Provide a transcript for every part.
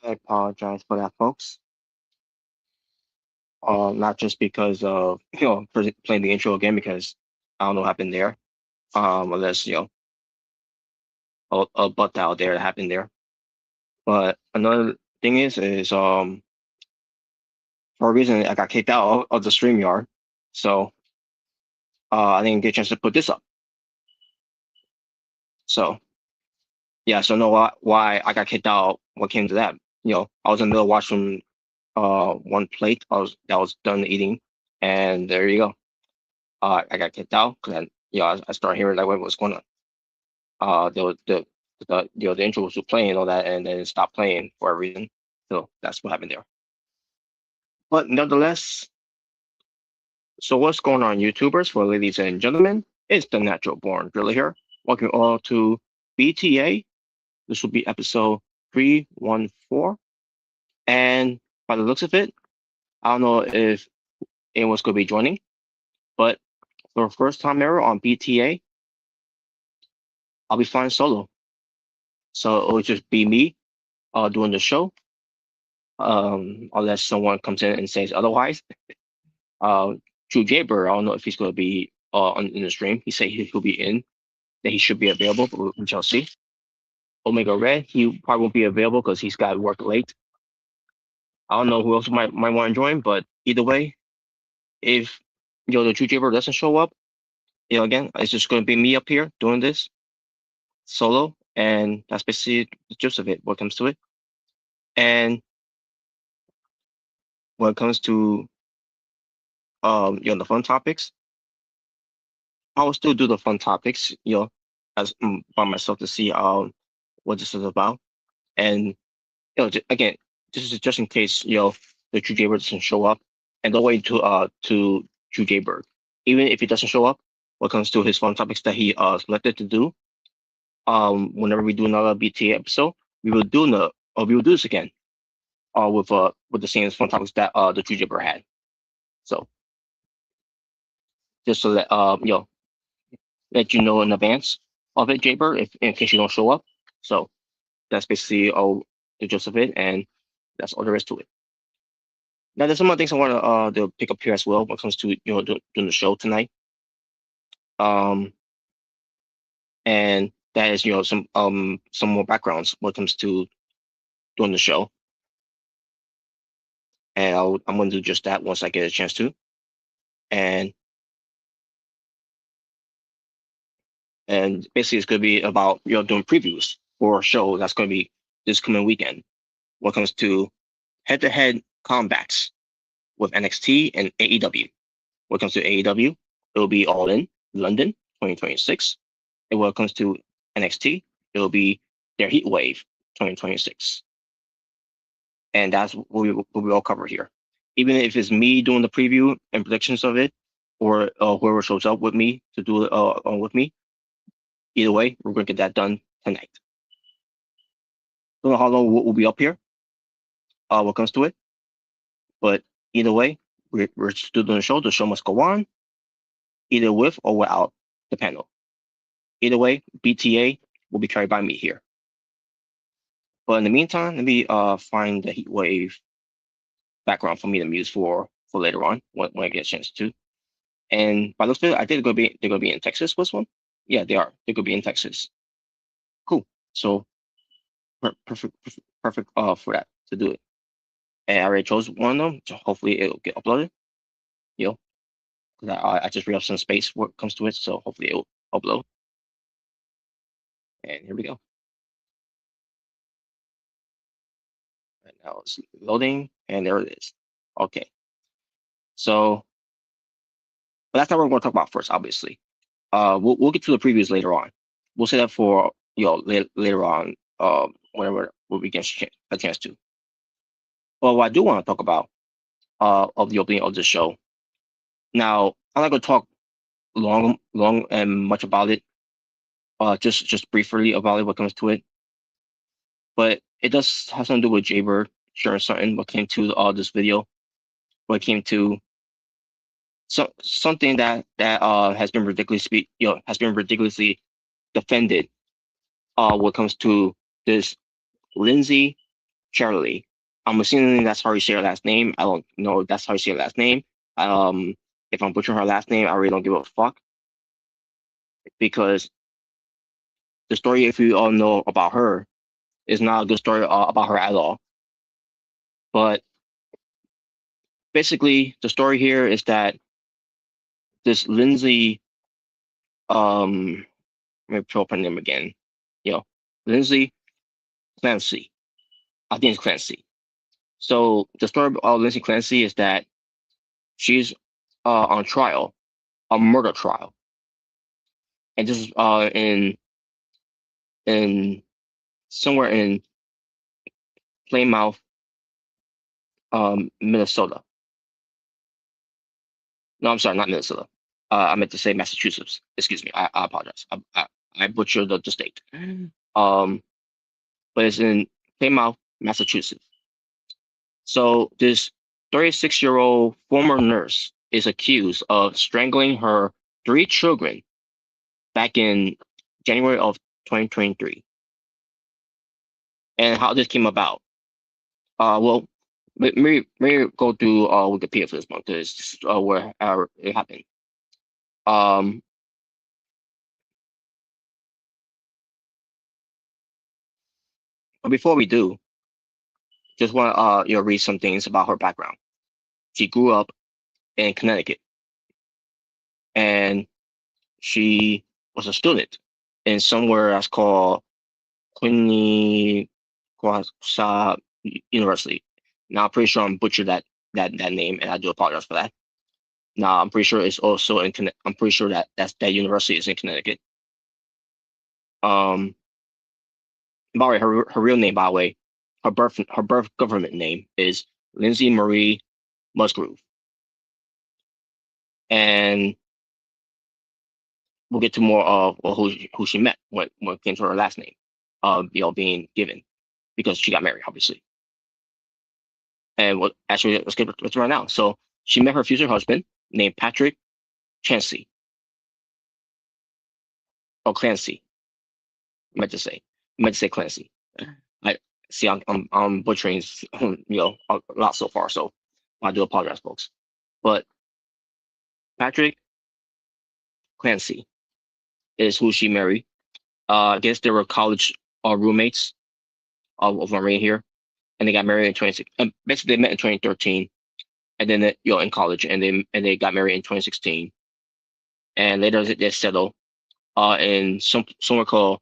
I apologize for that, folks. Not just because of playing the intro again because I don't know what happened there. Unless a butt out there that happened there. But another thing is for a reason I got kicked out of the StreamYard, so I didn't get a chance to put this up. So yeah, so know why I got kicked out. What came to that? I was in the middle of watching one plate. I was done eating, and there you go. I got kicked out because I started hearing like what was going on. The intro was playing and all that, and then it stopped playing for a reason. So that's what happened there. But nonetheless, so what's going on, YouTubers? For ladies and gentlemen, it's the Natural Born Driller here. Welcome all to BTA. This will be episode 314. And by the looks of it, I don't know if anyone's going to be joining, but for the first time ever on BTA, I'll be flying solo. So it'll just be me doing the show, unless someone comes in and says otherwise. Drew Jaber, I don't know if he's going to be in the stream. He said he'll be in, that he should be available, but we shall see. Omega Red, he probably won't be available because he's got to work late. I don't know who else might want to join, but either way, if the Drew Jaber doesn't show up, again, it's just going to be me up here doing this solo, and that's basically the gist of it. What comes to it, and when it comes to the fun topics, I will still do the fun topics, as by myself to see what this is about, and again, this is just in case the Drew Jaber doesn't show up, and don't wait to Drew Jaber. Even if he doesn't show up, when it comes to his fun topics that he selected to do, whenever we do another BTA episode, we will do this again, with the same fun topics that the Drew Jaber had. So just to let you know in advance of it, Jaber, if in case you don't show up. So that's basically all the gist of it, and that's all there is to it. Now, there's some other things I want to pick up here as well when it comes to doing the show tonight. And that is some more backgrounds when it comes to doing the show. And I'm going to do just that once I get a chance to. And basically, it's going to be about doing previews for a show that's going to be this coming weekend when it comes to head-to-head combats with NXT and AEW. When it comes to AEW, it will be All In London 2026. And when it comes to NXT, it will be their Heatwave 2026. And that's what we all cover here. Even if it's me doing the preview and predictions of it, or whoever shows up with me to do it with me, either way, we're going to get that done tonight. Don't know how long we'll be up here when it comes to it, but either way, we're still doing the show. The show must go on, either with or without the panel. Either way, BTA will be carried by me here. But in the meantime, let me find the Heatwave background for me to use for later on when I get a chance to. And by the looks of it, I think they're gonna be in Texas. Was one? Yeah, they are. They're gonna be in Texas. Cool. So perfect for that to do it. And I already chose one of them, so hopefully it'll get uploaded. I just free up some space when it comes to it, so hopefully it'll upload. And here we go. And now it's loading, and there it is. Okay. So, but that's not what we're going to talk about first, obviously. We'll get to the previews later on. We'll say that for later on, whenever we get a chance to. But what I do want to talk about of the opening of the show. Now, I'm not going to talk long and much about it. Just briefly about it, what comes to it. But it does have something to do with Jaber sharing something what came to this video. What came to something that has been ridiculously defended when it comes to this Lindsay Charlie. I'm assuming that's how you say her last name. I don't know if that's how you say her last name. If I'm butchering her last name, I really don't give a fuck, because the story, if you all know about her, is not a good story about her at all. But basically, the story here is that this Lindsay, let me pull up her name again. Lindsay Clancy. I think it's Clancy. So the story of Lindsay Clancy is that she's on trial, a murder trial, and this is in somewhere in Plymouth, Minnesota. No, I'm sorry, not Minnesota. I meant to say Massachusetts. Excuse me. I apologize. I butchered the state. But it's in Plymouth, Massachusetts. So this 36-year-old former nurse is accused of strangling her 3 children back in January of 2023. And how this came about? Well, let me go through Wikipedia for this one, because this is where it happened. But before we do, just want to read some things about her background. She grew up in Connecticut, and she was a student in somewhere that's called Quinnipiac University. Now I'm pretty sure I'm butchered that name, and I do apologize for that. Now I'm pretty sure it's also in I'm pretty sure that university is in Connecticut. By the way, her real name, by the way, her birth government name is Lindsay Marie Musgrove, and we'll get to more of who she met when it came to her last name, being given, because she got married, obviously. And actually, let's get to right now. So she met her future husband named Patrick Chancey, or Clancy. I meant to say Clancy. I see. I'm butchering, a lot so far. So I do apologize, folks. But Patrick Clancy is who she married. I guess they were college roommates of Marie here, and they got married in 26. Basically, they met in 2013, and then in college, and they got married in 2016, and later they settled in somewhere called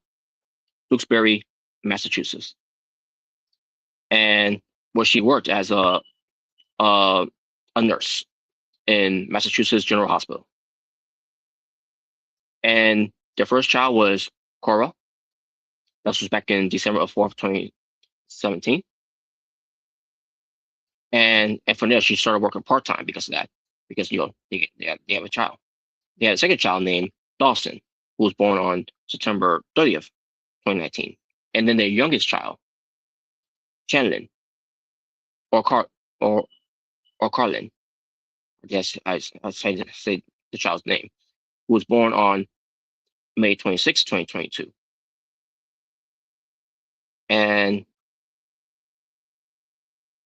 Duxbury, Massachusetts, and where she worked as a nurse in Massachusetts General Hospital. And their first child was Cora. That was back in December of 4th, 2017. And from there, she started working part-time because of that, because they have a child. They had a second child named Dawson, who was born on September 30th, 2019. And then their youngest child, Chanlin, or Carlin, I guess I say the child's name, who was born on May 26, 2022. And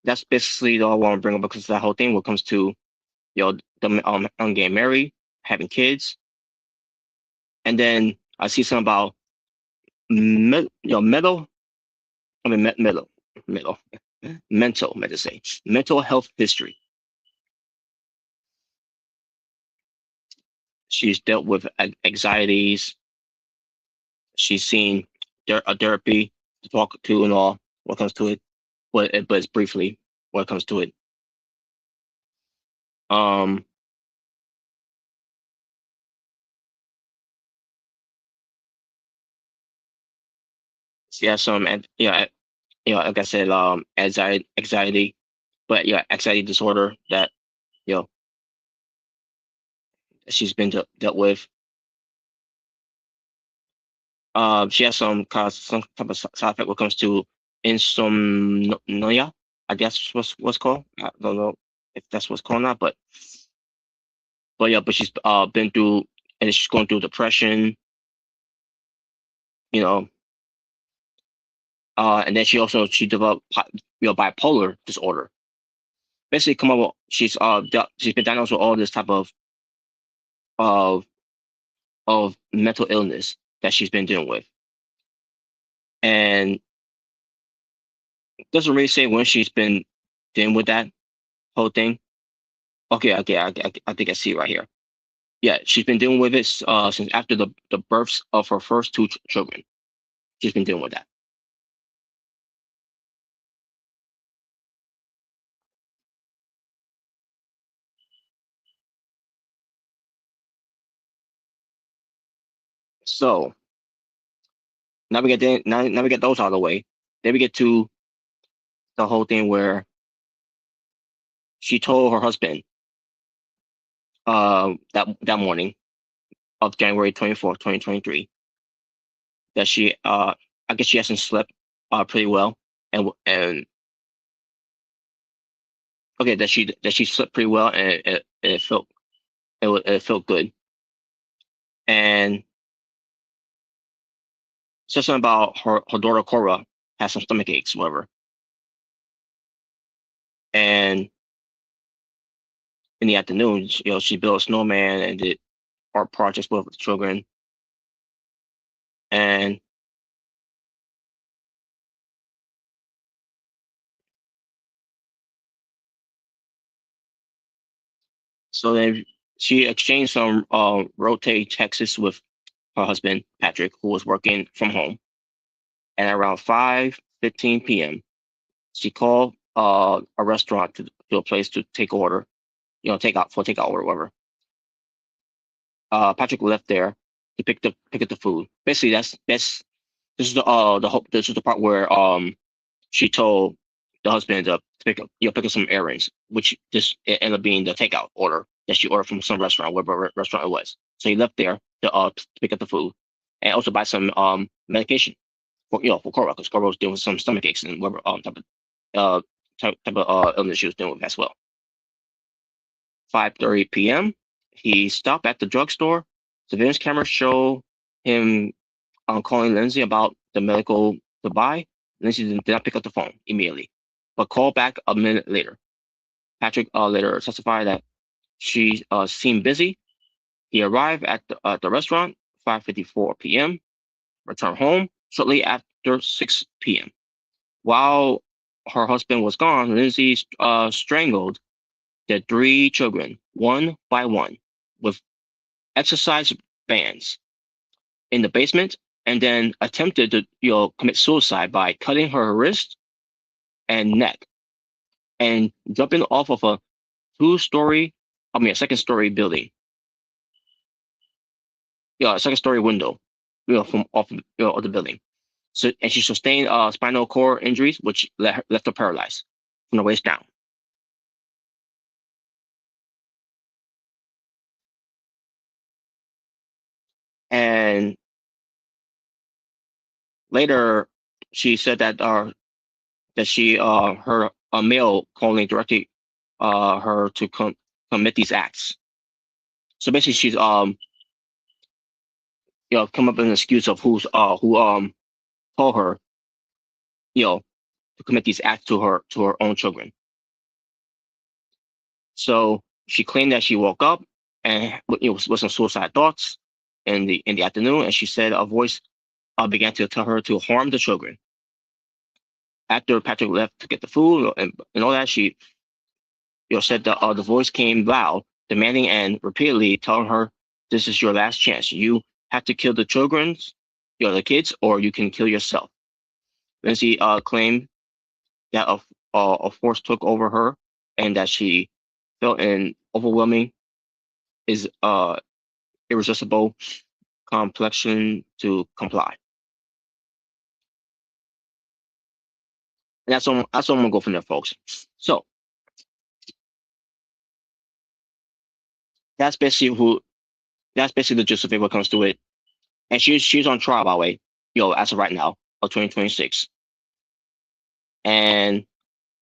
that's basically all I want to bring up, because that whole thing when it comes to them getting married, having kids. And then I see something about mental health history. She's dealt with anxieties. She's seen a therapy to talk to and all what comes to it, but it's briefly what comes to it. She has some, like I said, anxiety, but anxiety disorder that you know she's been dealt with. She has some type of side effect when it comes to insomnia. I guess what's called. I don't know if that's what's called now, but she's been through, and she's going through depression. You know, And then she developed bipolar disorder. Basically, come up with, she's been diagnosed with all this type of mental illness that she's been dealing with, and doesn't really say when she's been dealing with that whole thing. Okay, I think I see it right here. Yeah, she's been dealing with it since after the births of her first two children. She's been dealing with that. So now now we get those out of the way. Then we get to the whole thing where she told her husband that morning of January 24th, 2023, that she I guess she hasn't slept pretty well, and okay, that she slept pretty well, and it felt it felt good, and said something about her daughter Cora has some stomach aches, whatever. And in the afternoon, she built a snowman and did art projects with the children. And so then she exchanged some rotate texts with her husband, Patrick, who was working from home. And around 5:15 p.m., she called a restaurant to a place to take order, take out or whatever. Patrick left there to pick up the food. Basically, this is this is the part where she told the husband to pick up some errands, which just it ended up being the takeout order that she ordered from some restaurant, whatever restaurant it was. So he left there to pick up the food and also buy some medication for Cora, because Cora was dealing with some stomach aches and whatever type of illness she was dealing with as well. 5:30 p.m. He stopped at the drugstore. Surveillance cameras show him calling Lindsay about the medical to buy. Lindsay did not pick up the phone immediately, but called back a minute later. Patrick later testified that she seemed busy. He arrived at the restaurant 5:54 p.m., returned home shortly after 6 p.m. While her husband was gone, Lindsay strangled the three children one by one with exercise bands in the basement, and then attempted to commit suicide by cutting her wrist and neck and jumping off of a second story building. A second story window, from off of the building. So, and she sustained spinal cord injuries, which left her paralyzed from the waist down. And later, she said that she heard a male calling directly her to commit these acts. So basically, she's come up with an excuse of who told her to commit these acts to her own children. So she claimed that she woke up and with some suicide thoughts in the afternoon, and she said a voice began to tell her to harm the children. After Patrick left to get the food and all that, she said that the voice came loud, demanding and repeatedly telling her, "This is your last chance. You have to kill the children, the kids, or you can kill yourself." Lindsay claimed that a force took over her and that she felt an overwhelming is irresistible complexion to comply. And that's all I'm gonna go from there, folks. So that's basically the gist of it when it comes to it. And she's on trial, by the way, as of right now, of 2026. And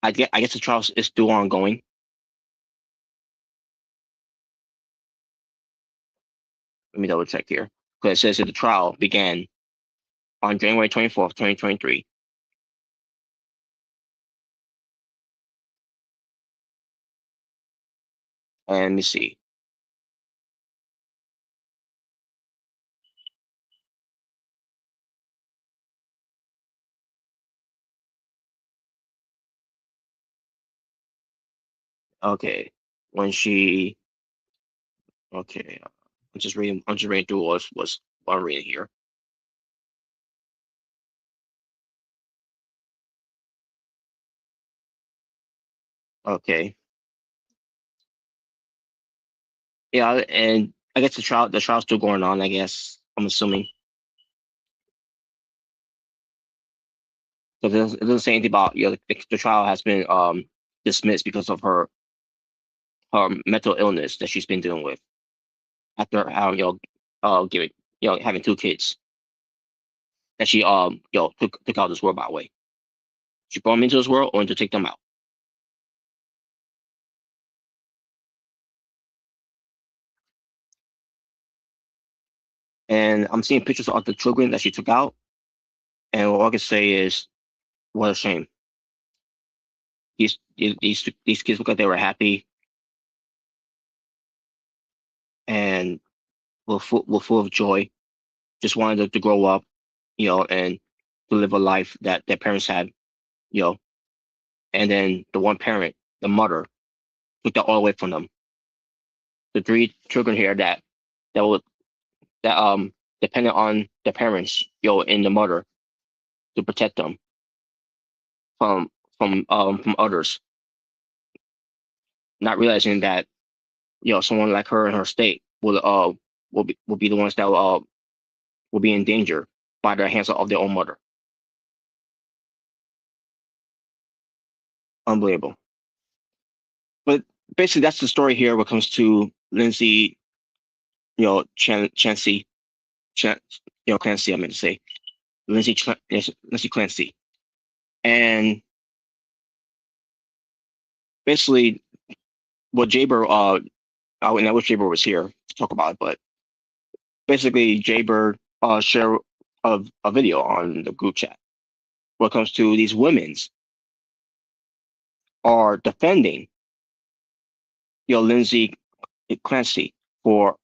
I guess the trial is still ongoing. Let me double check here, because it says that the trial began on January 24th, 2023. And let me see. Okay, when she okay, I'm just reading through what I'm reading here. Okay, yeah, and I guess the trial's still going on. I guess I'm assuming because it doesn't say anything about the trial has been dismissed because of her mental illness that she's been dealing with after giving having two kids that she took out of this world by the way. She brought them into this world or to take them out. And I'm seeing pictures of the children that she took out, and all I can say is, what a shame. These kids look like they were happy and were full of joy. Just wanted to grow up, and to live a life that their parents had, you know. And then the one parent, the mother, took that all away from them. The three children here that were that depended on the parents, and the mother to protect them from from others, not realizing that someone like her in her state will be the ones that will be in danger by the hands of their own mother. Unbelievable. But basically, that's the story here when it comes to Lindsay, Chancey, Chan, Clancy. I meant to say Lindsay Clancy, and basically, what Jaybird, and I wish Jaybird was here to talk about it, but basically, Jaybird shared a video on the group chat when it comes to these women's are defending Lindsay Clancy for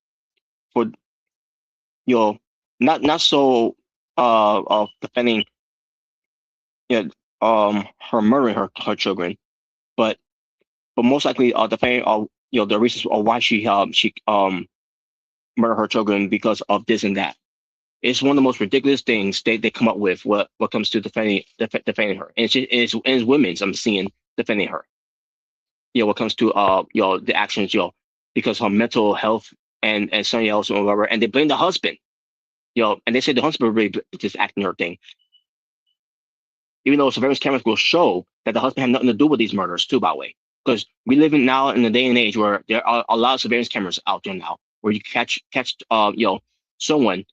not so defending her murdering her children, but most likely defending the reasons of why she murdered her children because of this and that. It's one of the most ridiculous things they come up with what comes to defending her. And it's women's I'm seeing defending her. What comes to the actions, because her mental health and something else or whatever, and they blame the husband, and they say the husband really just acting her thing, even though surveillance cameras will show that the husband had nothing to do with these murders too, by the way, because we live in now in a day and age where there are a lot of surveillance cameras out there now where you catch someone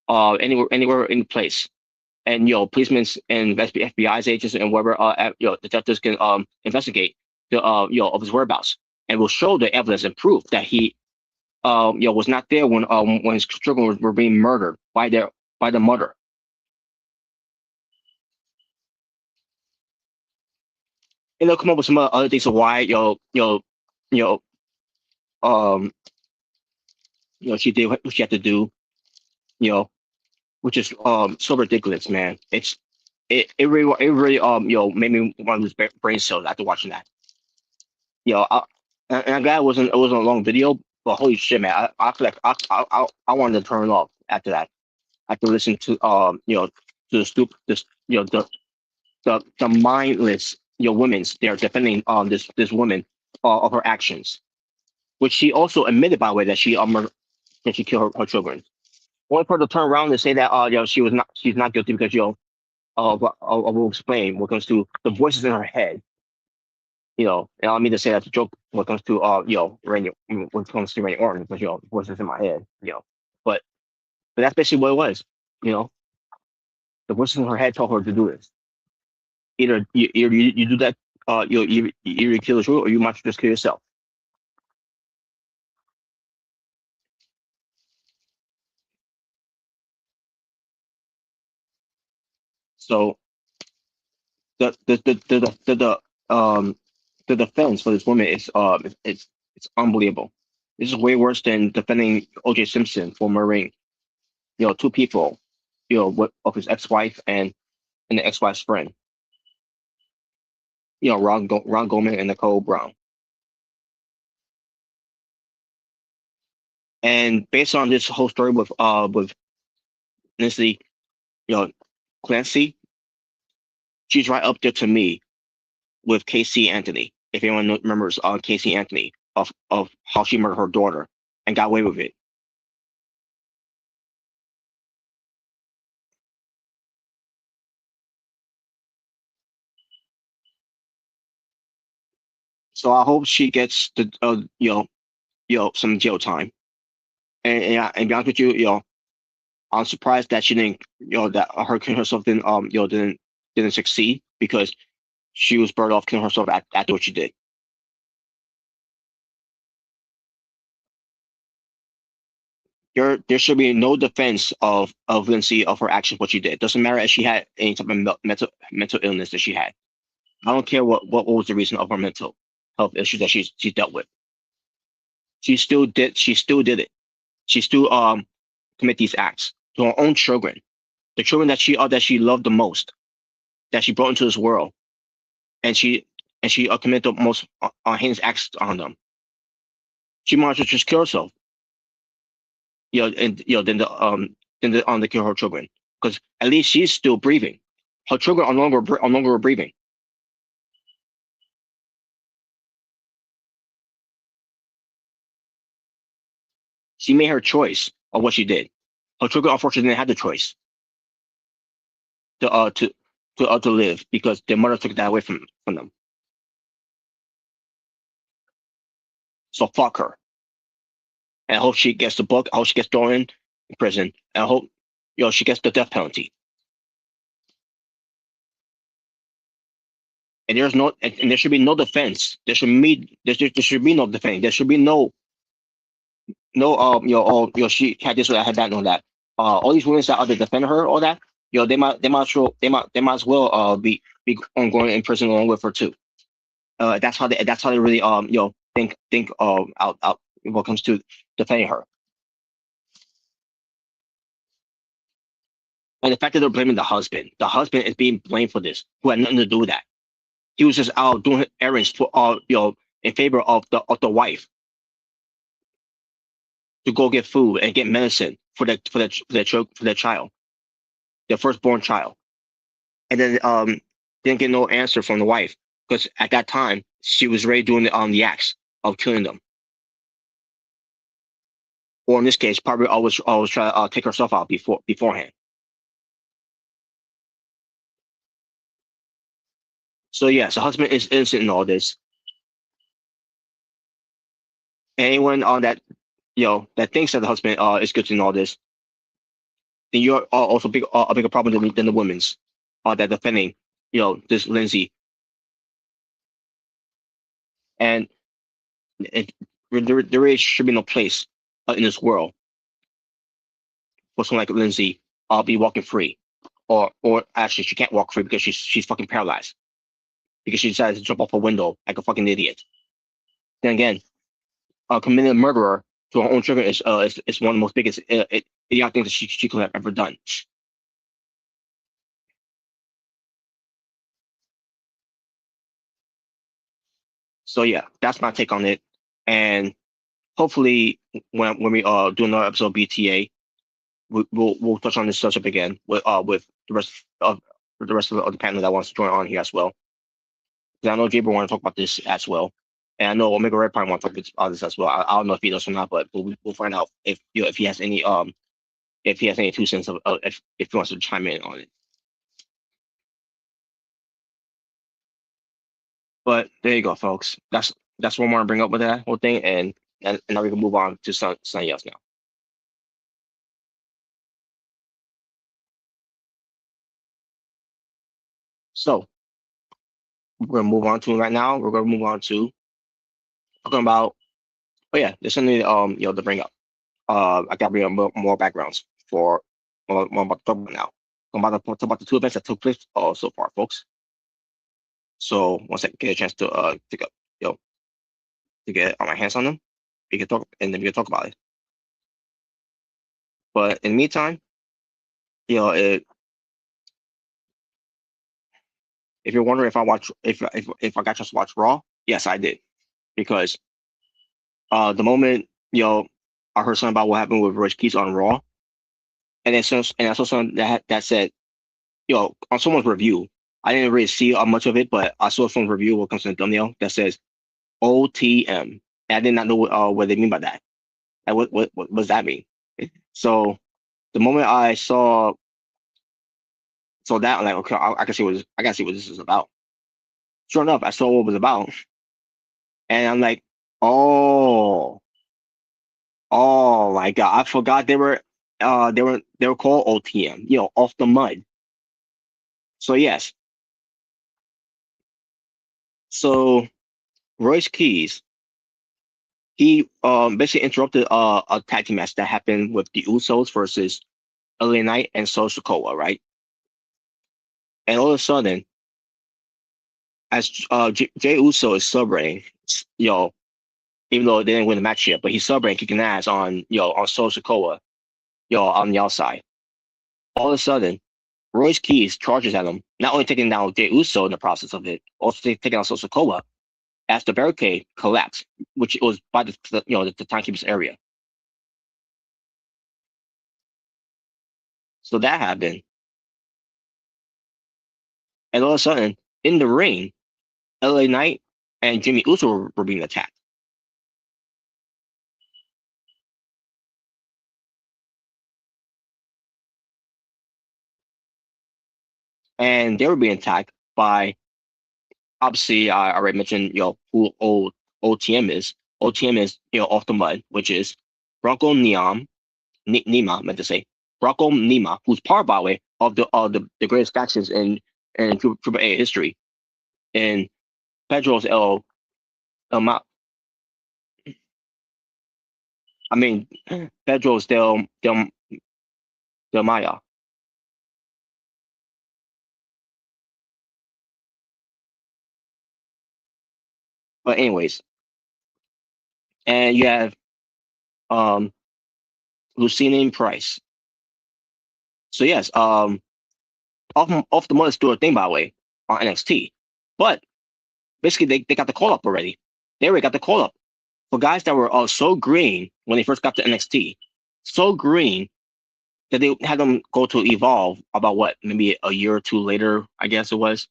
anywhere in place, and policemen and FBI's agents and whatever detectives can investigate the of his whereabouts, and will show the evidence and proof that he was not there when his children were being murdered by the mother. And they'll come up with some other things of why you know um she did what she had to do, you know which is so ridiculous, man. It really made me want to lose brain cells after watching that. And I'm glad it wasn't a long video, but holy shit, man, I feel like I wanted to turn it off after that. After listening to to the stupid this the mindless women's they're defending this woman of her actions, which she also admitted by the way that that she killed her children. Only for her to turn around and say that she's not guilty because I will explain when it comes to the voices in her head. And I don't mean to say that's a joke when it comes to Randy, when it comes to Randy Orton, because voices in my head, but that's basically what it was. You know, the voices in her head told her to do this. Either you do that, you either kill the truth or you might just kill yourself. So the the the the the, the um the defense for this woman is It's unbelievable. This is way worse than defending O.J. Simpson for murdering, two people, of his ex-wife and the ex-wife's friend. Ron Goldman and Nicole Brown. And based on this whole story with Missy, Clancy, she's right up there to me with Casey Anthony. If anyone remembers Casey Anthony of how she murdered her daughter and got away with it. So I hope she gets the some jail time. And be honest with you, I'm surprised that she didn't that her killing herself didn't succeed because she was burned off killing herself after what she did. There should be no defense of Lindsay of her actions, what she did. Doesn't matter if she had any type of mental illness that she had. I don't care what was the reason of her mental health issues that she dealt with. She still did it. She still commit these acts to her own children, the children that she loved the most, that she brought into this world, and she committed the most heinous acts on them. She might as well just kill herself, and then to kill her children, because at least she's still breathing. Her children are no longer breathing. She made her choice of what she did. Her children unfortunately didn't have the choice to to live because their mother took that away from them. So fuck her. And I hope she gets the book. I hope she gets thrown in prison. And I hope she gets the death penalty. And there should be no defense. There should be no defense. There should be no she had this or that, had that, no that. All these women that are to defend her, all that, they might as well be going in prison along with her too. That's how they really think out when it comes to defending her. And the fact that they're blaming the husband is being blamed for this, who had nothing to do with that. He was just out doing errands for in favor of the wife to go get food and get medicine for their child, their firstborn child. And then didn't get no answer from the wife because at that time she was already doing the acts of killing them. Or in this case, probably always try to take herself out beforehand. So yes, the husband is innocent in all this. Anyone on that that thinks that the husband is guilty in all this, then you're also a bigger problem than the women's that defending this Lindsay. And there really should be no place in this world for someone like Lindsay be walking free, or actually she can't walk free because she's fucking paralyzed because she decided to jump off a window like a fucking idiot. Then again, committing a murderer to her own children is one of the most biggest idiotic things that she could have ever done. So yeah, that's my take on it. And hopefully, when we do another episode of BTA, we'll touch on this subject again with the rest of the panel that wants to join on here as well. Because I know Jaber want to talk about this as well, and I know Omega Red probably want to talk about this as well. I don't know if he does or not, but we'll find out if he has any 2 cents of if he wants to chime in on it. But there you go, folks. That's what I want to bring up with that whole thing, and now we can move on to something else now. So we're gonna move on to right now. We're gonna move on to talking about. Oh yeah, there's something to bring up. I got to bring up more backgrounds for what I'm about to talk about now. I'm about to talk about the 2 events that took place so far, folks. So once I get a chance to pick up, yo. to get my hands on them, we can talk, and then we can talk about it. But in the meantime, if you're wondering if I watch, if I got just watch Raw, yes, I did, because the moment I heard something about what happened with Rich Keys on Raw, and I saw something that said on someone's review. I didn't really see much of it, but I saw someone's review what comes to the thumbnail that says OTM. And I did not know what they mean by that. And what does that mean? So the moment I saw that, I'm like, okay, I can see I gotta see what this is about. Sure enough, I saw what it was about, and I'm like, oh my god, I forgot they were called OTM, off the mud. So yes, so Royce Keys, he basically interrupted a tag team match that happened with the Usos versus LA Knight and Solo Sikoa, right? And all of a sudden, as Jay Uso is celebrating, even though they didn't win the match yet, but he's celebrating, kicking ass on on Solo Sikoa, on the outside. All of a sudden, Royce Keys charges at him, not only taking down Jay Uso in the process of it, also taking down Solo Sikoa as the barricade collapsed, which was by the timekeeper's area. So that happened, and all of a sudden, in the ring, LA Knight and Jimmy Uso were being attacked. And they were being attacked by, obviously, I already mentioned, who OTM is. OTM is, off the mud, which is Bronco Nima, meant to say, Bronco Nima, who's part, by the way, of the greatest factions in Triple A history, in Pedro's El I mean, Pedro's Del Maya. But anyways, and you have um Lucina Price. So yes, off the mud is still a thing, by the way, on NXT. But basically, they got the call up already. They already got the call up for guys that were so green when they first got to NXT, so green that they had them go to Evolve about what, maybe a year or two later, I guess it was.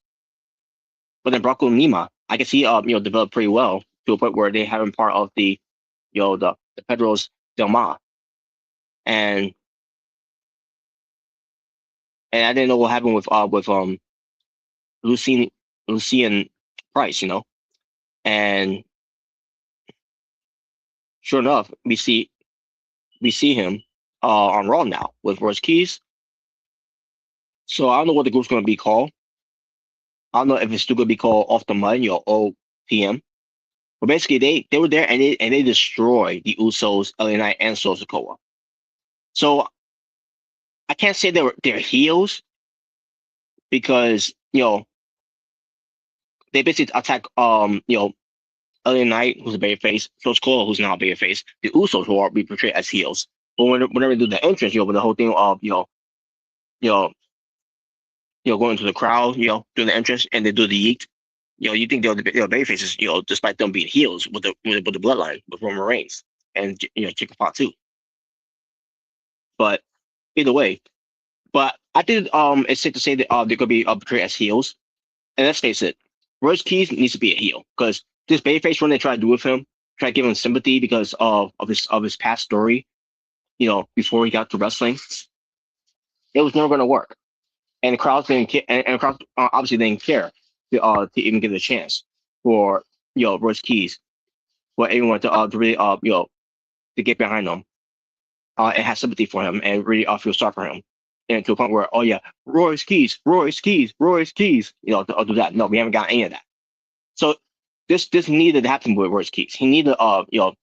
But then Bronco Nima, I can see developed pretty well to a point where they have him part of the Pedro's Del Mar, and I didn't know what happened with Lucien Lucien Price, and sure enough, we see him on Raw now with Royce Keys. So I don't know what the group's going to be called. I don't know if it's still going to be called Off the Mud, OPM. But basically, they were there and they destroyed the Usos, LA Knight, and Solo Sikoa. So I can't say they're heels because they basically attack LA Knight, who's a babyface, Solo Sikoa, who's not a babyface, the Usos, who are be portrayed as heels. But whenever they do the entrance, with the whole thing of you know going into the crowd, doing the entrance, and they do the yeet. You think they're babyfaces, despite them being heels with the bloodline with Roman Reigns and Chicken Pot too. But either way, but I think it's safe to say that they're gonna be portrayed as heels. And let's face it, Royce Keys needs to be a heel because this babyface run they try to do with him, try to give him sympathy because of his past story, before he got to wrestling, it was never gonna work. And the crowd didn't care, and the crowd obviously didn't care to even give it a chance for Royce Keys, for everyone to really to get behind him, and have sympathy for him, and really feel sorry for him, and to a point where, oh yeah, Royce Keys, Royce Keys, Royce Keys, to do that. No, we haven't got any of that. So this needed to happen with Royce Keys. He needed to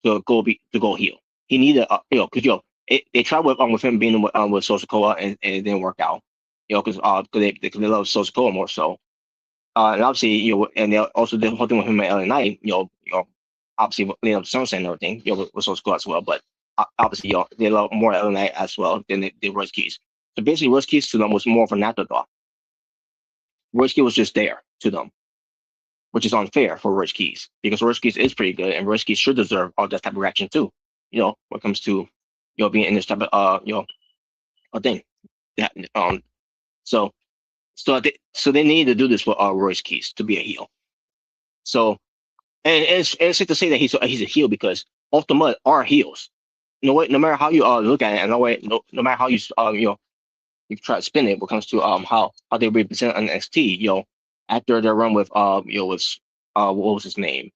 go heel. He needed because they tried with him being with Sosikoa, and it didn't work out. Because they love Sosikoa more so. And obviously, and they also did the whole thing with him at LA Knight, obviously leading up to SummerSlam and everything, was so cool as well. But obviously, they love more LA Knight as well than the Royce Keys. So basically, Royce Keys to them was more of an afterthought. Royce Keys was just there to them, which is unfair for Royce Keys because Royce Keys is pretty good, and Royce Keys should deserve all that type of reaction too. When it comes to being in this type of a thing. Yeah. So they need to do this for Royce Keys to be a heel. So and it's safe to say that he's a heel because Off the Mud are heels. No matter how you look at it, and no matter how you you try to spin it when it comes to how they represent NXT. After their run with with what was his name?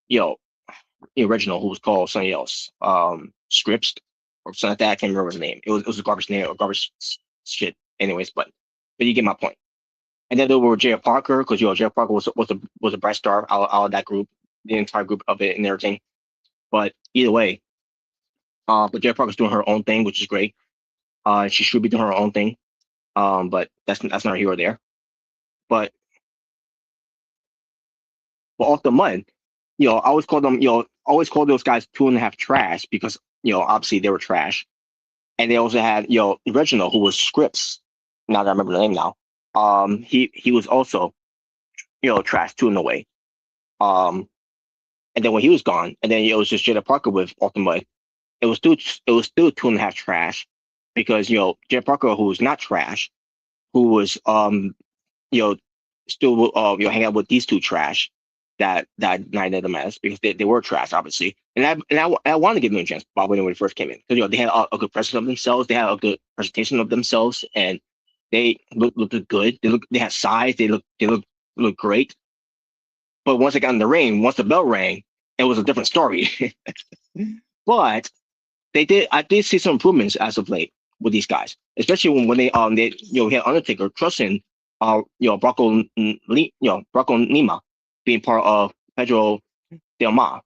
The original who was called something else, Scripps or something like that. I can't remember his name. It was a garbage name or garbage shit. Anyways, but you get my point. And then there were J.R. Parker because J.R. Parker was a bright star out of that group, the entire group of it and everything. But either way, but J.R. Parker's doing her own thing, which is great. She should be doing her own thing. But that's not here or there. But Off the Mud, I always call them, always call those guys 2.5 trash because obviously they were trash. And they also had Reginald, who was Scripps. Now that I remember the name now, he was also trash too in a way. And then when he was gone, and then it was just Jada Parker with Off the Mud, it was still 2.5 trash because Jada Parker, who was not trash, who was still hang out with these two trash that night at the mess because they were trash obviously, and I wanted to give them a chance Bob when they first came in because they had a good presentation of themselves, they had a good presentation of themselves, and they looked good. They had size. They looked great. But once they got in the ring, once the bell rang, it was a different story. But I did see some improvements as of late with these guys, especially when they had Undertaker trusting Bronco Nima being part of Pedro Del Mar,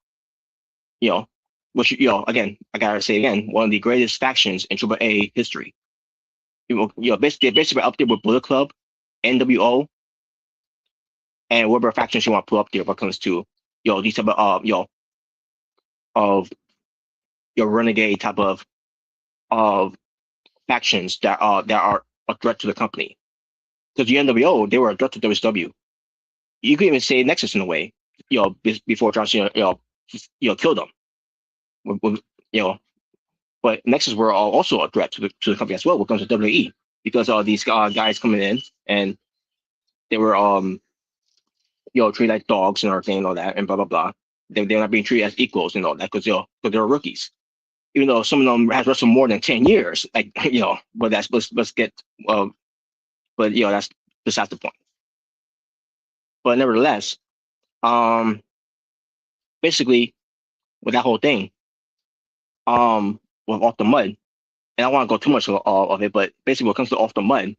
which again I gotta say again, one of the greatest factions in Triple A history. Basically up there with Bullet Club, NWO, and whatever factions you want to put up there when it comes to these type of renegade type of factions that are a threat to the company. Because the NWO, they were a threat to WCW. You could even say Nexus in a way, before John Cena, killed them. But Nexus were also a threat to the company as well when it comes to WWE because these guys coming in and they were treated like dogs and everything and all that and blah blah blah. They're not being treated as equals and all that because they're rookies. Even though some of them has wrestled more than 10 years, like but let's get but that's besides the point. But nevertheless, basically with that whole thing, with Off the Mud, and I don't want to go too much of it, but basically when it comes to Off the Mud,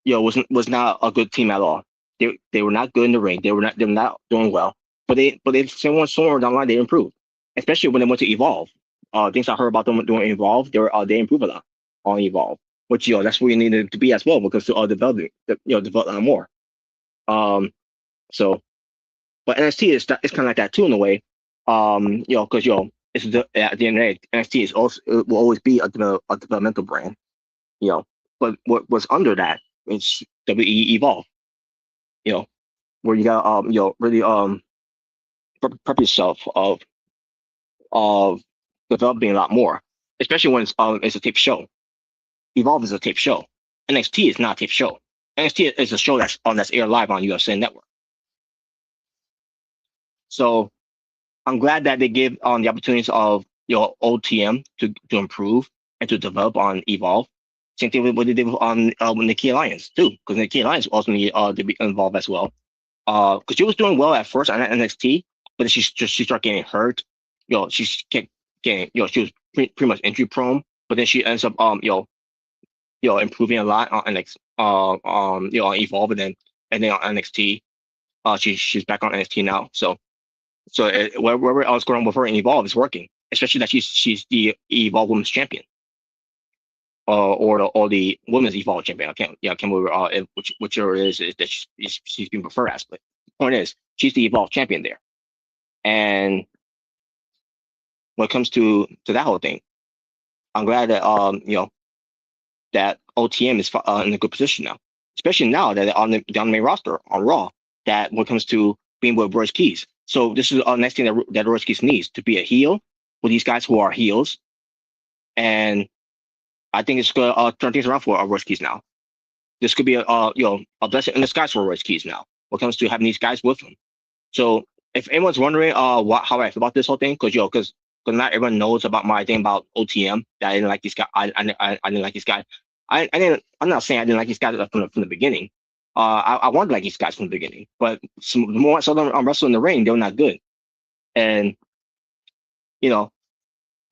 was not a good team at all. They were not good in the ring. They were not doing well. But they somewhere down the line they improved, especially when they went to Evolve. Things I heard about them doing Evolve, they improved a lot on Evolve, which that's where you needed to be as well because to develop a lot more. So, but NXT is kind of like that too in a way. Because it's at the end of the day, NXT is also it will always be a developmental brand. But what's under that is WWE Evolve. Where you got really prep yourself of developing a lot more, especially when it's a tape show. Evolve is a tape show. NXT is not a tape show. NXT is a show that's air live on USA Network. So I'm glad that they give the opportunities of OTM to improve and to develop on Evolve. Same thing with what they did on Nikki Alliance too, because Nikki Alliance also need to be involved as well. Because she was doing well at first on NXT, but then she started getting hurt. She kept getting she was pretty much injury prone. But then she ends up improving a lot on NXT, on Evolve, and then on NXT. She's back on NXT now. So wherever else going on with her in Evolve is working, especially that she's the Evolve Women's Champion. Or the women's Evolve champion. I can't remember whichever it is that she's being preferred as. But the point is, she's the Evolve champion there. And when it comes to that whole thing, I'm glad that that OTM is in a good position now, especially now that they're on the main roster on Raw. That when it comes to being with Royce Keys, so this is the next thing that Royce Keys needs to be a heel with these guys who are heels, and I think it's gonna turn things around for Royce Keys now. This could be a blessing in disguise for Royce Keys now when it comes to having these guys with him. So if anyone's wondering how I feel about this whole thing, because not everyone knows about my thing about OTM, that I didn't like these guys. I didn't like these guys. I'm not saying I didn't like these guys from the beginning. I wanted to like these guys from the beginning, but the more I saw them wrestle in the ring, they were not good. And you know,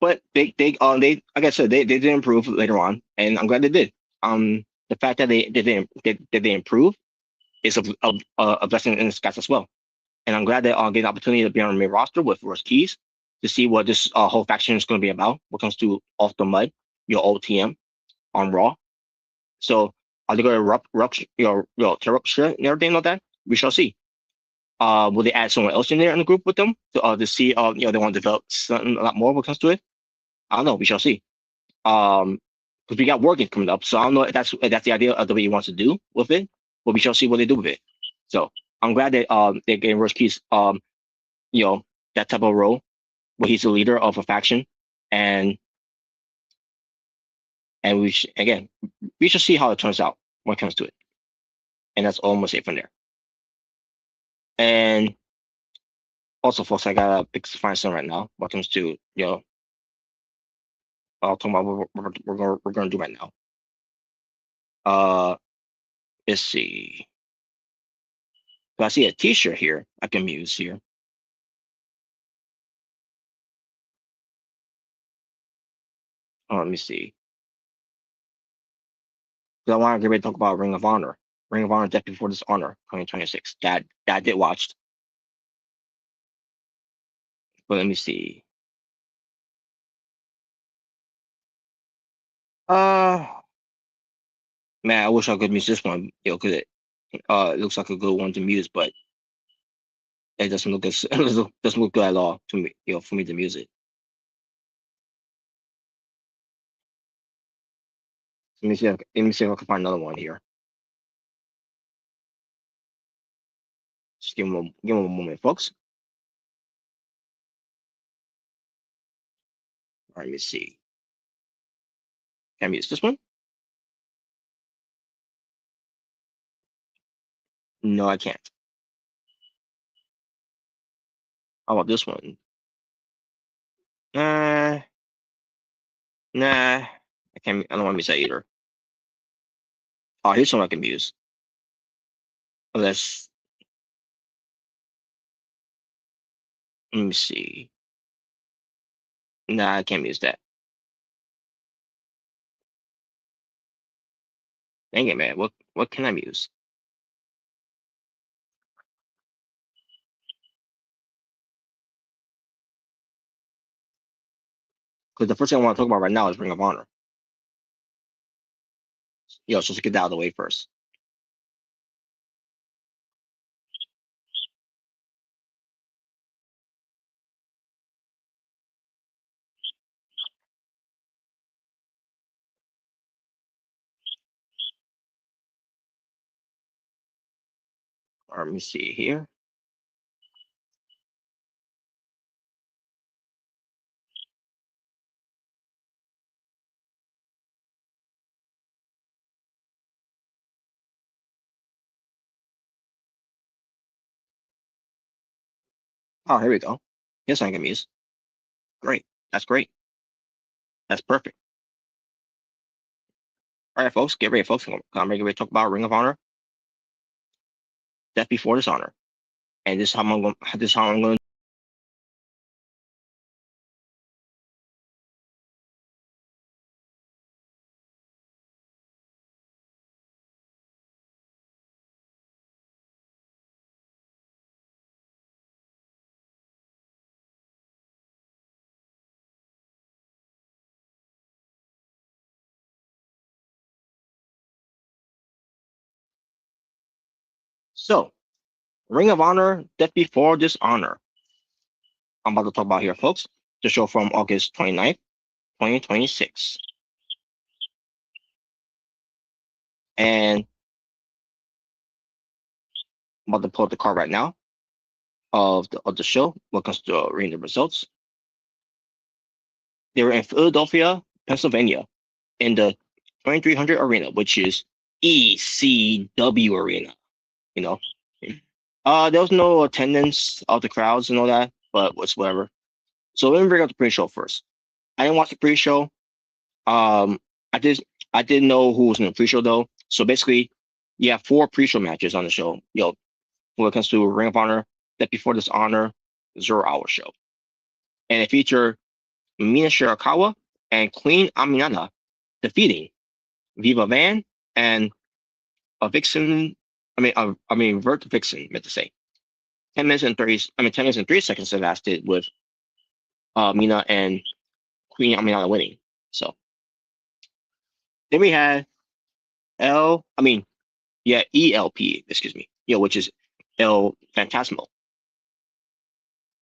but they like I said, they did improve later on, and I'm glad they did. The fact that they improve is a blessing in disguise as well. And I'm glad that I'll get the opportunity to be on the main roster with Royce Keys to see what this whole faction is going to be about when it comes to Off the Mud, your OTM on Raw. So are they going to tear up shit and everything like that? We shall see. Will they add someone else in there in the group with them to see they want to develop something a lot more when it comes to it? I don't know. We shall see. Because we got working coming up, so I don't know if that's the idea of the way he wants to do with it, but we shall see what they do with it. So I'm glad that they're getting Royce Keys that type of role where he's the leader of a faction, and we should see how it turns out when it comes to it. And that's all I'm gonna say from there. And also, folks, I got a big fine son right now when it comes to I'll talk about what we're gonna do right now. Let's see. So I see a T-shirt here I can use here. Oh, let me see. So I want to get ready to talk about Ring of Honor. Ring of Honor Death Before Dishonor 2026. That I did watch. But let me see. Uh Man, I wish I could muse this one, because it looks like a good one to muse, but it doesn't look as it doesn't look good at all to me, for me to muse it. Let me see if I can find another one here. Just give him a moment, folks. All right, let me see. Can I muse this one? No, I can't. How about this one? Nah, nah. I can't. I don't want to muse that either. Oh, here's one I can muse. Unless, let me see. Nah, I can't muse that. Dang it, man. What can I muse? Because the first thing I want to talk about right now is Ring of Honor. So let's get that out of the way first. All right, let me see here. Oh, here we go. Here's something I can use. Great. That's great. That's perfect. All right, folks, get ready, folks. I'm ready to talk about Ring of Honor, Death Before Dishonor, and this is how I'm going. This is how I'm going. So, Ring of Honor, Death Before Dishonor. I'm about to talk about here, folks. The show from August 29th, 2026. And I'm about to pull up the card right now of the show. What comes to reading the results. They were in Philadelphia, Pennsylvania, in the 2300 arena, which is ECW arena. You know, there was no attendance of the crowds and all that, but it's whatever. So let me bring up the pre-show first. I didn't watch the pre-show. Um, I didn't know who was in the pre-show though. So basically, you have 4 pre-show matches on the show. When it comes to Ring of Honor, Death Before Dishonor, 0-hour show, and it featured Mina Shirakawa and Queen Aminata defeating Viva Van and a Vixen. Vert Vixen, meant to say. 10 minutes and 3 seconds have lasted with Mina and Queen Aminata winning. So then we had ELP, excuse me, which is El Fantasmo.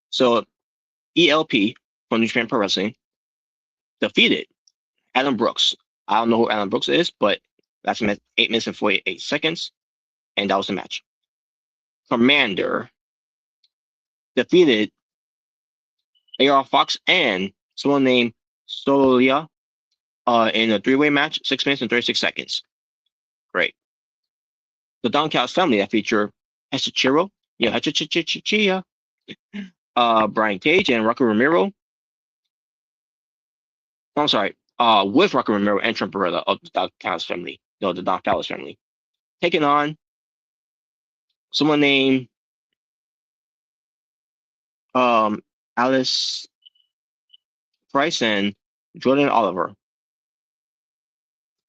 So ELP from New Japan Pro Wrestling defeated Adam Brooks. I don't know who Adam Brooks is, but that's 8 minutes and 48 seconds, and that was the match. Commander defeated AR Fox and someone named Sololia in a 3-way match, 6 minutes and 36 seconds. Great. The Downcast family that featured Hechichiro, Brian Cage and Rocky Romero. I'm sorry, with Rocky Romero and Trent Beretta of the Downcast family, the Don Callis family, taking on someone named Alice Price and Jordan Oliver,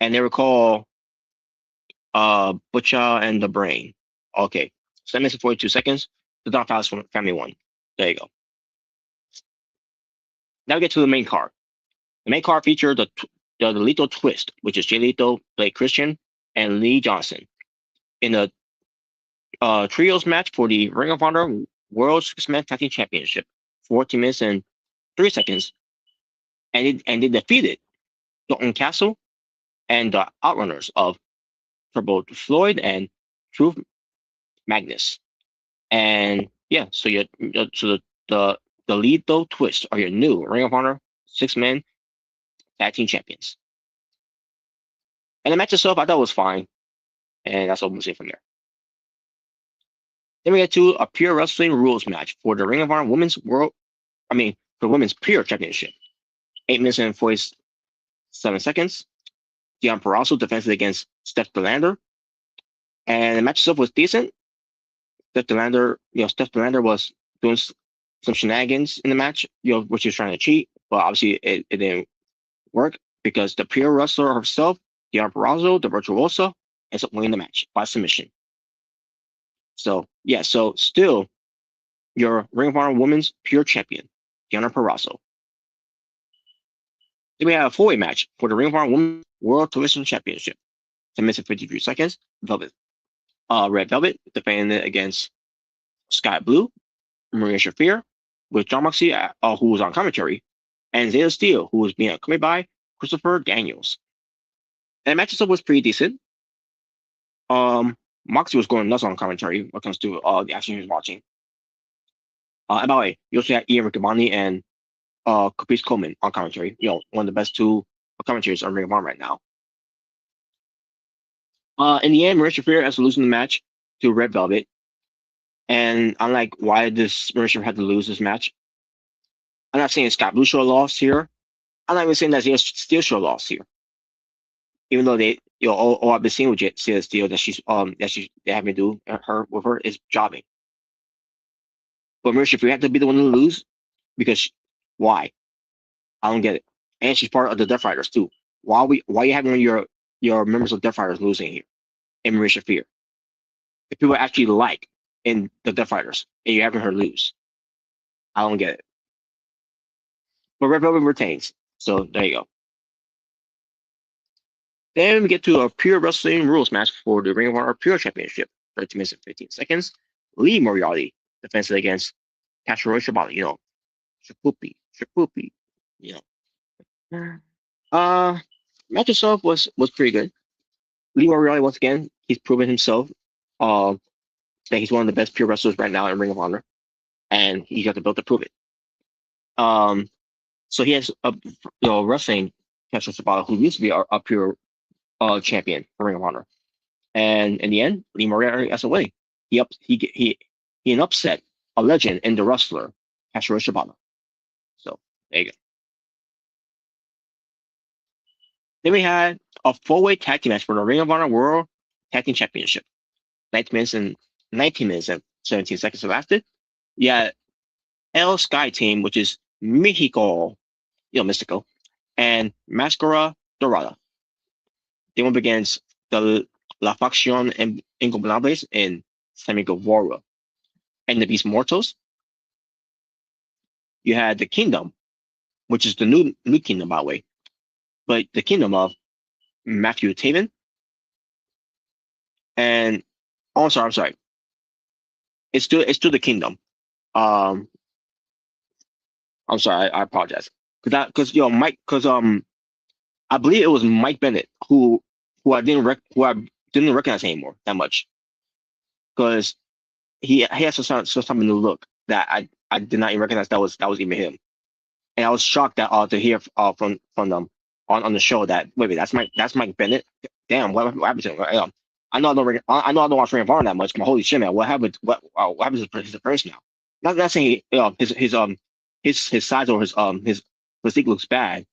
and they were called Butcher and the Brain. Okay, 7 minutes and 42 seconds. The Don Callis family won. There you go. Now we get to the main card. The main card featured the Lethal Twist, which is Jay Lethal, Blake Christian, and Lee Johnson in a trios match for the Ring of Honor World Six-Man Tag Team Championship, 14 minutes and 3 seconds, and they defeated Dalton Castle and the Outrunners of Turbo Floyd and Truth Magnus. And so the Lethal Twist are your new Ring of Honor 6-man tag team champions. And the match itself, I thought was fine, and that's all I'm gonna say from there. Then we get to a pure wrestling rules match for the Ring of Honor Women's Pure Championship. 8 minutes and 47 seconds. Dion Perazzo defended against Steph Delander. And the match itself was decent. Steph Delander was doing some shenanigans in the match, which he was trying to cheat, but obviously it didn't work because the pure wrestler herself, Dion Perazzo, the virtuosa, ends up winning the match by submission. So still your Ring of Honor Women's Pure Champion, Diana Perazzo. Then we have a 4-way match for the Ring of Honor Women's World Television Championship. 10 minutes and 53 seconds. Red Velvet defending it against Sky Blue, Maria Shafir, with John Moxley, who was on commentary, and Zeta Steele, who was being accompanied by Christopher Daniels. And the match itself was pretty decent. Moxley was going nuts on commentary when it comes to the action he was watching. And by the way, you also had Ian Riccaboni and Caprice Coleman on commentary. One of the best 2 commentators on Ring of Honor right now. In the end, Maria Shafir has to lose in the match to Red Velvet. And I'm like, why does Maria Shafir have to lose this match? I'm not saying Scott Blue should have lost here. I'm not even saying that Zeta Steele should have lost here. Even though they, all I've been seeing with Zeta Steele that they have me do with her is jobbing. But Maria Shafir had to be the one to lose because why? I don't get it. And she's part of the Death Riders too. Why you having your members of Death Riders losing here in Maria Shafir? If people actually like in the Death Riders and you're having her lose, I don't get it. But Red Velvet retains, so there you go. Then we get to a pure wrestling rules match for the Ring of Honor Pure Championship, 13 minutes and 15 seconds. Lee Moriarty defends it against Katsuyori Shibata. Tripoopy. You know. Match itself was pretty good. Lee Moriarty once again, he's proven himself. Um, that he's one of the best pure wrestlers right now in Ring of Honor, and he got the belt to prove it. Um, so he has a wrestling Kensho Sabata, who used to be a pure champion for Ring of Honor, and in the end, Lee Moriarty as a way. He an upset a legend in the wrestler, Kensho Shibata. So there you go. Then we had a four-way tag team match for the Ring of Honor World Tag Team Championship. 19 minutes and 17 seconds lasted. Yeah, El Sky team, which is Mexico, Mystical, and Mascara Dorada. They went against the La Facción Ingobernables in Semi Guevara. And the Beast Mortals, you had the Kingdom, which is the new kingdom, by the way, but the kingdom of Matthew Taven. And I'm sorry. It's still the kingdom. I'm sorry, I apologize. Because I believe it was Mike Bennett who I didn't recognize anymore that much, because he has some new look that I did not even recognize that was even him, and I was shocked that to hear from them on the show that wait, that's Mike Bennett. Damn, what happened to him? I know I don't watch Ring of Honor that much, but holy shit, man, what happened? What happened to his appearance now? Not saying his size or his physique looks bad.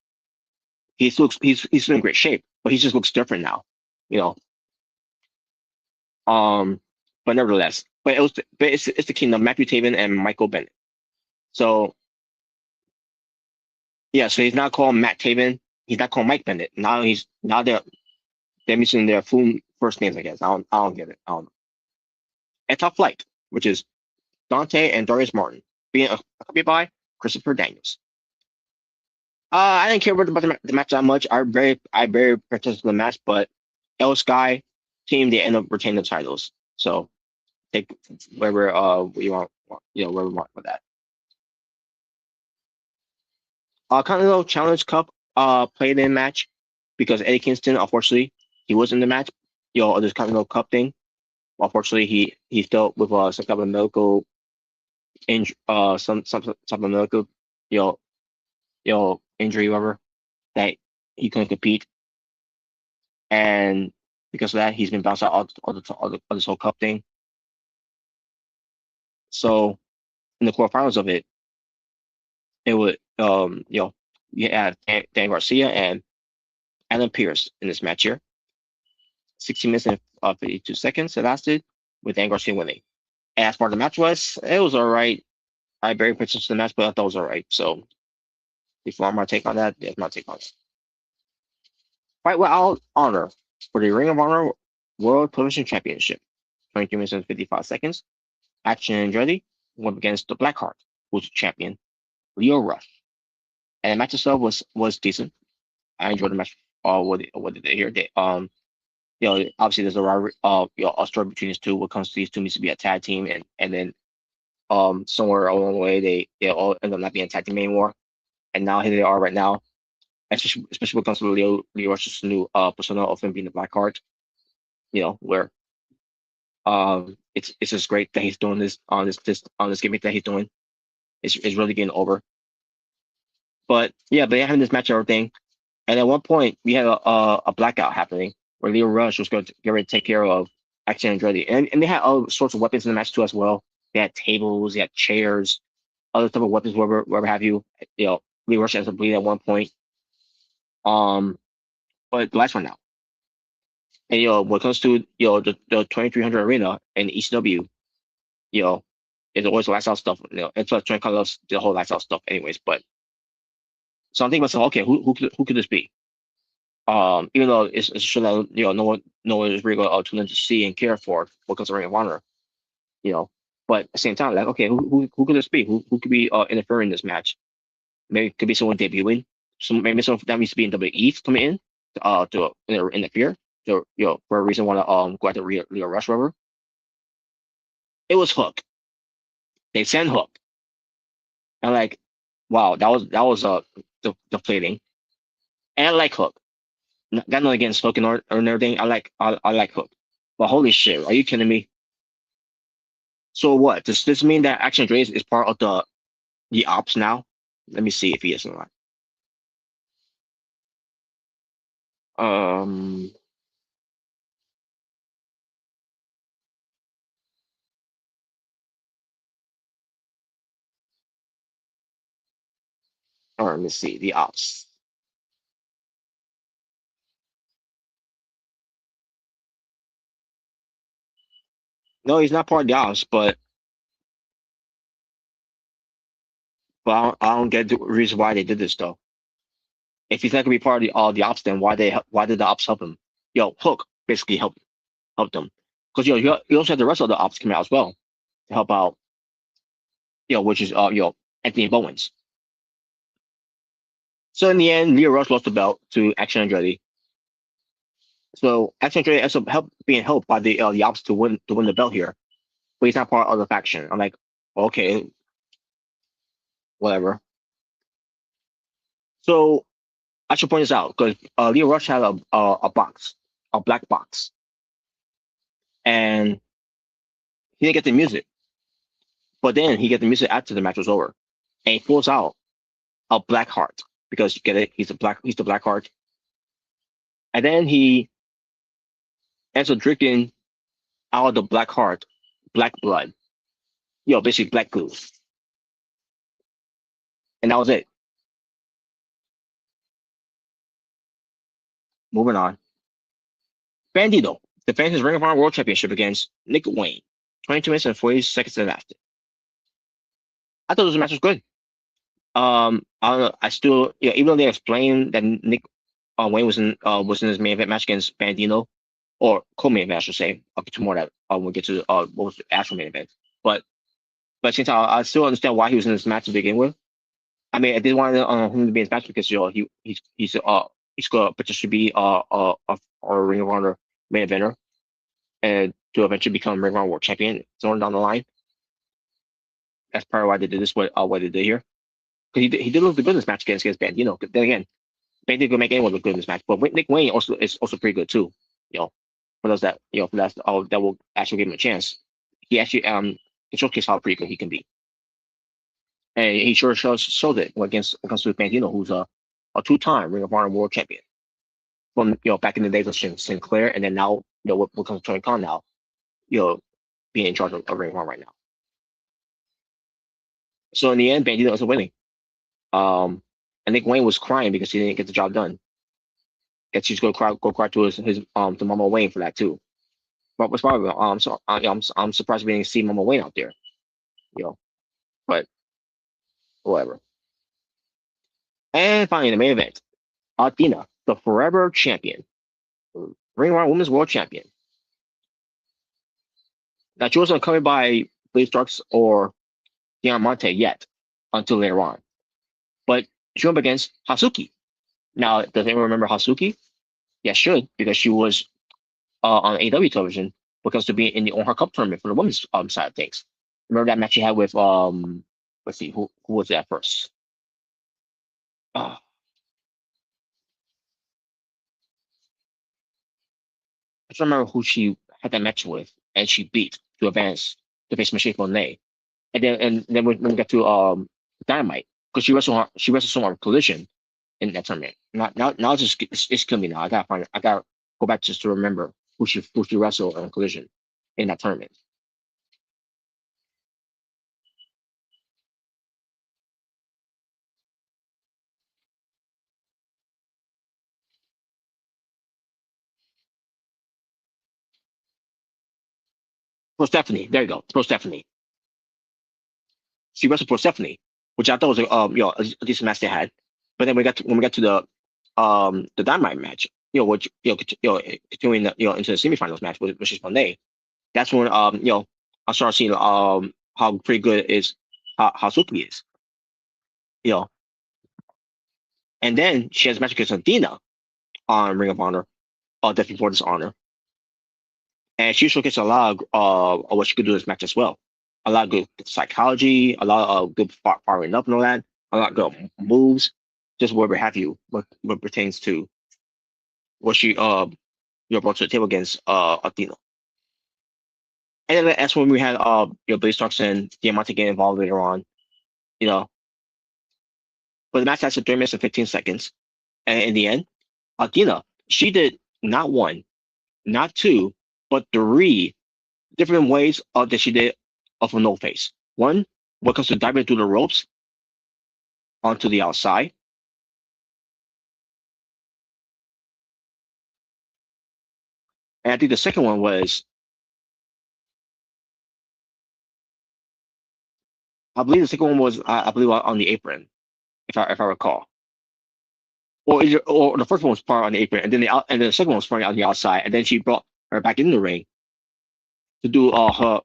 He's in great shape, but he just looks different now, you know. But nevertheless, it's the kingdom, Matthew Taven and Michael Bennett. So yeah, so he's not called Matt Taven. He's not called Mike Bennett. Now they're missing their full first names, I guess. I don't get it. I don't know. And Top Flight, which is Dante and Darius Martin, being accompanied by Christopher Daniels. I didn't care about the match that much. I very participated in the match, but El Sky team, they end up retaining the titles. So take wherever you want, wherever you want for that. Continental Challenge Cup played in match because Eddie Kingston, unfortunately, he was in the match. This Continental Cup thing. Unfortunately, he still with some type of medical some type of medical injury, whatever, that he couldn't compete, and because of that, he's been bounced out of this whole cup thing. So in the quarterfinals of it, it would you had Dan Garcia and Alan Pierce in this match here. 16 minutes and 52 seconds it lasted, with Dan Garcia winning. And as far as the match was, it was all right. I very appreciated the match, but I thought it was all right. So before my take on that, there's my take on it. Fight without honor for the Ring of Honor World Television Championship. 22 minutes and 55 seconds. Action Andretti went against the Blackheart, who's champion, Leo Rush. And the match itself was decent. I enjoyed the match. What did they hear? Obviously there's a story between these two. What comes to these two needs to be a tag team, and then somewhere along the way they all end up not being a tag team anymore. And now here they are right now. Especially when it comes to Leo Rush's new persona of him being the Blackheart. Where it's just great that he's doing this on this gimmick that he's doing. It's really getting over. But yeah, but they're having this match and everything. And at one point we had a blackout happening where Leo Rush was going to get ready to take care of Action Andretti. And they had all sorts of weapons in the match too as well. They had tables, they had chairs, other type of weapons, wherever have you. Leo Rush ends up bleeding at one point. But the lights went out. And when it comes to the 2300 arena in ECW, it's always lights out stuff. And plus Trent kind of loves the whole lights out stuff, anyways. But so I'm thinking myself, okay, who could this be? Even though it's a show that no one is really going to tune in to see and care for what comes to Ring of Honor, But at the same time, like, okay, who could this be? Who could be interfering in this match? Maybe it could be someone debuting. Maybe someone that needs to be in WWE coming in to interfere. For a reason want to go after Leo Rush, whatever. It was Hook. They sent Hook, and like wow, that was deflating. And I like Hook. Got nothing against Hook and everything. I like Hook. But holy shit, are you kidding me? So what? Does this mean that Action Andretti is part of the ops now? Let me see if he is or not. Um, or let me see the ops. No, he's not part of the ops, but I don't get the reason why they did this though. If he's not gonna be part of the ops, then why did the ops help him? Yo, Hook basically helped them because you also had the rest of the ops come out as well to help out. Which is Anthony Bowens. So in the end, Leo Rush lost the belt to Action Andretti. So Action Andretti ends up being helped by the ops to win the belt here, but he's not part of the faction. I'm like, okay, whatever. So I should point this out because Leo Rush had a box, a black box, and he didn't get the music. But then he get the music after the match was over, and he pulls out a black heart because you get it. He's the black heart, and then he ends up drinking out of the black heart, black blood. Basically black glue, and that was it. Moving on. Bandito defends his Ring of Honor World Championship against Nick Wayne. 22 minutes and 40 seconds after. I thought this match was good. I don't know. I still, even though they explained that Nick Wayne was in his main event match against Bandito, or co-main event, I should say. I'll get to more of that when we get to what was the actual main event. But since I still understand why he was in this match to begin with. I mean, I did want him to be in this match because he's going to potentially be a Ring of Honor main eventer and to eventually become Ring of Honor World Champion somewhere down the line. That's part of why they did this. What they did here, because he did look good in this match against Bandito. Then again, Bandito could make anyone look good in this match, but Nick Wayne is also pretty good too. You know, for those that for that will actually give him a chance. He actually can showcase how pretty good he can be, and he sure showed it against Bandito, who's a two-time Ring of Honor World Champion from back in the days of Sinclair, and then now what comes to Tony Khan now, you know, being in charge of Ring of Honor right now. So in the end, Bandito ends up winning. And Nick Wayne was crying because he didn't get the job done. Guess he's go cry to his to Mama Wayne for that too. But what's probably so I'm surprised we didn't see Mama Wayne out there, you know. But whatever. And finally, the main event: Athena, the Forever Champion, Ring of Honor Women's World Champion. Now she wasn't coming by Blade Starks or Diamante yet until later on, but she went up against Hasuki. Now, does anyone remember Hasuki? Yeah, should because she was on AEW television because to be in the Orndorff Cup tournament for the women's side of things. Remember that match she had with let's see who was that first? Uh, I don't remember who she had that match with, and she beat to advance to face Michelle Monet. And then when we got to Dynamite, because she wrestled someone on Collision in that tournament. Now it's killing me now. I gotta go back just to remember who she wrestled on Collision in that tournament. Pro Stephanie, there you go. Pro Stephanie. She wrestled Pro Stephanie, which I thought was a decent match they had. But then when we got to the Dynamite match, which continuing into the semifinals match with versus Monet, that's when I started seeing how pretty good is how Suki is, you know. And then she has a match against Athena on Ring of Honor, Death Before Dishonor, and she showcased a lot of what she could do in this match as well. A lot of good psychology, a lot of good firing up and all that. a lot of moves, just whatever have you, what pertains to what she brought to the table against Athena. And then that's when we had Blaze Talks and Diamante get involved later on, you know. But the match lasted 3 minutes and 15 seconds. And in the end, Athena, she did not one, not two, but three different ways that she did of a no face. One, when it comes to diving through the ropes onto the outside. And I think the second one was, I believe the second one was, I believe on the apron, if I recall. Or the first one was part on the apron, and then the second one was part on the outside, and then she brought her back in the ring to do her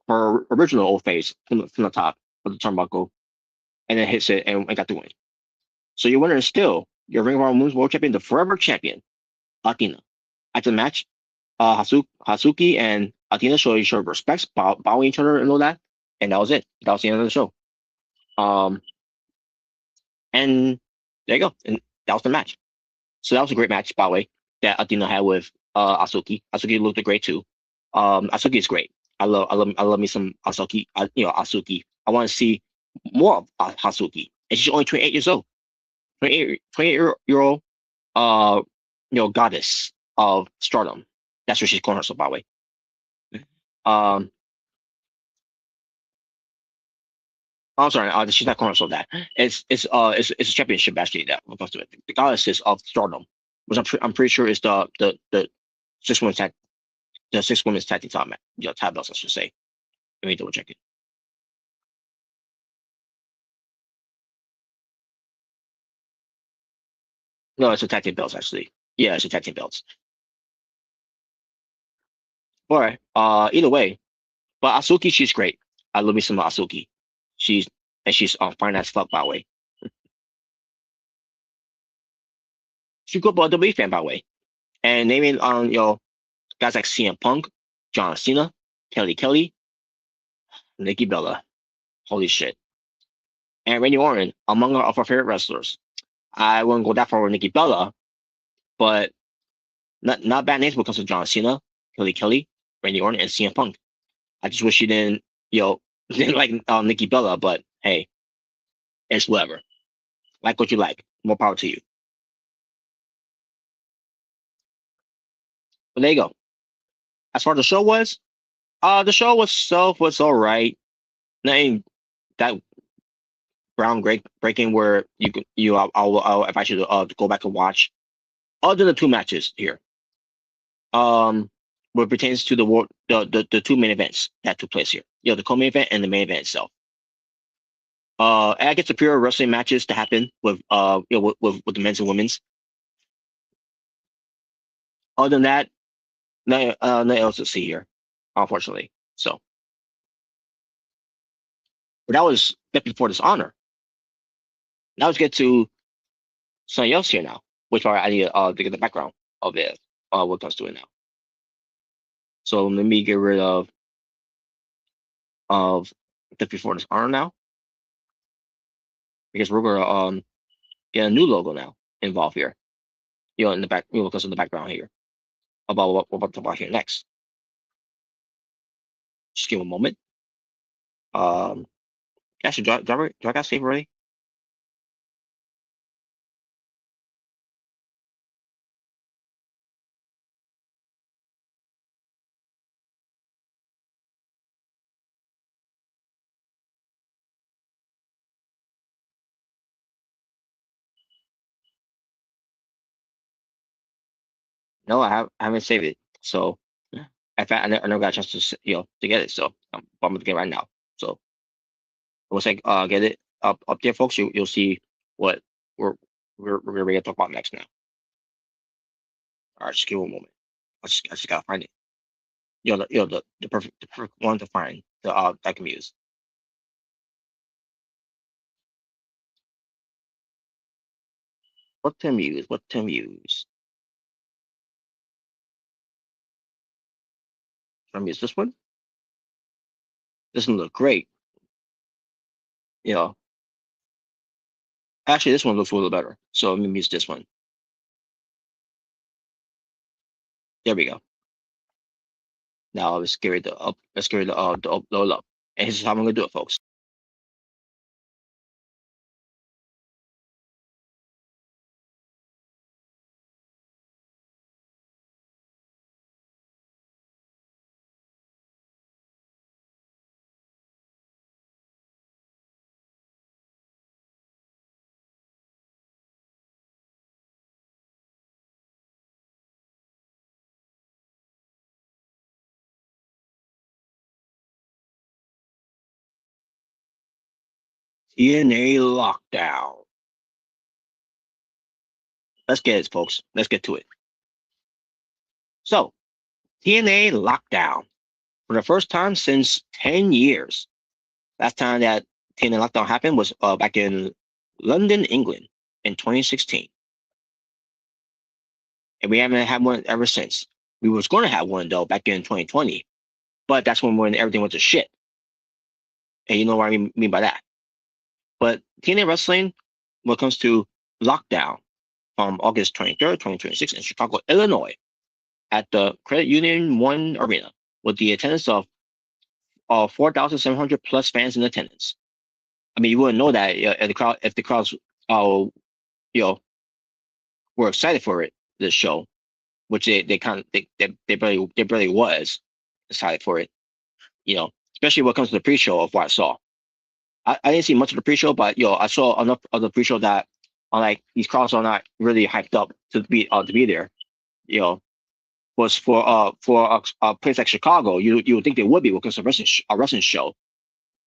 her original old face from the top of the turnbuckle, and then hits it and got the win. So your winner is still your Ring of Honor Women's World Champion, the forever champion, Athena. After the match, Hasuki and Athena showed each other respects, bowing each other and all that, and that was it. That was the end of the show. And there you go, and that was the match. So that was a great match, by the way, that Athena had with Asuki. Asuki looked great too. Asuki is great. I love me some Asuki. Asuki. I want to see more of Hasuki. And she's only 28 years old. 28 year old goddess of stardom. That's what she's calling herself, by the way. I'm sorry, she's not calling herself that. It's a championship actually that we're supposed to it. The goddesses of stardom, which I'm pretty sure is the six women's tag team top match, tag belts, I should say. Let me double check it. No, it's a tag team belts actually. Yeah, it's a tag team belts. All right. Either way, but Asuki, she's great. I love me some Asuki. She's fine as fuck, by the way. She's a good WWE fan, by the way. And naming guys like CM Punk, John Cena, Kelly, Nikki Bella. Holy shit. And Randy Orton, among our favorite wrestlers. I wouldn't go that far with Nikki Bella, but not bad names when it comes to John Cena, Kelly, Randy Orton, and CM Punk. I just wish she didn't, didn't like Nikki Bella, but hey, it's whatever. Like what you like. More power to you. But there you go. As far as the show the show itself was all right. Nothing that ground breaking where I'll invite you to go back and watch. Other than the two matches here, what pertains to the two main events that took place here, the co-main event and the main event itself. I get superior wrestling matches to happen with with the men's and women's. Other than that, nothing else to see here, unfortunately. So, but that was Death Before Dishonor. Now let's get to something else here now, which I need to get the background of it, what comes to it now. So let me get rid of Death Before Dishonor now, because we're gonna get a new logo now involved here. In the back, because of the background here about what we're about to talk about here next. Just give a moment. Actually, do I got save already? No, I haven't saved it. So, in fact, I never got a chance to to get it. So I'm gonna get it right now. So once I get it up there, folks, you'll see what we're we're ready to talk about next now. All right, just give me a moment. I just gotta find it. The perfect one to find that I can use. What to use? What to use? Let me use this one. This one look great. You know, Actually, this one looks a little better. So let me use this one. There we go. Now let's carry the up. Let's carry the load up. And here's how I'm gonna do it, folks. TNA Lockdown. Let's get it, folks. Let's get to it. So, TNA Lockdown. For the first time since 10 years. Last time that TNA Lockdown happened was back in London, England in 2016. And we haven't had one ever since. We was going to have one, though, back in 2020. But that's when everything went to shit. And you know what I mean by that. But TNA Wrestling, when it comes to Lockdown, from August 23rd, 2026 in Chicago, Illinois, at the Credit Union 1 Arena, with the attendance of 4,700 plus fans in attendance. I mean, you wouldn't know that if the crowds, you know, were excited for it, this show, which they barely was excited for it, you know, especially when it comes to the pre-show of what I saw. I didn't see much of the pre-show, but I saw enough of the pre-show that like these crowds are not really hyped up to be there. Was for a place like Chicago, you would think they would be because it's a wrestling show,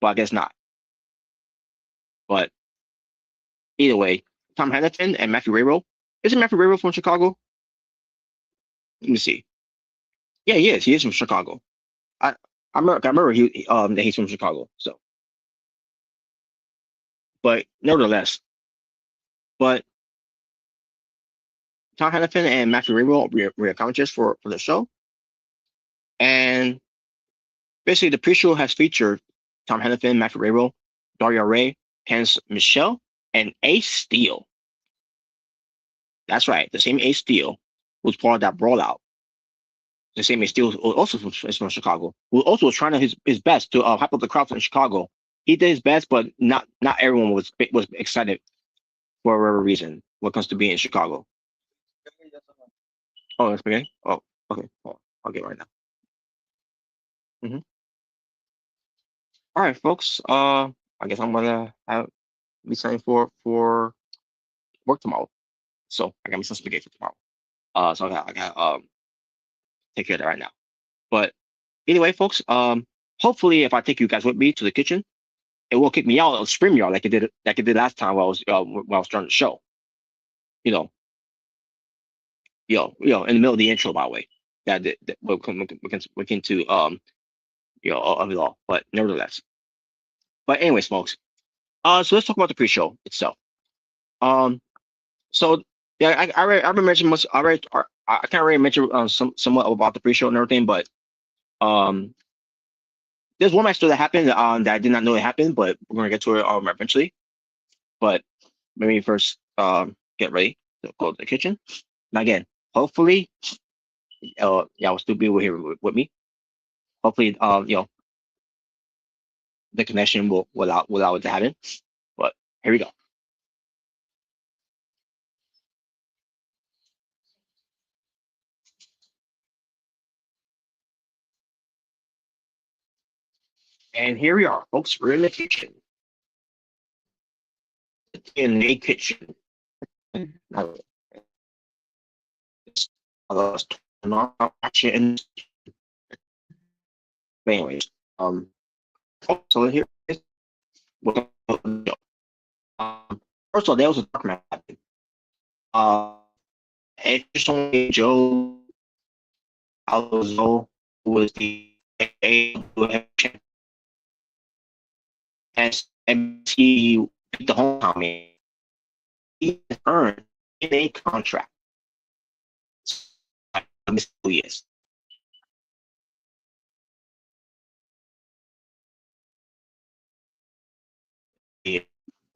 but I guess not. But either way, Tom Hannafin and Matthew Rayro. Isn't Matthew Rayro from Chicago? Let me see. Yeah, he is. He is from Chicago. I remember that he's from Chicago. So, but nevertheless, but Tom Hannafin and Matthew Rayro were commentators for the show, and basically the pre-show has featured Tom Hannafin, Matthew Rayro, Daria Ray, Hence Michelle, and Ace Steel. That's right, the same Ace Steel was part of that brawl out. The same Ace Steel also from Chicago, who also was trying his best to hype up the crowd in Chicago. He did his best, but not everyone was excited for whatever reason when it comes to being in Chicago. Oh, that's okay. Oh, okay. Oh, I'll get right now. Mm-hmm. All right, folks. I guess I'm gonna be signing for work tomorrow. So I got me some spaghetti for tomorrow. So I got take care of that right now. But anyway, folks, hopefully if I take you guys with me to the kitchen, it will kick me out of StreamYard like it did last time while I was starting the show. You know, in the middle of the intro, by the way. That we'll come into of it all. But nevertheless. But anyways, folks. So let's talk about the pre-show itself. So yeah, I already mentioned much. I can't really mention somewhat about the pre-show and everything, but there's one match that happened that I did not know it happened, but we're gonna get to it eventually. But let me first get ready to go to the kitchen. And again, hopefully, y'all will still be here with me. Hopefully, the connection will allow it to happen. But here we go. And here we are, folks. We're in the kitchen. In a kitchen. But anyways, so here is what first of all, there was a dark match happening. Additionally, Joe Alonso, who was the AEW champion, and he beat the homecoming. He earned a contract. Yes.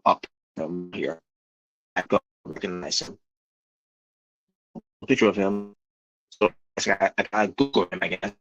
Up from here. go recognize him. A picture of him. So I Googled him, I guess.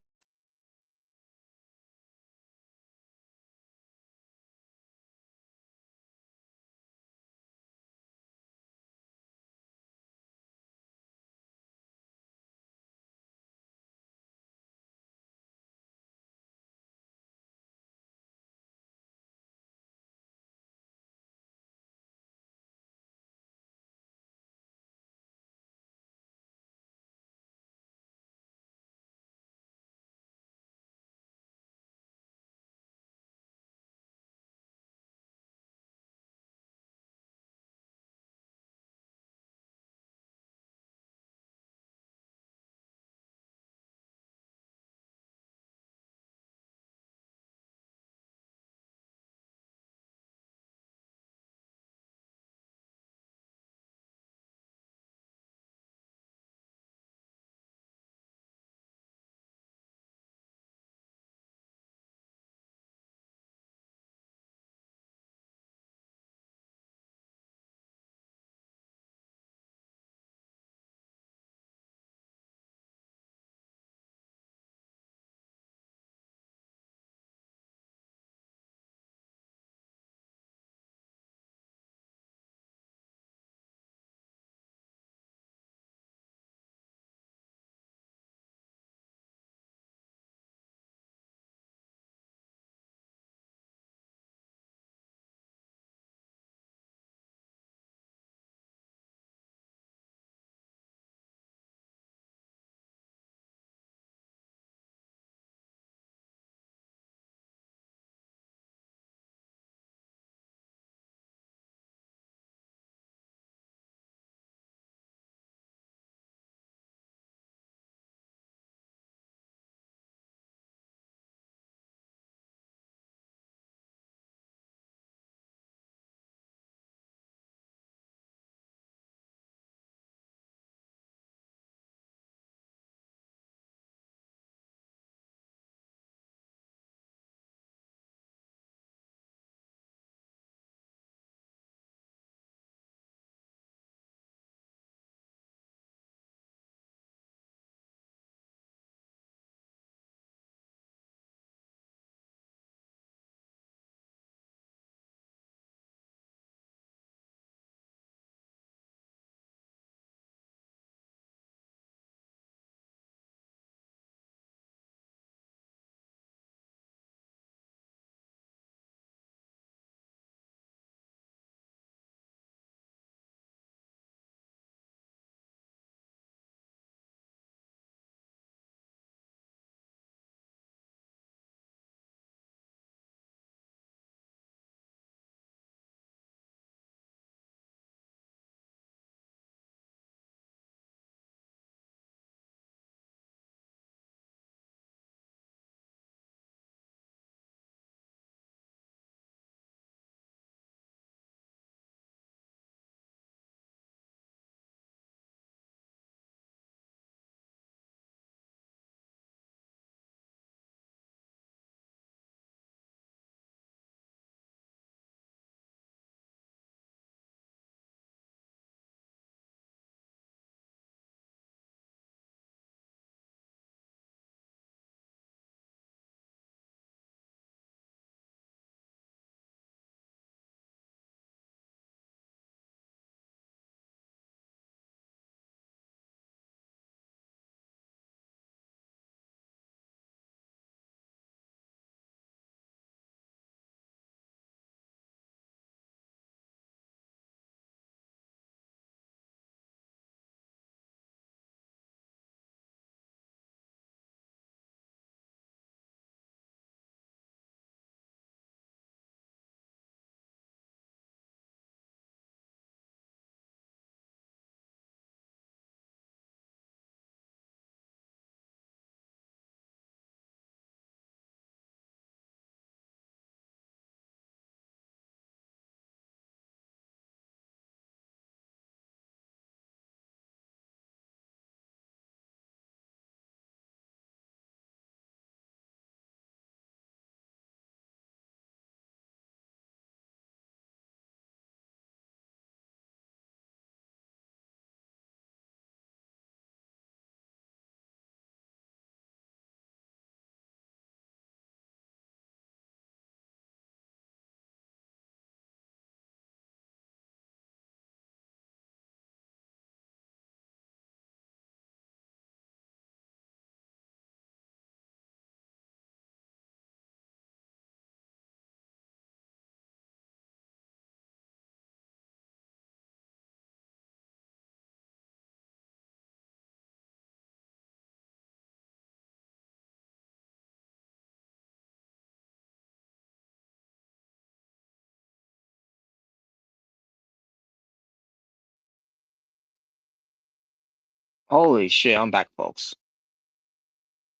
Holy shit, I'm back, folks.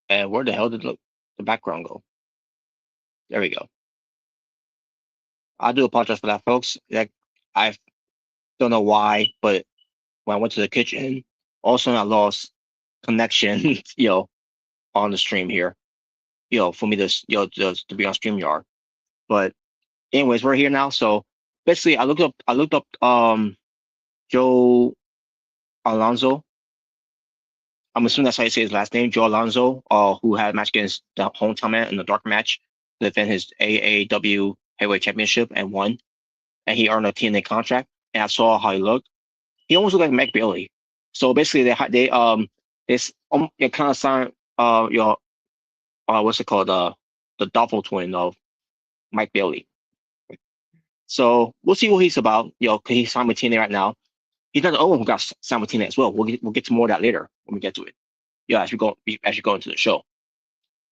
And where the hell did the background go? There we go. I do apologize for that, folks. Like, I don't know why, but when I went to the kitchen, also I lost connection, on the stream here, for me to, to be on StreamYard. But anyways, we're here now. So basically, I looked up Joe Alonzo. I'm assuming that's how you say his last name, Joe Alonzo, who had a match against the hometown man in the dark match to defend his AAW Heavyweight Championship and won. And he earned a TNA contract. And I saw how he looked. He almost looked like Mike Bailey. So basically, it kind of signed what's it called, the Doppel twin of Mike Bailey. So we'll see what he's about. 'Cause he's signed with TNA right now. He's not the only one who got signed with TNA as well. We'll get to more of that later when we get to it. As we go into the show.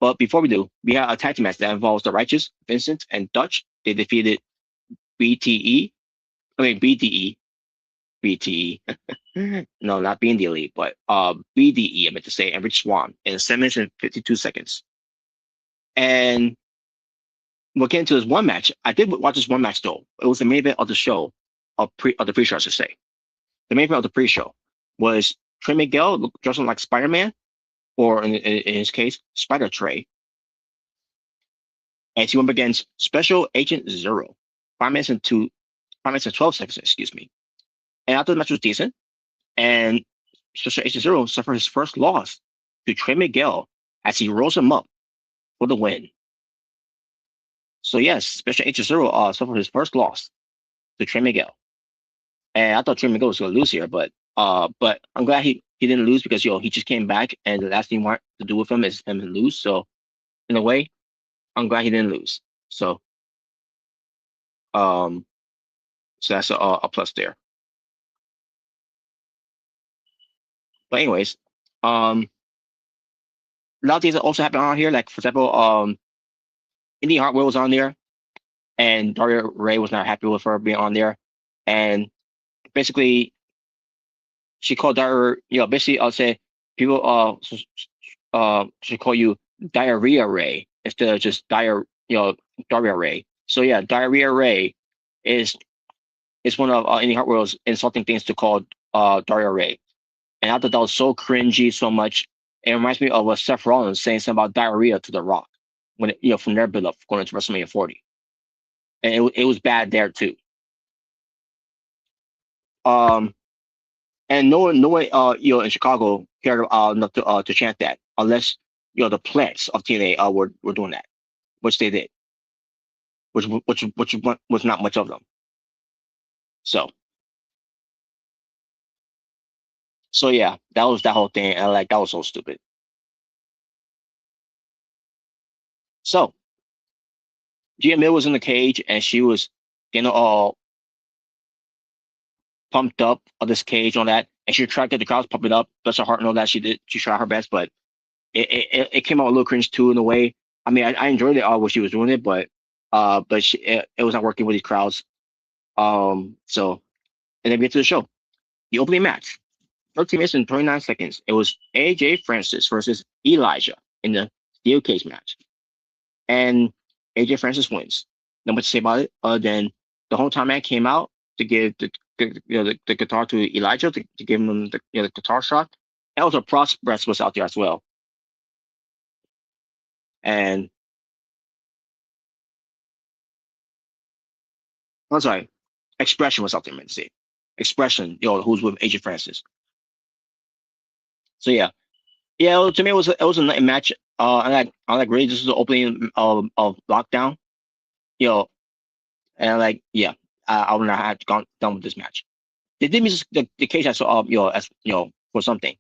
But before we do, we have a tag team match that involves the Righteous, Vincent, and Dutch. They defeated BTE. BTE. No, not being the elite, but BDE, I meant to say, and Rich Swann in 7 minutes and 52 seconds. And we'll get into this one match. I did watch this one match though. It was the main event of the show, of the pre-show, I should say. The main event of the pre-show was Trey Miguel dressing like Spider-Man, or in his case, Spider Trey. And he went up against Special Agent Zero. 5 minutes and 12 seconds, excuse me. And I thought the match was decent. And Special Agent Zero suffered his first loss to Trey Miguel as he rolls him up for the win. So yes, Special Agent Zero suffered his first loss to Trey Miguel. And I thought Trey Miguel was going to lose here, but I'm glad he didn't lose, because he just came back and the last thing he wanted to do with him is him to lose. So in a way, I'm glad he didn't lose. So that's a plus there. But anyways, a lot of things that also happened on here. Like, for example, Indy Hartwell was on there, and Daria Ray was not happy with her being on there, and basically she called Daria. Basically, I'll say people should call you Diarrhea Ray instead of just Daria Ray. So yeah, Diarrhea Ray is one of Indy Hartwell's insulting things to call Daria Ray. And I thought that was so cringy, so much. It reminds me of Seth Rollins saying something about diarrhea to The Rock when from their build up going into WrestleMania 40, and it was bad there too. And no one in Chicago cared enough to chant that, unless the plants of TNA were doing that, which they did, which was not much of them. So yeah, that was that whole thing, and that was so stupid. So Gia Mill was in the cage, and she was all pumped up of this cage on that, and she tried to get the crowds pumping up. Bless her heart, know that she did. She tried her best, but it came out a little cringe too, in a way. I mean, I enjoyed it when she was doing it, but it was not working with these crowds. So, and then we get to the show, the opening match, 13 minutes and 29 seconds. It was AJ Francis versus Elijah in the steel cage match, and AJ Francis wins. Not much to say about it, other than the whole time man came out to give the guitar to Elijah, to give him the guitar shot. And also Prosperous was out there as well. And I'm sorry, Expression was out there, meant to say. Expression, who's with AJ Francis. So yeah. To me it was a nice match. I like really, this is the opening of Lockdown. And I would not have gone done with this match. They did me the cage I saw as for something,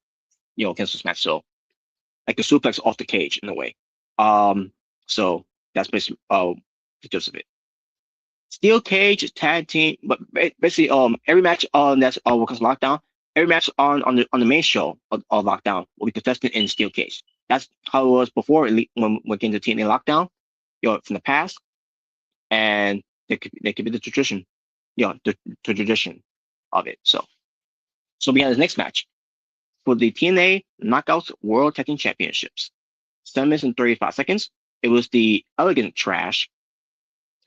against this match. So like the suplex off the cage in a way. So that's basically the gist of it. Steel cage tag team, but basically every match that's Workers Lockdown, every match on the main show of Lockdown will be contested in steel cage. That's how it was before when we came to TNA Lockdown, from the past, and they could be the tradition, the tradition of it. So we had the next match. for the TNA Knockouts World Tag Team Championships. 7 minutes and 35 seconds. It was the Elegant Trash,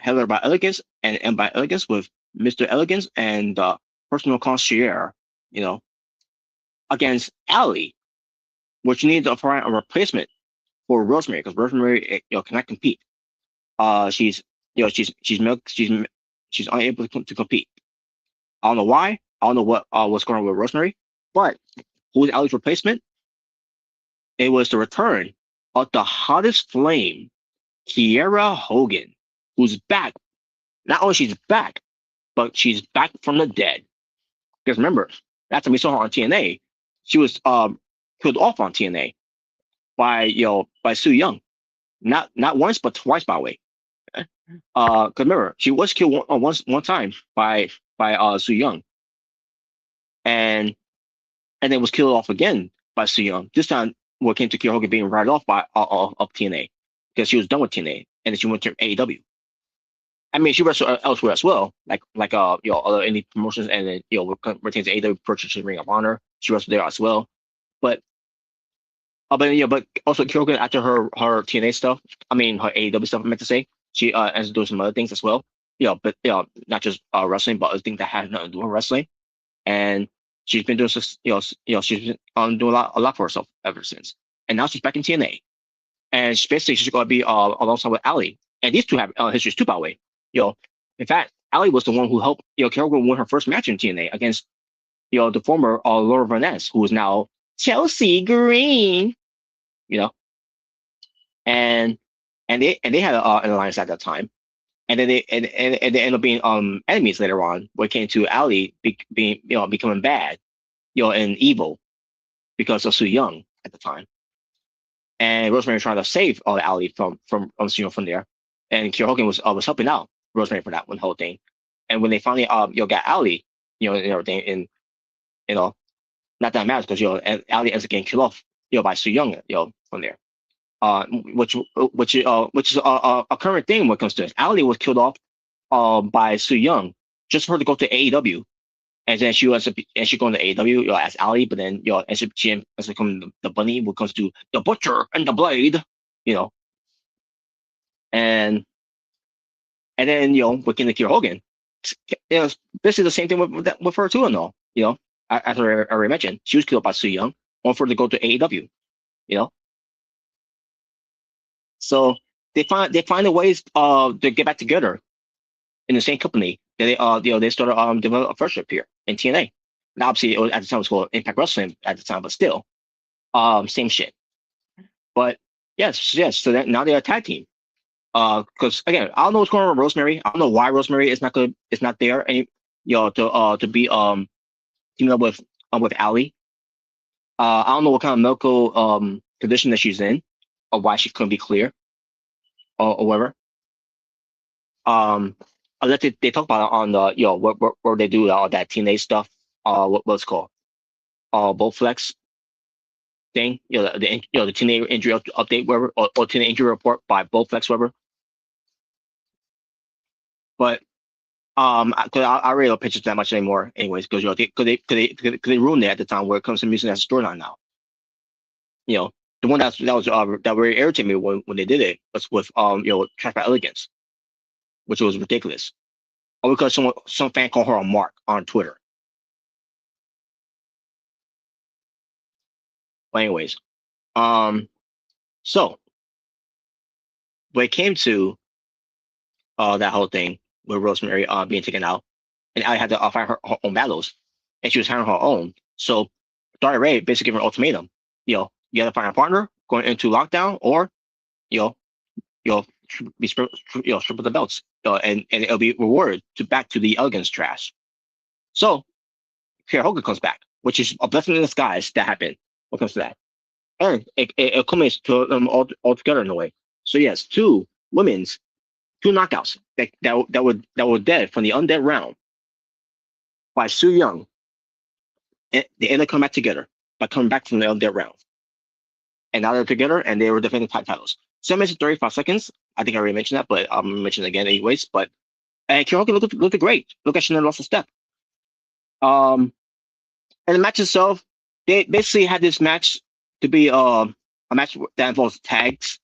headed by Elegance and by Elegance with Mr. Elegance and personal concierge, against Allie, which needed to find a replacement for Rosemary because Rosemary, cannot compete. She's unable to compete. I don't know why. I don't know what's going on with Rosemary, but who was Allie's replacement? It was the return of the hottest flame, Kiera Hogan, who's back. Not only she's back, but she's back from the dead. Because remember, last time we saw her on TNA, she was killed off on TNA by Su Yung. Not once, but twice, by the way. Because remember, she was killed one time by Su Yung, and then was killed off again by Su Yung. This time, what came to Kiera Hogan being right off by of TNA because she was done with TNA, and then she went to AEW. I mean, she wrestled elsewhere as well, like other indie promotions, and then retains AEW purchasing Ring of Honor. She wrestled there as well, but also Kiera Hogan after her TNA stuff, her AEW stuff, I meant to say, she ends up doing some other things as well. But not just wrestling, but other things that have nothing to do with wrestling. And she's been doing she's been doing a lot for herself ever since. And now she's back in TNA, and she's going to be alongside with Allie. And these two have histories too, by the way. In fact, Allie was the one who helped Kiera Hogan win her first match in TNA against the former Laura Vaness, who is now Chelsea Green. And they had an alliance at that time, and then they ended up being enemies later on. When it came to Allie becoming bad, and evil because of Su Yung at the time, and Rosemary trying to save Allie from there, and Kiera Hogan was helping out Rosemary for that whole thing. And when they finally got Allie, and everything, and not that matters because Allie ends up getting killed off by Su Yung from there. Which is a current thing when it comes to it. Allie was killed off by Su Yung just for her to go to AEW, and then she going to AEW as Allie, but then she ends up becoming the bunny when it comes to the Butcher and the Blade, and then within the Kiera Hogan, this is the same thing with her too, and all. As I already mentioned, she was killed by Su Yung, for her to go to AEW, So they find a ways to get back together in the same company. They started developing a friendship here in TNA. And obviously, at the time it was called Impact Wrestling at the time, but still, same shit. But yes. So now they're a tag team. Because again, I don't know what's going on with Rosemary. I don't know why Rosemary is not there any to be teaming up with Allie. I don't know what kind of medical condition that she's in, or why she couldn't be clear, or whatever. Unless they talk about it on the where they do all that TNA stuff. What's it called? Bowflex thing. The TNA injury update, whatever, or TNA injury report by Bowflex, whatever. But because I really don't picture that much anymore, anyways, because they ruined it at the time where it comes to using as a storyline now. The one that really irritated me when they did it was with Trash by Elegance, which was ridiculous. Or because some fan called her a mark on Twitter. But anyways, so when it came to that whole thing with Rosemary being taken out, and I had to find her own battles, and she was handling her own. So Darby Ray basically gave her an ultimatum. You got to find a partner going into lockdown, or be strip of the belts, and it'll be rewarded back to the Elegance trash. So Kiera Hogan comes back, which is a blessing in disguise that happened when it comes to that, and it culminates to them all together in a way. So yes, two knockouts that were dead from the undead realm by Su Yung. They ended up coming back together by coming back from the undead realm. And now they're together, and they were defending titles. 7 minutes and 35 seconds. I think I already mentioned that, but I'm mention it again anyways. But Kiera Hogan looked great. Look, she never lost a step. And the match itself, they basically had this match to be a match that involves tags,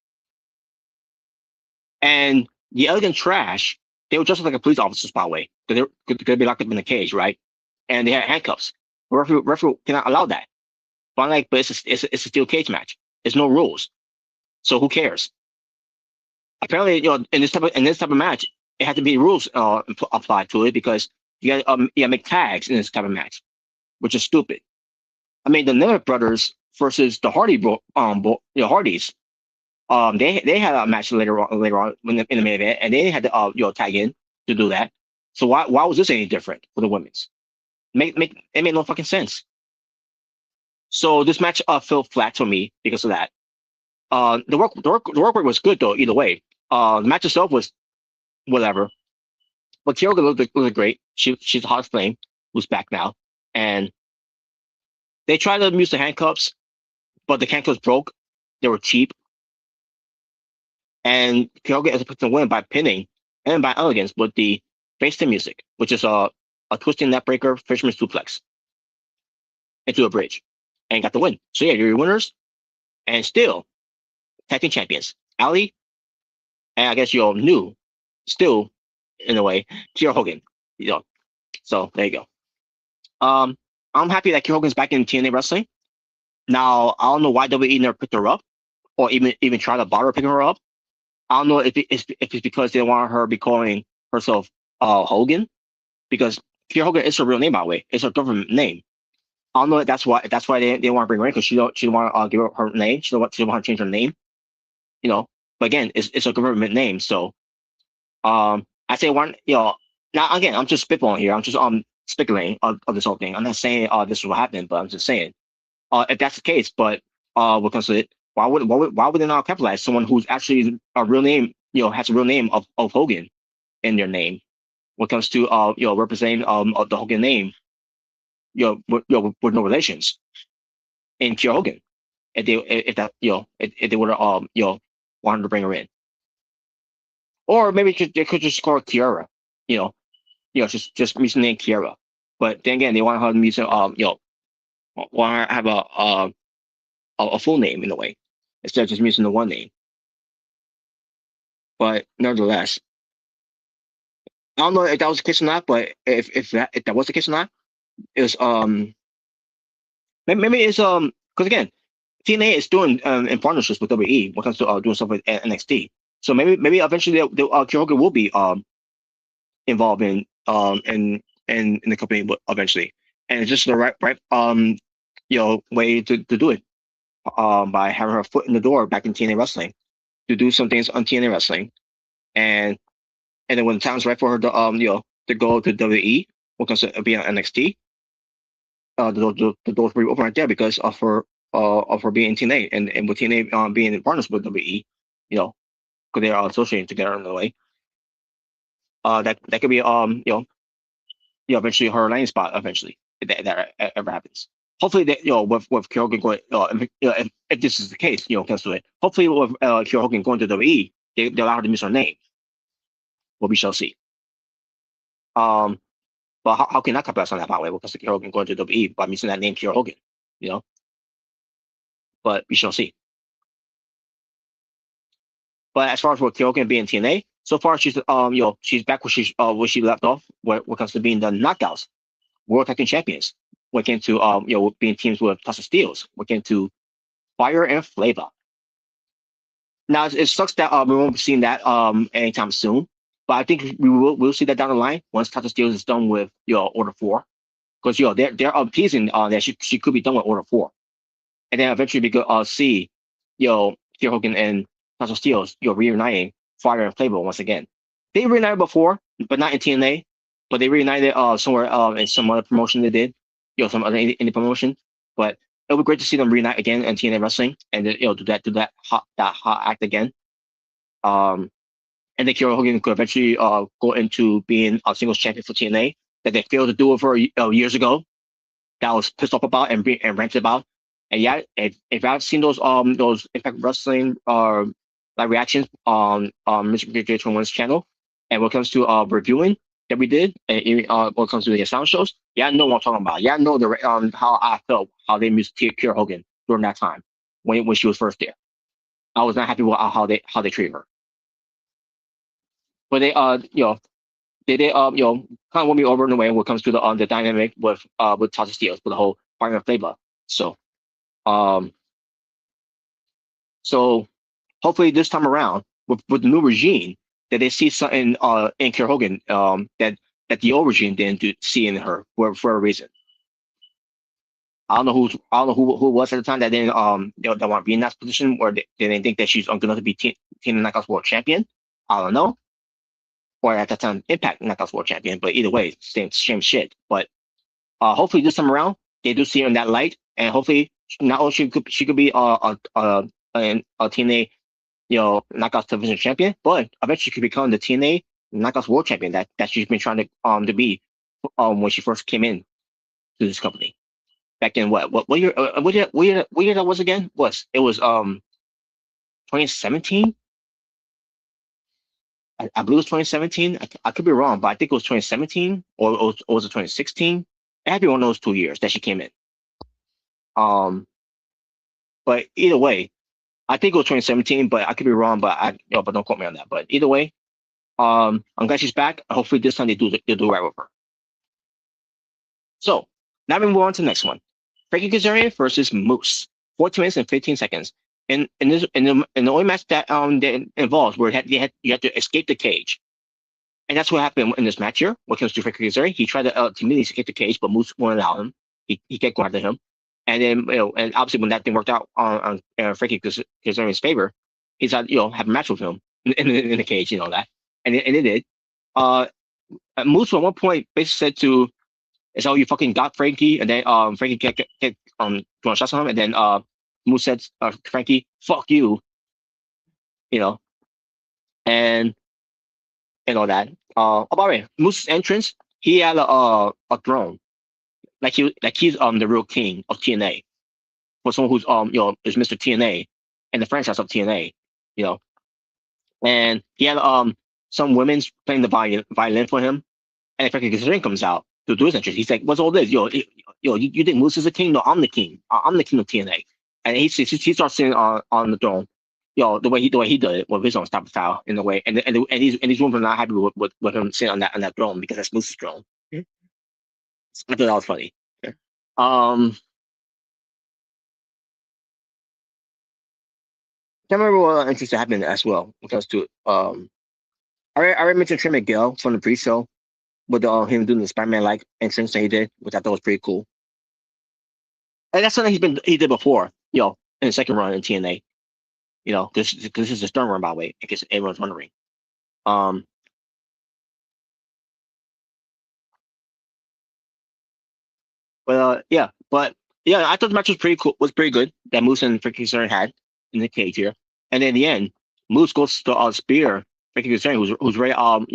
and the Elegant Trash, they were just like a police officers, by the way, because they'd be locked up in a cage, right? And they had handcuffs. Referee cannot allow that. But it's a steel cage match. There's no rules, so who cares? Apparently, in this type of match, it had to be rules applied to it because you got make tags in this type of match, which is stupid. I mean, the Nemeth brothers versus the Hardys. They had a match later on in the main event, and they had to tag in to do that. So why was this any different for the women's? It made no fucking sense. So this match fell flat for me because of that. The work rate was good though either way. The match itself was whatever, but Kyoga looked great. She's a hot flame who's back now, and they tried to use the handcuffs, but the handcuffs broke. They were cheap. And Kyoga is supposed to win by pinning and by elegance with the face to music, which is a twisting neckbreaker fisherman suplex into a bridge, and got the win. So yeah, you're your winners, and still tag team champions, Ali, and I guess you're new, still in a way, Kiera Hogan. So there you go. I'm happy that Kiera Hogan's back in TNA wrestling. Now I don't know why WWE never picked her up, or even tried to bother picking her up. I don't know if it's because they want her to be calling herself Hogan, because Kiera Hogan is her real name, by the way. It's her government name. I don't know if that's why they want to bring her in, because she don't want to give her name. She don't want to change her name. But again, it's a government name, so I say one. Now again, I'm just spitballing here. I'm just speculating of this whole thing. I'm not saying this is what happened, but I'm just saying if that's the case. But when it comes to it, why would they not capitalize someone who's actually a real name, has a real name of Hogan in their name? When it comes to representing of the Hogan name, with no relations in Kiera Hogan, if they would have wanted to bring her in, or maybe they could just call her Kiera, just use the name Kiera. But then again, they want her to use want her to have a full name in a way, instead of just using the one name. But nevertheless, I don't know if that was the case or not. But if that was the case or not, it was maybe it's because again, TNA is doing in partnerships with WWE when it comes to doing stuff with NXT. So maybe eventually Kiera Hogan will be involved in the company eventually, and it's just the right way to do it by having her foot in the door back in TNA wrestling to do some things on TNA wrestling, and then when the time's right for her to to go to WWE when it comes to being on NXT, the doors will be open right there because of her being in TNA and with TNA being in partners with WWE, because they are associated together in a way. That could be eventually her landing spot eventually if that ever happens. Hopefully that with Kiera Hogan going if this is the case, comes to it. Hopefully with Kiera Hogan going to WWE, they allow her to use her name. Well, we shall see. But how can I capitalize on that, by the way, because Kiera Hogan going to WWE by using that name Kiera Hogan, But we shall see. But as far as with Kiera Hogan being TNA, so far she's she's back where she left off when it comes to being the Knockouts World Tag Team Champions. When it came to being teams with Tasha Steelz. When it came to Fire and Flavor. Now it sucks that we won't be seeing that anytime soon. But I think we'll see that down the line once Tasha Steelz is done with Order 4, because they're teasing that she could be done with Order 4, and then eventually we could see Kiera Hogan and Tasha Steelz reuniting Fire and Flavor once again. They reunited before, but not in TNA. But they reunited somewhere in some other promotion they did, some other indie promotion. But it would be great to see them reunite again in TNA wrestling and then do that hot act again. And then Kiera Hogan could eventually go into being a singles champion for TNA that they failed to do over years ago. That I was pissed off about and ranted about. And yeah, if I've seen those Impact Wrestling like reactions on Mrricanjay21's channel, and when it comes to reviewing, that we did, and when it comes to the Asylum shows, yeah, I know what I'm talking about. Yeah, I know the how I felt how they used Kiera Hogan during that time when she was first there. I was not happy with how they treated her. But they they kind of won me over in a way when it comes to the dynamic with Tasha Steelz with the whole partner flavor. So so hopefully this time around with the new regime that they see something in Kiera Hogan that the old regime didn't see in her for a reason. I don't know who it was at the time that didn't that want to be in that position, or they didn't think that she's going to be TNA Knockouts World Champion. I don't know, or at that time Impact Knockouts World Champion. But either way, same shit. But hopefully this time around they do see her in that light, and hopefully not only she could be a TNA Knockouts Division Champion, but eventually she could become the TNA Knockouts World Champion that she's been trying to be when she first came in to this company. Back in what year? What year that was again? It was 2017? I believe it was 2017. I could be wrong, but I think it was 2017 or was it 2016? It had to be one of those 2 years that she came in. But either way, I think it was 2017, but I could be wrong. But but don't quote me on that. But either way, I'm glad she's back. Hopefully this time they do right with her. So now we move on to the next one. Frankie Kazarian versus Moose, 14 minutes and 15 seconds. In the only match that involves where you have to escape the cage, and that's what happened in this match here. When it comes to Frankie Kazarian, he tried to immediately escape the cage, but Moose won't allow him. He kept going after him, and then and obviously when that thing worked out on Frankie Kazarian's favor, he said have a match with him in the cage, that, and it did. Moose at one point basically said to, "Is how you fucking got Frankie?" And then Frankie kept throwing shots on him, and then Moose said, "Frankie, fuck you," and all that. By the way, Moose's entrance, he had a throne, like he's the real king of TNA, for someone who's is Mr. TNA and the franchise of TNA, and he had some women's playing the violin for him, and Frankie Kazarian comes out to do his entrance. He's like, "What's all this? You think Moose is a king? No, I'm the king. I'm the king of TNA." And he starts sitting on the throne, the way he did it with his own style style in the way, and these women are not happy with him sitting on that throne because that's Moose's throne. I thought that was funny. Can't remember what interesting happened as well when it comes to I already mentioned Trey Miguel from the pre-show with him doing the Spider-Man like entrance that he did, which I thought was pretty cool. And that's something he did before, in the second run in TNA. This is the third run, by the way, in case everyone's wondering. But I thought the match was pretty cool. Was pretty good that Moose and Frankie Kazarian had in the cage here. And then in the end, Moose goes to spear Frankie Kazarian, who's right out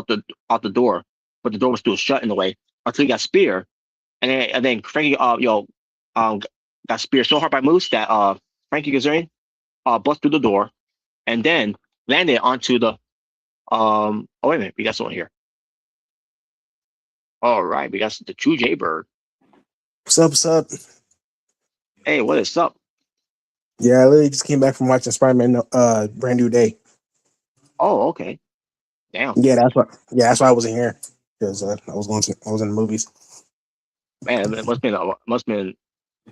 the door, but the door was still shut in the way until he got speared. And then Frankie got speared so hard by Moose that Frankie Kazarian bust through the door and then landed onto the oh wait a minute, we got someone here. All right, we got the True Jaybird. What's up? Hey, what is up? Yeah, I literally just came back from watching Spider-Man Brand New Day. Oh, okay. Damn. Yeah, that's why I wasn't here, because I was in the movies. Man, it must have been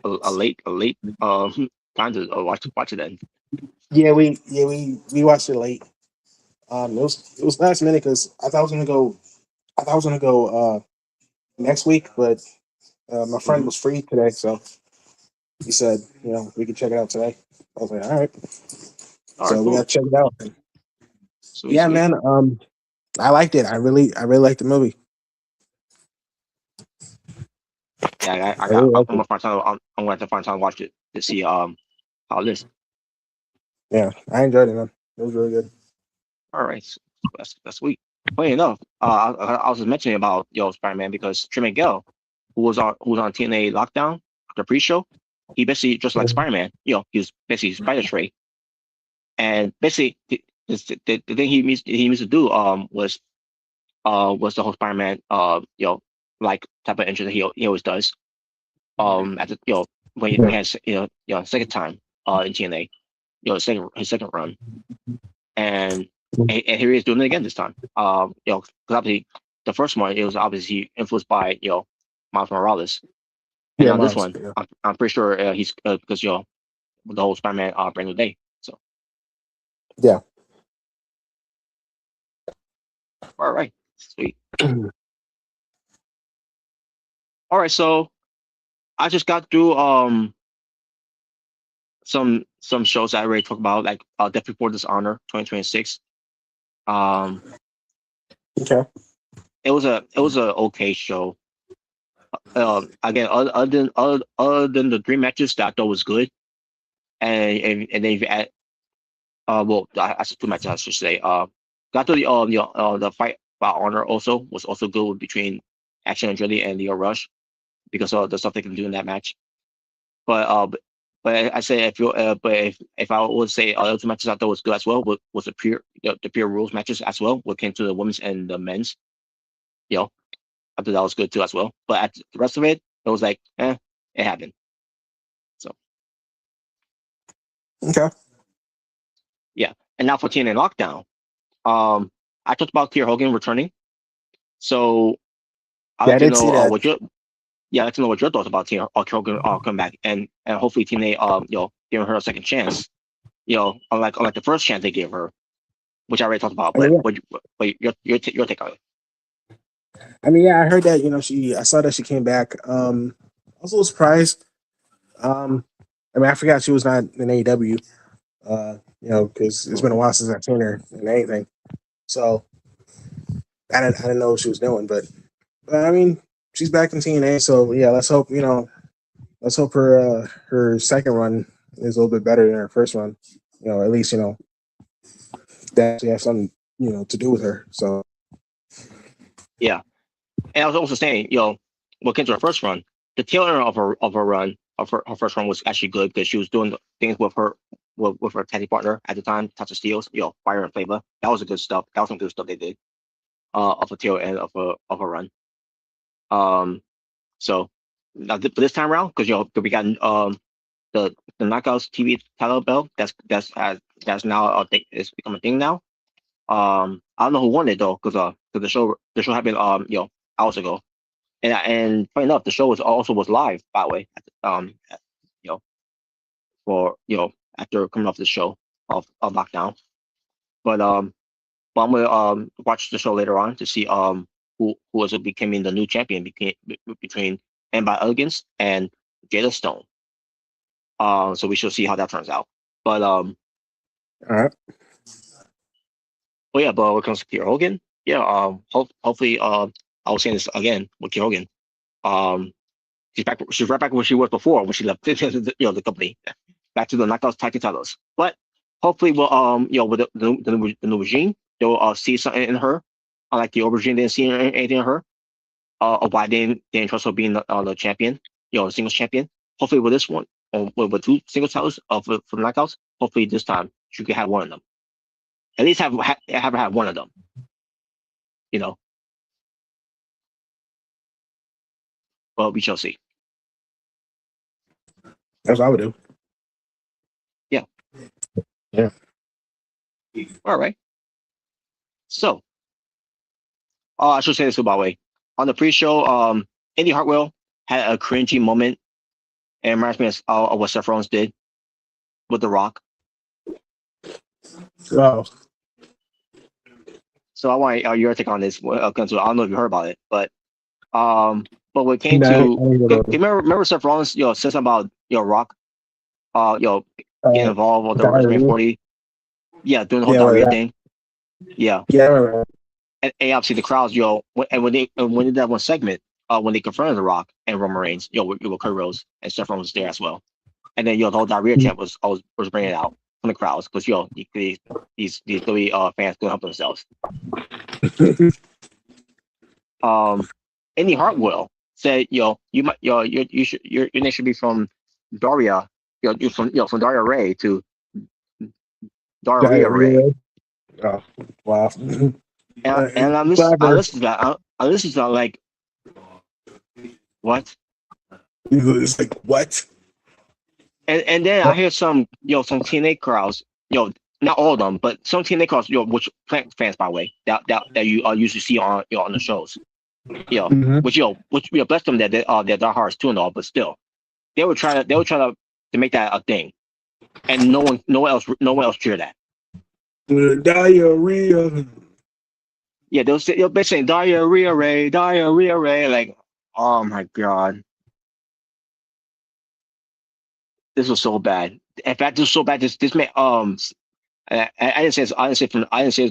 a late time to watch it then. Yeah, we watched it late. It was last minute because I thought I was gonna go next week, but my friend was free today, so he said, we can check it out today. I was like, all right. So cool. We got to check it out. Sweet. Man. I liked it. I really liked the movie. Yeah, I'm gonna have to find time to watch it to see how it is. Yeah, I enjoyed it, man. It was really good. All right, that's sweet. Funny enough, I was just mentioning about Spider-Man because Trey Miguel, who was on TNA Lockdown, the pre-show, he basically just like Spider-Man. He's basically Spider Trey, and basically the thing he used to do was was the whole Spider-Man like type of entry that he always does. At the when he has second time in TNA, his second run, and here he is doing it again this time. Because obviously the first one it was obviously influenced by Miles Morales, and Yeah, on this Miles. one Yeah. I'm pretty sure he's because the whole Spider-Man brand new day. So Yeah. all right, sweet. All right, so I just got through some shows I already talked about, like Death Before Dishonor 2026. Um, Okay. it was a okay show. Again, other than the three matches that I thought was good, and then if you add well, I said two matches I should say. Got to the fight by honor also was also good between Action Andretti and Leo Rush because of the stuff they can do in that match. But I say but if I would say other two matches I thought was good as well was the pure rules matches as well. What came to the women's and the men's, I thought that was good too as well. But at the rest of it, it was like, it happened. So Okay. yeah, and now for TNA Lockdown, I talked about Kier Hogan returning. So I'd Yeah, like I to did see know that. what your I'd like to know what your thoughts about Kier Hogan come back and hopefully TNA giving her a second chance. Unlike the first chance they gave her, which I already talked about. I mean, But your take on it. yeah, I heard that. I saw that she came back. I was a little surprised. I forgot she was not in AEW. Because it's been a while since I've seen her in anything. So I didn't know what she was doing, but she's back in TNA. So yeah, let's hope her second run is a little bit better than her first run. At least that actually has something to do with her. So Yeah, and I was also saying, what came to her first run, the tail end of her run her first run was actually good because she was doing things with her with her tag partner at the time, Tasha Steelz, Fire and Flavor. That was a good stuff. That was some good stuff they did. Of the tail end of a run. So now this time around, because we got the Knockouts TV title belt. That's now it's become a thing now. I don't know who won it though, because the show happened hours ago, and funny enough, the show was live by the way. You know for after coming off the show of Lockdown, but I'm gonna watch the show later on to see who is becoming the new champion between and by Elegance and Jada Stone. So we shall see how that turns out. But all right, yeah, but when it comes to Kier Hogan, yeah, hopefully I was saying this again with Kier Hogan. Um she's right back where she was before when she left the company. Back to the Knockouts tag team titles. But hopefully we'll with the new regime, they'll see something in her. Unlike the old regime didn't see anything in her. Of why they didn't trust her being the champion, the singles champion. Hopefully with this one, with two singles titles for the Knockouts, hopefully this time she could have one of them. At least have her have one of them. But we shall see. that's what I would do. Yeah. Yeah. All right. So, I should say this by the way. On the pre-show, Indy Hartwell had a cringy moment. It reminds me of what Seth Rollins did with The Rock. Oh, So I want your take on this. I don't know if you heard about it, but when it came no, I to didn't go to remember Seth Rollins, said something about Rock, getting uh, involved with the WrestleMania diarrhea. 40, doing the whole Yeah, diarrhea that. thing, yeah, Yeah, I remember. and obviously the crowds, when they did that one segment, when they confronted The Rock and Roman Reigns, with Kurt Rose and Seth Rollins was there as well, and then the whole diarrhea chant was bringing it out from the crowds because these three fans couldn't help themselves. Indy Hartwell said, you might, your name should be from Daria, you're from Daria Ray to Daria Ray. Diarrhea. Oh, wow. And I listen to that. I listen to that like, what? It's like, what? And then I hear some TNA crowds, not all of them, but some TNA crowds, which fans by the way, that you usually see on on the shows, which bless them that they're diehards too and all, but still, they would try to make that a thing, and no one else cheered that. Diarrhea. Yeah, they'll be saying diarrhea Ray, like, oh my god, this was so bad. In fact, this was so bad. This made I didn't say this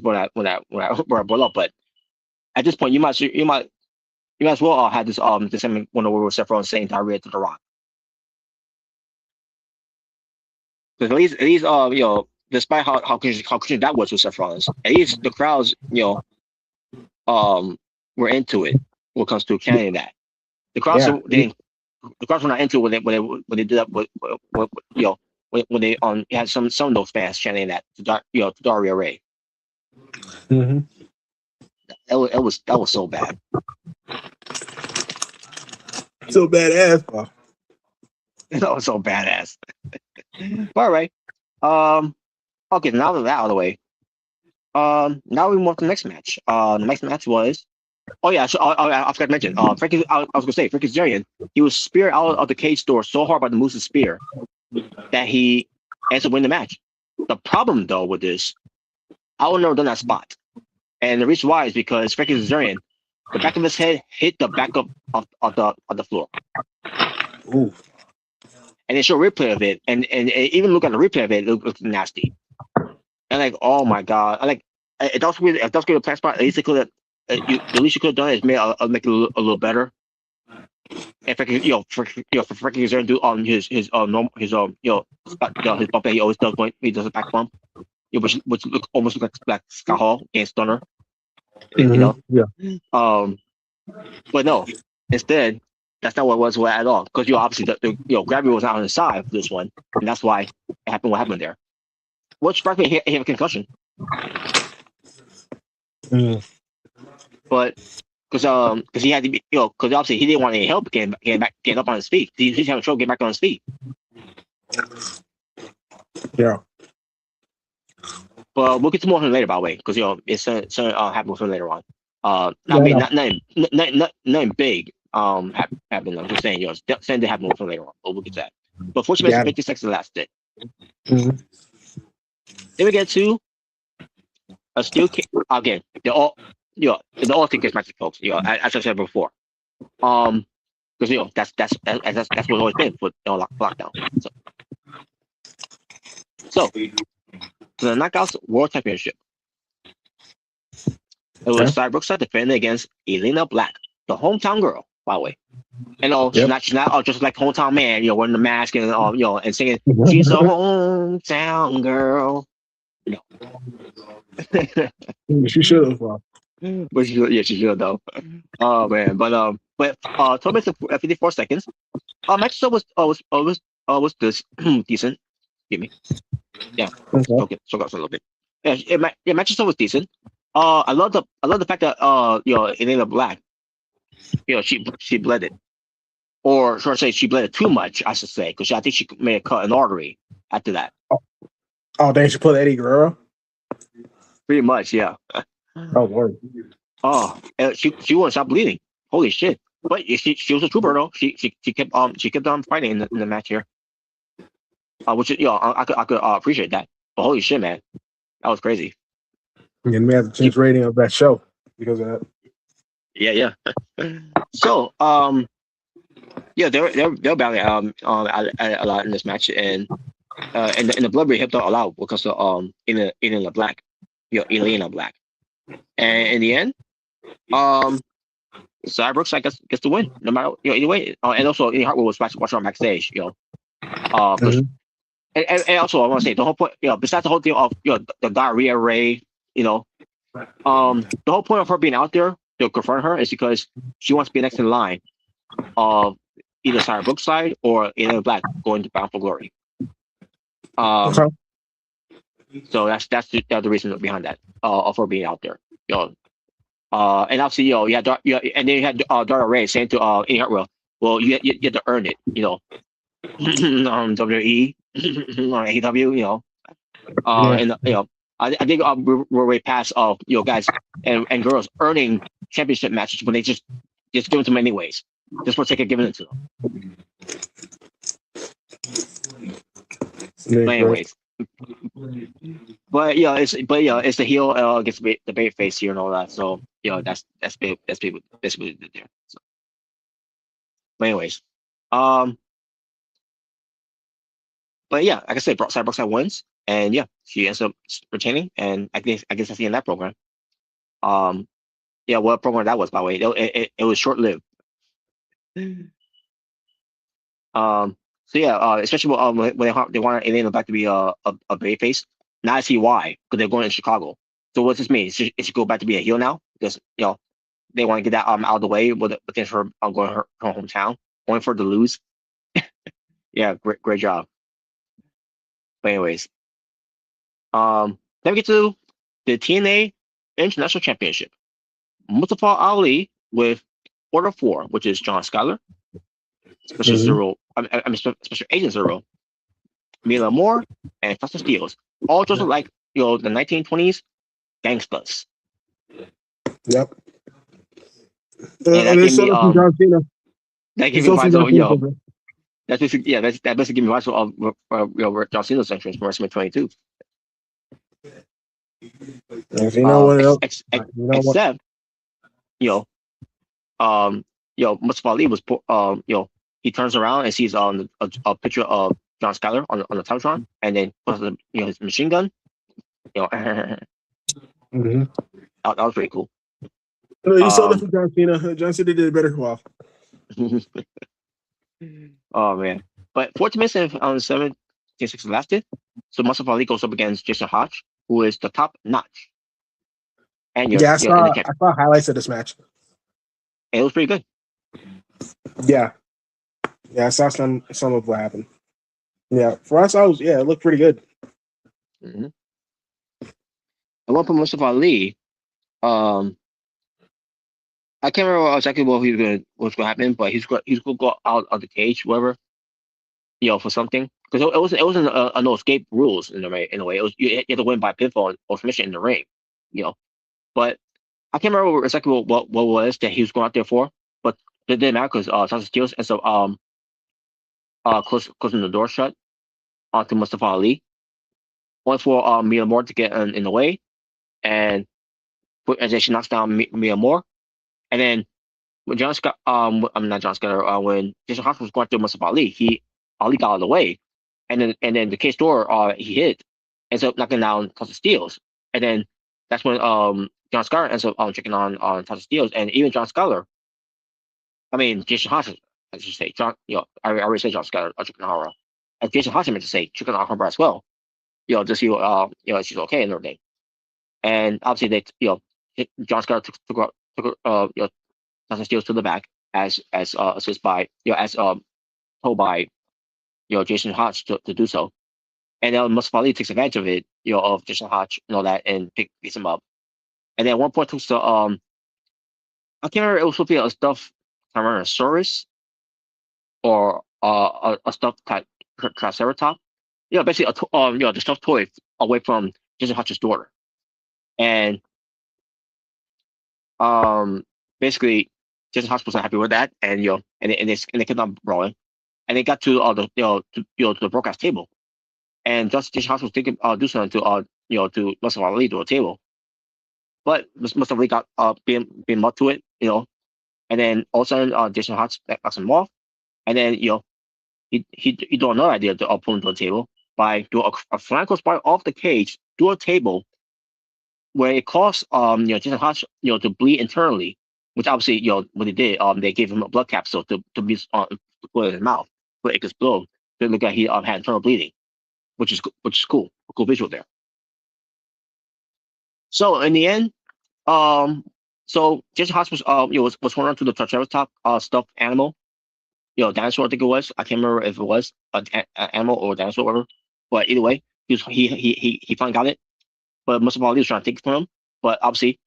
when I brought it up, but at this point, you might as well have this segment when we were Seth Rollins saying diarrhea to The Rock. Because at least despite how crazy that was with Seth Rollins, at least the crowds were into it when it comes to chanting that. The crowds the crowds were not into it when they did that when they had some of those fans chanting that to Daria Ray. Mm-hmm. That was so bad. So badass, bro. That was so badass. All right. Okay, now that out of the way. Now we move on to the next match. The next match was, I forgot to mention. Frankie, I was gonna say Frankie Kazarian. He was speared out of the cage door so hard by the Moose's spear that he ends up winning the match. The problem though with this, I would never done that spot, and the reason why is because Frankie Kazarian, the back of his head hit the back of the floor. Ooh. And they show a replay of it, and even look at the replay of it, it looks nasty. And like, oh my god, if that was good a plan spot, at least the least you could have done is make it a little better. And for Frankie Kazarian do his normal his bump that he always does when he does a back bump, which almost looks like Scott Hall against Stunner, Yeah. But no, instead. That's not what it was at all. Because obviously the gravity was not on his side for this one, and that's why it happened. What happened there? What struck me, he had a concussion. But because he had to be, because obviously he didn't want any help getting up on his feet. He's having trouble getting back on his feet. Yeah. But we'll get to more of him later, by the way, because it's something happen with him later on. Nothing big. Happened. I'm just saying, something to happen with him later on. But we'll get to that. But 50 seconds last it. Then we get to a steel kick again. They're all the all tickets matches, folks. As I said before. Because that's what's always been for Lockdown. So the Knockouts World Championship. It was Sarah Brookside defending against Elena Black, the hometown girl, by the way. And she's not just like hometown man, wearing the mask and and singing she's a hometown girl. No. She should have. But she should though. Oh man, but 12 minutes and 54 seconds. Match was this decent. Give me. Yeah. Okay. So got a little bit. Yeah, match was decent. I love the fact that Elena Black, she bled it. Or should I say she bled it too much, I should say, because I think she may have cut an artery after that. Oh, then she put Eddie Guerrero? Pretty much, yeah. Oh, word. Oh, she wouldn't stop bleeding. Holy shit. But she was a trooper though. She kept on fighting in the match here. Which I could appreciate that. But holy shit, man. That was crazy. And we have to change rating of that show because of that. Yeah. So, they're battling a lot in this match, and the blood really helped out a lot because of Elena Black, Elena Black, and in the end, Cy Brookside gets the win no matter either way, and also Eddie Hartwell was watching on backstage, and also I want to say the whole point, besides the whole deal of the diarrhea Ray, the whole point of her being out there to confront her is because she wants to be next in line of either Sarah Brookside or Elena Black going to Bound for Glory. So that's the reason behind that of her being out there. And obviously, you had and then you had Dara Ray saying to Eddie Hartwell, well, you had to earn it, WWE, on AEW, Yeah. and I think we're way past guys and girls earning championship matches when they just give it to them anyways, just for the sake of giving it to them. But anyways, it's the heel against the bait face here and all that. So that's basically what they did there. So, but anyways, but yeah, like I said, Brookside wins, and yeah, she ends up retaining, and I guess that's the end of that program. Yeah, what program that was, by the way, it was short lived. So yeah, especially when they want Elena back to be a babyface. Now I see why, because they're going to Chicago. So what's this mean? It should go back to be a heel now, because they want to get that out of the way with her going her hometown, only for her to lose. Yeah, great job. But anyways, then we get to the TNA International Championship. Mustafa Ali with Order 4, which is John Skyler, Special Zero, Special Agent Zero, Mila Moore, and Tasha Steelz. All just like the 1920s gangsters. Yep. And that gave me John Cena. That gave me vibes of That's basically that basically gave me vibes of John Cena's entrance from WrestleMania 22. If you know what else, except Mustafa Ali was he turns around and sees a picture of John Skyler on the Titantron, and then puts his machine gun. That was pretty cool. No, you saw that from John Cena. John Cena did a better. Wow. Oh man! But 14 minutes and 17 seconds lasted. So Mustafa Ali goes up against Jason Hodge, who is the top notch. And I saw highlights of this match. It was pretty good. Yeah, I saw some of what happened. Yeah, for us, it looked pretty good. I want to put Mustafa Ali. I can't remember exactly what's going to happen, but he's going to go out of the cage, whatever, for something, because it wasn't a no escape rules in a way. It was you had to win by pinfall or submission in the ring, But I can't remember exactly what was that he was going out there for, but it didn't matter because Tasha Steelz ends up closing the door shut onto Mustafa Ali, only for Mia Moore to get in the way, and then she knocks down Mia Moore, and then when John Scott, I'm not John Scott, when Jason Hodge was going through Mustafa Ali, Ali got out of the way, and then the cage door he hit, ends up knocking down Tasha Steelz, and then that's when John Skyler ends up checking on Tasha Steelz, and even John Skyler, I mean Jason Hodge, I should say John, I already said John Skyler checking on her, and Jason Hodge meant to say checking on her as well, to see she's okay and everything, and obviously they John Skyler took Tasha Steelz to the back as assist by as told by Jason Hodge to do so, and then Mustafa Ali takes advantage of it, of Jason Hodge and all that, and picks him up, and then at one point took the I can't remember, it was supposed to be a stuffed Tyrannosaurus or a stuffed Triceratops, basically the stuffed toy away from Jason Hodge's daughter, and basically Jason Hodge wasn't happy with that, and and they kept on brawling, and they got to to the broadcast table, and just Jason Hodge was thinking do something to Mustafa Ali to a table, but Mustafa Ali got being mugged to it, and then all of a sudden Jason Hodge knocks him off, and then he do another idea to pull him to a table by doing a flying cross bar off the cage to a table, where it caused Jason Hodge to bleed internally, which obviously what they did, they gave him a blood capsule to be to put in his mouth, but it explode. They look like he had internal bleeding, which is cool, a cool visual there. So in the end, so Jason Hodge was was holding on to the Triceratops stuffed animal, dinosaur, I think it was. I can't remember if it was an animal or a dinosaur, whatever. But either way, he finally got it. But Mustafa Ali was trying to take it from him. But obviously,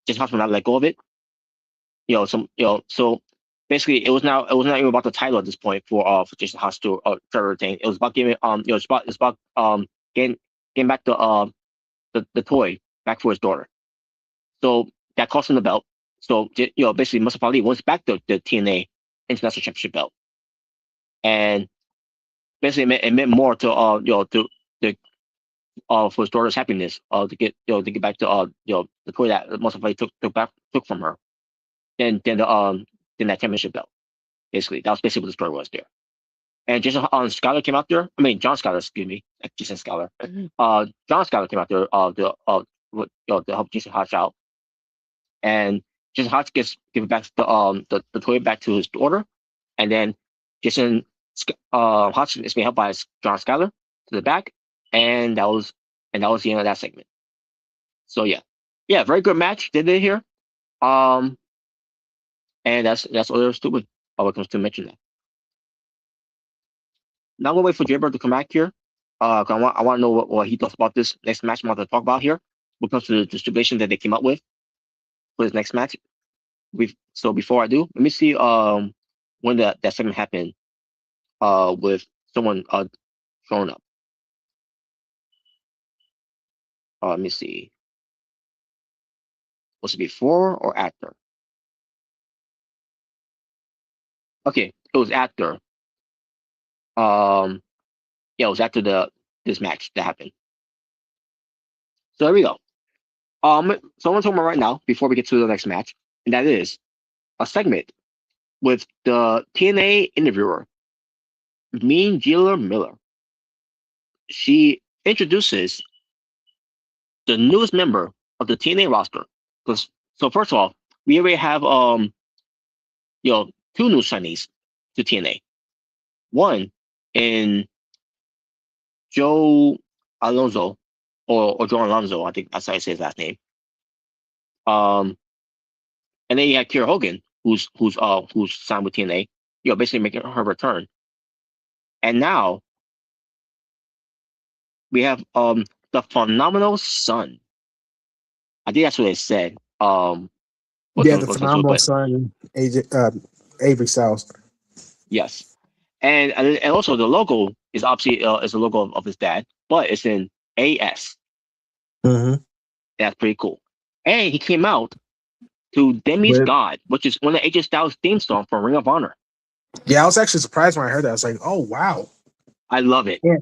Jason Haas will not let go of it. So basically, it was not even about the title at this point for Jason Haas to Trevor thing. It was about giving it's about getting back the toy back for his daughter. So that cost him the belt. So basically, Mustafa Ali wants back the TNA International Championship belt, and basically it meant more to for his daughter's happiness to get back to the toy that Mustafa Ali took from her, than that championship belt. Basically, that was basically what the story was there. And Jason Schuyler came out there. I mean, John Schuyler, excuse me, Jason Schuyler. John Schuyler came out there to help Jason Haas out, and Jason Haas gives back the toy back to his daughter, and then Jason Haas is being helped by John Schuyler to the back, and that was the end of that segment. So yeah, very good match they did here. And that's all there is to it. I was to mention that. Now we'll wait for Jaybird to come back here. I want to know what he thoughts about this next match I'm about to talk about here. When it comes to the stipulation that they came up with for this next match. So before I do, let me see when that segment happened with someone showing up. Let me see. Was it before or after? Okay, it was after. Yeah, it was after this match that happened. So there we go. So I'm gonna talk about right now before we get to the next match, and that is a segment with the TNA interviewer, Mrricanjay Miller. She introduces the newest member of the TNA roster. So first of all, we already have two new signees to TNA. One in Joe Alonso, or Joe Alonso, I think that's how I say his last name. And then you had Kiera Hogan, who's signed with TNA, basically making her return. And now we have the Phenomenal Son. I think that's what they said. The Phenomenal Son, Avery Styles. Yes, and also the logo is obviously is the logo of his dad, but it's in AS. Mm-hmm. That's pretty cool. And he came out to Demi's God, which is one of AJ Styles' theme song from Ring of Honor. Yeah, I was actually surprised when I heard that. I was like, "Oh wow, I love it." Yeah.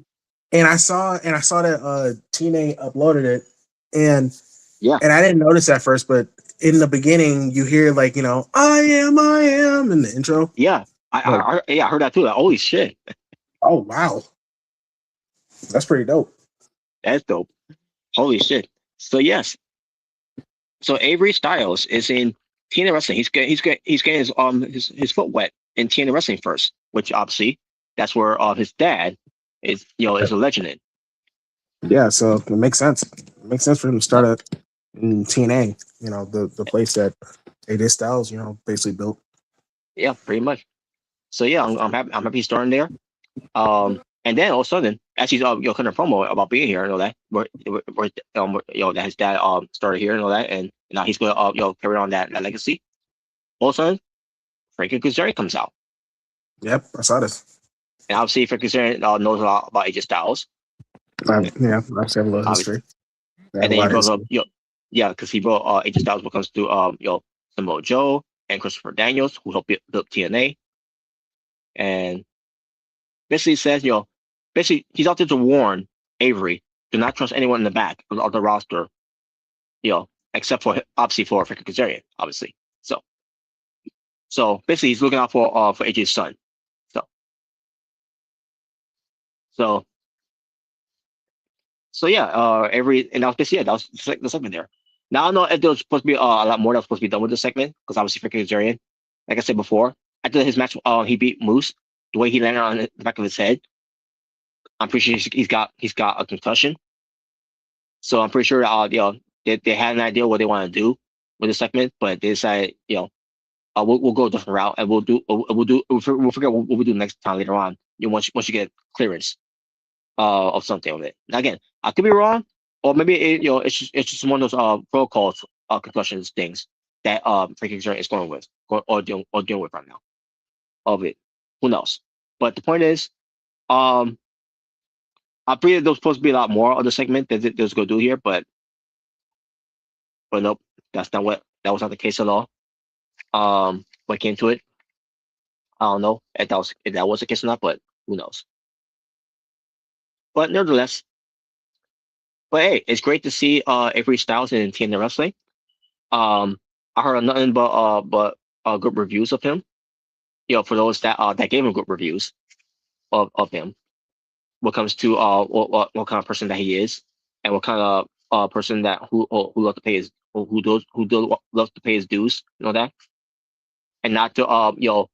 And I saw that TNA uploaded it, and I didn't notice at first, but in the beginning you hear I am in the intro. Yeah, I heard that too. Like, holy shit! Oh wow, that's pretty dope. That's dope. Holy shit! So yes, so Avery Styles is in TNA Wrestling. He's getting his foot wet in TNA Wrestling first, which obviously that's where his dad is is a legend in. Yeah, so it makes sense. It makes sense for him to start in TNA. The place that AJ Styles basically built. Yeah, pretty much. So yeah, I'm happy he's starting there. And then all of a sudden, as he's kind of promo about being here and all that, where that his dad started here and all that, and now he's gonna carry on that legacy. All of a sudden, Frankie Kazarian comes out. Yep, I saw this. And obviously, Frankie Kazarian knows a lot about AJ Styles. Yeah, I've had a little history. And then he brought up because he brought AJ Styles when it comes to Samoa Joe and Christopher Daniels, who helped build TNA, and basically says basically he's out there to warn Avery to not trust anyone in the back of the roster, except for obviously for Frankie Kazarian, obviously. So basically he's looking out for AJ's son. So yeah, Avery, and that was basically that was the segment there. Now I don't know if there was supposed to be a lot more that was supposed to be done with the segment, because obviously Frankie Kazarian, like I said before, after his match, he beat Moose. The way he landed on the back of his head, I'm pretty sure he's got a concussion. So I'm pretty sure they had an idea what they want to do with the segment, but they decided we'll go a different route, and we'll figure out what we do next time later on. Once you get clearance of something of it. Now again, I could be wrong, or maybe it's just one of those protocols concussions things that Mrricanjay is going with or dealing with right now. Of it, who knows? But the point is, I believe there was supposed to be a lot more of the segment that they was going to do here, but nope, that was not the case at all. When it came to it, I don't know if that was the case or not, but who knows? But nevertheless, hey, it's great to see Avery Styles in TNA wrestling. I heard nothing but good reviews of him. For those that gave him good reviews of him, what comes to what kind of person that he is, and what kind of person that who loves to pay his who loves to pay his dues, that, and not to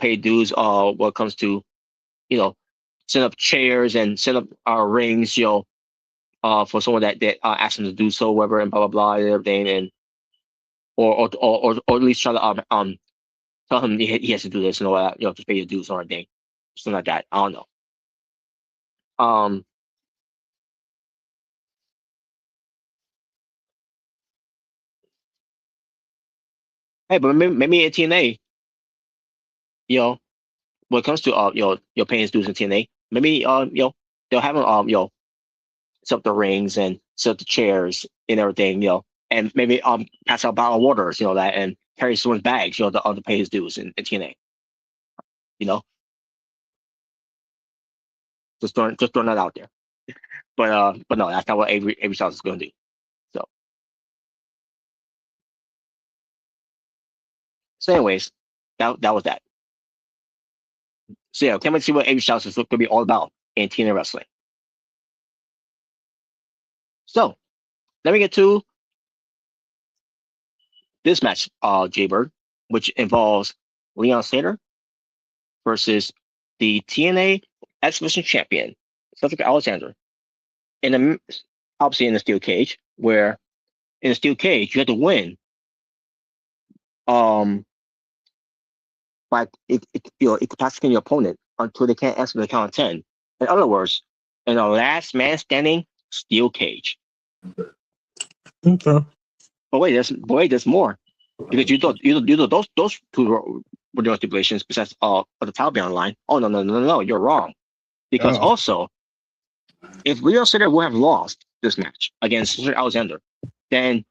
pay dues when it comes to set up chairs and set up rings, for someone that asks him to do so, whatever, and blah blah blah and everything, and or at least try to tell him he has to do this and all that, to pay his dues or anything, something like that. I don't know. Hey, but maybe in TNA, when it comes to your paying his dues in TNA, maybe they'll have him set up the rings and set up the chairs and everything, and maybe pass out a bottle of waters, that, and carry someone's bags, to pay his dues in TNA. Just throwing that out there. But no, that's not what Avery Styles is going to do. So anyways, that was that. So yeah, can't wait to see what Avery Styles is going to be all about in TNA wrestling. So let me get to this match, Jaybird, which involves Leon Slater versus the TNA Exhibition Champion, Cedric Alexander, obviously in the steel cage, where in the steel cage you have to win by incapacitating your opponent until they can't answer the count of 10. In other words, in a last man standing steel cage. Okay. But wait, there's more, because you thought those two were the stipulations besides the title being on the line. Oh no, you're wrong, because also if Leon Slater would have lost this match against Cedric Alexander, then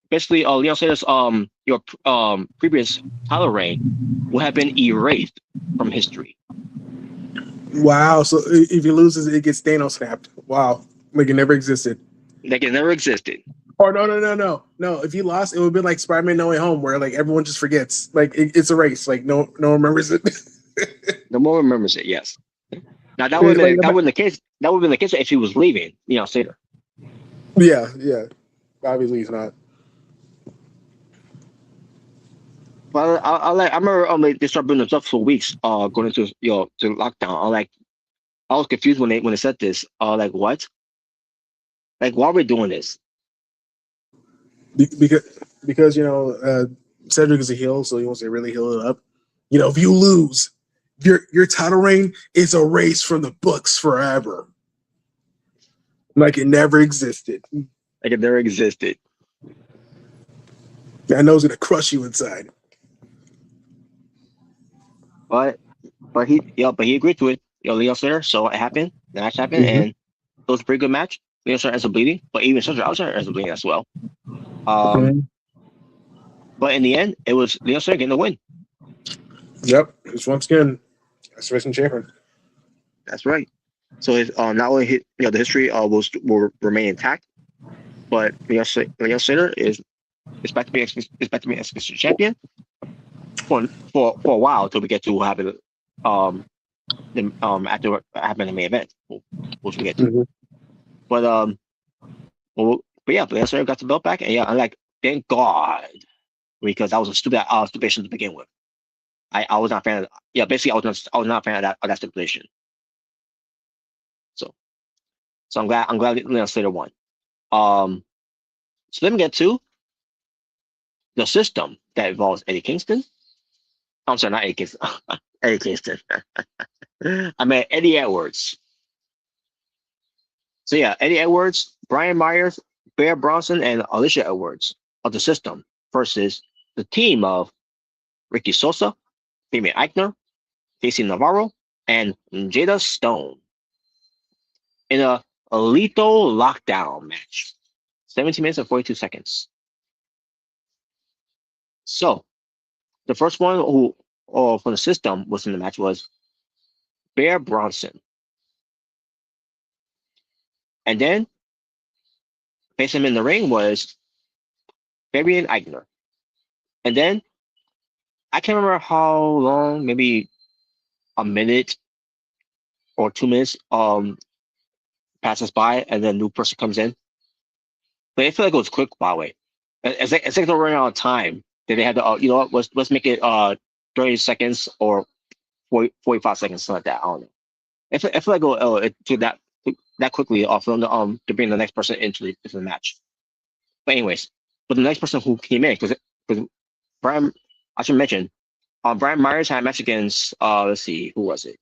basically Leon Slater's previous title reign would have been erased from history. Wow. So if he loses, it gets Thanos snapped. Wow. Like it never existed. Like it never existed. Or no. If he lost, it would be like Spider-Man No Way Home, where like everyone just forgets. Like it's a race. Like no one remembers it. No one remembers it. Yes. Now that would have been the case. That would have been the case if he was leaving, Slater. Yeah. Obviously, he's not. But I remember they started building this up for weeks. Going into to lockdown. I was confused when they said this. Like what? Like why are we doing this? Because Cedric is a heel, so he wants to really heal it up. If you lose, your title reign is erased from the books forever. Like it never existed. Like it never existed. I know it's gonna crush you inside. But he agreed to it. Leon Slater. So it happened. The match happened, and it was a pretty good match. Leon Slater ends up bleeding, but even Cedric Alexander ends up bleeding as well. But in the end, it was Leon Slater getting the win. Yep, it's once again Exhibition Champion. That's right. So his not only the history will remain intact, but Leon Slater is expected to be Exhibition Champion for a while until we get to what happened after what happened in the main event, which we get to. But yeah, Leon Slater got the belt back, and yeah, I'm like, thank God, because that was a stipulation to begin with. I was not a fan of basically I was not a fan of that stipulation. So I'm glad Leon Slater won. So let me get to the system that involves Eddie Kingston. I'm sorry, not Eddie Kingston. Eddie Kingston. I meant Eddie Edwards. So yeah, Eddie Edwards Brian Myers, Bear Bronson, and Alicia Edwards of the System versus the team of Ricky Sosa, Fabian Eichner, Casey Navarro, and Jada Stone in a lethal lockdown match. 17 minutes and 42 seconds. So the first one who from the System was in the match was Bear Bronson. And then facing him in the ring was Fabian Eichner. And then I can't remember how long, maybe a minute or 2 minutes passes by and then a new person comes in. But I feel like it was quick, by the way. It's like they're running out of time. That they had to, you know what, let's make it 30 seconds or 45 seconds, something like that. I don't know. I feel like it took that quickly for them to bring the next person into the match. But anyways, the next person who came in, because Brian, I should mention, Brian Myers had a match against, let's see, who was it?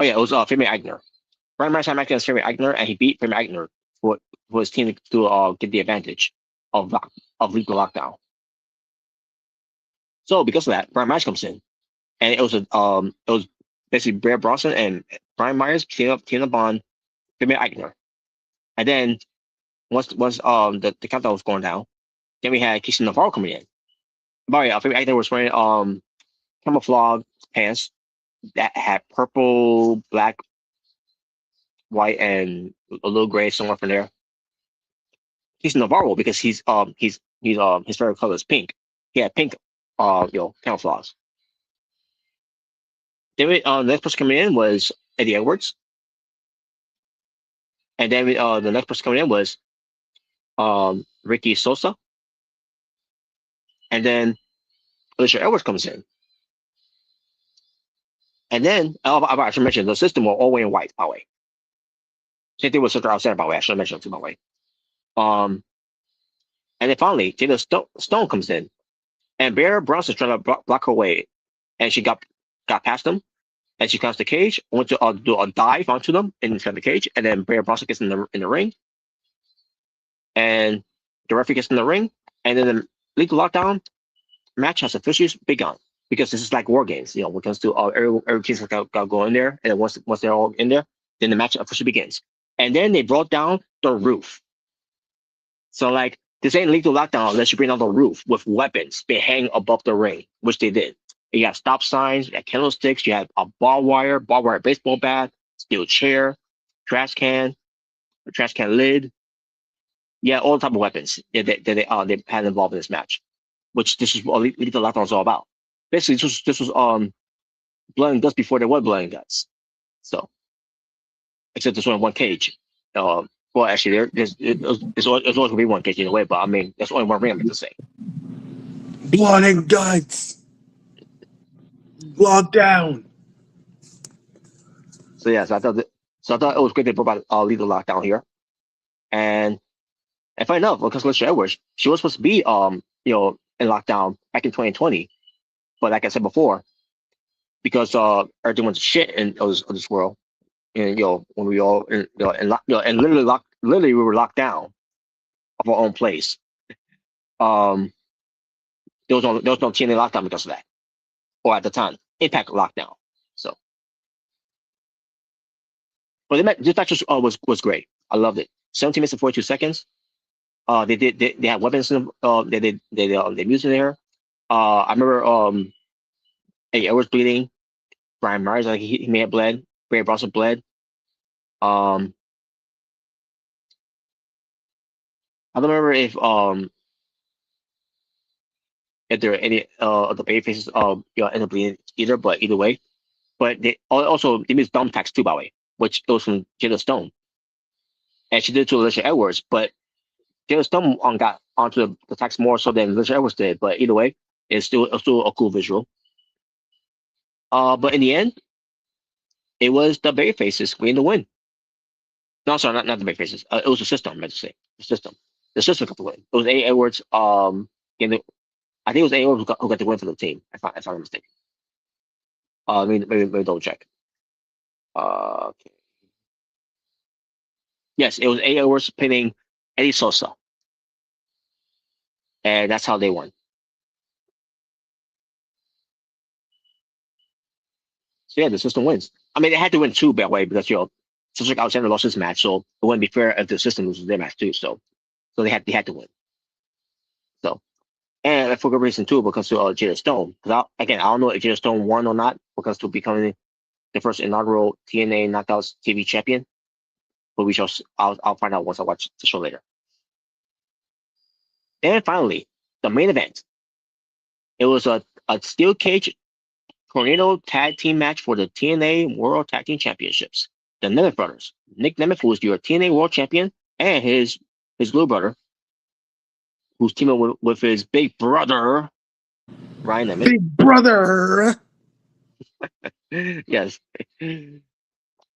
Oh yeah, it was Fabian Eichner. Brian Myers had a match against Fabian Eichner, and he beat Fabian Eichner for his team to get the advantage of legal lockdown. So because of that, Brian Myers comes in, and it was basically Bear Bronson and Brian Myers team up on Fabian Eichner, and then once the countdown was going down, then we had Casey Navarro coming in. By the way, Fabian Eichner was wearing camouflage pants that had purple, black, white, and a little gray somewhere from there. He's Navarro because his favorite color is pink. He had pink camouflage. Then the next person coming in was Eddie Edwards, and then the next person coming in was Ricky Sosa, and then Alicia Edwards comes in, and then I should mention the System were all wearing white, by the way. Same thing with Sister Outsider, by the way. I should have mentioned too, by the way. And then finally, Jada Stone comes in, and Bear Bronson's trying to block her way, and she got past him, and she comes to the cage, went to do a dive onto them inside the cage, and then Bear Bronson gets in the ring, and the referee gets in the ring, and then the legal lockdown match has officially begun because this is like war games, when it comes to every team's got to go in there, and then once they're all in there, then the match officially begins, and then they brought down the roof. So like this ain't legal lockdown unless you bring down the roof with weapons they hang above the ring, which they did. You have stop signs, you have candlesticks, you have a barbed wire baseball bat, steel chair, trash can lid. Yeah, all type of weapons that they had involved in this match, which this is what legal lockdown is all about. Basically, this was blood and guts before there was blood and guts. So, except there's only one cage. Well, actually, there's always gonna be one cage in a way, but I mean, there's only one ring. I'm to say. Blood and guts. Lockdown. So yeah, so I thought it was great they brought about legal lockdown here, and funny enough, because Alicia Edwards, she was supposed to be in lockdown back in 2020, but like I said before, because everything went to shit in this world, and when we all and literally we were locked down of our own place. There was no TNA lockdown because of that, or at the time, Impact lockdown. So, but this match was great. I loved it. 17 minutes and 42 seconds. They had weapons in them. They music there. I remember Edwards bleeding. Brian Myers, like he may have bled. Barry Bronson bled. I don't remember if there were any of the baby faces end up bleeding either, but either way. But they also used thumb tacks too, by the way, which goes from Jada Stone. And she did it to Alicia Edwards, but Jada Stone got onto the tacks more so than Alicia Edwards did. But either way, it's still a cool visual. But in the end, it was the baby faces winning the win. No, sorry, not the baby faces. It was the System, I meant to say. The System got the win. It was A. Edwards. I think it was A. Edwards who got the win for the team, if I'm not mistaken. Maybe double check. Okay. Yes, it was AEW was pinning Eddie Sosa, and that's how they won. So yeah, the system wins. I mean, they had to win too, by the way, because Cedric Alexander lost his match, so it wouldn't be fair if the system loses their match too. So they had to win. So, and for good reason too, because to Jada Stone. Because I don't know if Jada Stone won or not, because to becoming the first inaugural TNA Knockouts TV champion. But we shall. I'll find out once I watch the show later. And finally, the main event. It was a steel cage tornado tag team match for the TNA World Tag Team Championships. The Nemeth brothers, Nick Nemeth, who was your TNA World Champion, and his little brother, who's teaming with his big brother, Ryan Nemeth. Big brother. Yes.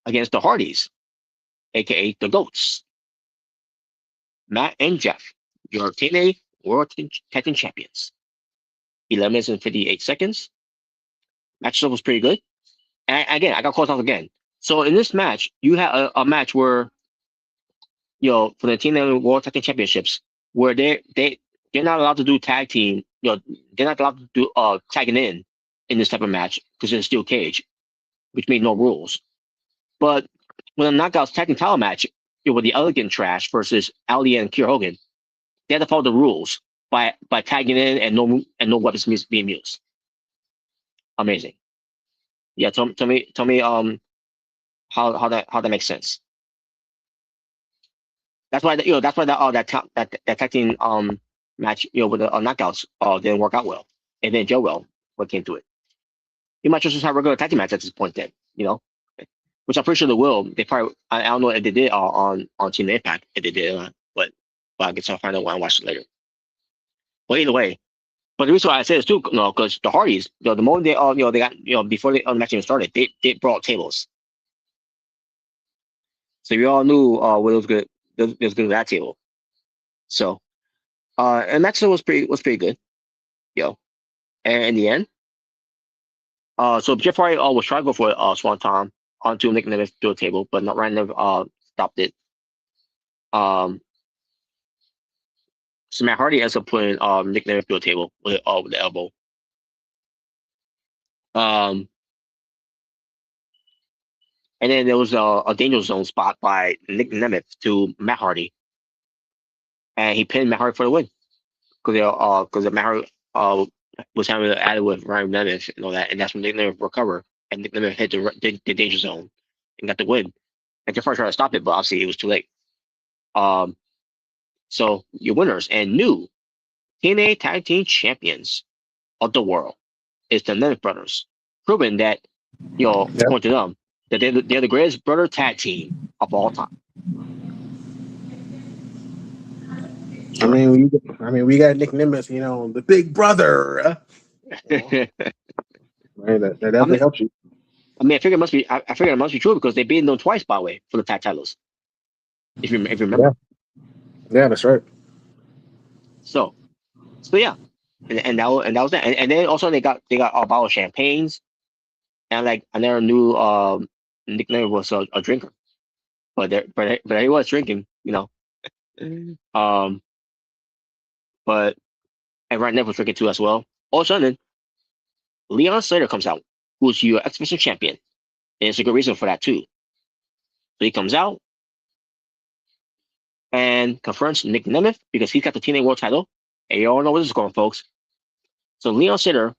Against the Hardys, aka the Goats. Matt and Jeff, your TNA World Tag Team Champions. 11 minutes and 58 seconds. Match was pretty good. And again, I got called out again. So in this match, you had a match where, for the TNA World Tag Team Championships, where they're not allowed to do tag team. They're not allowed to do tagging in this type of match because it's a steel cage, which made no rules. But when the Knockouts tag team title match, with the Elegant Trash versus Ali and Kier Hogan, they had to follow the rules by tagging in and no weapons being used. Amazing. Yeah, tell me how that makes sense. That's why that tag team match with the knockouts didn't work out well, and then Joe what came to it. You might just have regular tag team match at this point then, which I'm pretty sure they will. They probably I don't know if they did on Team Impact if they did, but I guess I'll find out when I watch it later. But either way, but the reason why I say this too, because the Hardys, the moment they they got before the match even started, they brought tables. So you all knew what was good. It was good at that table. So, and that was pretty good, And in the end, so Jeff Hardy was trying to go for Swanton onto Nick Nemeth through a table, but not Ryan Nemeth stopped it. So Matt Hardy ends up putting Nick Nemeth through a table with the elbow. And then there was a danger zone spot by Nick Nemeth to Matt Hardy, and he pinned Matt Hardy for the win because Matt Hardy was having an added with Ryan Nemeth and all that, and that's when Nick Nemeth recovered, and Nick Nemeth hit the danger zone and got the win. And Jeff Hardy tried to stop it, but obviously it was too late. So your winners and new TNA Tag Team Champions of the world is the Nemeth brothers, proving that according to them, that they're the greatest brother tag team of all time. I mean, we got Nick Nemeth, the big brother. Right, that definitely helps you. I mean, I figure it must be true because they beat them twice, by the way, for the tag titles. If you remember. Yeah, that's right. So yeah, and that was that. And then also they got a bottle of champagnes, and I never knew Nick Nemeth was a drinker, but he was drinking, But and Ryan Nemeth was drinking too as well. All of a sudden, Leon Slater comes out, who's your X Division champion, and it's a good reason for that too. So he comes out and confronts Nick Nemeth because he's got the TNA World title. And you all know where this is going, folks. So Leon Slater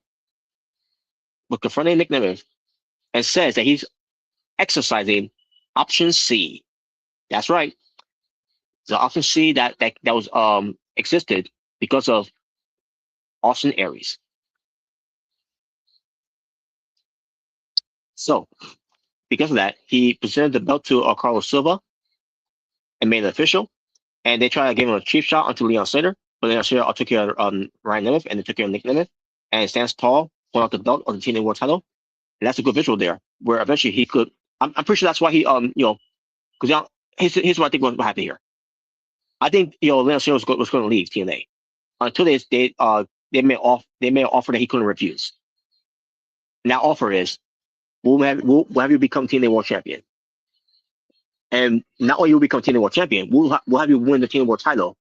was confronting Nick Nemeth and says that he's exercising option C. That's right. The option C that was existed because of Austin Aries. So because of that, he presented the belt to Carlos Silva and made it official. And they tried to give him a cheap shot onto Leon Slater, but Leon Slater took care of Ryan Nemeth and they took care of Nick Nemeth and stands tall, pulling out the belt of the TNA World title. And that's a good visual there, where eventually he could. I'm pretty sure that's why he because here's what I think will happen here. I think Leon Slater was going to leave TNA until they made an offer that he couldn't refuse. And that offer is we'll have you become TNA World Champion. And not only will you become TNA World Champion, we'll have you win the TNA World title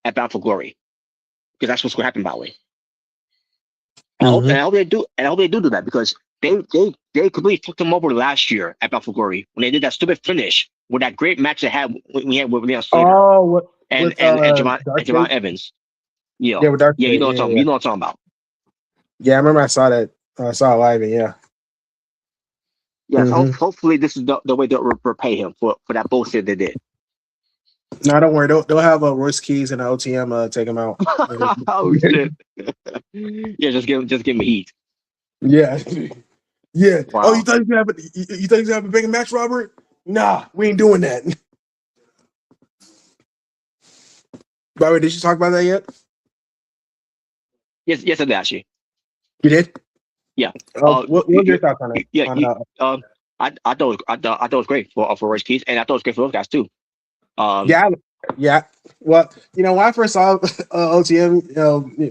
at Bound for Glory, because that's what's going to happen, by the way. And I hope they do. And I hope they do that, because they completely fucked him over last year at Bound for Glory when they did that stupid finish with that great match they had with Leon Slater and Javon Evans. Yeah, with Dark you know what I'm talking about. Yeah, I remember I saw that. I saw it live, and yeah. Yes, hopefully this is the way they'll repay him for that bullshit they did. No, don't worry. They'll have Royce Keys and OTM take him out. Oh shit! Yeah, just give me heat. Yeah, yeah. Wow. Oh, you thought you could have a bigger match, Robert? Nah, we ain't doing that. By the way, did you talk about that yet? Yes, I did actually. You did? Yeah. What were your thoughts on it? Yeah. I thought it was great for Royce Keys, and I thought it was great for those guys too. Yeah. Well, when I first saw OTM,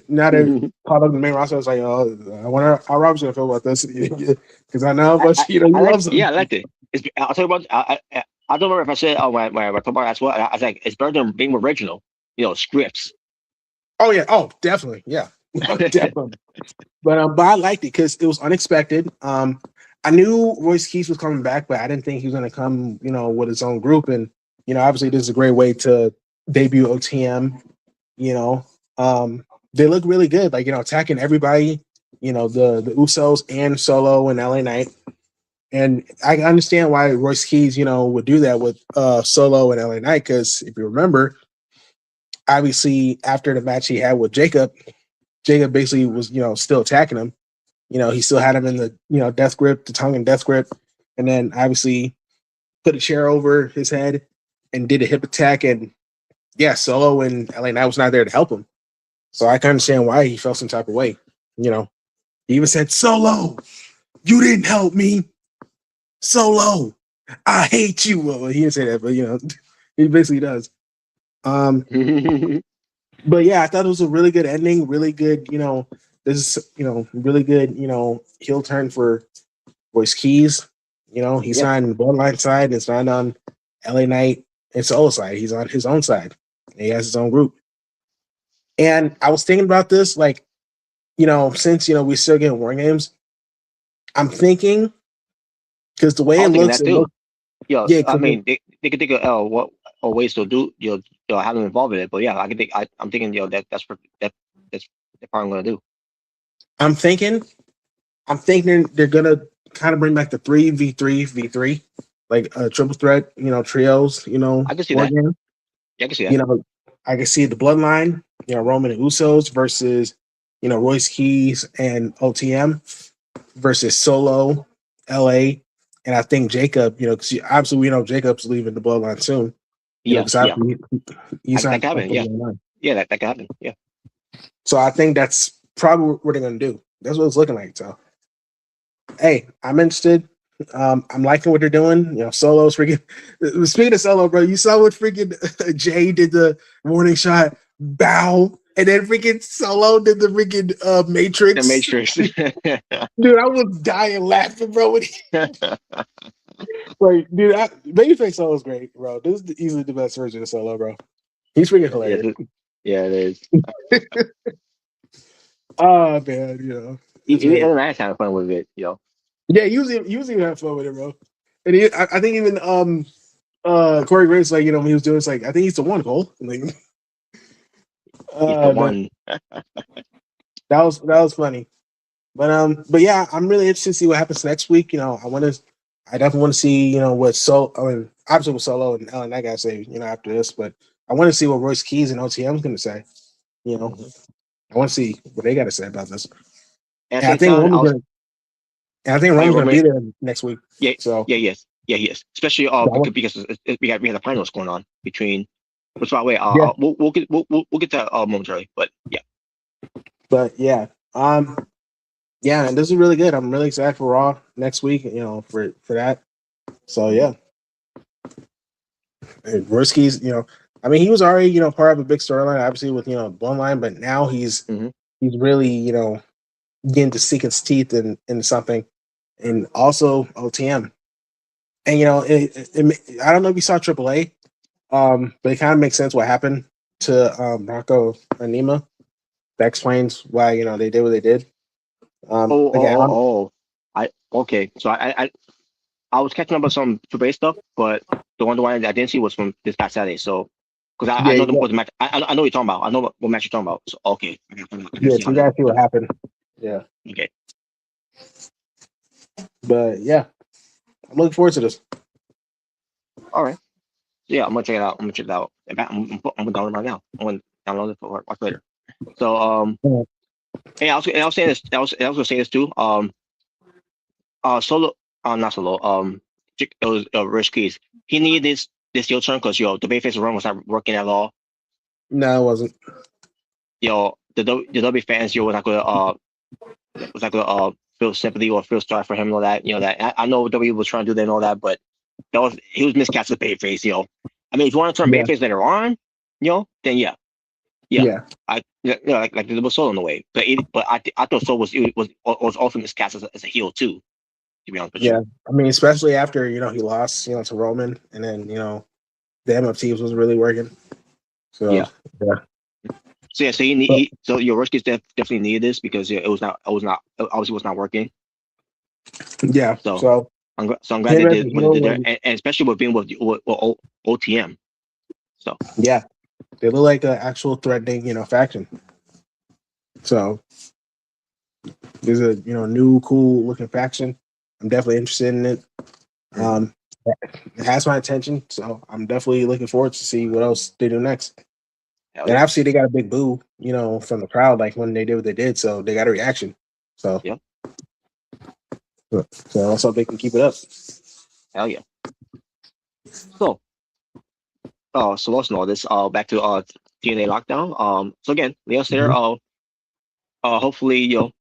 now that caught up the main roster, I was like, I wonder how Robert's gonna feel about this, because I know how much he loves him. Yeah, I liked it. I'll tell you about. I don't remember if I said when I talked about it as well. I was like, it's better than being original. Scripts. Oh yeah. Oh, definitely. Yeah. Definitely. But I liked it because it was unexpected. I knew Royce Keys was coming back, but I didn't think he was going to come, with his own group. And obviously, this is a great way to debut OTM. They look really good, like attacking everybody. The Usos and Solo and LA Knight. And I understand why Royce Keys, would do that with Solo and LA Knight, because if you remember, obviously after the match he had with Jacob basically was, still attacking him. He still had him in the, death grip, the tongue and death grip. And then obviously put a chair over his head and did a hip attack. And yeah, Solo and LA Knight was not there to help him. So I can understand why he felt some type of way. He even said, "Solo, you didn't help me. Solo, I hate you." Well, he didn't say that, but he basically does. But yeah, I thought it was a really good ending, really good, this is, really good, heel turn for Royce Keys. He's not on the Bloodline side, and it's not on LA Knight and Solo side. He's on his own side. He has his own group. And I was thinking about this, like, since, we still get War Games, I'm thinking, because the way it looks, I mean, they could think of what ways to do, have them involved in it. But yeah, I'm thinking, that's they're probably gonna do. I'm thinking they're gonna kind of bring back the 3v3, like a triple threat, trios, I can see that. Games. Yeah, I can see that. I can see the Bloodline, Roman and Usos versus, Royce Keys and OTM versus Solo, LA, and I think Jacob, because obviously we know Jacob's leaving the Bloodline soon. He's that not can happen. Yeah, that can happen. Yeah. So I think that's probably what they're gonna do. That's what it's looking like. So, hey, I'm interested. I'm liking what they're doing. Solo's freaking. Speaking of Solo, bro, you saw what freaking Jay did the warning shot, bow, and then freaking Solo did the freaking Matrix. The Matrix. Dude, I was dying laughing, bro. Like, dude, Babyface Solo's great, bro. This is easily the best version of Solo, bro. He's freaking hilarious. Yeah, it is. Oh man, Even I had fun with it, Yeah, usually have fun with it, bro. And I think even Corey Graves, like, when he was doing, it's like, I think he's the one, Cole. Like, he's the one. That was funny. But yeah, I'm really interested to see what happens next week. I definitely want to see, what obviously with Solo and Ellen, I gotta say, after this, but I want to see what Royce Keys and OTM is gonna say. I want to see what they gotta say about this. And I think Roman's gonna be there next week. Yeah. So yes. Especially because we have the finals going on between. Which, by the way, we'll get to that momentarily. But yeah. But yeah, yeah, and this is really good. I'm really excited for Raw next week. For that. So yeah, and Royce Keys, I mean, he was already part of a big storyline, obviously with Bloodline, but now he's really getting to sink his teeth into something, and also OTM. And I don't know if you saw AAA, but it kind of makes sense what happened to Rocco and Nima. That explains why they did what they did. Okay. So I was catching up on some AAA stuff, but the one I didn't see was from this past Saturday. So because I know what the match, I know what you're talking about. I know what match you're talking about. So okay, yeah, so you gotta see what happened. Yeah. Okay. But yeah, I'm looking forward to this. All right. Yeah, I'm gonna check it out. I'm gonna download it right now. I'm gonna download it for watch later. So hey, I was saying this. I was gonna say this too. Solo, not Solo. It was Rich Keys. He needed this heel turn because the babyface run was not working at all. No, it wasn't. The W fans was not gonna feel sympathy or feel sorry for him and all that. That I know W was trying to do that and all that, but he was miscast as babyface. I mean, if you want to turn babyface later on, then yeah. Like there was Solo in the way, but I thought Solo was also miscast as a heel too. To be honest with you. I mean, especially after he lost to Roman, and then the MFTs was really working. So yeah. So your Rich Kids definitely needed this because it was not obviously was not working. Yeah. So I'm glad they did what they did there, and especially with being with OTM. So yeah, they look like an actual threatening faction. So there's a new cool looking faction. I'm definitely interested in it. It has my attention, so I'm definitely looking forward to see what else they do next. And obviously they got a big boo, from the crowd, like when they did what they did, so they got a reaction. So yeah. So let's hope they can keep it up. Hell yeah. So let's know this. Back to TNA Lockdown. So again, Leon Slater. Hopefully,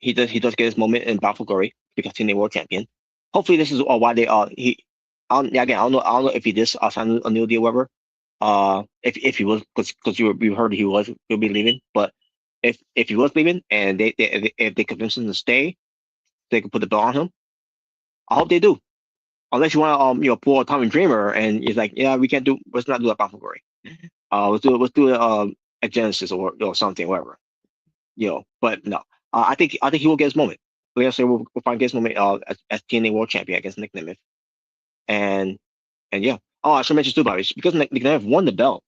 he does get his moment in Battle for Glory to become TNA World Champion. Hopefully, this is why they again, I don't know if he did sign a new deal, whatever. If he was, because you heard he'll be leaving, but if he was leaving and if they convince him to stay, they can put the belt on him. I hope they do. Unless you want to pull a Tommy Dreamer and it's like, yeah, let's not do that Battle for Glory. Let's do a Genesis or something, whatever. But no, I think he will get his moment. Leon Slater will finally get his moment as TNA World Champion against Nick Nemeth. And yeah. Oh, I should mention too, Bobby, because Nick Nemeth won the belt,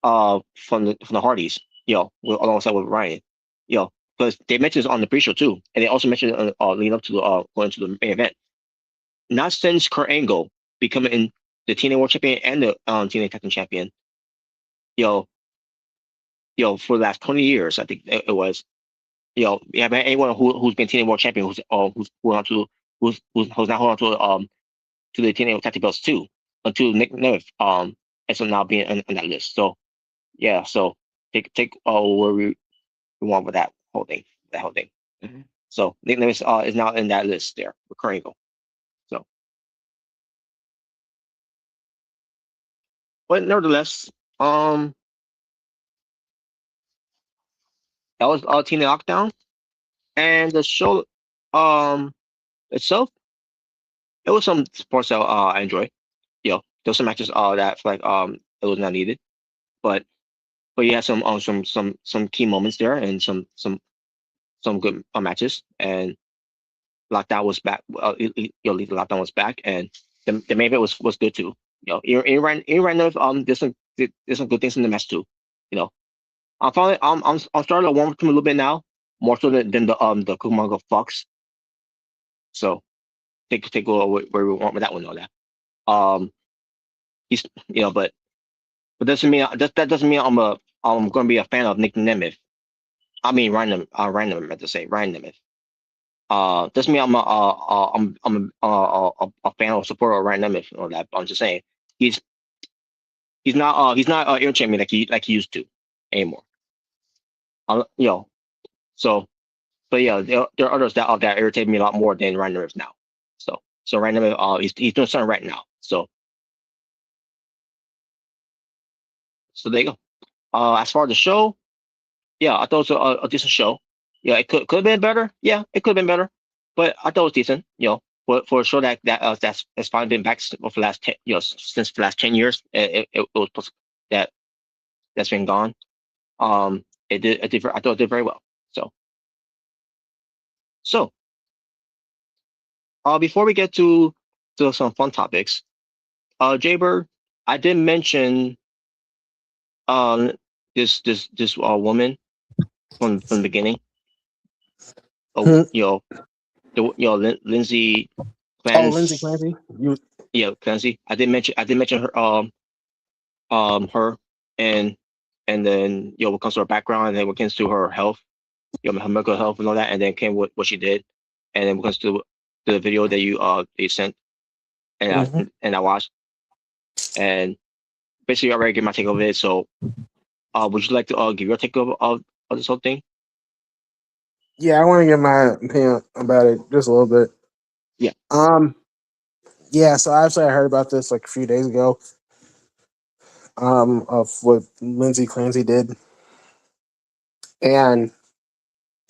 from the Hardys, alongside with Ryan, because they mentioned this on the pre-show too, and they also mentioned leading up to going to the main event. Not since Kurt Angle becoming the TNA World Champion and the TNA Tag Team Champion, for the last 20 years, I think it was. You have anyone who's been TNA World Champion who's now holding on to the TNA Tag Team belts too, until Nick Nemeth and so now being on that list. So yeah, so take where we want with that whole thing. Mm-hmm. So Nick Nemeth is now in that list there with Kurt Angle. So, but nevertheless, that was TNA Lockdown, and the show itself, it was some sports that I enjoy. There's some matches that I feel like it was not needed, but you had some key moments there and some good matches, and Lockdown was back. Lockdown was back, and the main event was good too. Ian Randolph, there's some good things in the match too. I'm starting to warm to him a little bit now, more so than the Kumaga Fox. So take where we want with that one, all that. He's but doesn't mean that doesn't mean I'm going to be a fan of Nick Nemeth. I mean Ryan Nemeth, meant to say Ryan Nemeth. Doesn't mean I'm a fan or supporter of Ryan Nemeth or that. But I'm just saying he's not irritating me like he used to anymore. So but yeah, there are others that irritate me a lot more than Ryan Nemeth now. So Ryan Nemeth he's doing something right now. So there you go. As far as the show, yeah, I thought it was a decent show. Yeah, it could have been better. Yeah, it could have been better, but I thought it was decent. for a show that's finally been back for the last 10, since the last 10 years, it was that's been gone. I thought it did very well. So before we get to some fun topics, Jaybird, I did mention um this woman from the beginning. Hmm. Lindsay Oh, Lindsay Clancy. Clancy. You. Yeah, Clancy. I did mention her her and then what comes to her background, and then what comes to her health, her medical health and all that, and then came what she did, and then what comes to the video that you sent, Mhm. and I watched, and basically I already gave my take of it. So would you like to give your take of this whole thing? Yeah, I want to give my opinion about it just a little bit. Yeah. Yeah. So actually, I heard about this like a few days ago. Of what Lindsay Clancy did, and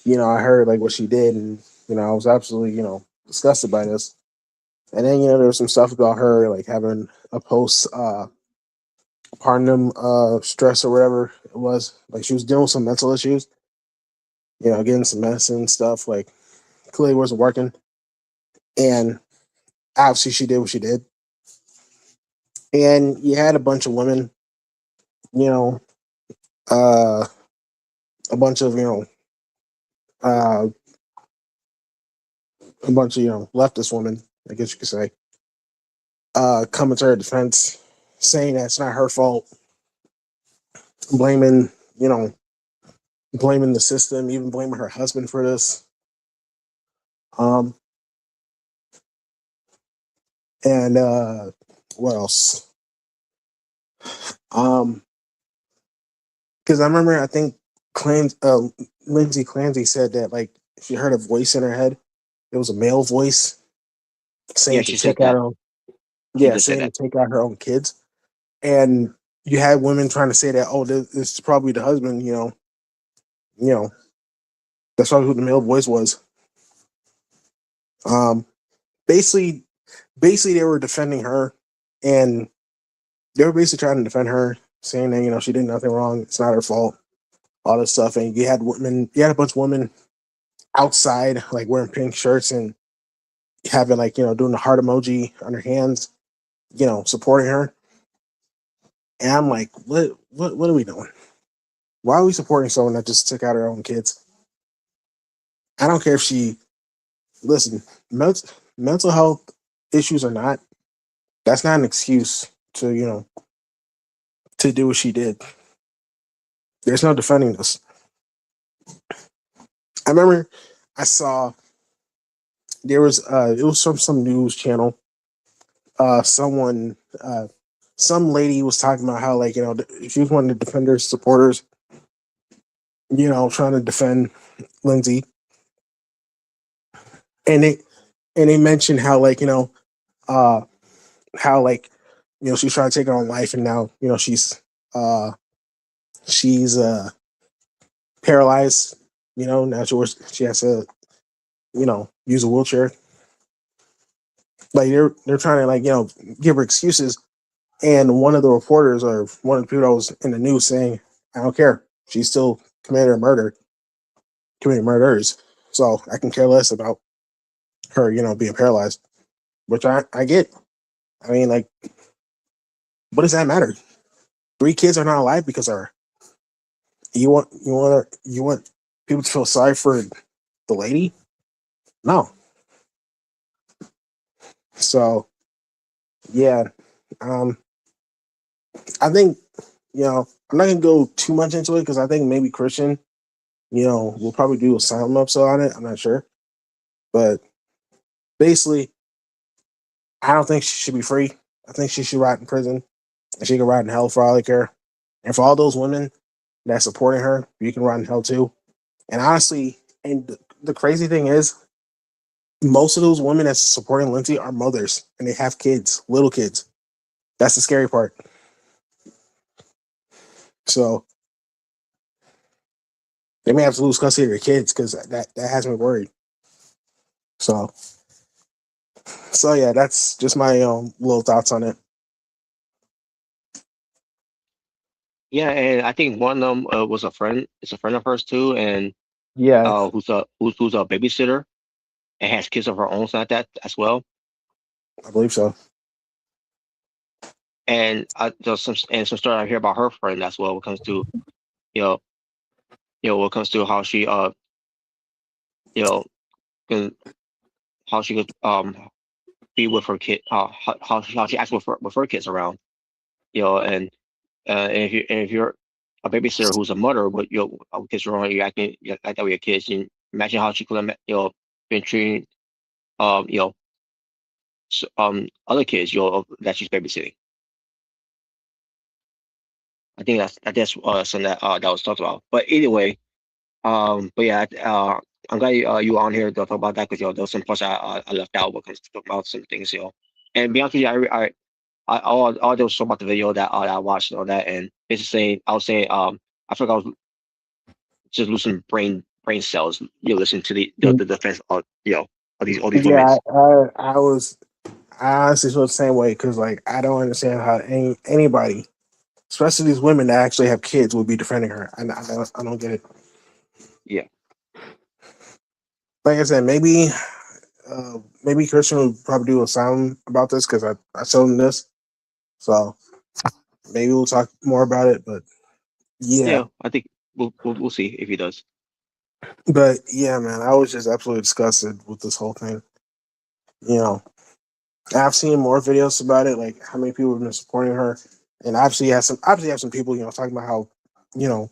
I heard like what she did, and I was absolutely disgusted by this. And then there was some stuff about her like having a post partum stress or whatever it was. Like she was dealing with some mental issues, getting some medicine and stuff. Like clearly wasn't working, and obviously she did what she did. And you had a bunch of women, you know, uh, a bunch of uh, leftist women, I guess you could say, coming to her defense, saying that it's not her fault, blaming, you know, blaming the system, even blaming her husband for this. Um, and what else? Because I remember, I think Lindsay Clancy said that like she heard a voice in her head. It was a male voice Yeah, saying to she said take out that. her own, She yeah, did say saying to that. take out her own kids. And you had women trying to say that, oh, this is probably the husband. You know, that's probably who the male voice was. Um, basically, they were defending her, and they were basically trying to defend her, saying that she did nothing wrong. It's not her fault. All this stuff, and you had a bunch of women outside, like wearing pink shirts and having like doing the heart emoji on their hands, supporting her. And I'm like, what are we doing? Why are we supporting someone that just took out her own kids? I don't care if she listen, mental health issues or not. That's not an excuse to to do what she did. There's no defending this. I remember I saw there was it was from some news channel. Someone some lady was talking about how like she was one of the defenders supporters, trying to defend Lindsay, and they mentioned how like uh how like she's trying to take her own life, and now uh she's paralyzed. Now she has to use a wheelchair. Like they're trying to like give her excuses. And one of the reporters or one of the people that was in the news saying, "I don't care. She's still committing murders. So I can care less about her, being paralyzed." Which I get. I mean, like, what does that matter? 3 kids are not alive because of her. You want people to feel sorry for the lady? No. So yeah, um, I think I'm not gonna go too much into it because I think maybe Christian, will probably do a Asylum episode on it. I'm not sure, but basically, I don't think she should be free. I think she should rot in prison, and she can rot in hell for all I care. And for all those women that's supporting her, you can rot in hell too. And honestly, and the crazy thing is, most of those women that's supporting Lindsay are mothers, and they have kids, little kids. That's the scary part. So they may have to lose custody of their kids because that has me worried. So So yeah, that's just my little thoughts on it. Yeah, and I think one of them was a friend. It's a friend of hers too, and Yeah, who's a babysitter and has kids of her own, so like that as well. I believe so. And there's some story I hear about her friend as well. When it comes to you know when it comes to how she you know can, how she could be with her kid, how she acts with her kids around, and and if you're a babysitter who's a mother, but kids are around you acting like that with your kids, and imagine how she could have been treating um you know other kids that she's babysitting. I think that's something that was talked about. But anyway, but yeah, I'm glad you were on here to talk about that because there was some parts I left out when it comes to talk about some things, And to be honest with you, all there was so about the video that I watched and all that, and basically saying I was saying I feel like I was just losing brain cells. You listen to the defense of all these Yeah, women's. I honestly feel the same way because like I don't understand how anybody, especially these women that actually have kids, would be defending her. I don't get it. Yeah, Like I said, maybe Christian would probably do a sound about this because I showed him this, so maybe we'll talk more about it. But yeah, yeah. I think we'll see if he does. man, I was just absolutely disgusted with this whole thing. You know, I've seen more videos about it, like how many people have been supporting her, and obviously have some people talking about how you know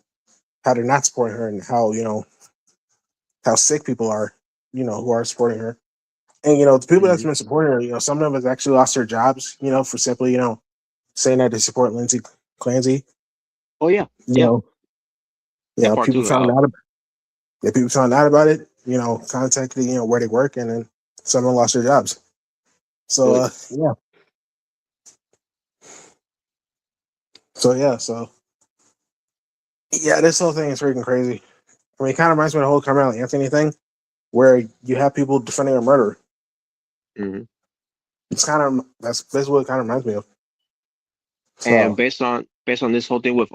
how they're not supporting her and how how sick people are who are supporting her. And the people that's Hmm. been supporting her, some of them have actually lost their jobs, for simply saying that they support Lindsay Clancy. Oh yeah, You yeah. know, That part people too. found out. Yeah, people found out about it. Contacted where they work, and then some of them lost their jobs. So Really. yeah, so yeah, this whole thing is freaking crazy. I mean, it kind of reminds me of the whole Carmelo Anthony thing, where you have people defending a murderer. Hmm. That's what it kind of reminds me of. And So based on this whole thing with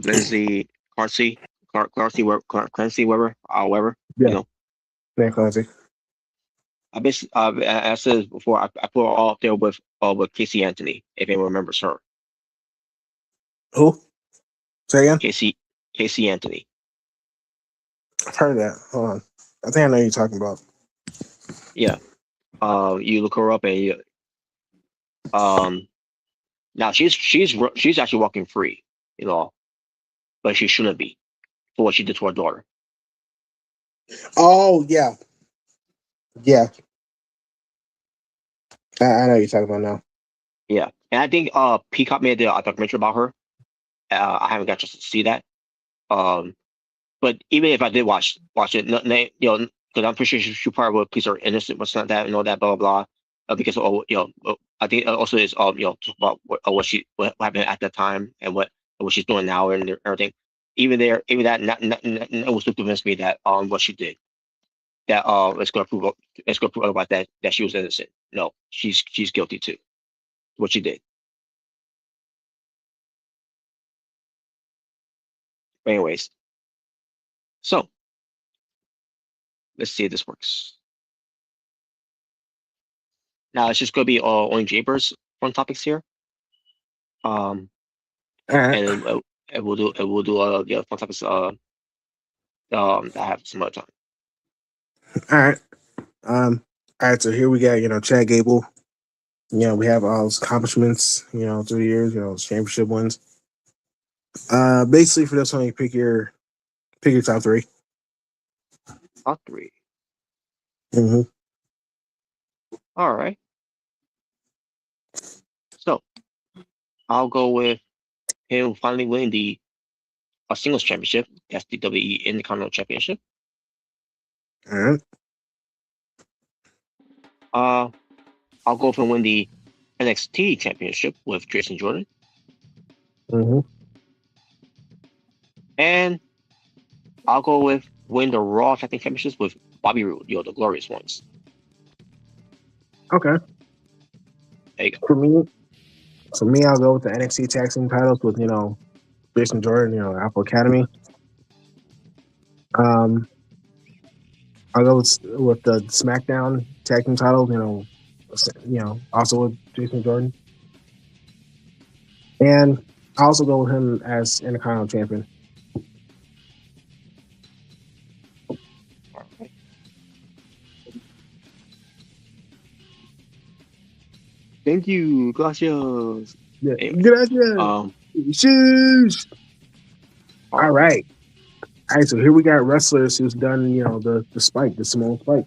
Lindsay Clarcy, Clancy, whatever, however, yeah, Dan Clancy. I basically, I said this before, I put her all up there with Casey Anthony, if anyone remembers her. Who? Say again. Casey Casey Anthony. I've heard of that. Hold on. I think I know who you're talking about. Yeah. You look her up and um now she's actually walking free, but she shouldn't be for what she did to her daughter. Oh yeah, yeah. I know who you're talking about now. Yeah. And I think Peacock made a documentary about her. I haven't got to see that. Um But even if I did watch it, because I'm pretty sure she probably would please her innocent, but not that and all that, blah blah blah. Because I think also is talk about what happened at that time and what she's doing now and everything. Even that, it was to convince me that what she did, that it's gonna prove otherwise, that she was innocent. No, she's guilty too. What she did. But anyways, so let's see if this works. Now it's just gonna be only Japers on topics here. Um, All right, and we'll do the other fun topics that have some other time. all right. All right. So here we got Chad Gable. We have all his accomplishments. Through the years. His championship wins. Basically for this one, you pick your top 3. Top three. Mm-hmm. All right. So I'll go with him finally winning the a singles championship. That's the WWE Intercontinental Championship. All right. Uh, I'll go for win the NXT Championship with Jason Jordan, Mm-hmm. and I'll go with win the Raw Tag Team Championships with Bobby Roode, the Glorious Ones. Okay. There you go. For me, I'll go with the NXT Tag Team titles with Jason Jordan, Apple Academy. I'll go with the SmackDown Tag Team titles, also with Jason Jordan, and I also go with him as Intercontinental Champion. Thank you, gracias. Yeah, Anyway, gracias. Sheesh. All right. So here we got wrestlers who's done, the spike, the Simone spike.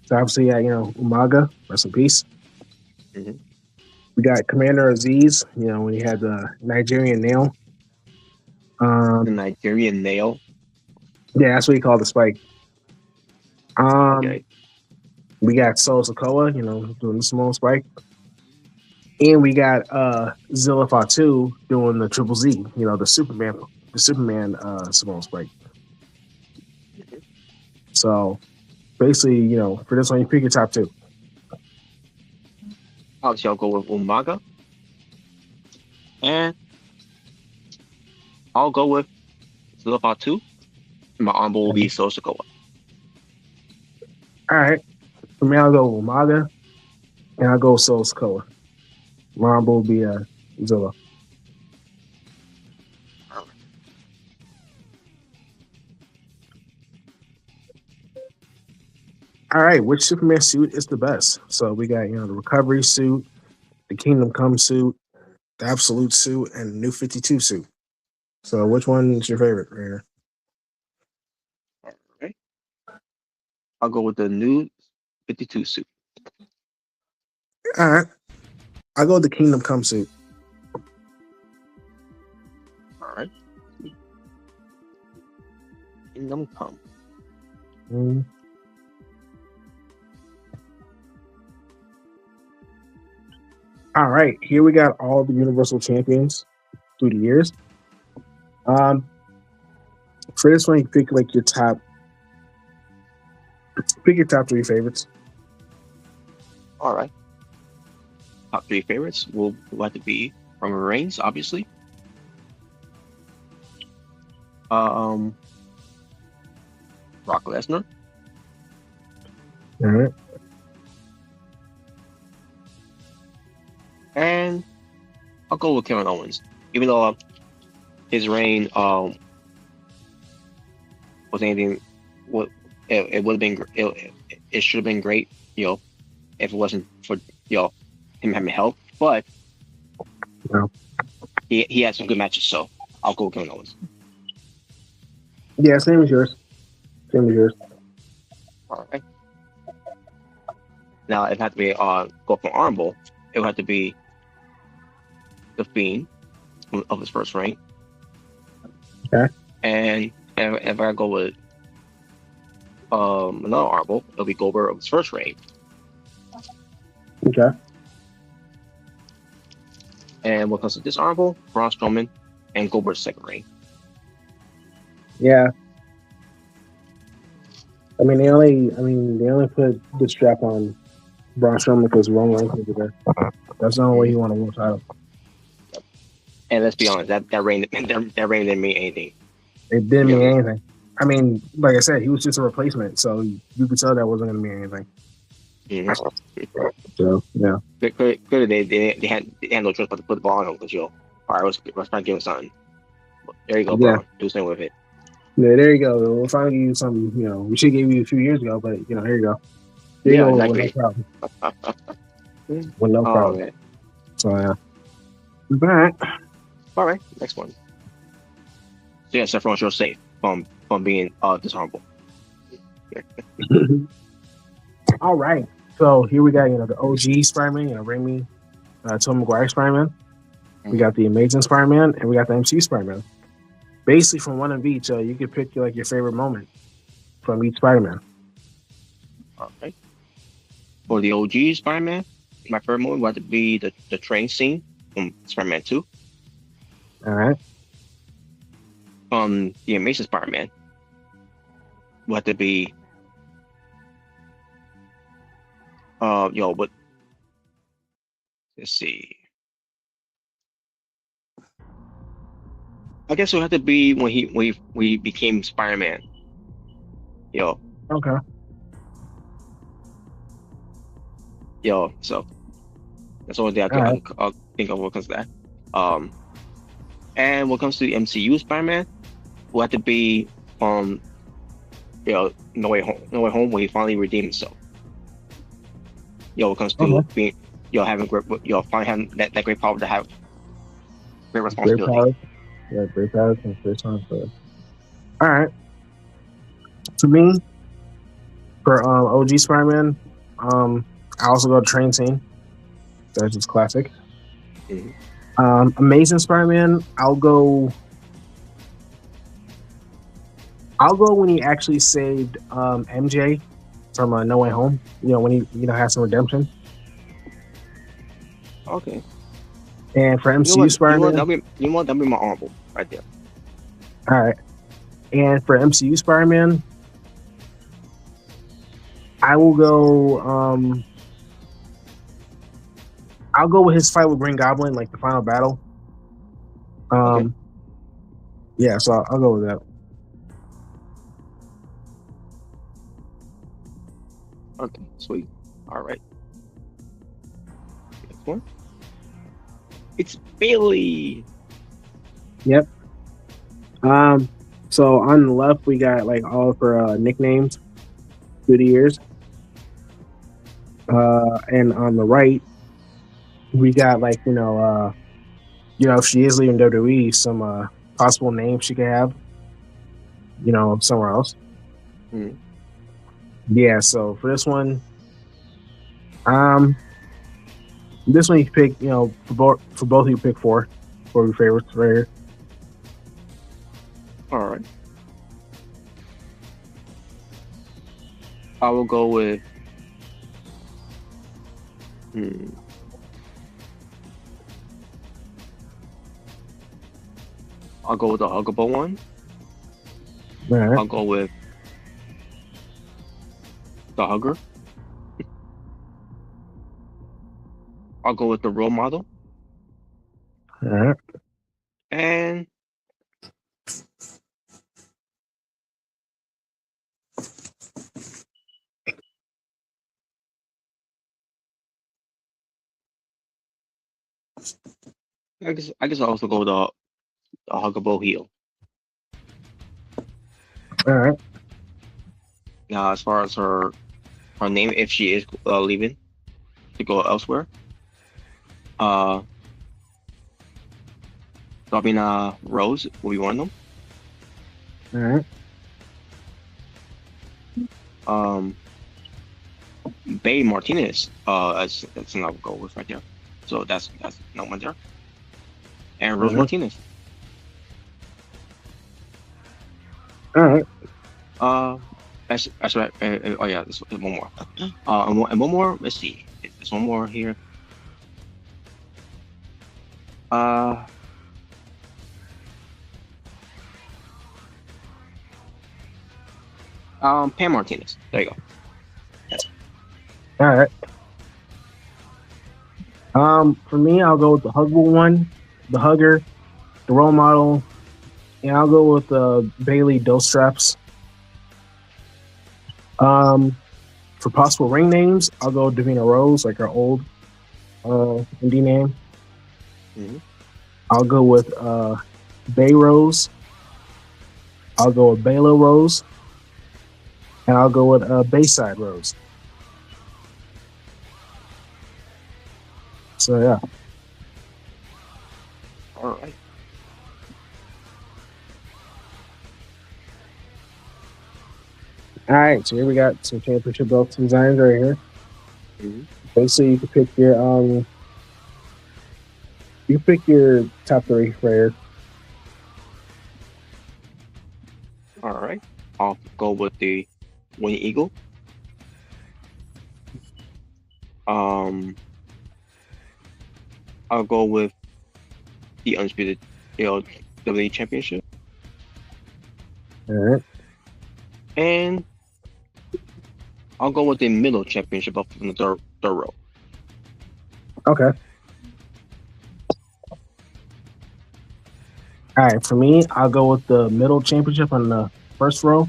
So obviously, Umaga, rest in peace. Mm-hmm. We got Commander Aziz, when he had the Nigerian nail. The Nigerian nail. Yeah, that's what he called the spike. Okay. We got Solo Sikoa, doing the Simone spike. And we got Zilla Fatu doing the Triple Z, the Superman Simone spike. Mm-hmm. So basically, for this one, you pick your top two. Obviously, I'll go with Umaga. And I'll go with Zillipa 2. My arm will be Solo Sikoa. All right. For me, I'll go with Umaga. And I'll go with Solo Sikoa. My arm will be Zilla. All right, which Superman suit is the best? So we got, the recovery suit, the Kingdom Come suit, the Absolute suit, and the New 52 suit. So which one is your favorite right here? All right. I'll go with the New 52 suit. All right. I'll go with the Kingdom Come suit. All right. Kingdom Come. All right, here we got all the Universal Champions through the years. For this one, you pick your top three favorites. All right. Top three favorites will have to be Roman Reigns, obviously. Brock Lesnar. All right. And I'll go with Kevin Owens, even though his reign was anything. What it would have been. It should have been great, if it wasn't for him having help. But he had some good matches, so I'll go with Kevin Owens. Yeah, same as yours. All right. Now, if it had to be go for Armble, it would have to be the Fiend of his first reign. Okay. And if I go with another Armble, it'll be Goldberg of his first reign. Okay. And what comes to this Armble, Braun Strowman and Goldberg's second reign. Yeah. They only put the strap on Braun Strowman because Roman Reigns was there. That's the only way he won a world title. And let's be honest, that reign didn't mean anything. It didn't mean anything. Like I said, he was just a replacement, so you could tell that wasn't going to mean anything. Mm-hmm. So yeah. Clearly, they had no choice but to put the ball on him because all right, let's try to give him something. There you go, bro. Yeah. Do something with it. Yeah, there you go. We'll finally give you something. We should give you a few years ago, but here you go. There you go. Exactly. With no problem. With no problem. Man. So yeah. All right. Next one. So yeah, Seth Rollins, you're safe from being dishonorable. All right. So here we got the OG Spider-Man, Raimi, Tom Maguire Spider-Man. We got the Amazing Spider-Man, and we got the MCU Spider-Man. Basically, from one of each, you could pick your favorite moment from each Spider-Man. All right. For the OG Spider-Man, my favorite moment would have to be the train scene from Spider-Man 2. All right. From the Amazing Spider-Man, would have to be Let's see. I guess it would have to be when he became Spider-Man. Okay. So that's the only thing All right. I'll think of when it comes to that. And when it comes to the MCU Spider-Man, will have to be No Way Home, where he finally redeemed himself. When it comes to being, having great, finally having that great power to have great responsibility. Great power. Yeah, great power comes great responsibility. All right. To me, for OG Spider-Man, I also go Train Scene. That's just classic. Mm-hmm. Amazing Spider-Man, I'll go when he actually saved MJ from No Way Home. When he had some redemption. Okay. And for MCU Spider-Man, that'll be my honorable right there. All right. And for MCU Spider-Man, I will go. I'll go with his fight with Green Goblin, like the final battle. Okay. Yeah, so I'll go with that. Okay, sweet. All right. Next one. It's Bailey. Yep. So on the left we got like all of her nicknames through the years. And on the right we got like if she is leaving WWE, some possible names she could have. Somewhere else. Mm-hmm. Yeah. So for this one, you pick. For both of you pick four of your favorites right here. All right. I will go with. I'll go with the huggable one. All right. I'll go with the hugger. I'll go with the role model. All right. And I guess I'll also go with the huggable heel. All right. Now, as far as her name, if she is leaving to go elsewhere, Sabina Rose will be one of them. All right. Bay Martinez, that's another goal with right there. So that's no one there. And Rose Martinez. All right. That's right. Oh yeah, there's one more. And one more. Let's see. There's one more here. Pam Martinez. There you go. Yes. All right. For me, I'll go with the huggable one, the hugger, the role model, and I'll go with Bailey Dose Straps. For possible ring names, I'll go with Davina Rose, like her old indie name. Mm-hmm. I'll go with Bay Rose. I'll go with Baylo Rose. And I'll go with Bayside Rose. So, yeah. All right. All right, so here we got some championship belts designs right here. Mm-hmm. Basically, you can pick your top three right here. All right. I'll go with the Winning Eagle. I'll go with the Undisputed WWE Championship. All right. And I'll go with the middle championship up from the third row. Okay. All right, for me, I'll go with the middle championship on the first row.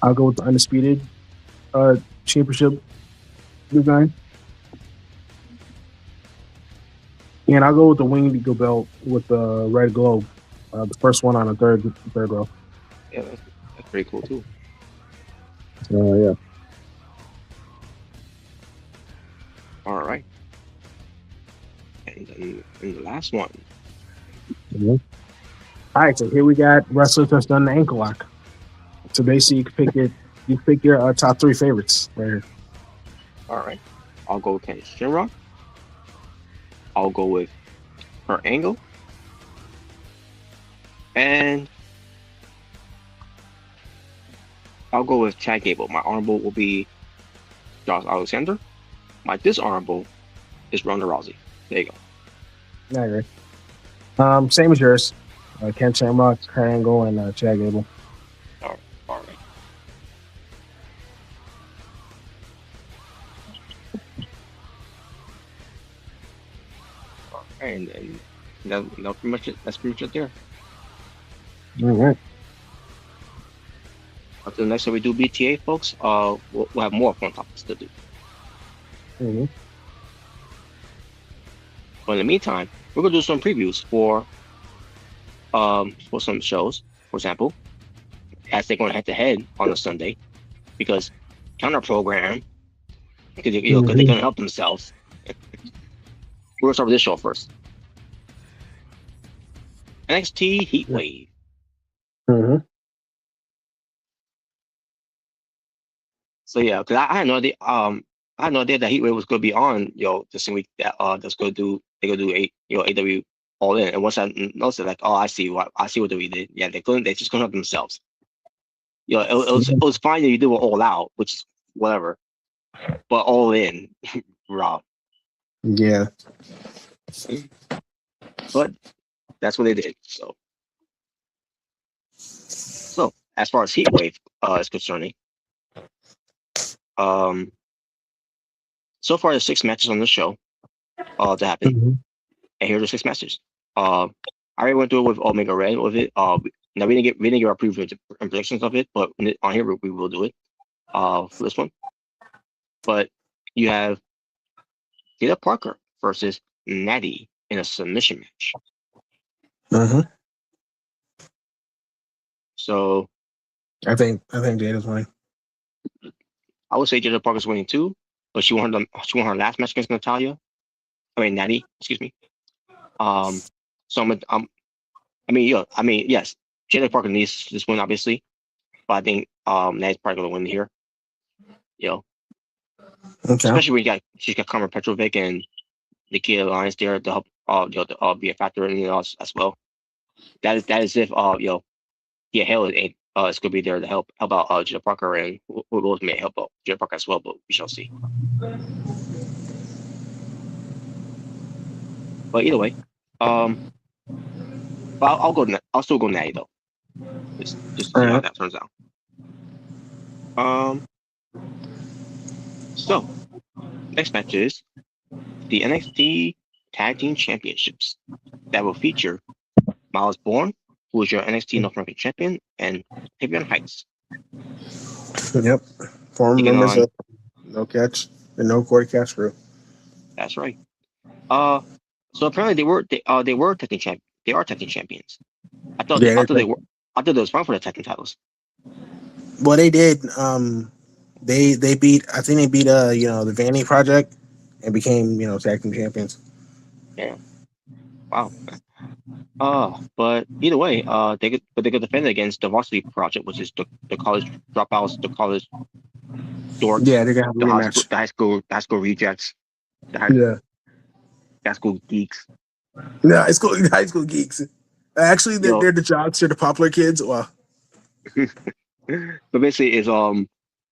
I'll go with the undisputed championship design, and I'll go with the winged eagle belt with the red globe, the first one on the third row. Yeah, that's pretty cool too. Yeah. All right, and then the last one. Mm-hmm. All right, so here we got wrestlers that's done the ankle lock. So basically, you pick your top three favorites right here. All right, I'll go with Ken Shamrock. I'll go with Kurt Angle, and I'll go with Chad Gable. My honorable will be Josh Alexander. My dishonorable is Ronda Rousey. There you go. I agree. Same as yours. Ken Shamrock, Kurt Angle, and Chad Gable. All right. And that's pretty much it. That's pretty much it there. All right. Until next time we do BTA, folks, we'll have more fun topics to do. Mm-hmm. But in the meantime, we're gonna do some previews for some shows. For example, as they're going head to head on a Sunday, because counter program, because they're gonna help themselves. We're gonna start with this show first. NXT Heatwave. Mm-hmm. So yeah, because I had no idea. I had no idea that Heatwave was gonna be on this week. That that's gonna do. They gonna do AEW All In. And once I noticed it, like, oh, I see what we did. Yeah, they couldn't. They just couldn't help themselves. It was fine that you do it All Out, which is whatever, but All In, Rob. Yeah. But that's what they did. So as far as Heatwave is concerning, so far there's 6 matches on the show to happen, and here are the 6 matches. I already went through it with Omega Red with it. Now we didn't get our preview and predictions of it, but on here we will do it for this one. But you have Data Parker versus Natty in a submission match. Mm-hmm. So I think Jada's winning. I would say Jada Parker's winning too, but she won her last match against Natalia. I mean Natty, excuse me. So yes, Jada Parker needs this win obviously, but I think Natty's probably gonna win here. Okay. Especially when she's got Carmen Petrovic and Nikita Lyons there to help be a factor in as well. That is if Tia Hale is gonna be there to help out Jada Parker, and who else may help out Jada Parker as well, but we shall see. But either way, but I'll still go Natty though. Just to see how that turns out. So next match is the NXT Tag Team Championships that will feature Miles Bourne, who is your NXT North American champion, and Tavion Heights. Yep. Former members of No Catch and No Quarter Cash Crew. That's right. So apparently they were tag team champions. They are tag team champions. I thought they were. I thought they was fine for the tag team titles. Well, they did. They beat. I think they beat the Vanny Project and became tag team champions. Yeah. Wow. But either way, they could defend against the Varsity Project, which is the college dropouts, the college dorks. Yeah, they're gonna have a rematch. The high school rejects. High school geeks. No, high school geeks. Actually, they're the jocks. They're the popular kids. Well, but basically, it's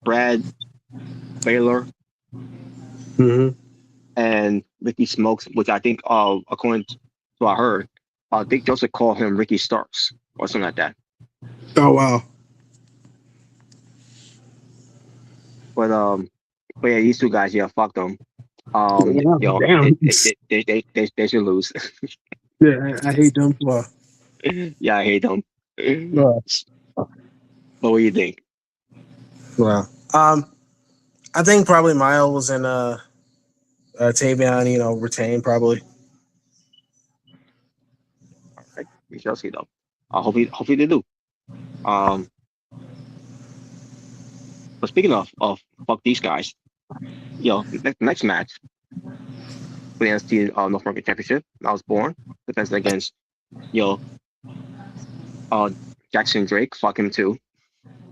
Brad Baylor and Ricky Smokes, which I think according to what I heard, Dick Joseph called him Ricky Starks or something like that. Oh wow. But yeah, these two guys, fuck them. Damn. They should lose. Yeah, I hate them. Yeah, I hate them. Well, But what do you think? well. I think probably Miles and Tavion, retain probably. All right, we shall see though. Hopefully they do. Um, but speaking of fuck these guys, next match for the NXT North American Championship, I was born defense against yo uh Jackson Drake. Fuck him too.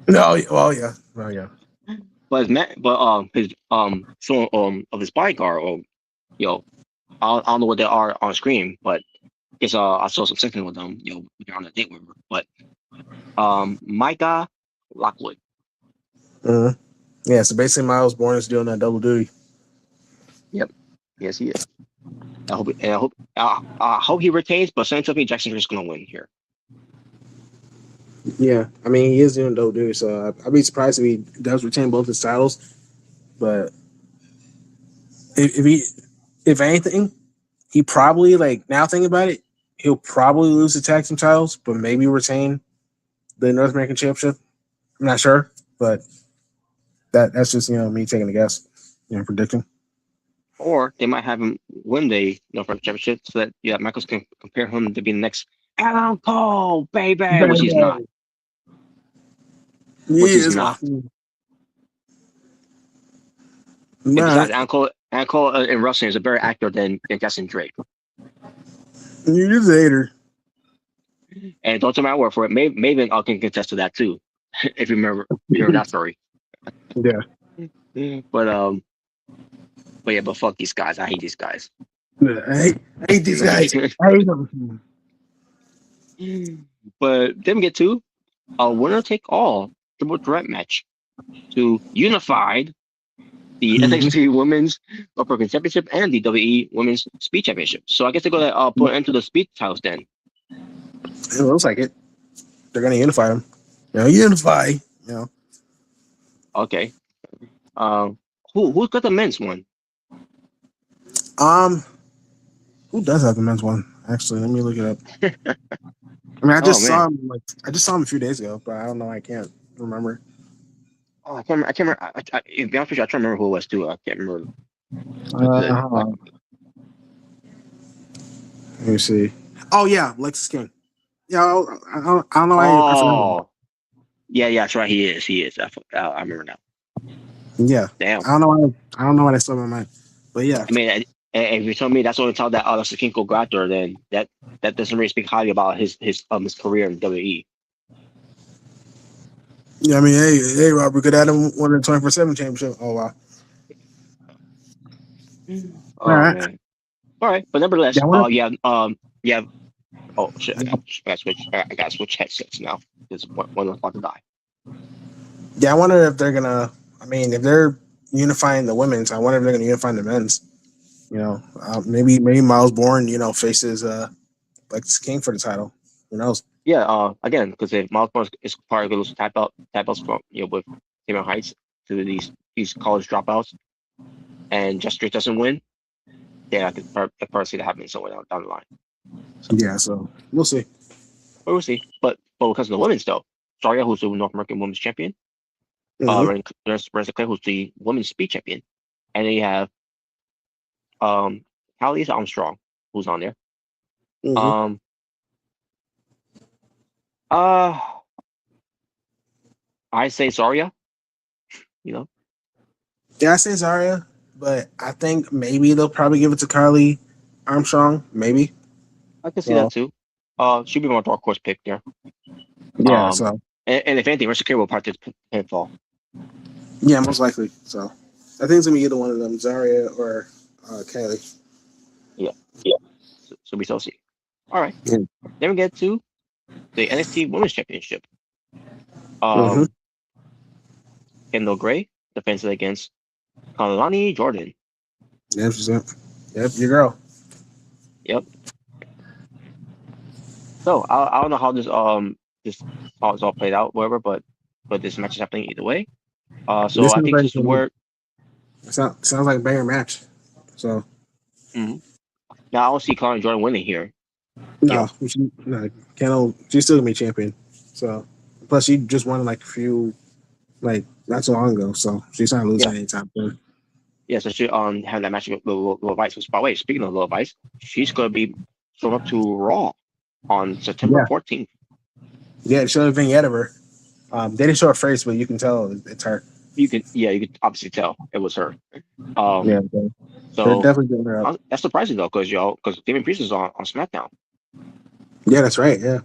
No, well, yeah. His show of his bodyguard or yo I don't know what they are on screen, but guess I saw some section with them. They're on a date with her. But Micah Lockwood. Uh, yeah. So basically, Miles Bourne is doing that double duty. Yep. Yes, he is. I hope he retains, but same token, Jackson Drake's gonna win here. Yeah, I mean he is doing double duty, so I'd be surprised if he does retain both his titles. But if anything, he probably now thinking about it, he'll probably lose the tag team titles, but maybe retain the North American Championship. I'm not sure, but that's just me taking a guess, predicting. Or they might have him win the North American Championship so that Michaels can compare him to be the next Adam Cole, baby, which he's not. Which he's not. And besides, Adam Cole in wrestling is a better actor than Jackson Drake. You're just a hater. And don't take my word for it. Maven can contest to that too, if you remember that story. Yeah. But fuck these guys. I hate these guys. I hate these guys. I hate them. But then we get to a winner take all triple threat match to unified the NXT Women's North American Championship and the WWE Women's Speed Championship. So I guess they're gonna put into the speed titles then. It looks like it. They're gonna unify them. Unify. Okay. Who's got the men's one? Who does have the men's one? Actually, let me look it up. I mean, I just saw him. I just saw him a few days ago, but I don't know. I can't remember. Oh, I can't remember. To be honest with you, I can't remember who it was too. I can't remember. Let me see. Oh yeah, Lexus King. Yeah, I don't know why. Oh, yeah, that's right. He is. I remember now. Yeah. Damn. I don't know why they slipped my mind, but yeah. I mean, if you tell me that's the only time that Lexus King could go out there, then that doesn't really speak highly about his career in WWE. Yeah, I mean, hey, Robert, could add him win the 24/7 championship. Oh wow. All right. Man. All right, but nevertheless, yeah. Oh shit! I gotta switch headsets now. Because one about to die. Yeah, I wonder if they're gonna. I mean, if they're unifying the women's, I wonder if they're gonna unify the men's. Maybe Miles Bourne, faces Lexus King for the title. Who knows? Yeah. Again, because if Miles Bourne is probably going to lose type outs from with Taylor Heights to these college dropouts, and Just Straight doesn't win, then I could probably see that happening somewhere down the line. So we'll see. But we'll see. But because of the women's though, Saria, who's the North American Women's Champion, there's Claire, who's the Women's Speed Champion, and then you have Callie Armstrong, who's on there. I say Saria. Yeah, I say Zarya, but I think maybe they'll probably give it to Carly Armstrong. Maybe. I can see that too. She'd be my dark horse pick there. Yeah. And if anything, Rissa will probably pinfall. Yeah, most likely. So I think it's gonna be either one of them, Zarya or Kaylee. Yeah. So we shall see. All right. Yeah. Then we get to the NXT Women's Championship. Kendall Gray defends it against Kalani Jordan. Yep, your girl. Yep. So I don't know how this how it's all played out, whatever, but this match is happening either way. So I think this is where sounds like a banger match. So now I don't see Kalani Jordan winning here. No, Kendall, she's still gonna be champion. So plus she just won like a few not so long ago, so she's not losing Yeah, anytime soon. yeah. So she had that match with Lil Vice. Which, by the way, speaking of Lil Vice, she's gonna be showing up to Raw on September Yeah. 14th. Yeah, they showed a vignette of her. They didn't show her face, but you can tell it's her. You could obviously tell it was her. Yeah, they're So definitely getting her up. that's surprising though, because Damien Priest is on SmackDown. Yeah, that's right. Yeah.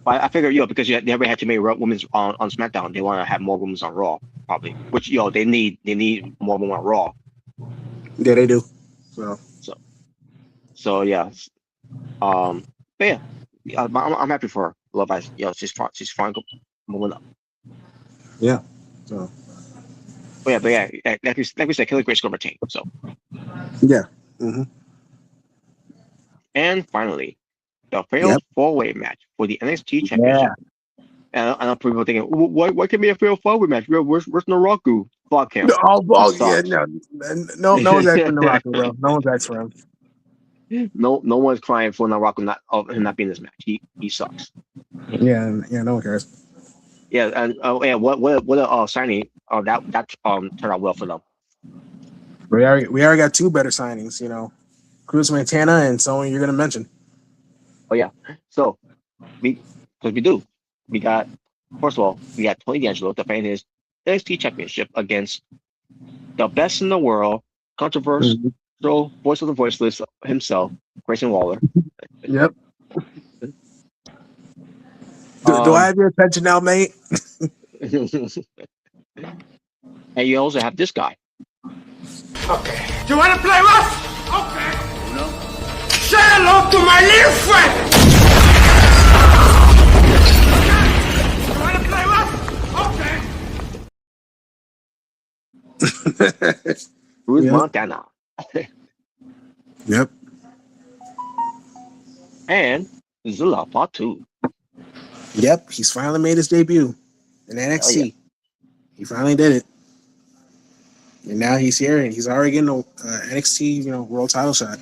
But I figure, because they never had too many women's on SmackDown, they want to have more women on Raw, probably. Which they need more women on Raw. Yeah, they do. So yeah. But yeah, I'm happy for her. Love Ice. She's fine moving up. Yeah. So. But yeah, like we said, Kelly Grace gonna retain. So. Yeah. Mm-hmm. And finally, the failed four-way match for the NXT Championship. And I know people are thinking, what can be a failed four-way match? Where's Naraku? Fuck him. Oh, yeah, no one's asking for Naraku, bro. No one's asking for him. No one's crying for Naraku him not being in this match. He sucks. Yeah, no one cares. Yeah, and what a signing that turned out well for them. We already got two better signings, Cruz Montana and someone you're gonna mention. Oh yeah, so we do. We got, first of all, we got Tony D'Angelo defending his NXT Championship against the best in the world, controversial voice of the voiceless himself, Grayson Waller. Yep. Do I have your attention now, mate? And you also have this guy. Okay. Do you want to play rough? Okay. No. Say hello to my little friend. You want to play rough? Okay. Cruz Montana. Yep. And Zilla Fatu. Yep, he's finally made his debut in NXT. Yeah. He finally did it. And now he's here and he's already getting a NXT, world title shot.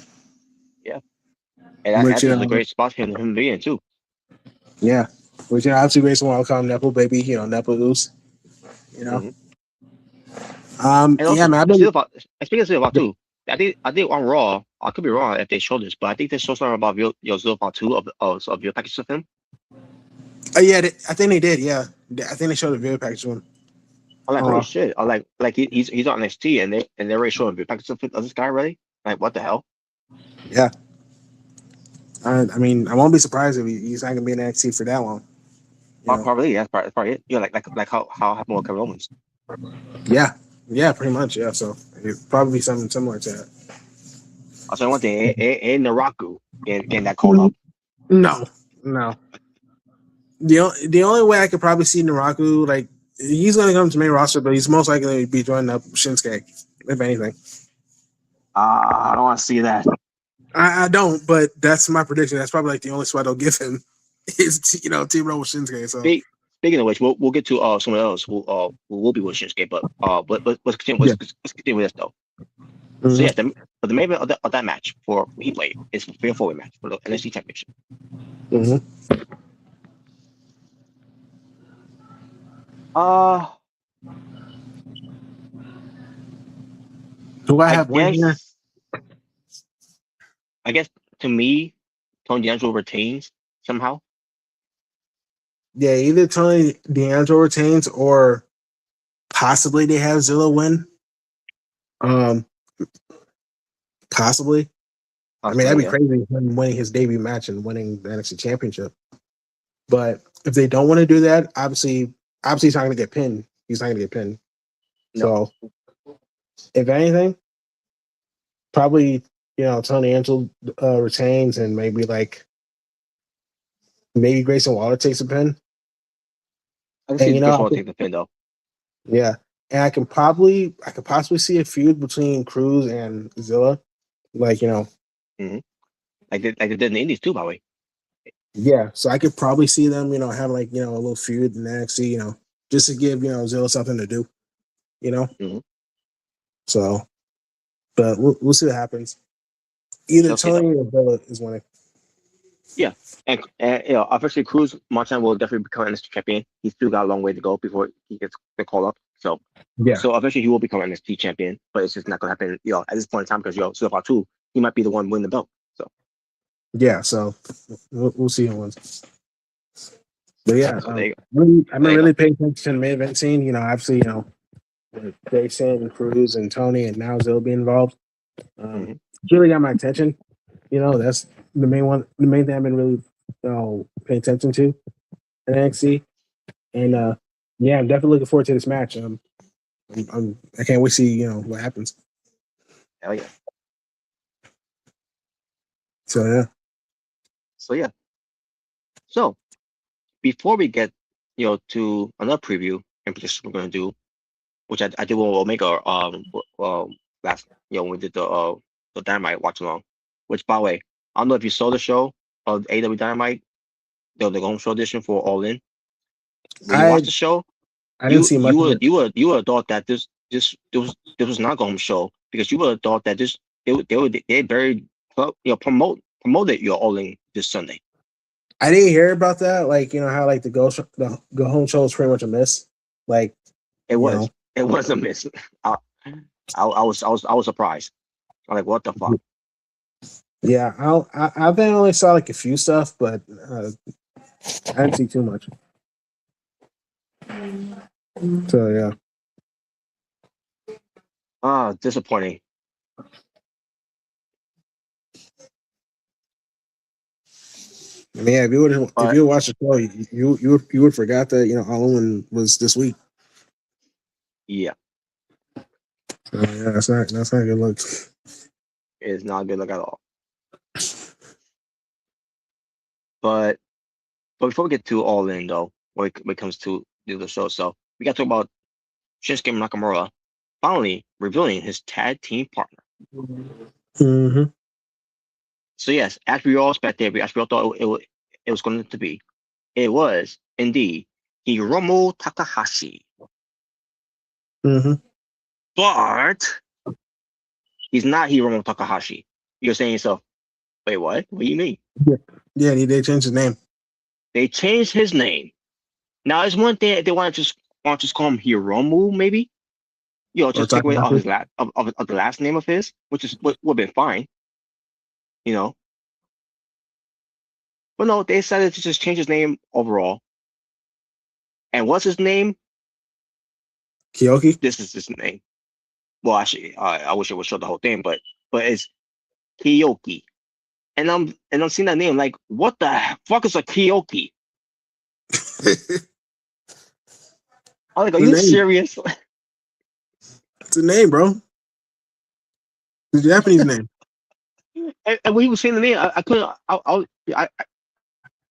Yeah. And that's a great spot for him being too. Yeah. Which obviously Grayson Waller call him Nepo baby, Nepo Goose. Mm-hmm. And also, yeah, man. Speaking of Zilla Fatu, I think on Raw, I could be wrong if they showed this, but I think they showed something about Zilla Fatu of your package of him. Yeah, I think they did. Yeah, I think they showed a video package of him. I'm like, holy shit! I'm like he's on NXT and they're already showing a video package of this guy already. Like, what the hell? Yeah. I mean, I won't be surprised if he's not gonna be in NXT for that long. Probably, that's probably it. Yeah, like how happened with Kevin Owens. Yeah, pretty much. Yeah, so it'd probably be something similar to that. I'll say one thing: ain't Naraku getting that call up. No. The only way I could probably see Naraku, like, he's going to come to main roster, but he's most likely to be joining up Shinsuke, if anything. I don't want to see that. I don't, but that's my prediction. That's probably like the only spot they'll give him is team up with Shinsuke. So speaking of which, we'll get to someone else who will be with Shinsuke, but let's continue. Let's continue with this though. Mm-hmm. So yeah, the main event of that match for Heatwave is a fair four-way match for the NXT Championship. Mm-hmm. Do I have one here? I guess to me, Tony D'Angelo retains somehow. Yeah, either Tony D'Angelo retains or possibly they have Zilla win. Possibly. I mean, that'd be crazy him winning his debut match and winning the NXT Championship. But if they don't want to do that, obviously he's not going to get pinned. He's not going to get pinned. No. So, if anything, probably Tony D'Angelo retains, and maybe Grayson Waller takes a pin. I can see Grayson Waller take the pin though. Yeah, and I could possibly see a feud between Cruz and Zilla, mm-hmm. like they did in the Indies too, by the way. Yeah, so I could probably see them, have a little feud in NXT, just to give Zilla something to do, Mm-hmm. So, but we'll see what happens. Either Tony or Zilla is winning. Yeah, and officially, Cruz Montana will definitely become NXT champion. He's still got a long way to go before he gets the call up. Yeah. So eventually he will become NXT champion, but it's just not gonna happen, at this point in time because so about two, he might be the one winning the belt. So yeah, so we'll see who wins. But yeah, so there you I've been really paying attention to the main event scene. Obviously, with Jason and Cruz and Tony and now Zill be involved. It's really got my attention. That's the main one. The main thing I've been really paying attention to in NXT. And yeah, I'm definitely looking forward to this match. I can't wait to see what happens. Hell yeah. So yeah. So before we get to another preview and predictions we're gonna do, which I did will make our last when we did the Dynamite watch along. Which by the way, I don't know if you saw the show of AEW Dynamite, the home show edition for All In. When you watched the show, I didn't see much. You would have thought that this was not a home show because you would have thought that they very promoted your All In this Sunday. I didn't hear about that. Like how like the go home show was pretty much a miss. Like it was a miss. I was surprised. I'm like, what the fuck? Yeah, I think I only saw like a few stuff, but I didn't see too much. So yeah. Disappointing. Yeah, if you would watch the show, you would forgot that All In was this week. Yeah. So yeah, that's not a good look. It's not a good look at all. But before we get to All In though, when it comes to the show, so we got to talk about Shinsuke Nakamura finally revealing his tag team partner. Mm-hmm. So yes, as we all expected, as we all thought it was going to be, it was indeed Hiromu Takahashi. Mm-hmm. But he's not Hiromu Takahashi. You're saying to yourself, wait, what? What do you mean? Yeah, they changed his name. They changed his name. Now, it's one thing if they want to just call him Hiromu, maybe. Just take away all his of the last name of his, which would have been fine. But no, they decided to just change his name overall. And what's his name? Kiyoki. This is his name. Well, actually, I wish I would show the whole thing, but it's Kiyoki. And I'm seeing that name like, what the fuck is a Kiyoki? I'm like, are you serious? It's a name, bro. It's a Japanese name. And when he was saying the name, I couldn't.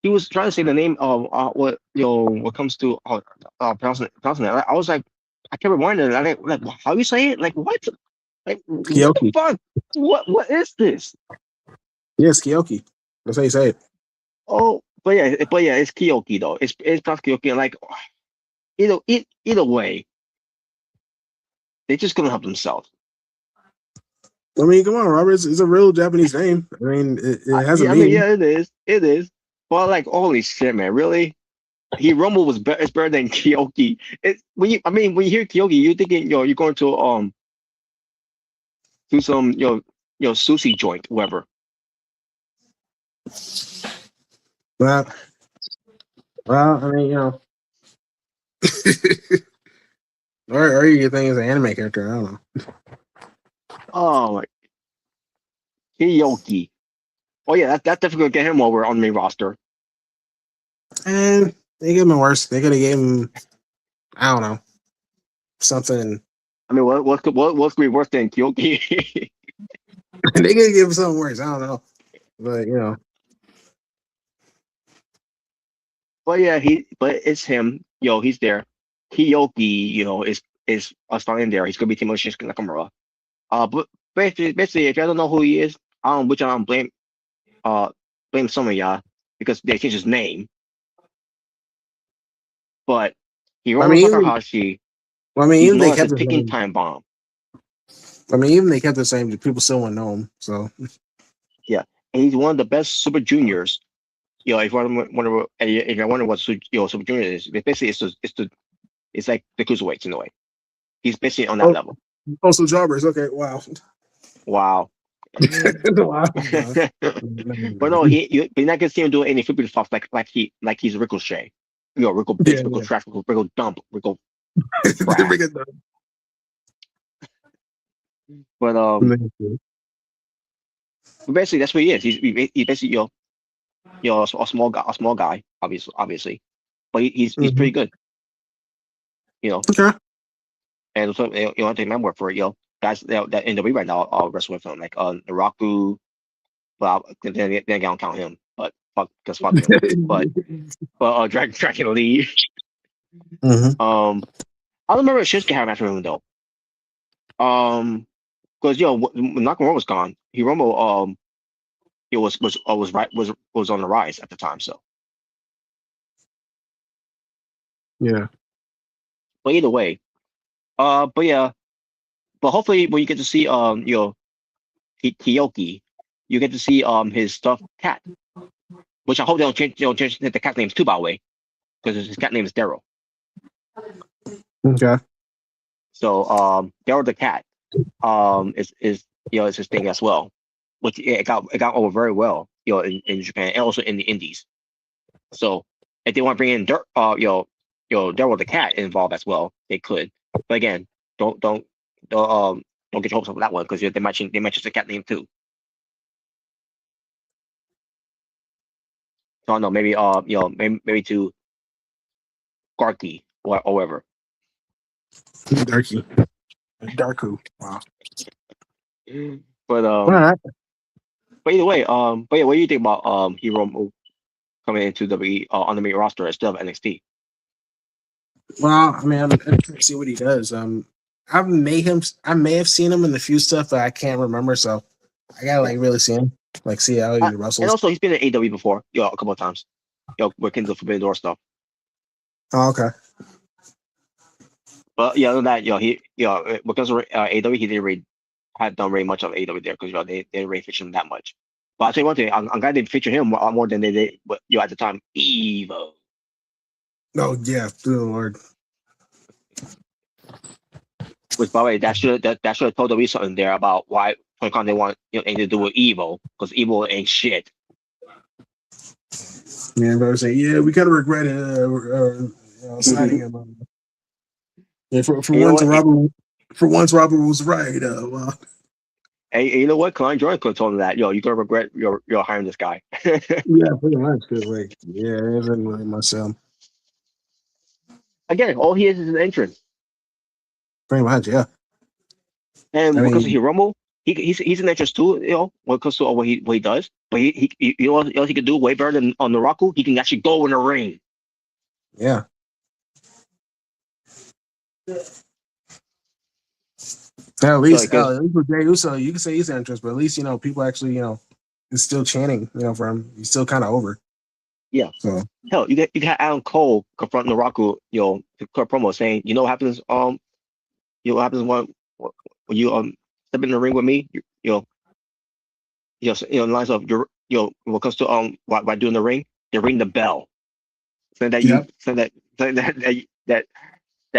He was trying to say the name of what comes to pronouncing it. I was like, I kept reminding him, like how you say it? Like what? Like Kiyoki. What the fuck? What is this? Yes, Kiyoki. That's how you say it. Oh, but yeah, it's Kiyoki though. It's pronounced Kiyoki. And like either way, they just couldn't help themselves. I mean, come on, Robert. It's a real Japanese name. I mean, it has a meaning. I mean, yeah, it is. But like, holy shit, man! Really, Hiromu was better. It's better than Kiyoki. When you hear Kiyoki, you're thinking, you're going to do some sushi joint, whatever. Well, I mean, or you think it's an anime character? I don't know. Oh my, Kiyoki. Oh yeah, that's definitely gonna get him over on the main roster. And they gave him worse. They could have gave him, I don't know, something. I mean, what could be worse than Kiyoki? They could give him something worse. I don't know, but But yeah, but it's him. He's there. Kiyoki, is starting there. He's gonna be teaming with Shinsuke Nakamura. But basically, if y'all don't know who he is, I don't blame some of y'all because they changed his name. But Hiromu Takahashi, even they kept the ticking time bomb. I mean, even they kept the same, people still wouldn't know him. So yeah, and he's one of the best Super Juniors if you wonder, if you wonder what Super Junior is, basically it's like the cruiserweights in a way. He's basically on that level. Also jobbers. Okay, wow. Wow. Wow. But no, you're not gonna see him doing any flippy stuff like he's Ricochet. Rico Bits, Rico Trash, Rico Dump, Rico Trash. But basically that's what he is. He's basically a small guy, obviously, but he's pretty good. Okay. And so you want to take my word for it, guys that in the WWE right now are wrestling with him, like Naraku. Well, then I don't count him, but fuck him. but Dragon Lee. Mm-hmm. I don't remember if Shinsuke had a match with him though. Because when Nakamura was gone, Hiromu it was on the rise at the time. So yeah. But either way, but hopefully when you get to see Kiyoki, you get to see his stuffed cat, which I hope they don't change the cat names too, by the way, because his cat name is Daryl. Okay. So Daryl the cat is his thing as well, which it got over very well in Japan and also in the Indies. So if they want to bring in Daryl the cat involved as well, they could. But again, don't get your hopes up for that one because they mentioned the cat name too. So I don't know, maybe maybe to Garky or whatever. Darku. Wow. But All right. But either way, what do you think about Hiromu coming into the on the main roster instead of NXT? Well, I mean, I'm trying to see what he does. I may have seen him in the few stuff that I can't remember, so I gotta really see him, see how he wrestles. And also, he's been in AEW before, a couple of times, working the Forbidden Door stuff. Oh, okay. But other than that, because of AEW, he didn't really had done very much of AEW there because they didn't really feature him that much. But I'll tell you one thing, I'm glad they featured him more than they did, but at the time, Evo. Oh yeah, good Lord. Which, by the way, that should have told me something there about why they want anything to do with Evo, because Evo ain't shit. Yeah, but I was saying, we kind of regret signing him. Yeah, for once, Robert was right. Well. Hey, you know what? Klein Jordan could have told him that. You're gonna regret you're hiring this guy. Yeah, pretty much. Cause it isn't really much. Again, all he is an entrance. Pretty much, yeah. And because of Hiromu, he's an entrance too. When it comes to what he does, but he what else he can do way better than on Naraku. He can actually go in the ring. Yeah. At least with Jey Uso, you can say he's an entrance, but at least people actually is still chanting for him. He's still kind of over. Yeah. So hell, you got Adam Cole confronting Naraku, to cut promo saying, what happens when you step in the ring with me, lines of when it comes to by doing the ring, they ring the bell, saying that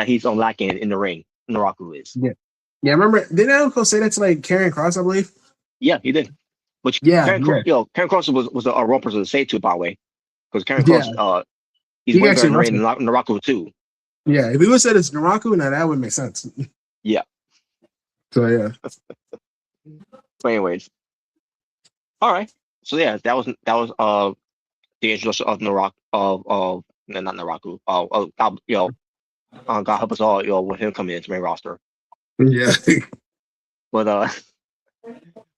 he's lacking in the ring. Naraku is. Yeah, remember, didn't Adam Cole say that to Karrion Kross, I believe? Yeah, he did. Which Karrion Kross was a wrong person to say to, by the way, because Karrion Kross, he's way better in the ring than Naraku too. Yeah, if he would have said it's Naraku, now that would make sense. Yeah. So yeah. But anyways, all right. So yeah, that was the introduction of not Naraku. God help us all, with him coming into the main roster. Yeah. But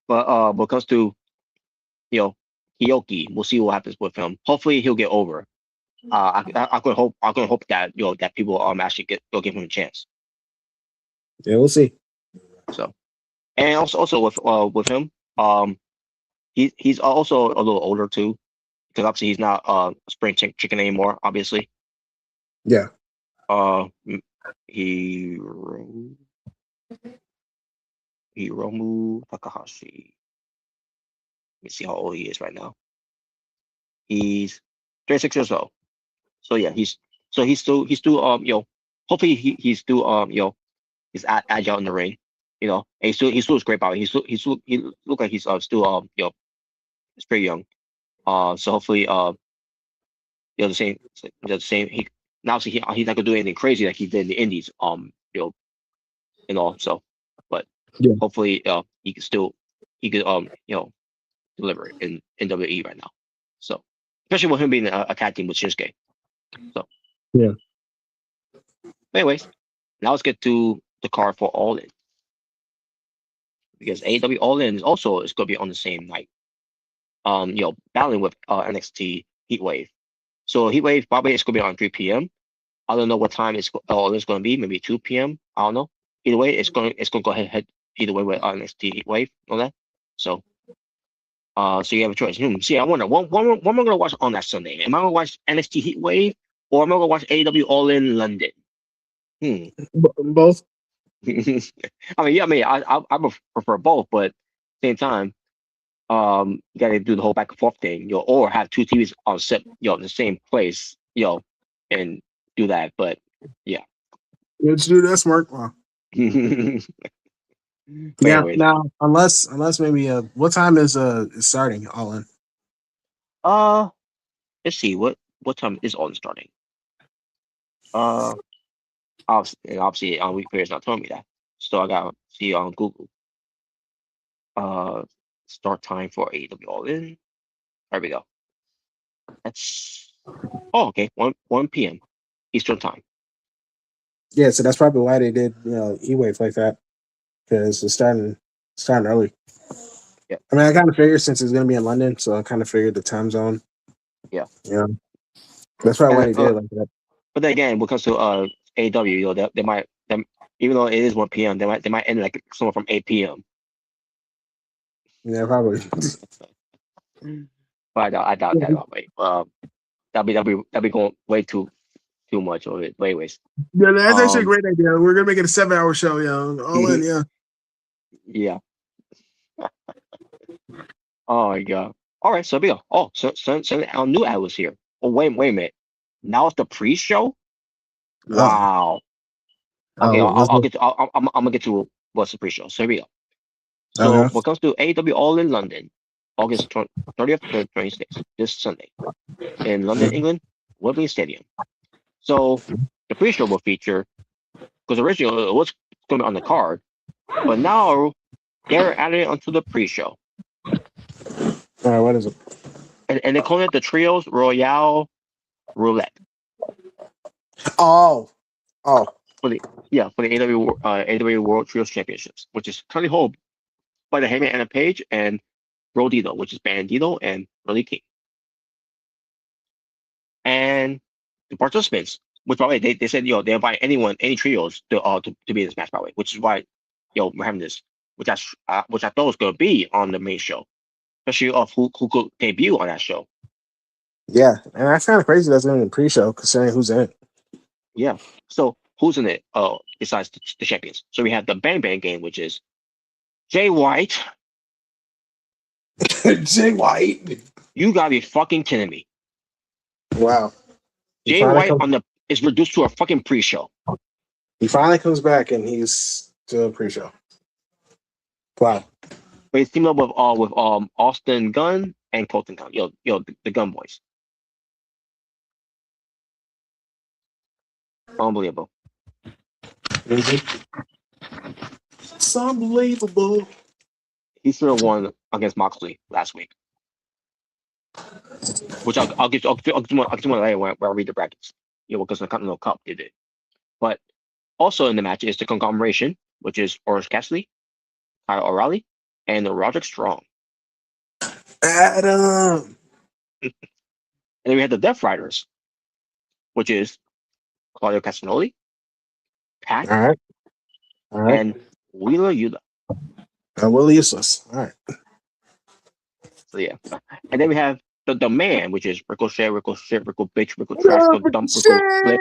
when it comes to Kiyoki, we'll see what happens with him. Hopefully he'll get over. I could hope that that people actually give him a chance. Yeah, we'll see. So, and also with him, he's also a little older too, because obviously he's not spring chicken anymore. Obviously. Yeah. Hiromu Takahashi. Let me see how old he is right now. He's 36 years old. So yeah, he's still hopefully he's still he's agile in the ring. And he still is great, by the way. He look like he's still he's pretty young. So hopefully the same he now he's not gonna do anything crazy like he did in the indies, so but Yeah. hopefully he could deliver in WWE right now. So especially with him being a tag team with Shinsuke. So Yeah. anyways, now let's get to the card for All In, because AEW All In is going to be on the same night. Battling with NXT Heatwave. So Heatwave probably is going to be on 3 p.m. I don't know what time All In is going to be. Maybe 2 p.m. I don't know. Either way, it's going to go head either way with NXT Heatwave. All that. So you have a choice. See, I wonder what am I going to watch on that Sunday? Am I going to watch NXT Heatwave, or am I going to watch AEW All In London? Both. I prefer both, but at the same time, you got to do the whole back and forth thing, or have two TVs on set, in the same place, and do that. But yeah, Let's do that smart. Wow. Yeah. Anyways, now, unless maybe what time is starting All In? let's see what time is All In starting. Obviously, Wikipedia's not telling me that, so I gotta see on Google. Start time for AEW All In. There we go. That's okay. 1 p.m. Eastern time. Yeah, so that's probably why they did Heatwave like that, because it's starting early. Yeah. I mean, I kind of figured since it's going to be in London, so I kind of figured the time zone. Yeah. Yeah. That's probably why they did it like that. But then again, when it comes to AEW, they might even though it is 1 p.m., they might end like somewhere from 8 p.m. Yeah, probably. But I doubt that. Wait, that'll be going way too much of it. But anyways. Yeah, that's actually a great idea. We're gonna make it a 7-hour show, All In, yeah. Yeah. Oh my god. All right, so there we go. Oh, so our new ad was here. Oh, wait a minute. Now it's the pre-show. Wow. Okay, I'm gonna get to what's the pre-show. So here we go. So what comes to AEW All In London, August 30th to 26th, this Sunday, in London, England, Wembley Stadium. So the pre-show will feature, because originally it was going to be on the card, but now they're adding it onto the pre-show. All right, what is it? And they call it the Trios Royale Roulette. Oh. For the AEW World Trios Championships, which is currently held by the Hangman Adam Page and Rodito, which is Bandito and Billy King. And the participants, which by the way, they said they invite any trios to be in this match, by the way, which is why we're having this, which I thought was going to be on the main show, especially of who could debut on that show. Yeah, and that's kind of crazy that's in the pre-show considering who's in it. Yeah, so who's in it? Besides the champions, so we have the Bang Bang Gang, which is Jay White. Jay White, you gotta be fucking kidding me! Wow, Jay White is reduced to a fucking pre-show. He finally comes back and he's still a pre-show. Wow. But he's teamed up with Austin Gunn and Colton Gunn, the Gunn boys. Unbelievable. It's unbelievable. He should have won against Moxley last week, which I'll get to later when I read the brackets. Because the Continental Cup did it. But also in the match is the Conglomeration, which is Orange Cassidy, Kyle O'Reilly, and Roderick Strong. Adam. And then we had the Death Riders, which is Claudio Castagnoli, Pat, all right, and Wheeler Yuta. Wheeler useless. All right. So yeah, and then we have the man, which is Ricochet, Rico Bitch, Rico Trash, Rico Dump, Rico Flip,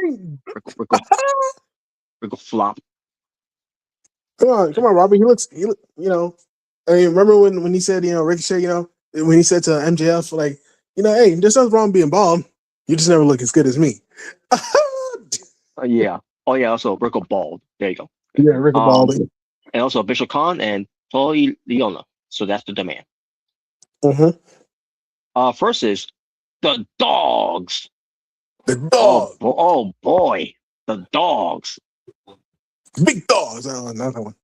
Rico Flop. Come on, Robert. He looks. I mean, remember when he said, Ricochet, when he said to MJF, like, hey, there's nothing wrong being bald. You just never look as good as me. Yeah. Oh yeah. Also, Rico Bald. There you go. Yeah, Rick Um, Bald. and also Bishop Khan and Tony Leona. So that's the demand. Mm-hmm. First is the dogs. The dog. Oh boy, the dogs. Big dogs. Oh, another one.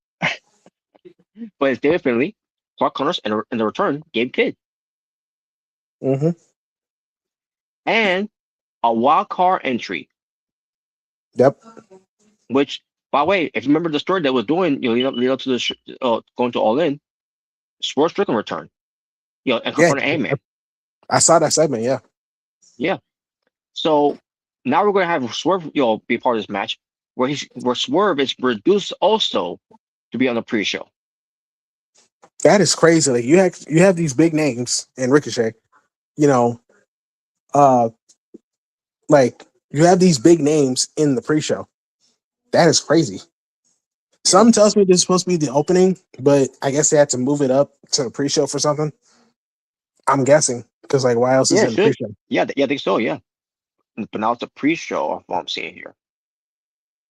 But it's David Finley, Clark Connors, and in the return, Gabe Kidd. Mm-hmm. And a wild card entry, Yep. which, by the way, if you remember the story that was doing, lead up to the going to All In, Swerve Strickland return, and Yeah. confronted Ant-Man. I saw that segment. Yeah. Yeah. So now we're gonna have Swerve, be part of this match, where Swerve is reduced also to be on the pre-show. That is crazy. Like you have these big names in Ricochet. Like you have these big names in the pre-show. That is crazy. Some tells me this is supposed to be the opening, but I guess they had to move it up to the pre-show for something. I'm guessing because like why else is it in the pre-show? Yeah, I think so. Yeah, but now it's a pre-show of what I'm seeing here.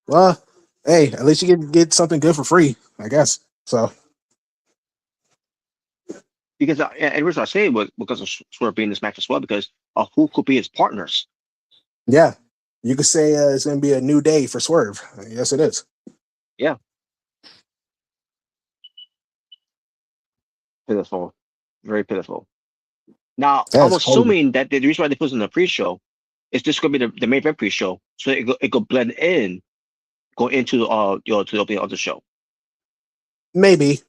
Well, hey, at least you get something good for free, I guess. So because and the reason I say it was because of Swerve being in this match as well, because of who could be his partners. yeah, you could say it's going to be a new day for Swerve. Yes, it is. Yeah. Pitiful. Very pitiful. Now, I'm assuming that the reason why they put it in the pre-show is this going to be the main event pre-show, so it could blend in, go into to the opening of the show. Maybe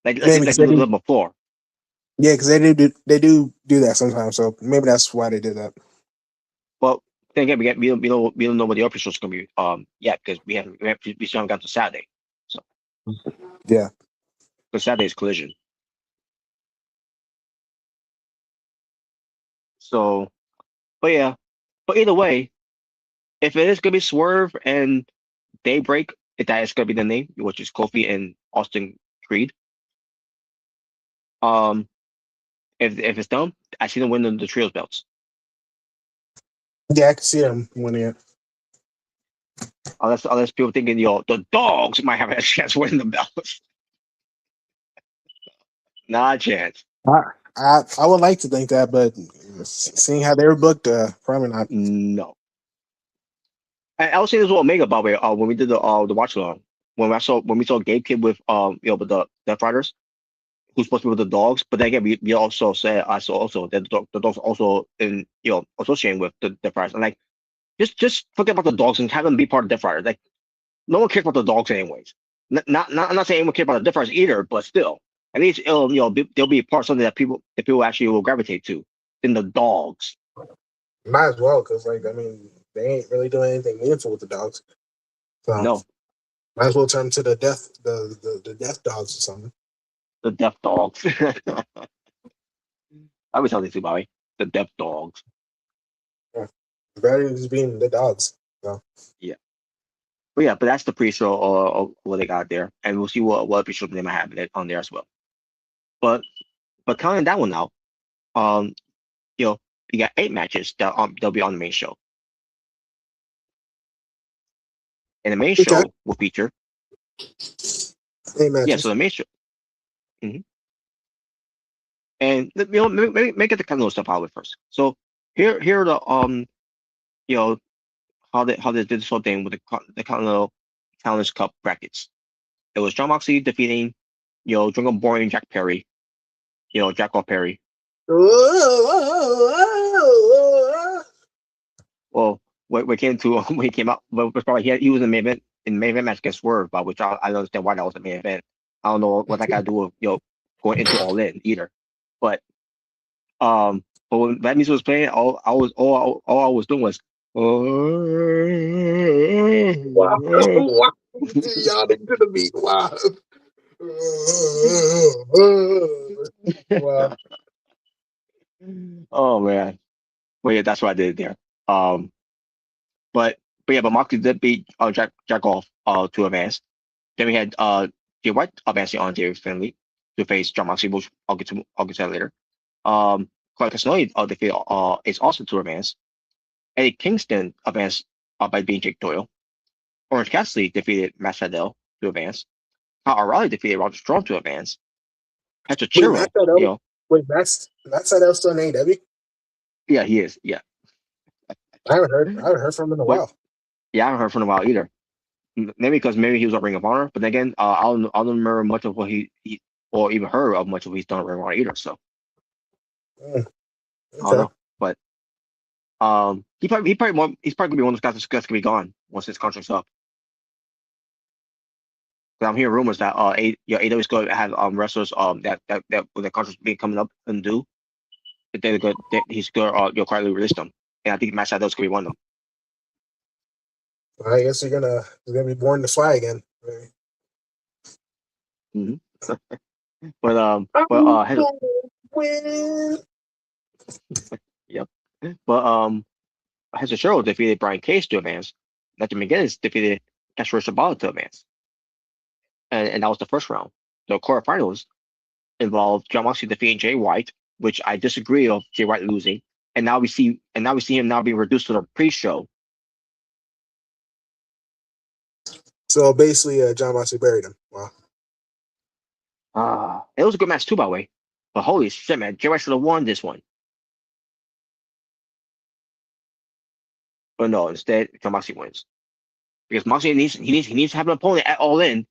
like a little before. Yeah, because they do that sometimes. So maybe that's why they did that. Well, then again, we don't know what the other show is going to be yet, because we still haven't got to Saturday. So yeah, because Saturday is Collision. So, but either way, if it is going to be Swerve and Daybreak, if that is going to be the name, which is Kofi and Austin Creed. If it's done, I see them winning the trios belts. Yeah, I can see them winning it. Unless people thinking, the dogs might have a chance winning the belts. Not a chance. I would like to think that, but seeing how they were booked, probably not. No. I was saying this with Omega, by the way, when we did the watch along, when we saw Gabe Kidd with with the Death Riders, who's supposed to be with the dogs, but then again we also said I saw also that the dogs also in associating with the Death Riders. And like just forget about the dogs and have them be part of Death Riders. Like no one cares about the dogs anyways. I'm not saying anyone cares about the Death Riders either, but still, at least they'll be part of something that people actually will gravitate to in the dogs. Might as well, because like I mean they ain't really doing anything meaningful with the dogs. So no. Might as well turn to the death dogs or something. The death dogs. I would tell this too, Bobby. The death dogs. Yeah. Better than just being the dogs. So. Yeah. But that's the pre-show of what they got there, and we'll see what pre-show they might have on there as well. But counting that one out, you got 8 matches that'll be on the main show. And the main show will feature 8 matches. Yeah, so the main show. Mm-hmm. And make it the kind of stuff out of it first. So here are the how they did this whole thing with the Continental Challenge Cup brackets. It was Jon Moxley defeating Jungle Boy and Jack Perry, Jack off Perry. Well, when he came out, but probably he was in the main event match against Swerve, but which I don't understand why that was the main event. I don't know what that got to do with going into All In either. But when that music was playing, all I was doing was wow. Y'all into the beat. Wow. Wow. Oh man. Well, yeah, that's what I did there. But Moxley did beat Jack off to advance. Then we had Jay White advancing on David Finley to face Jon Moxley, which I'll get to that later. Claudio Castagnoli defeated Ace Austin to advance. Eddie Kingston advanced by beating Jake Doyle. Orange Cassidy defeated Matt Sydal to advance. Kyle O'Reilly defeated Roger Strong to advance. Petra Wait, Matt Chiro, you Sydal. know, Wait, Matt Sydal still in AEW? yeah, he is, yeah. I haven't heard from him in a But while. yeah, I haven't heard from him in a while either. Maybe because maybe he was on Ring of Honor, but then again, I don't remember much of what he or even heard of much of what he's done at Ring of Honor either. So Okay. I don't know, but he's probably gonna be one of those guys that's gonna be gone once his contract's up. But I'm hearing rumors that AEW is going to have wrestlers that with their contracts being coming up and due, that he's going to quietly release them, and I think Matt Sydal's going to be one of them. Well, I guess you're gonna be born to fly again. Right? Mm-hmm. but win. Yep. But Hezeshiro defeated Brian Cage to advance. Nigel McGuinness defeated Kazuchika Shibata to advance. And that was the first round. The quarterfinals involved Jon Moxley defeating Jay White, which I disagree of Jay White losing. And now we see him now being reduced to the pre-show. So basically, Jon Moxley buried him. Wow. It was a good match too, by the way. But holy shit, man, Jay White should have won this one. But no, instead, Jon Moxley wins. Because Moxley needs to have an opponent at All In.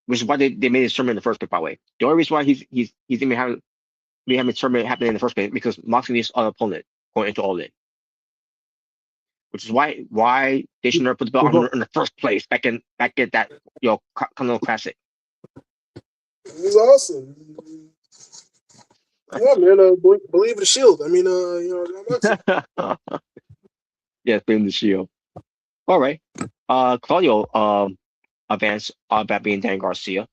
Which is why they made his tournament in the first place, by the way. The only reason why he's even having a tournament happening in the first place because Moxley needs an opponent going into All In. Which is why they should never put the belt on in the first place back at that Continental Classic. It was awesome. Yeah, man. Believe the Shield. I mean, Jon Moxley. Yes, believe the Shield. All right. Claudio advanced by being Dan Garcia.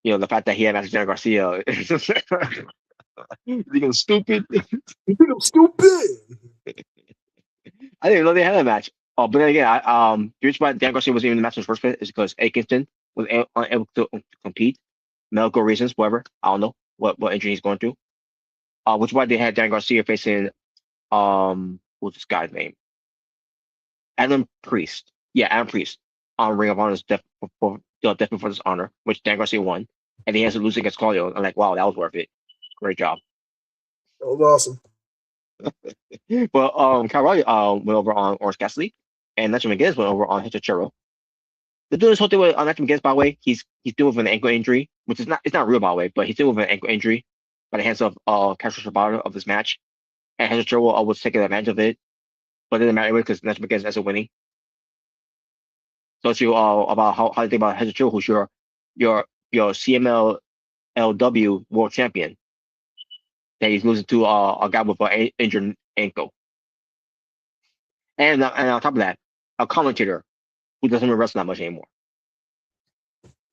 The fact that he had matched Dan Garcia is even stupid. Stupid. I didn't even know they had a match. Oh, but then again, the reason why Dan Garcia was even in the match in the first place is because Kingston was unable to compete, medical reasons, whatever. I don't know what injury he's going through. Which is why they had Dan Garcia facing what's this guy's name? Adam Priest. Yeah, Adam Priest on Ring of Honor's Death Before Dishonor, which Dan Garcia won, and he has to lose against Claudio. I'm like, wow, that was worth it. Great job. That was awesome. But Kyle O'Reilly went over on Orange Cassidy, and Nigel McGuinness went over on Hechicero. They're doing this whole thing with Nigel McGuinness, by the way. He's dealing with an ankle injury, which is not real, by the way, but he's dealing with an ankle injury by the hands of Kazuchika Shibata of this match, and Hechicero was taking advantage of it, but it didn't matter because Nigel McGuinness ends up winning. So it's you about how you think about Hechicero, who's your CMLW world champion, that he's losing to a guy with an injured ankle. And on top of that, a commentator who doesn't even wrestle that much anymore.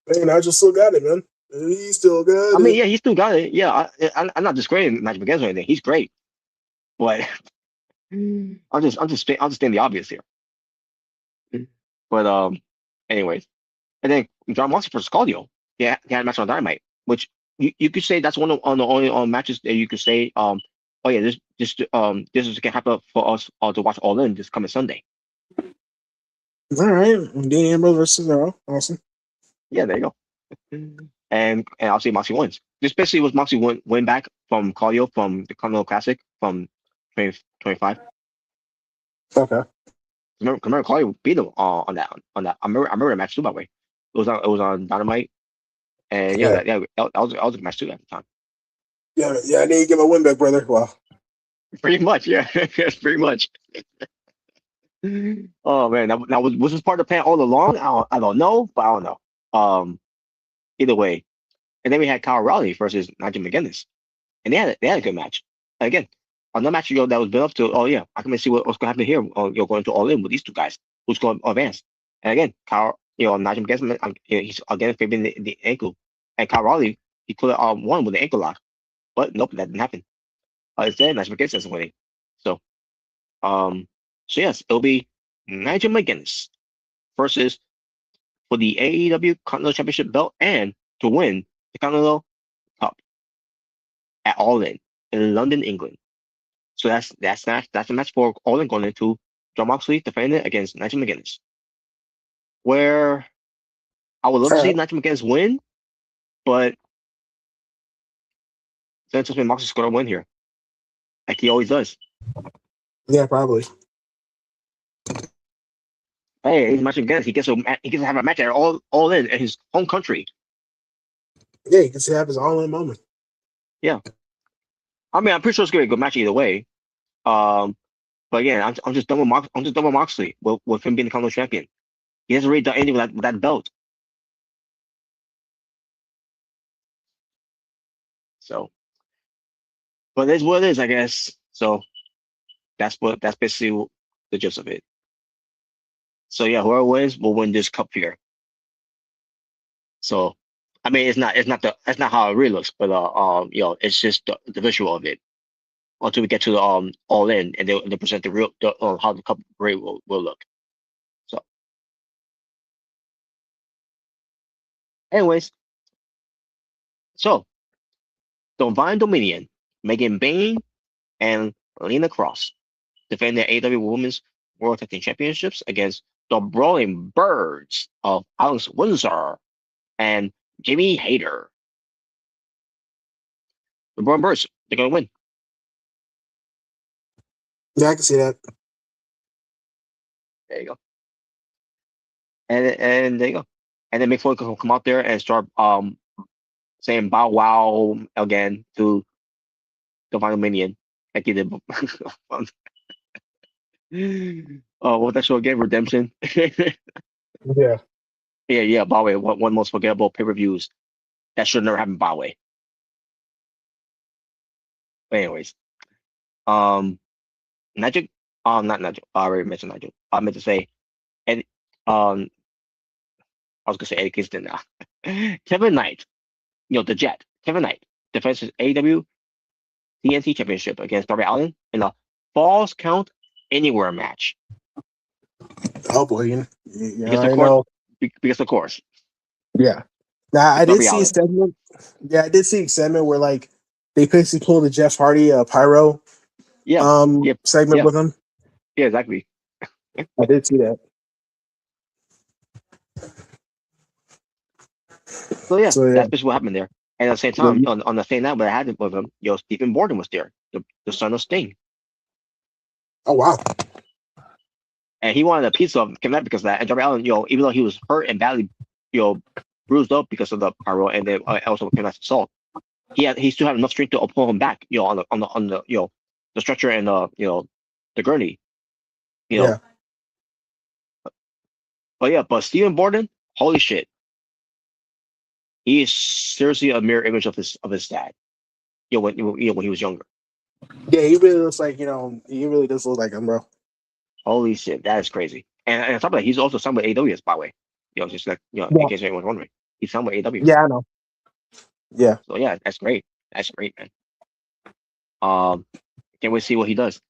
Hey, Nigel still got it, man. He still got it. I mean, yeah, he still got it. Yeah, I'm not discrediting Nigel McGuinness or anything. He's great, but I'll just state the obvious here. But anyways, and then Jon Moxley versus Claudio. Yeah, he had a match on Dynamite, which you could say that's one of the only matches that you could say oh yeah, this is gonna happen for us to watch All In this coming Sunday. All right, Dean Ambrose versus Cesaro. Awesome. Yeah, there you go. And I'll say Moxley wins. This basically was Moxley win back from Claudio from the Continental Classic from 2025. Okay. Remember Claudio beat him on that. I remember the match too, by the way. It was on Dynamite, and that was a good match too at the time. Yeah, I need to get my win back, brother. Wow. Pretty much, yeah. Yes, pretty much. Oh man, that was this part of the plan all along? I don't know, but I don't know. Either way, and then we had Kyle O'Reilly versus Nigel McGuinness, and they had a good match. And again, another match that was built up to. Oh yeah, I can see what's going to happen here. You're going to All In with these two guys. Who's going to advance? And again, Nigel McGuinness, he's again favoring the ankle, and Kyle O'Reilly he could have won with the ankle lock, but nope, that didn't happen. Instead, Nigel McGuinness is winning. So yes, it'll be Nigel McGuinness versus for the AEW Continental Championship belt and to win the Continental at All In London, England. So that's the match for All In going into Jon Moxley defending it against Nigel McGuinness. Where I would love to see Nigel McGuinness win, but then just Moxley's going to win here, like he always does. Yeah, probably. Hey, he's Nigel McGuinness. He gets to have a match at All In his home country. Yeah, he gets to have his All In moment. Yeah, I mean, I'm pretty sure it's gonna be a good match either way. But again, I'm just done with Moxley with him being the Continental Champion. He hasn't really done anything with that belt. So, but it is what it is, I guess. So that's basically the gist of it. So yeah, whoever wins will win this cup here. So, I mean, that's not how it really looks, but it's just the visual of it until we get to the All In and they present the real how the cup really will look. So, anyways, so Divine Dominion, Megan Bayne and Lena Cross defend the AEW Women's World Tag Team Championships against the Brawling Birds of Alex Windsor and Jimmy Hayter. The Brawling Birds, they're gonna win. Yeah, I can see that. There you go. And there you go. And then Mick Foley can come out there and start saying "Bow Wow" again to Divine Dominion, like he did. What that show again? Redemption. Yeah. Yeah. Bow Wow, one most forgettable pay-per-views that should never happen. Bow Wow. But anyways, Nigel, not Nigel. I already mentioned Nigel. I meant to say, and I was gonna say Eddie Kingston now. Kevin Knight, the Jet. Kevin Knight defends his AEW TNT Championship against Darby Allin in a Falls Count Anywhere match. Oh boy, you know. Because of course. Yeah. Now I did see a segment. Yeah, I did see a segment where like they basically pulled the Jeff Hardy pyro segment with him. Yeah, exactly. I did see that. So that's basically what happened there. And at the same time, on the same night when I had it with him, Stephen Borden was there, the son of Sting. Oh wow. And he wanted a piece of Kevin Knight because of that. And Darby Allin, even though he was hurt and badly, bruised up because of the pyro and then also Kevin Knight's assault, he still had enough strength to pull him back, on the the stretcher and the gurney, Yeah. But Stephen Borden, holy shit, he is seriously a mirror image of his dad. When he was younger. Yeah, he really looks like he really does look like him, bro. Holy shit, that is crazy. And on top of that, he's also signed with AEW, by the way. Just like in case anyone's wondering, he's signed with AEW. Yeah, I know. Yeah. So yeah, that's great. That's great, man. Can't wait to see what he does.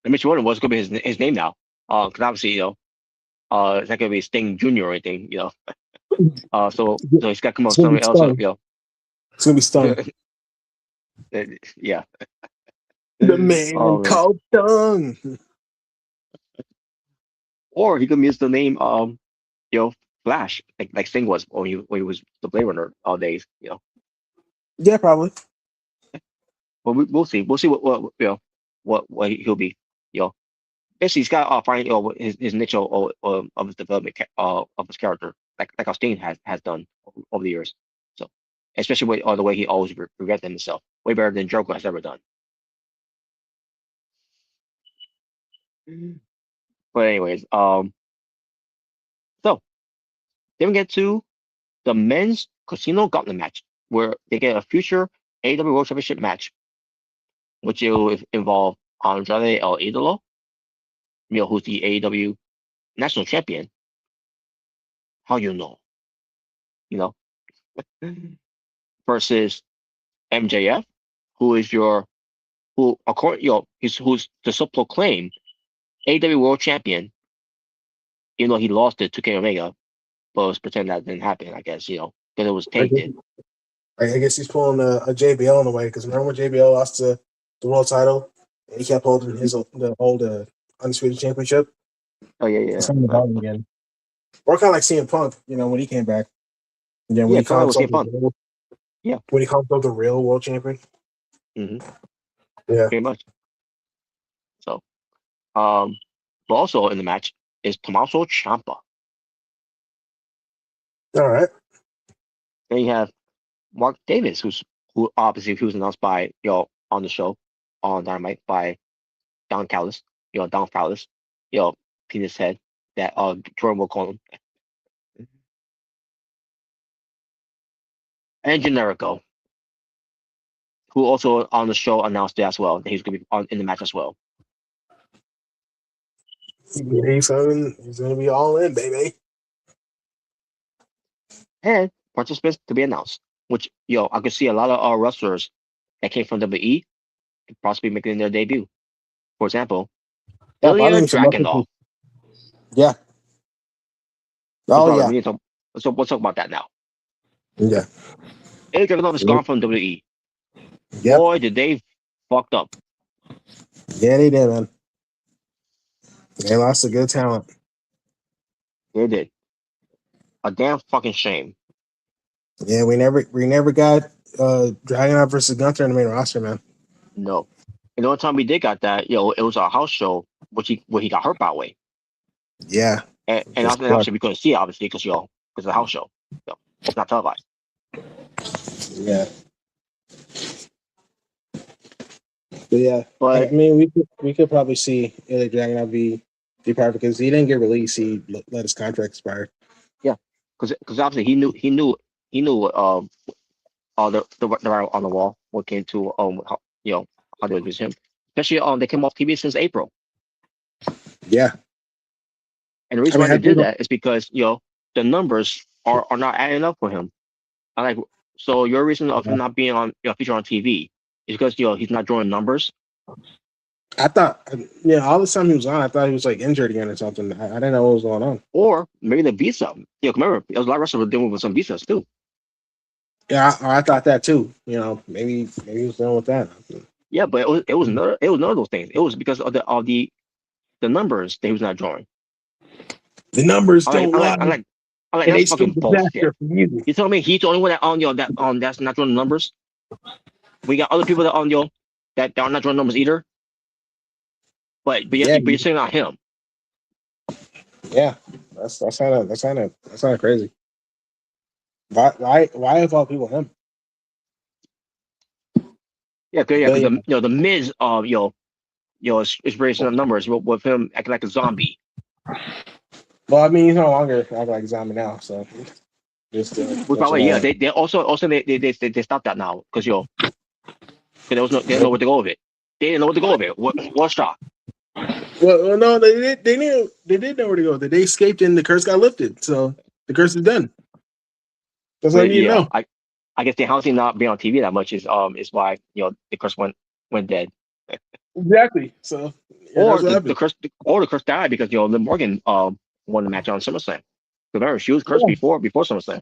That makes you wonder what's gonna be his name now. Because obviously, it's not gonna be Sting Jr. or anything, so he's got to come up with something else. It's gonna be Stung. Yeah. The man called Stung. Or he could use the name Flash, like Sting was when he was the Blade Runner all days, Yeah, probably. Well, we'll see. We'll see what he'll be. Basically, he's got to find his niche of his development of his character, like how Sting has done over the years. So, especially the way he always regretted himself, way better than Joker has ever done. But anyways, so then we get to the men's Casino Gauntlet match, where they get a future AEW World Championship match, which will involve Andrade El Idolo, who's the AEW National Champion. How you know? Versus MJF, who's the self-proclaimed AEW World Champion, even though he lost it to Kenny Omega, but let's pretend that didn't happen, I guess, because it was tainted. I guess he's pulling a JBL in the way because remember when JBL lost the world title and he kept holding the undisputed championship. Oh yeah, It's yeah. something about him again. Or kind of like CM Punk, when he came back. Yeah, when Yeah, he kind of calls was fun. Yeah. When he calls himself the real world champion. Mm-hmm. Yeah. Pretty much. So, but also in the match is Tommaso Ciampa. All right. Then you have Mark Davis, who obviously he was announced by on the show on Dynamite by Don Callis, Don Fowlis, penis head that Jordan will call him. And Generico, who also on the show announced it as well that he's going to be in the match as well. He's going to be all in, baby. And participants to be announced, which I could see a lot of wrestlers that came from WWE possibly making their debut. For example, Ilya Dragunov. Yeah. Oh yeah. Let's talk about that now. Yeah. Ilya Dragunov is gone from WWE. Yep. Boy, did they fucked up. Yeah, they did, man. They lost a good talent. They did. A damn fucking shame. Yeah, we never got Dragunov versus Gunther in the main roster, man. No. And the only time we did got that, it was a house show, where he got hurt, by the way. Yeah. And obviously we couldn't see it, obviously, because of the house show. It's not televised. Yeah. But I mean, we could probably see Ilya Dragunov be part because he didn't get released. He let his contract expire. Yeah, because obviously he knew the writing on the wall what came to how they would use him, especially they came off TV since April. Yeah, and the reason why they did that is because the numbers are not adding up for him. So your reason of him not being on featured on TV is because he's not drawing numbers. I thought, all the time he was on, I thought he was like injured again or something. I didn't know what was going on. Or maybe the visa. Remember, there was a lot of wrestlers dealing with some visas too. Yeah, I thought that too. Maybe he was dealing with that. Yeah, but it was none of those things. It was because of the numbers that he was not drawing. The numbers don't lie. I'm like that's fucking bullshit. You tell me he's the only one that that's not drawing numbers. We got other people that that are not drawing numbers either. But you're saying not him. Yeah, that's kind of crazy. Why of all people him? Yeah, because the Miz is raising the numbers with him acting like a zombie. Well, I mean, he's no longer acting like a zombie now, so. By the way, they also they stopped that now because they didn't know where to go with it. They didn't know where to go with it. What shock? Well, no, they did know where to go. They escaped and the curse got lifted, so the curse is done. That's all you know. I guess the housing not being on TV that much is why the curse went dead. Exactly. So or the curse died because Liv Morgan won the match on SummerSlam. Remember, she was cursed before SummerSlam.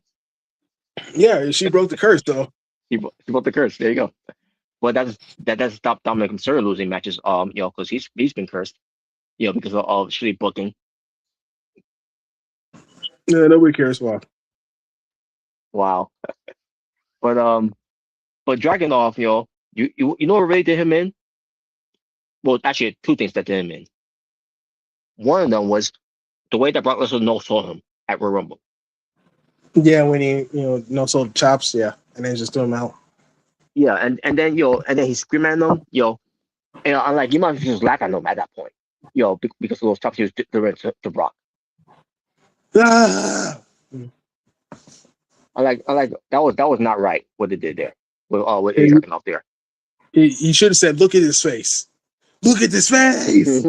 Yeah, she broke the curse though. She broke the curse. There you go. But that doesn't stop Dominic Mysterio losing matches. Because he's been cursed. Because of shitty booking. Yeah, nobody cares why. Wow. But Dragunov, you know what really did him in? Well, actually, two things that did him in. One of them was the way that Brock Lesnar no-sold him at Royal Rumble. Yeah, when he no-sold chops, yeah, and then just threw him out. Yeah, and then he screamed at them, and I'm like, you might just laugh at him at that point, because of those chops he was delivering to Brock. Ah! I like that was not right what they did there with Dragunov there. He should have said, "Look at his face. Look at this face."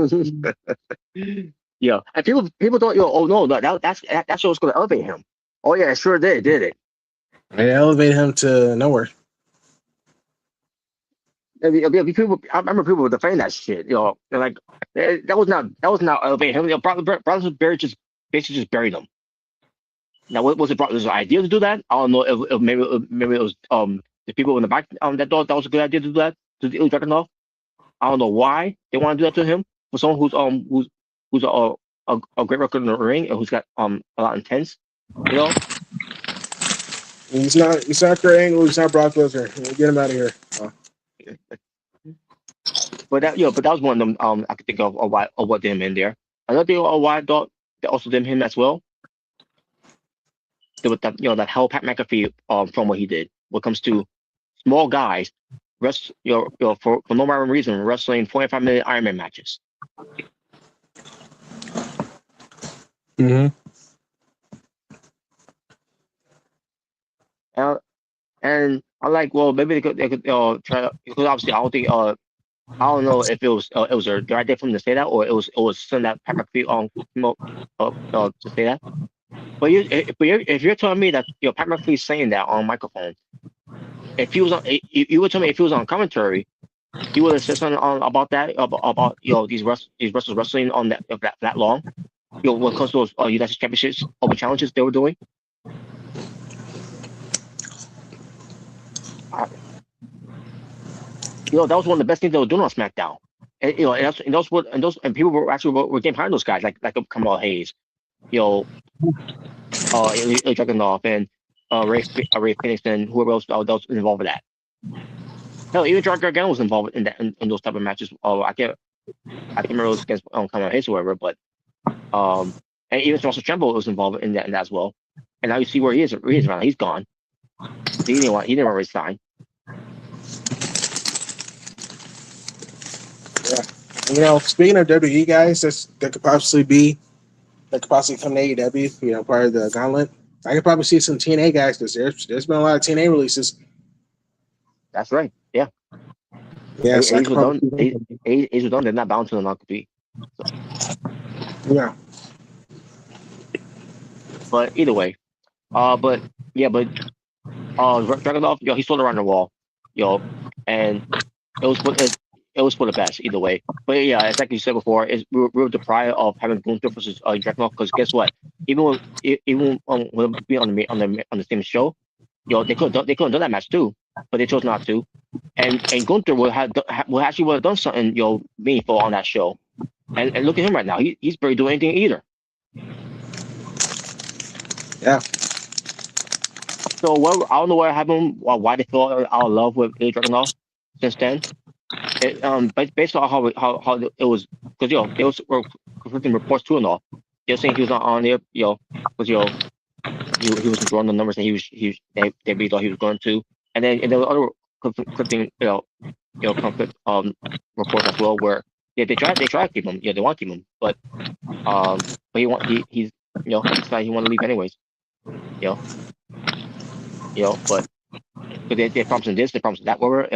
Yeah, and people thought, oh no, that show was going to elevate him. Oh yeah, it sure did it? It elevated him to nowhere. People, I remember people were defending that shit. They're like, that was not elevating him. Brock Lesnar just basically just buried him. Now, what was it? Was it an idea to do that? I don't know. If maybe it was the people in the back that thought that was a good idea to do that to Ilya Dragunov. I don't know why they want to do that to him. For someone who's a great record in the ring and who's got a lot of intense, you know. He's not Kurt Angle. He's not Brock Lesnar. Get him out of here. But that was one of them. I could think of what did him in there. Another thing why I thought they also did him as well. There was that whole Pat McAfee from what he did. When it comes to small guys, for no rhyme or reason, wrestling 45-minute Iron Man matches. Mm-hmm. And I'm like, well, maybe they could try because obviously I don't know if it was the right day for him to say that or it was something that Pat McAfee to say that. But if you're telling me that Pat McAfee is saying that on microphone, if he was on, you would tell me if he was on commentary, he would have said something about that about these wrestlers wrestling on that long. When it comes to those United Championships Open challenges they were doing. That was one of the best things they were doing on SmackDown. And people were getting behind those guys like Carmelo Hayes, Ilya Dragunov and Ray Phoenix and whoever else that was involved with that. Hell, even John Gargano was involved in that in those type of matches. I can't remember it was against Carmelo Hayes or whatever, but and even Tommaso Ciampa was involved in that as well. And now you see where he is right. He's gone. He didn't want to resign. Yeah. Speaking of WWE guys, that could possibly come to AEW, part of the gauntlet. I could probably see some TNA guys because there's been a lot of TNA releases. That's right. Yeah. Yeah. A's were done. They're not bound to non-compete. So. Yeah. But either way, Dragunov, he stood around the wall, and it was for the best either way. But yeah, it's like you said before, we were deprived of having Gunther versus Dragunov because guess what? Even when being on the same show, they could have done that match too, but they chose not to. And Gunther would have done something meaningful on that show. And look at him right now. He's barely doing anything either. Yeah. So I don't know what happened, why they fell out of love with Ilya Dragunov since then. Based on how it was, because there were conflicting reports too and all. They're saying he was not on there, because he wasn't drawing the numbers that they thought he was going to, and there were other conflicting conflict reports as well where they try to keep him, they want to keep him, but he's decided he want to leave anyways, but they promised him this, they promised that, whatever.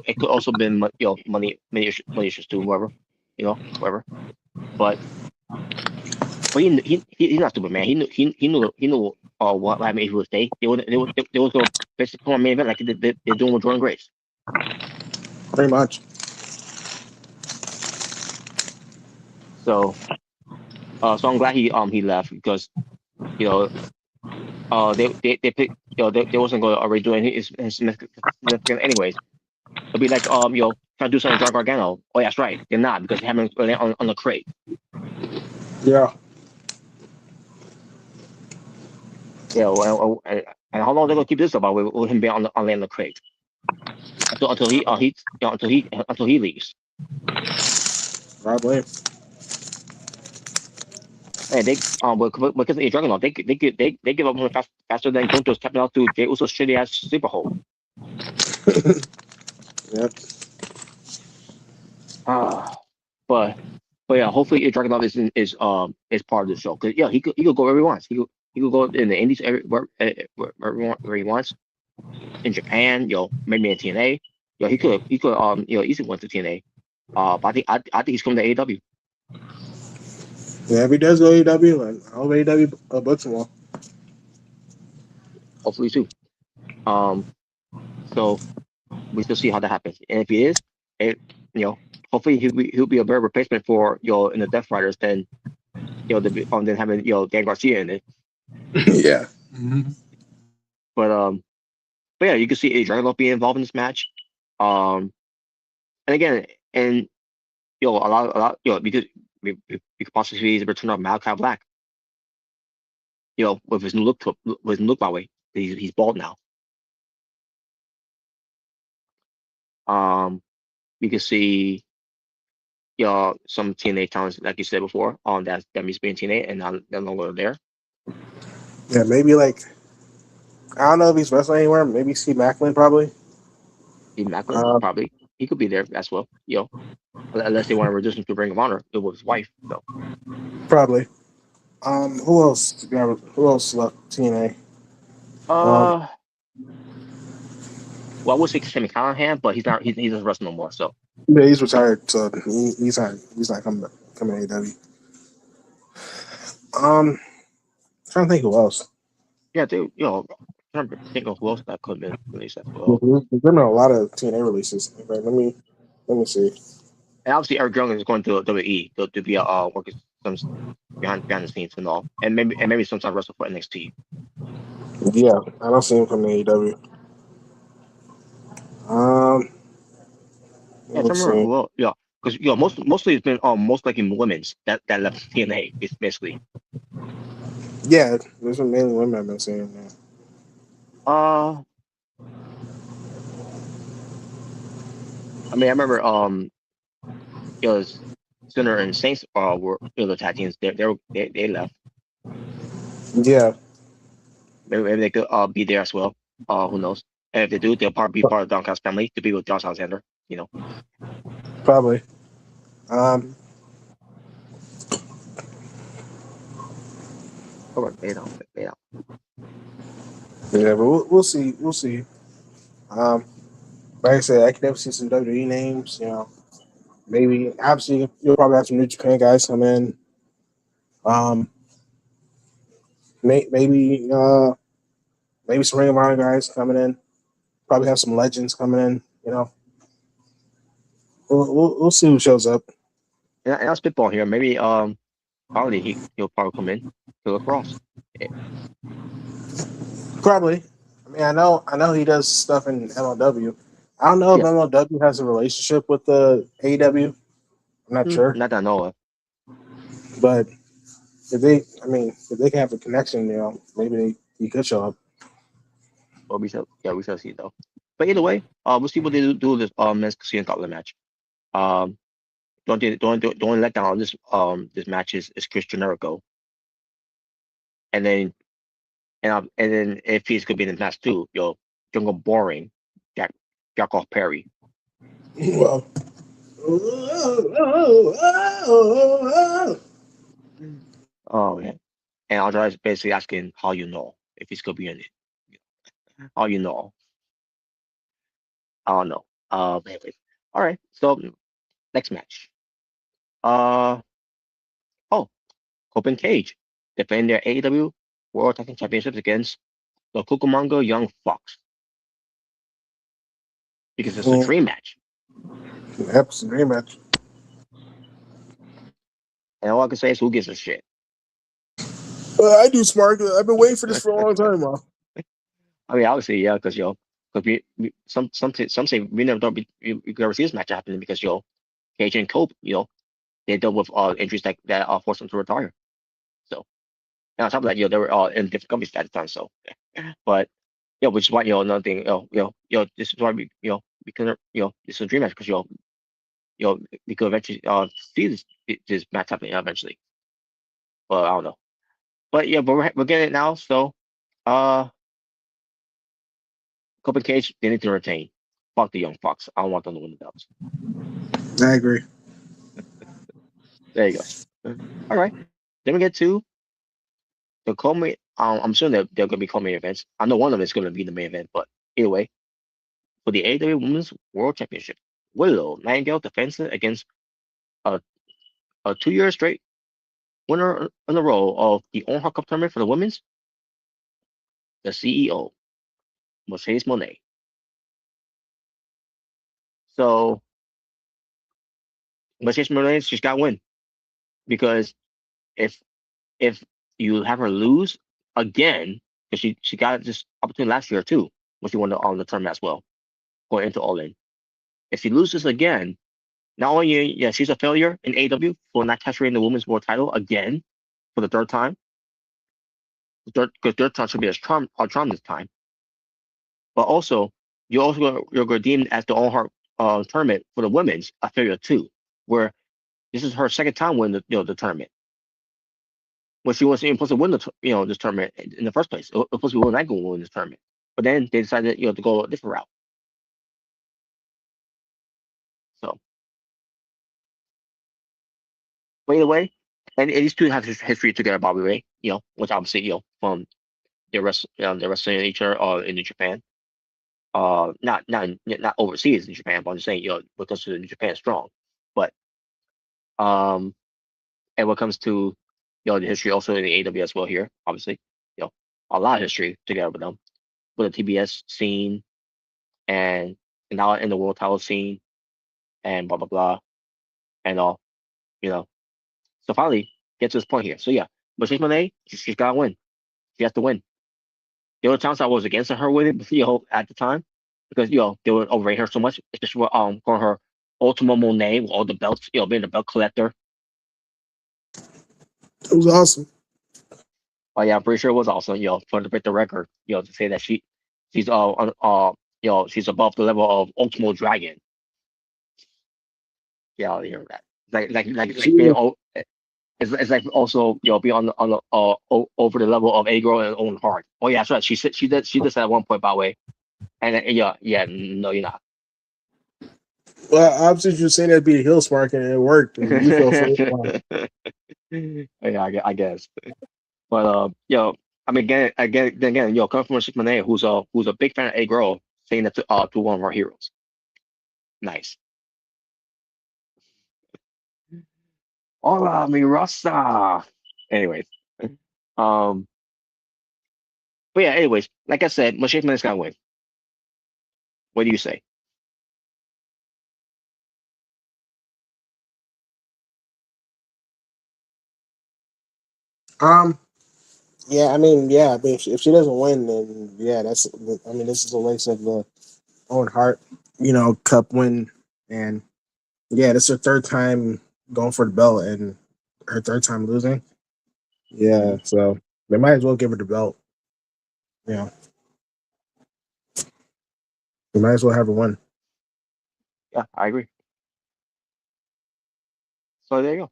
It could also been money issues too, whatever, whatever. But he's not stupid, man. He knew what happened if he would stay. They would go basically put on main event like they're doing with Jordan Grace. Pretty much. So I'm glad he left because they picked they wasn't going to already do anything significant anyways. It'll be like trying to do something with John Gargano. Oh, that's right, they're not because they haven't on the crate. Yeah. Well, and how long are they gonna keep this up with him being on the crate until he leaves? Probably. And they because of Dragunov, they give up on him faster than Gunther's tapping out to Jey Uso's shitty ass sleeper hold. Yep. But yeah, hopefully Dragunov is part of the show because he could go wherever he wants. He could go in the Indies where he wants. In Japan, maybe in TNA. He could easily went to TNA. But I think he's coming to AEW. Yeah, if he does go to AEW, I hope AEW books him well. Hopefully too. So we still see how that happens. And if he is, hopefully he'll be a better replacement for in the Death Riders than than having Dan Garcia in it. Yeah. Mm-hmm. But yeah, you can see Adrian Love being involved in this match. And again, and a lot, because we could possibly see the return of Malachi Black. With his new look, by the way, he's bald now. You can see, some TNA talents, like you said before, that used to be in TNA and now they're no longer there. Yeah, maybe like I don't know if he's wrestling anywhere. Maybe Steve Macklin probably. Steve Macklin, probably he could be there as well. Unless they want to reduce him to Ring of Honor with his wife. So Probably. Who else? Yeah, who else left TNA? uh, well, I would say Sammy Callahan, but he's not. He doesn't wrestle no more. So Yeah, he's retired, so he's not coming to AEW. Trying to think who else. yeah, dude. I'm trying to think of who else that could have been released as well. There's been a lot of TNA releases. Right, let me see. And obviously, Eric Young is going to WWE to be working some behind the scenes and all, and maybe sometimes wrestle for NXT. Yeah, I don't see him coming to AEW. Yeah, I Let's remember see. who else. Yeah, because mostly it's been most likely women's that left TNA basically. Yeah, there's been mainly women I've been seeing. Yeah. Uh, I mean, I remember Sinner and Saints were the tag teams. They left. Yeah, Maybe they could be there as well. Who knows? And if they do, they'll probably be part of Doncast family to be with Josh Alexander. probably. Over Beta. Yeah, but we'll see. We'll see. Um, like I said, I could definitely see some WWE names. Maybe obviously you'll probably have some New Japan guys come in. Um, maybe some Ring of Honor guys coming in. Probably have some legends coming in. We'll see who shows up. And I'll spitball here. Maybe probably he'll probably come in to lacrosse. Probably. I mean, I know he does stuff in MLW. I don't know if Yeah, MLW has a relationship with the AEW. I'm not sure, not that I know of. but if they can have a connection, maybe he could show up. But we shall see though. But either way, we'll see what they do with this men's Casino Gauntlet match. Um, don't let down on this match is Chris Generico, and then and then if he's gonna be in the match too, Jungle Boring, Jack off Perry. Well, Oh man, and Andrade is basically asking how you know if he's gonna be in it. How you know? I don't know. Anyway. All right. So next match. Uh oh, Copen Cage defend their AEW World Tag Team Championships against the Cucamonga Young Fox because it's a dream match. That's a dream match. And all I can say is, who gives a shit? I do smart. I've been waiting for this for a long time now. I mean, obviously, yeah, because some say we never ever see this match happening because Cage and Cope, they dealt with injuries that forced them to retire. So, and on top of that, they were in different companies at the time. So, but yeah, which is why another thing, this is why because this is a dream match because we could eventually see this match happening eventually. But I don't know. But yeah, but we're getting it now. So, uh, Copen Cage, they need to retain. Fuck the Young Fox. I don't want them to win the belts. I agree. There you go. All right. Then we get to the co-main. I'm assuming they're going to be co-main events. I know one of them is going to be the main event, but either way, for the AEW Women's World Championship, Willow Nightingale defends it against a 2 year straight winner in a row of the Orndorff Cup tournament for the women's, the CEO, Mercedes Monet. So Mercedes Monet, she's got to win because if if you have her lose again, because she got this opportunity last year too when she won the tournament as well, going into All In. If she loses again, not only she's a failure in AEW for not capturing the women's world title again for the third time, because third time should be a charm this time, but also you're redeemed as the All Heart tournament for the women's a failure too, where this is her second time winning the tournament. When she wasn't even supposed to win this tournament in the first place. It was supposed to be Will Nightingale win this tournament, but then they decided to go a different route. So, by the way, and these two have history together, by the way, which obviously from their wrestling nature in New Japan, not overseas in Japan, but I'm just saying because New Japan is strong, but and when it comes to the history also in the AW as well here, obviously, a lot of history together with them, with the TBS scene, and now in the world title scene, and blah blah blah, and all, So finally, get to this point here. So yeah, but Chase Monet, she's gotta win. She has to win. There were times I was against her winning, at the time, because they would overrate her so much, especially with calling her Ultima Monet with all the belts, being the belt collector. It was awesome. Oh yeah, I'm pretty sure it was awesome. For to break the record, to say that she's she's above the level of Ultimo Dragon. Yeah, I'll hear that. Like being it's like also be on the over the level of A Girl and Owen Hart. Oh yeah, that's right. She said she did that at one point, by the way. And no, you're not. Well, obviously you're saying that'd be a heel spark and it worked, and you feel free. Yeah, I guess. But I mean, again, coming from Six Monet, who's a big fan of A Girl, saying that to one of our heroes. Nice. Hola, mi Rosa. Anyways, but yeah, anyways, like I said, Machine Man's gonna win. What do you say? Yeah, I mean, if she doesn't win, then this is a waste of the Owen Hart, cup win, and this is her third time going for the belt and her third time losing. Yeah, so they might as well give her the belt. Yeah, they might as well have her win. Yeah, I agree. So there you go.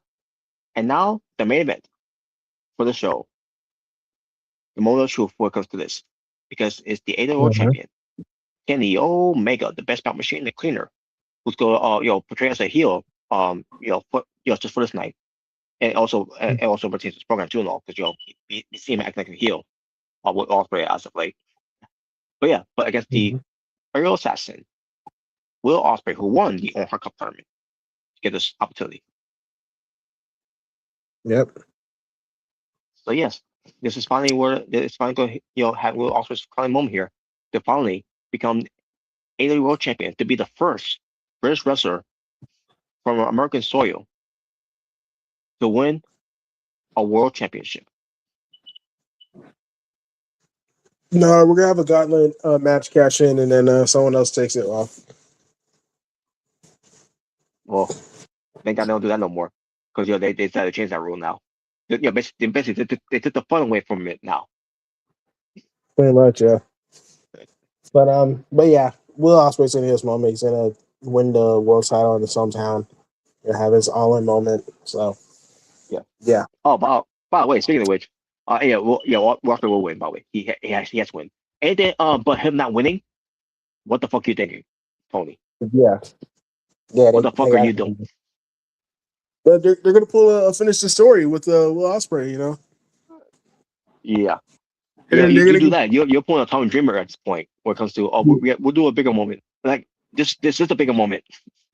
And now the main event for the show. The moment of truth when it comes to this, because it's the AEW World Champion, Kenny Omega, the best bout machine, the cleaner, who's going to portray as a heel, just for this night, and also pertains to this program too, and all, because you see him acting like a heel, with Ospreay as of late. But against the Aerial Assassin, Will Ospreay, who won the Owen Hart Cup tournament, to get this opportunity. Yep. So yes, this is finally where it's finally going to have Will Ospreay's final moment here to finally become AEW World Champion, to be the first British wrestler from American soil to win a world championship. No, we're gonna have a gauntlet match cash in, and then someone else takes it off. Well, thank God they don't do that no more, because they decided to change that rule now. Basically they took the fun away from it now. Pretty much, yeah. But yeah, Will Ospreay's in his moment. He's gonna win the world title in his hometown and have his all-in moment. So yeah. Oh, by the way, speaking of which, Walker will win. By the way, he has to win. Anything but him not winning, what the fuck are you thinking, Tony? Yeah. What the fuck are you doing? But they're gonna finish the story with Will Ospreay, Yeah. And Yeah, you do that. You're pulling a Tommy Dreamer at this point when it comes to we'll do a bigger moment. Like this is a bigger moment.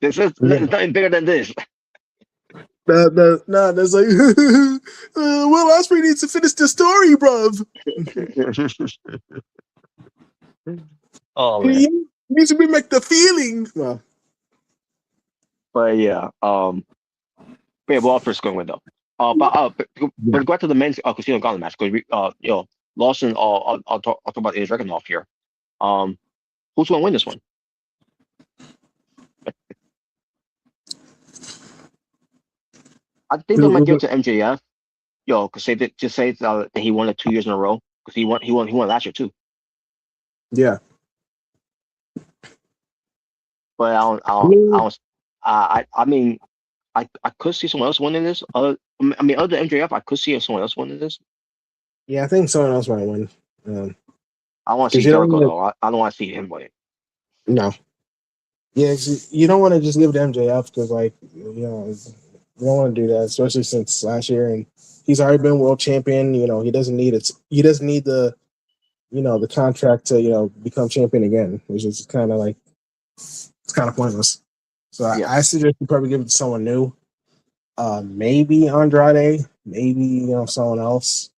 This is nothing bigger than this. No, that's like Will Ospreay needs to finish the story, bruv. Oh man. He needs to make the feeling. Well. But yeah, Will Ospreay's going to win though. But go back to the men's Casino Gauntlet match, because Lawson, I'll talk about Dragunov here. Who's going to win this one? I think they might give it to MJF. Because they did just say that he won it 2 years in a row. Because he won last year too. Yeah. But I mean, I could see someone else winning this. Other than MJF, I could see someone else winning this. Yeah, I think someone else might win. I want to see Jericho though. I don't want to see him win. No. Yeah, you don't want to just give it to MJF because, like, you don't want to do that, especially since last year and he's already been world champion. He doesn't need it. He doesn't need the contract to become champion again, which is kind of like it's kind of pointless. So I suggest you probably give it to someone new. Maybe Andrade, maybe someone else.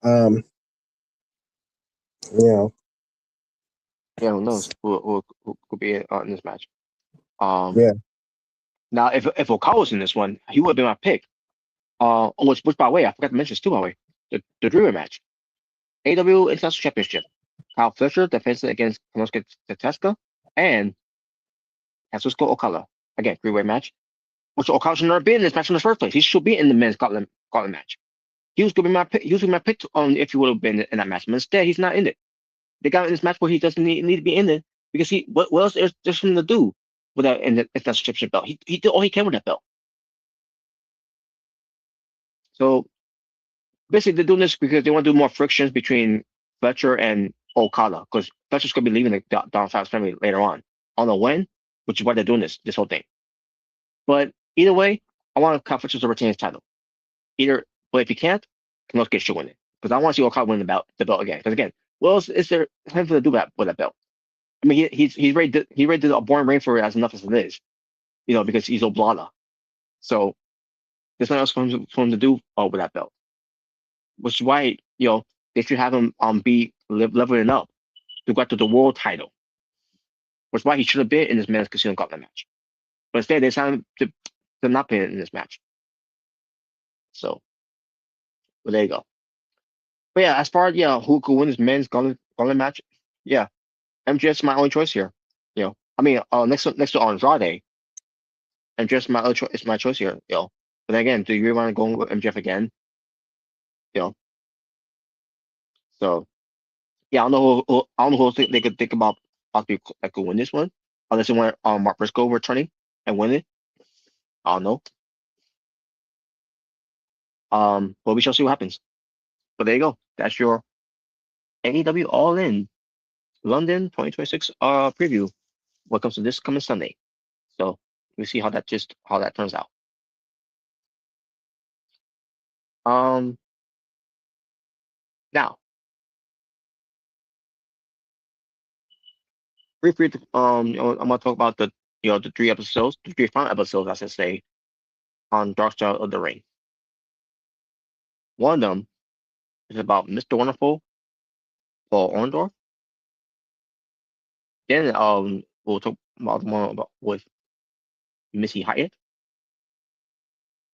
Yeah, who knows who could be in this match? Yeah. Now, if Okada was in this one, he would have been my pick. Which by the way, I forgot to mention this too. By the way, the Dreamer match, AEW International Championship. Kyle Fletcher defends against Konosuke Takeshita and Kazuchika Okada. Again, three-way match. Which Okada should never be in this match in the first place. He should be in the men's gauntlet match. He was going to be my pick. He was going to be my pick if he would have been in that match. But instead, he's not in it. They got in this match where he doesn't need to be in it because what else is there for him to do with that international championship belt? He did all he can with that belt. So basically, they're doing this because they want to do more frictions between Fletcher and Okada because Fletcher's going to be leaving the Don Fowler's family later on. I don't know when, which is why they're doing this whole thing. But either way, I want Kyle Fletcher to retain his title. But if he can't, Konosuke should win it because I want to see Okada win the belt again. Because again, what else is there time for to do with that belt? I mean, he's ready to a boring reign for it as enough as it is, because he's Oblada. So there's nothing else for him to do with that belt. Which is why they should have him be leveling up to go to the world title. Which is why he should have been in this men's casino gauntlet match. But instead they decided to not be in this match. So, well, there you go. But yeah, as far as who could win this men's gauntlet match, yeah, MJF's my only choice here. Next to Andrade, MJF's my choice here. But then again, do you really want to go with MJF again? So yeah, I don't know who they could think about possibly that could win this one, unless they want Mark Briscoe returning and win it. I don't know. But we shall see what happens. But there you go. That's your AEW All In London 2026 preview. What comes to this coming Sunday. So we see how that turns out. Now, briefly, I'm gonna talk about the three final episodes, I should say, on Dark Side of the Ring. One of them is about Mr. Wonderful, Paul Orndorff. Then we'll talk about the one with Missy Hyatt,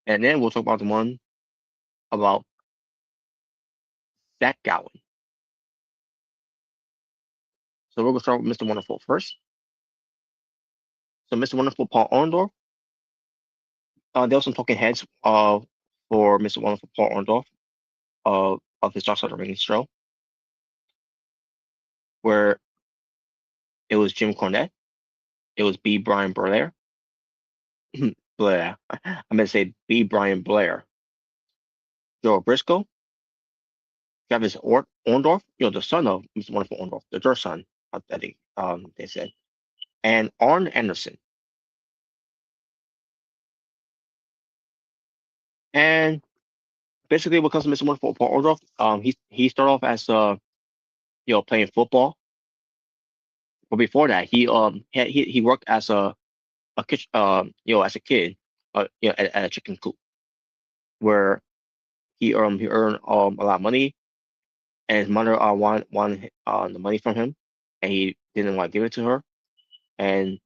and then we'll talk about the one about Zack Gowen. So we're gonna start with Mr. Wonderful first. So Mr. Wonderful, Paul Orndorff. There was some talking heads for Mr. Wonderful, Paul Orndorff of his Dark Side of the Ring show, where it was Jim Cornette, it was B. Brian Blair, Blair. I'm gonna say B. Brian Blair, Joe Briscoe, Travis Orndorff, the son of Mr. Wonderful Orndorff, the third son, I think they said, and Arn Anderson. And basically, what comes to Mr. Wonderful Paul Orndorff, he started off as playing football, but before that, he worked as a kitchen, as a kid, at a chicken coop, where he earned a lot of money, and his mother wanted the money from him, and he didn't want to give it to her, and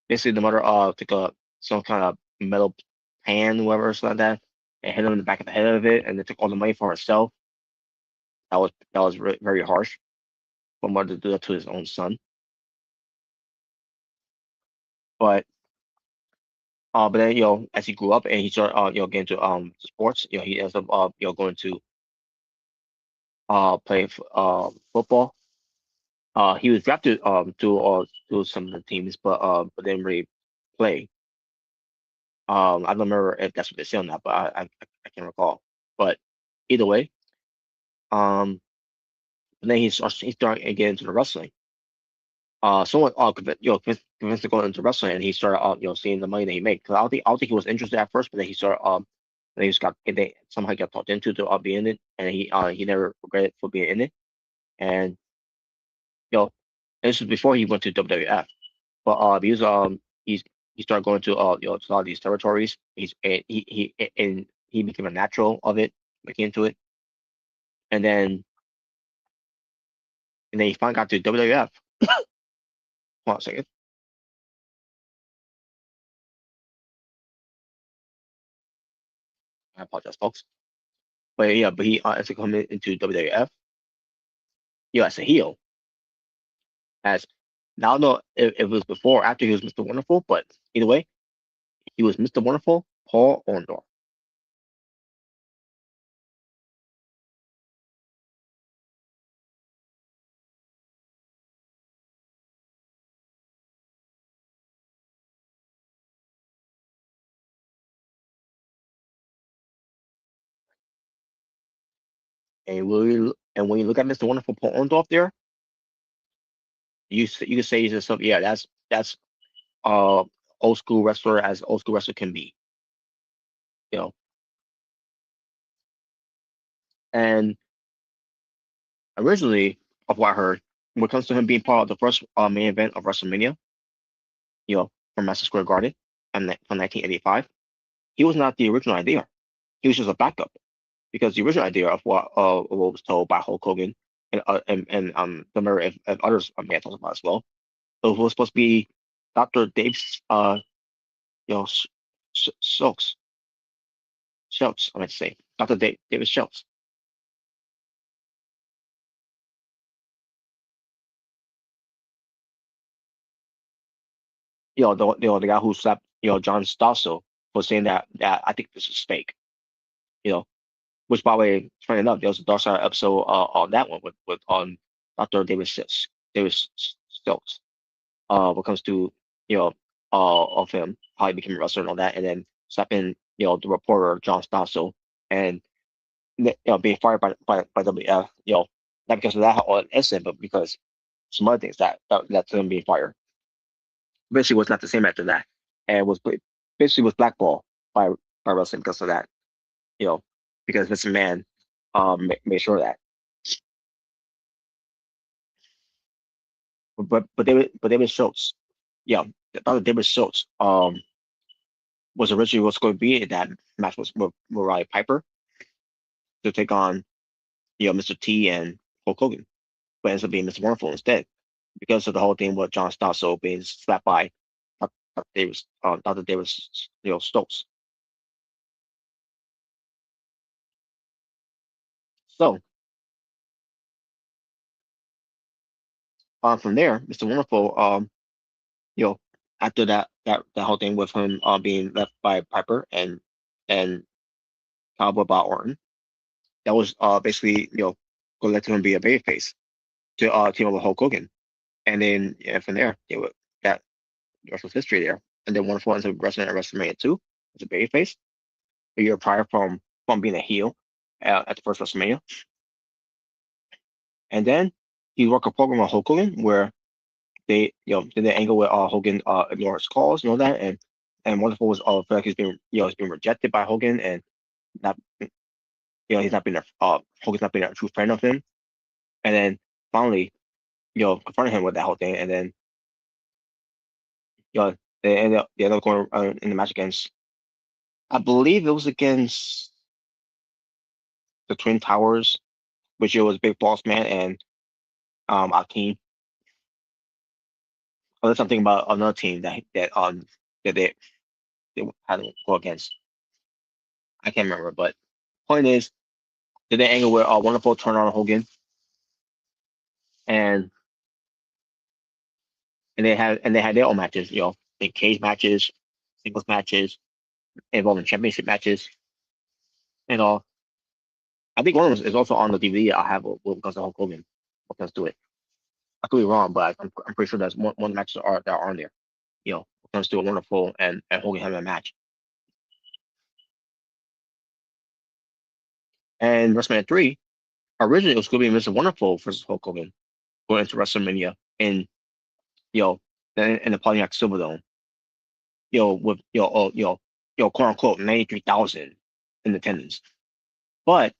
basically the mother took some kind of metal pan, whatever, something like that, and hit him in the back of the head of it, and then took all the money for herself, was very harsh for mother to do that to his own son. But then as he grew up and he started getting into sports, he ends up going to play football. He was drafted to some of the teams, but didn't really play. I don't remember if that's what they say on that, but I can't recall. But either way, and then he started getting into the wrestling. Someone convinced to go into wrestling, and he started seeing the money that he made. Because I don't think he was interested at first, but then he started then he just they somehow got talked into to be in it, and he never regretted for being in it. And this was before he went to WWF. But he started going to a lot of these territories. He became a natural of it, looking into it, and then he finally got to WWF. Hold on a second. I apologize, folks. But he as he come into WWF, as a heel. As now, I don't know if it was before or after he was Mr. Wonderful, but either way, he was Mr. Wonderful, Paul Orndorff. And when you look at Mr. Wonderful Paul Orndorff there, you can say to yourself, yeah, that's old school wrestler as old school wrestler can be. And originally, of what I heard, when it comes to him being part of the first main event of WrestleMania, from Madison Square Garden from 1985, he was not the original idea. He was just a backup because the original idea of what was told by Hulk Hogan and remember if others may have talked about as well, it was supposed to be Dr. Dave Schultz. I meant to say Dr. David Schultz. The guy who slapped John Stossel for saying that I think this is fake. Which by the way, funny enough, there was a Dark Side episode on that one with on Dr. David Schultz. When it comes to of him, how he became a wrestler and all that, and then slapping the reporter John Stossel and being fired by WF, not because of that or incident, but because some other things that to him being fired. Basically was not the same after that, and basically was blackballed by wrestling because of that. Because Mr. Man made sure of that. But David Schultz, David Schultz was originally was going to be in that match with Mariah Piper to take on Mr. T and Hulk Hogan, but ends up being Mr. Wonderful instead because of the whole thing with John Stossel being slapped by Dr. David Stokes. So from there, Mr. Wonderful, after that whole thing with him being left by Piper and Cowboy Bob Orton, that was basically going to let him be a babyface to team up with Hulk Hogan, and then from there that the rest was history there. And then Wonderful ends up wrestling at WrestleMania 2 as a babyface a year prior from being a heel at the first WrestleMania. And then he worked a program with Hulk Hogan where they did the angle with Hogan ignore his calls and all that, and Wonderful was felt like he's been rejected by Hogan and not he's not been Hogan's not been a true friend of him, and then finally confronted him with that whole thing, and then they ended up going in the match against, I believe it was against the Twin Towers, which it was Big Boss Man and Akeem. Or there's something about another team that they had to go against. I can't remember, but point is did the angle where Wonderful turned on Hogan, and they had their own matches, big cage matches, singles matches, involving championship matches, and all. I think one of them is also on the DVD I have with because of Hulk Hogan. Let's do it. I could be wrong, but I'm pretty sure that's one of the matches that are on there. Let's do a Wonderful and Hogan having a match. And WrestleMania 3, originally it was going to be Mr. Wonderful versus Hulk Hogan going into WrestleMania in in the Pontiac Silverdome. With quote unquote 93,000 in attendance. But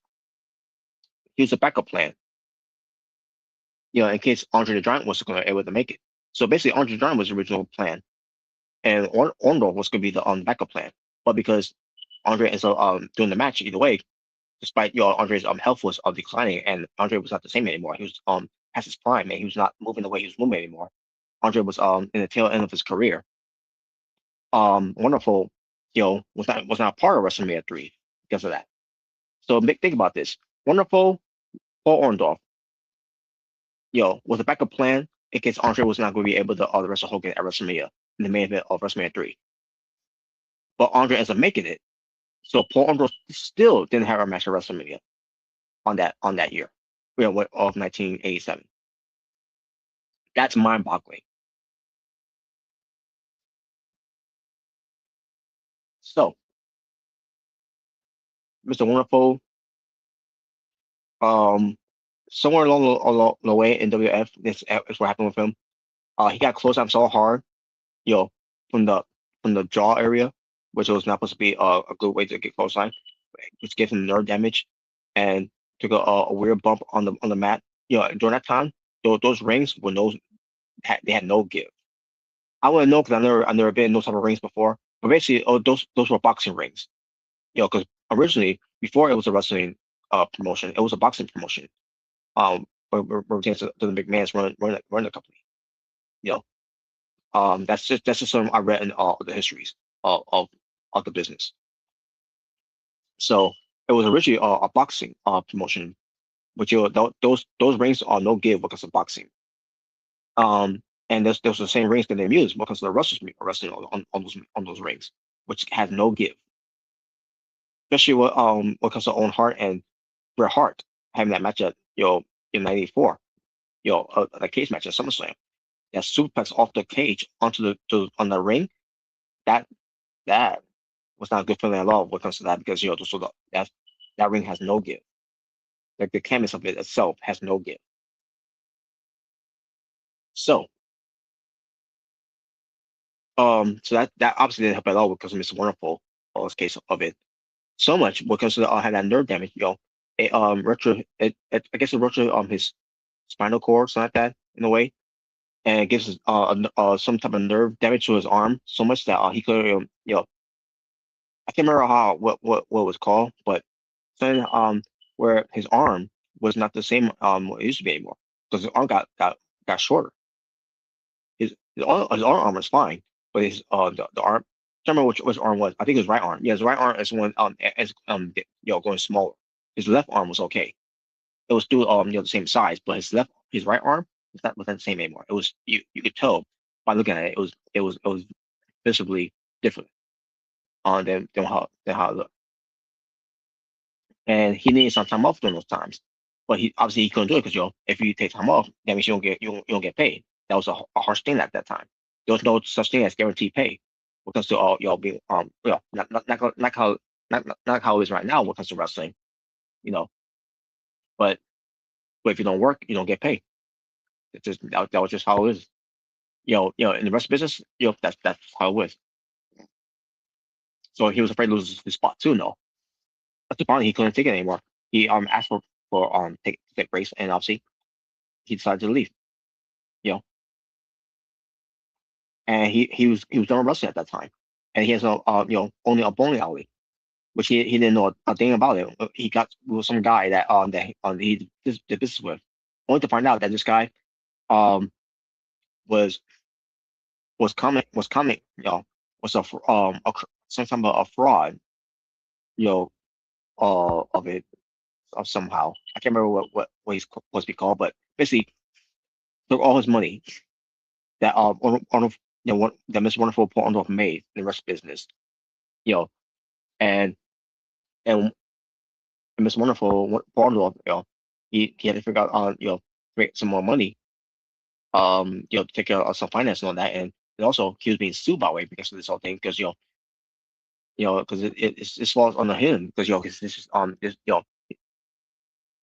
here's a backup plan. In case Andre the Giant wasn't going to be able to make it. So basically, Andre the Giant was the original plan, and Orndorff was going to be the backup plan. But because Andre ends up doing the match either way, despite Andre's health was declining, and Andre was not the same anymore. He was past his prime, and he was not moving the way he was moving anymore. Andre was in the tail end of his career. Wonderful, was not part of WrestleMania 3 because of that. So think about this: Wonderful, Paul Orndorff, was a backup plan in case Andre was not going to be able to wrestle Hogan at WrestleMania in the main event of WrestleMania 3. But Andre ends up making it, so Paul Orndorff still didn't have a match at WrestleMania on that year, of 1987. That's mind-boggling. So, Mr. Wonderful, somewhere along the way in WF, this is what happened with him. He got close up so hard, from the jaw area, which was not supposed to be a good way to get close line, which gave him nerve damage, and took a weird bump on the mat. During that time, those rings were they had no give. I wouldn't know because I never been in those type of rings before. But basically, those were boxing rings. Because originally, before it was a wrestling promotion, it was a boxing promotion. Where the McMahon's run the company. That's just something I read in all the histories of the business. So it was originally a boxing promotion, but those rings are no give because of boxing. And those the same rings that they use because the wrestlers are wrestling on those rings, which has no give. Especially when it comes to Owen Hart and Bret Hart having that match at in '94, the cage match at SummerSlam. That suplex off the cage onto on the ring, that was not good feeling at all when it comes to that because that ring has no give. Like the canvas of it itself has no give. So so that obviously didn't help at all because of Mr. Wonderful or this case of it. So much because had that nerve damage, I guess it ruptured his spinal cord, something like that, in a way. And it gives some type of nerve damage to his arm so much that he could I can't remember what it was called, but then where his arm was not the same what it used to be anymore because his arm got shorter. His arm was fine, but his the arm, I can't remember which arm was. I think his right arm. Yeah, his right arm is one going smaller. His left arm was okay. It was still the same size, but his right arm wasn't the same anymore. It was you could tell by looking at it. It was visibly different than how it looked. And he needed some time off during those times, but he obviously he couldn't do it because if you take time off, that means you don't get paid. That was a harsh thing at that time. There was no such thing as guaranteed pay. When it comes to being not how it is right now when it comes to wrestling, but if you don't work, you don't get paid. It's just that was just how it is. In the rest of business, that's how it was. So he was afraid to lose his spot too. No, that's the point. He couldn't take it anymore. He asked for take breaks, and obviously he decided to leave. And he was done wrestling at that time, and he has only a bowling alley, which he didn't know a thing about it. He got with some guy that he did business with, only to find out that this guy was coming was some kind of a fraud of it. somehow. I can't remember what he's supposed to be called, but basically took all his money that Arnold, that Mr. Wonderful Paul Orndorff made in the wrestling business, you know, and and Mr. Wonderful Paul Orndorff, he had to figure out create some more money, to take care of some finance and all that, and also he was being sued by way because of this whole thing because because it falls under him because because this is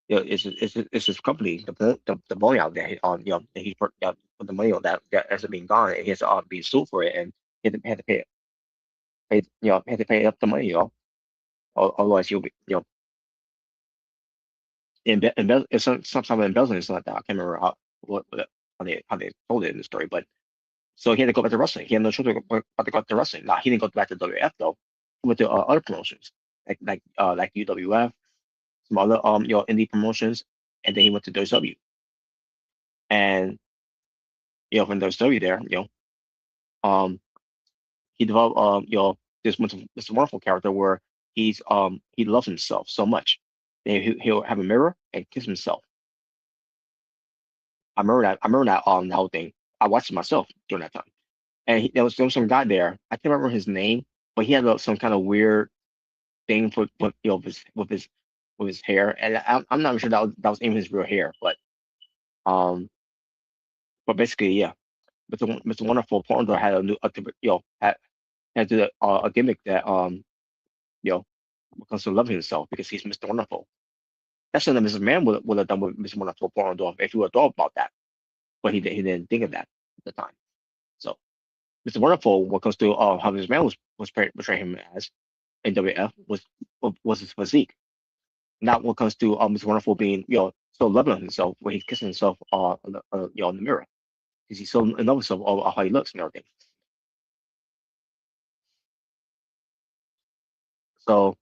it's his company, the bowling out there, that he put the money on that ends up being gone, and he has to be sued for it, and he had to had to pay up the money, otherwise he'll be, it's some type of embezzlement, something like that. I can't remember how they told it in the story, but so he had to go back to wrestling. He had no choice but to go back to wrestling. Now he didn't go back to WF though. He went to other promotions like UWF, some other indie promotions, and then he went to WCW. And from WCW there, he developed this wonderful character where he loves himself so much that he'll have a mirror and kiss himself. I remember that the whole thing. I watched it myself during that time, and there was some guy there. I can't remember his name, but he had some kind of weird thing with with his hair, and I'm not sure that was even his real hair, um, but basically, yeah. Mr. Wonderful Porno had had a gimmick that becomes to love himself because he's Mr. Wonderful. That's something Mrs. Man would have done with Mr. Wonderful Porno if he would have thought about that, but he didn't think of that at the time. So Mr. Wonderful, what comes to how Mrs. Man was portraying him as in WF was his physique. Not what comes to Mr. Wonderful being so loving of himself when he's kissing himself in the mirror because he's so in love with himself how he looks and everything. So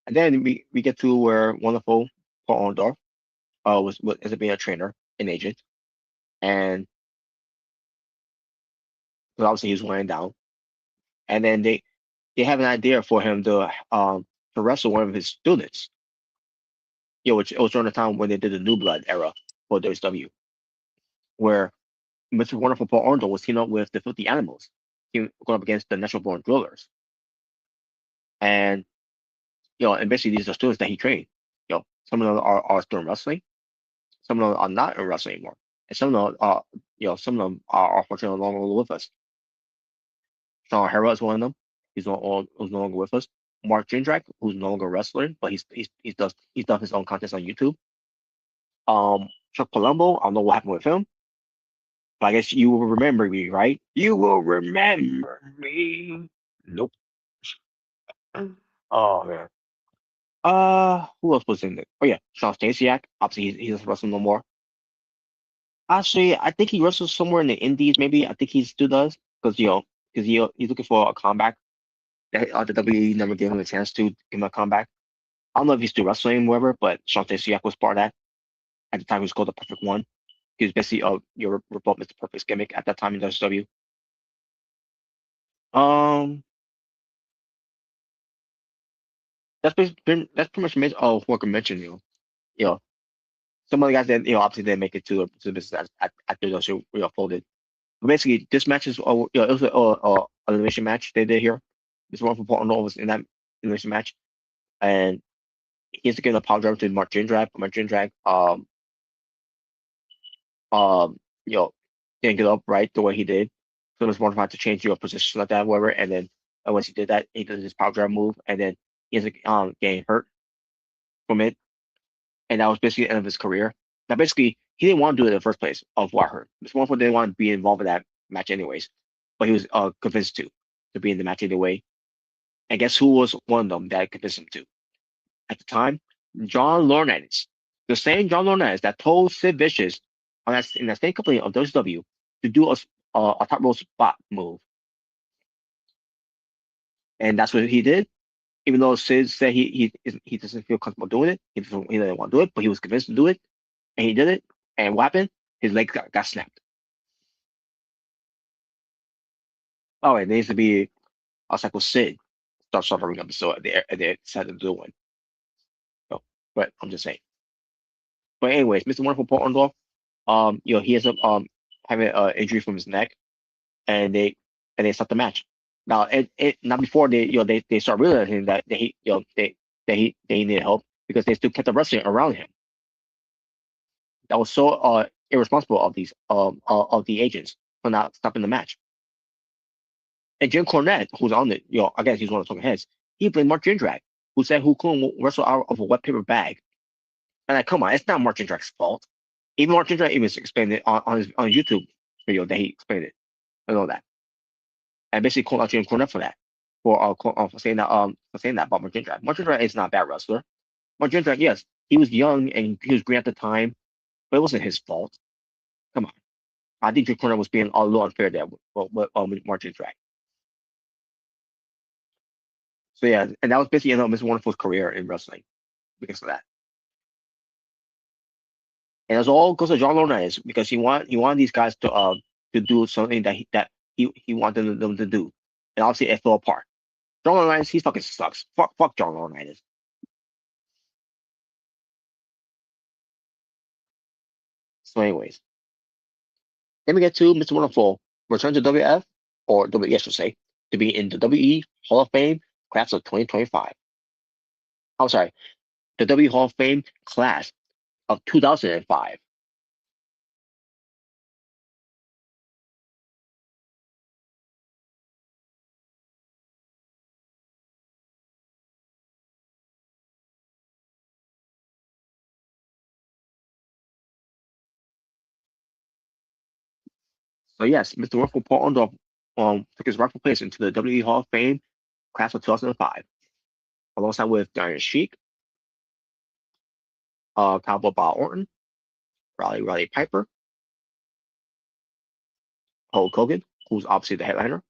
and then we get to where wonderful Paul Orndorff was as being a trainer, an agent, and because obviously he was weighing down. And then they have an idea for him to wrestle one of his students. Which it was during the time when they did the New Blood era for WCW, where Mr. Wonderful Paul Orndorff was teaming up with the Filthy Animals, going up against the Natural Born Drillers. And and basically these are students that he trained. Some of them are still in wrestling, some of them are not in wrestling anymore, and some of them some of them are unfortunately no longer with us. Sean O'Hara is one of them. Who's no longer with us. Mark Jindrak, who's no longer a wrestler, but he's done his own content on YouTube. Chuck Palumbo, I don't know what happened with him, but I guess you will remember me, right? You will remember me. Nope. Oh man. Who else was in it? Oh yeah, Sean Stasiak. Obviously, he doesn't wrestle no more. Actually, I think he wrestles somewhere in the Indies. Maybe I think he still does because he's looking for a comeback. That the WWE never gave him a chance to give him a comeback. I don't know if he's still wrestling wherever, but Sean Stasiak was part of that. At the time, he was called the Perfect One. He was basically your Revolt Mr. Perfect's gimmick at that time in WCW. That's pretty much who I can mention. Some of the guys that obviously didn't make it to the business after the show folded. But basically, this match is it was an elimination match they did here. This one from Portland was in that elimination match, and he has to give a power driver to Mark Jindrak. Mark Jindrak, didn't get up right the way he did. So it was one to change your position like that, whatever. And then once he did that, he did his power driver move, and then he ends up getting hurt from it, and that was basically the end of his career. Now, basically, he didn't want to do it in the first place, of what I heard. Mr. Wonderful didn't want to be involved in that match anyways, but he was convinced to be in the match anyway. And guess who was one of them that convinced him to? At the time, John Laurinaitis, the same John Laurinaitis that told Sid Vicious in that same company of WCW to do a top rope spot move, and that's what he did. Even though Sid said he doesn't feel comfortable doing it, he didn't want to do it, but he was convinced to do it, and he did it. And what happened? His leg got snapped. Oh, and there needs to be a cycle Sid starts suffering episode they decided to do one. but I'm just saying. But anyways, Mr. Wonderful Paul Orndorff, he ends up having an injury from his neck, and they start the match. Now, not before they start realizing that he needed help, because they still kept the wrestling around him. That was so irresponsible of the agents for not stopping the match. And Jim Cornette, who's on it, I guess he's one of the talking heads, he blamed Mark Jindrak, who said who couldn't wrestle out of a wet paper bag. And like, come on, it's not Mark Jindrak's fault. Even Mark Jindrak even explained it on his YouTube video that he explained it and all that. And basically called out Jim Cornette for that, for saying that about Mark Jindrak. Mark Jindrak is not a bad wrestler. Mark Jindrak, yes, he was young and he was green at the time, but it wasn't his fault. Come on. I think Jim Cornette was being a little unfair there with Mark Jindrak. So yeah, and that was basically Mr. Wonderful's career in wrestling because of that. And it all goes to John Laurinaitis, because he wanted these guys to do something that he wanted them to do, and obviously it fell apart. John Laurinaitis, he fucking sucks. Fuck John Laurinaitis. So anyways, then we get to Mr. Wonderful return to WF, or WWE, I should say, to be in the WWE Hall of Fame class of 2025. I'm sorry, the WWE Hall of Fame class of 2005. So yes, Mr. Wonderful Paul Orndorff took his rightful place into the WWE Hall of Fame class of 2005, alongside with Iron Sheik, Cowboy Bob Orton, Roddy Piper, Hulk Hogan, who's obviously the headliner,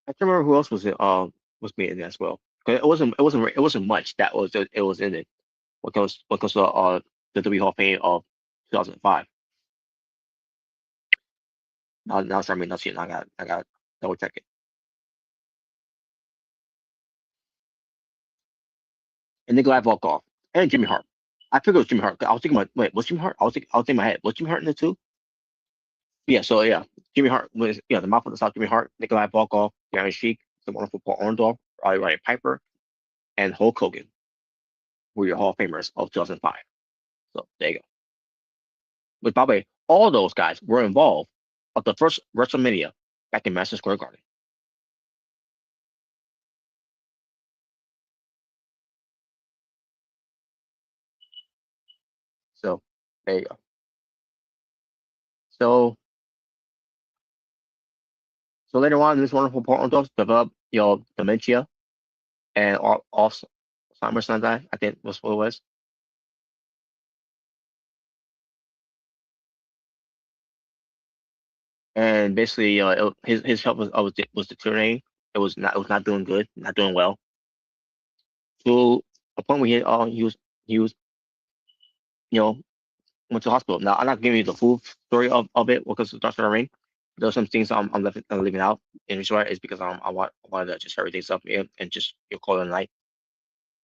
I can't remember who else was being in it as well. 'Cause it wasn't much that was in it. What goes to the WWE Hall of Fame of 2005. Now it's starting to see it. I got double check it. And Nikolai Volkov and Jimmy Hart. I figured it was Jimmy Hart. I was thinking about, wait, what's Jimmy Hart? I was thinking in my head, was Jimmy Hart in it too? Yeah, so yeah, Jimmy Hart was the mouth of the South. Jimmy Hart, Nikolai Volkov, the Iron Sheik, the Wonderful Paul Orndorff, Roddy Piper, and Hulk Hogan were your Hall of Famers of 2005. So there you go. But by the way, all those guys were involved of the first WrestleMania back in Madison Square Garden. So there you go. So later on, this Wonderful Paul Orndorff developed dementia and Alzheimer's, I think was what it was. And basically, his health was deteriorating. It was not doing good, not doing well. To a point where he was went to the hospital. Now I'm not giving you the full story of it because of Dr. Rain. There's some things I'm leaving out in this is because I wanted to just hurry things up and just call it a night.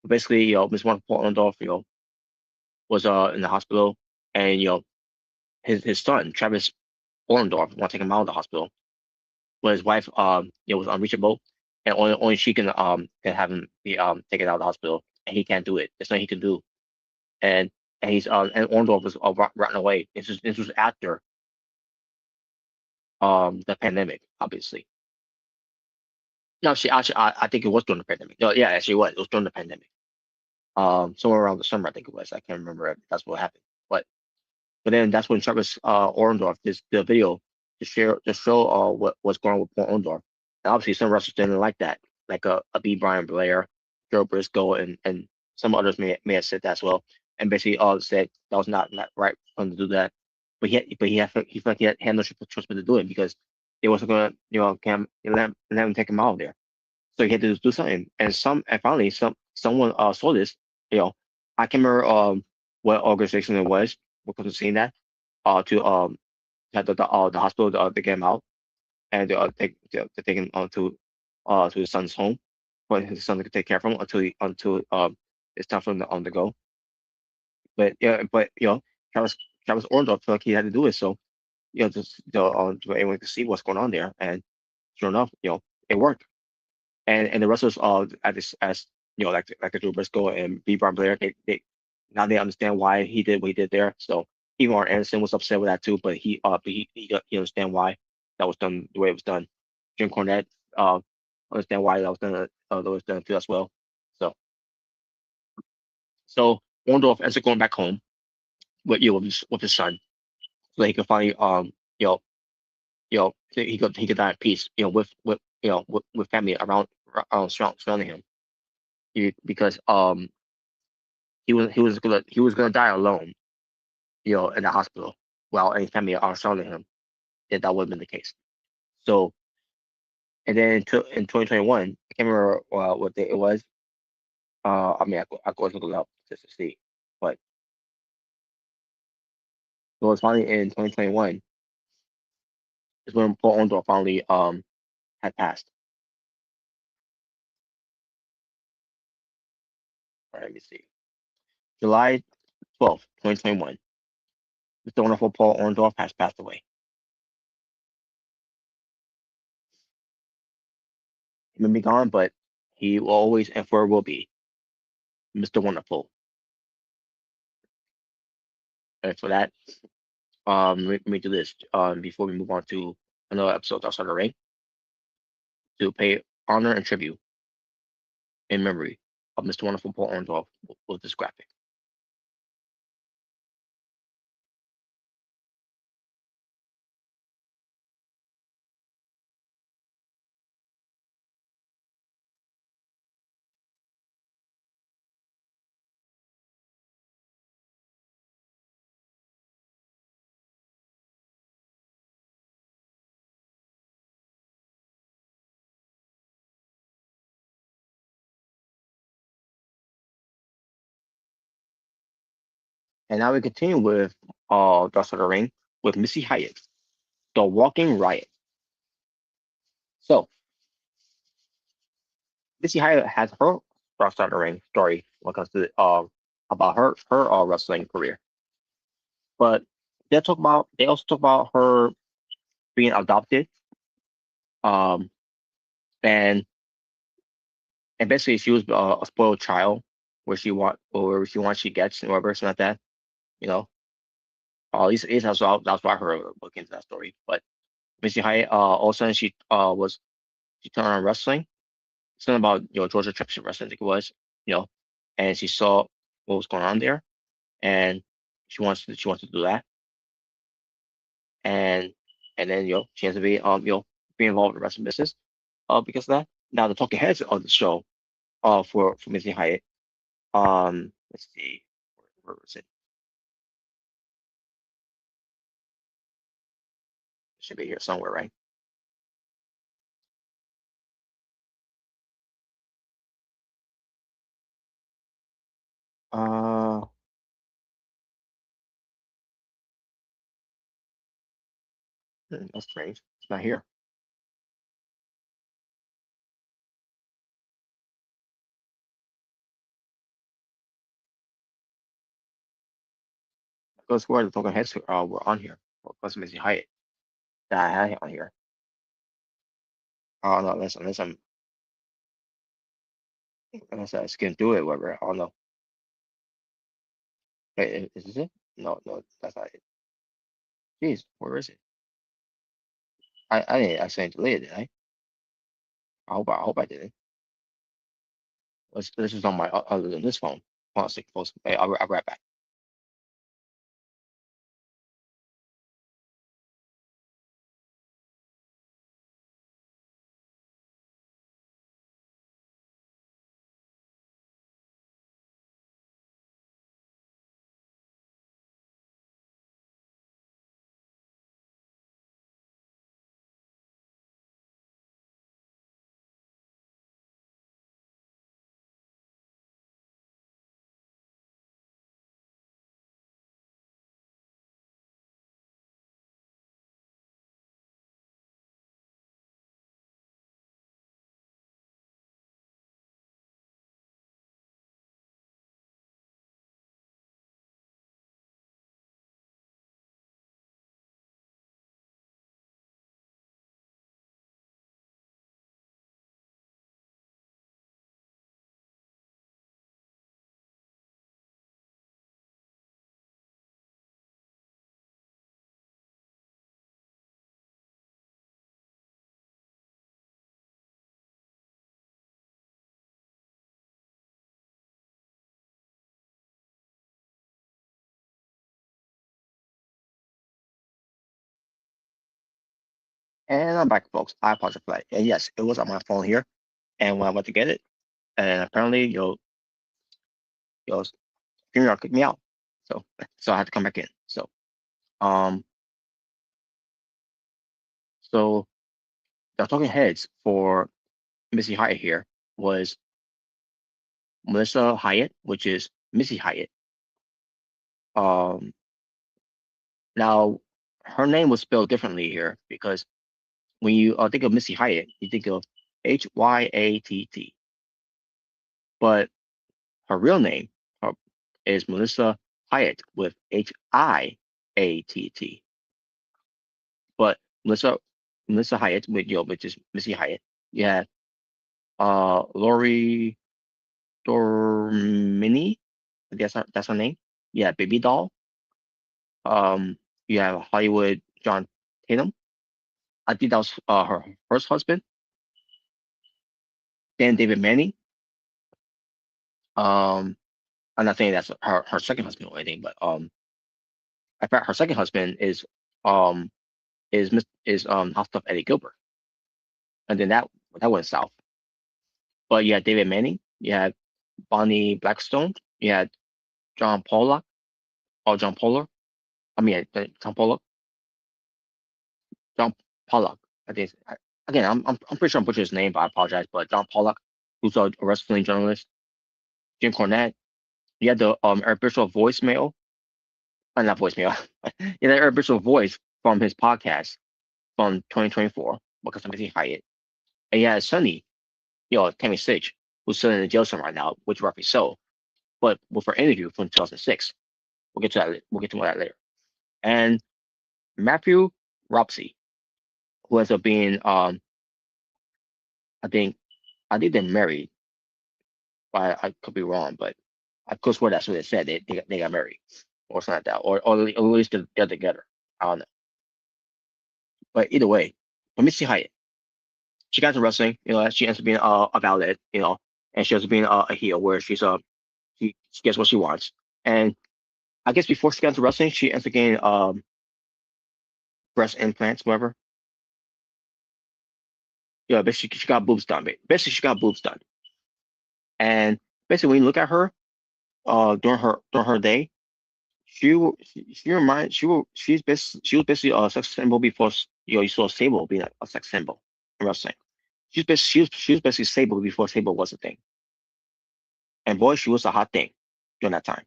But basically, Miss Wonderful Orndorff, was in the hospital, and his son Travis Orndorff want to take him out of the hospital, but his wife was unreachable, and only she can have him be taken out of the hospital, and he can't do it. There's nothing he can do, and he's and Orndorff was rotten away. This was after the pandemic, obviously. No, I think it was during the pandemic. No, yeah, actually, it was during the pandemic. Somewhere around the summer, I think it was. I can't remember if that's what happened, but then that's when Travis Orndorff did the video to show what's going on with Paul Orndorff. And obviously, some wrestlers didn't like that, like a B. Brian Blair, Joe Briscoe, and some others may have said that as well. And basically, all said that was not right for him to do that. But he felt like he had no choice but to do it because they wasn't gonna let him take him out of there. So he had to do something. And finally someone saw this. I can't remember what organization it was because of seeing that to have the hospital to get him out. and they're taking him to his son's home, for his son to take care of him until it's time for him to go. But yeah, but Travis Orndorff felt like he had to do it, so just so everyone could see what's going on there, and sure enough, it worked. And the wrestlers at this as like the Drew Briscoe and B. Bron Blair, they now they understand why he did what he did there. So even Arn Anderson was upset with that too, but he understand why that was done the way it was done. Jim Cornette understand why that was done too as well. So so Orndorff ends up going back home with his son, so he could finally he could die at peace with family surrounding him. Because he was gonna die alone, in the hospital while any family are surrounding him, if that would have been the case. So, and then in 2021, I can't remember what day it was. I mean, I go look it up just to see, but it was finally in 2021 is when Paul Orndorff finally had passed. All right, let me see. July 12th, 2021. Mr. Wonderful Paul Orndorff has passed away. He may be gone, but he will always and forever will be Mr. Wonderful. And for that, let me do this before we move on to another episode outside the ring, to pay honor and tribute in memory of Mr. Wonderful Paul Orndorff with this graphic. And now we continue with outside the ring with Missy Hyatt, the Walking Riot. So Missy Hyatt has her outside the ring story when it comes to about her wrestling career, but they also talk about her being adopted, um, and basically she was a spoiled child, where she wants she gets, or whatever, something like that. You know, at least that's why I heard look into that story. But Missy Hyatt, all of a sudden she turned on wrestling. Something about Georgia Traction Wrestling, I think it was, you know, and she saw what was going on there, and she wants to do that, and then she has to be involved in the wrestling business, because of that. Now the talking heads of the show, for Missy Hyatt, let's see, where was it? It should be here somewhere, right? Uh, that's strange. It's not here. Those who are the talking heads were on here. Plus Missy Hyatt that I had on here. Oh no, unless I skimmed through it, whatever. I don't know. Wait, is this it? No, that's not it. Jeez, where is it? I didn't accidentally delete it, did I? I hope I didn't. This is on my other than this phone. Hold on a second, folks. Hey, I'll be right back. And I'm back, folks. I apologize for that. And yes, it was on my phone here. And when I went to get it, and apparently, StreamYard kicked me out. So I had to come back in. Um, so the talking heads for Missy Hyatt here was Melissa Hyatt, which is Missy Hyatt. Now her name was spelled differently here because when you think of Missy Hyatt, you think of Hyatt, but her real name is Melissa Hyatt with Hiatt. But Melissa Hyatt, which is Missy Hyatt. You have Lori Dormini, I guess that's her name. Yeah, Baby Doll. You have Hollywood John Tatum. I think that was her first husband. Then David Manning. I'm not saying that's her second husband or anything, but in fact, her second husband is House of Eddie Gilbert, and then that went south. But you had David Manning, you had Bonnie Blackstone, you had John Pollock, or John Poller. I mean, John Pollock, John Pollock. I think again, I'm pretty sure I'm butchering his name, but I apologize. But John Pollock, who's a wrestling journalist, Jim Cornette. You had the Eric Bischoff voicemail, not voicemail. You had Eric Bischoff voice from his podcast from 2024, because of Missy Hyatt. And you had Sonny, Tammy Sitch, who's still in the jail cell right now, which roughly so. But with her interview from 2006, we'll get to that. We'll get to that later. And Matthew Ropsey, who ends up being, I think they're married, but I could be wrong, but I could swear that's what it said. They got married, or something like that, or at least they're together. I don't know. But either way, but Missy Hyatt, she got into wrestling. She ends up being a valet, and she ends up being a heel, where she gets what she wants. And I guess before she got into wrestling, she ends up getting breast implants, whatever. Yeah, basically she got boobs done. Basically, she got boobs done. And basically, when you look at her, during her day, she was basically a sex symbol before you saw Sable being a sex symbol in wrestling. She was basically Sable before Sable was a thing. And boy, she was a hot thing during that time.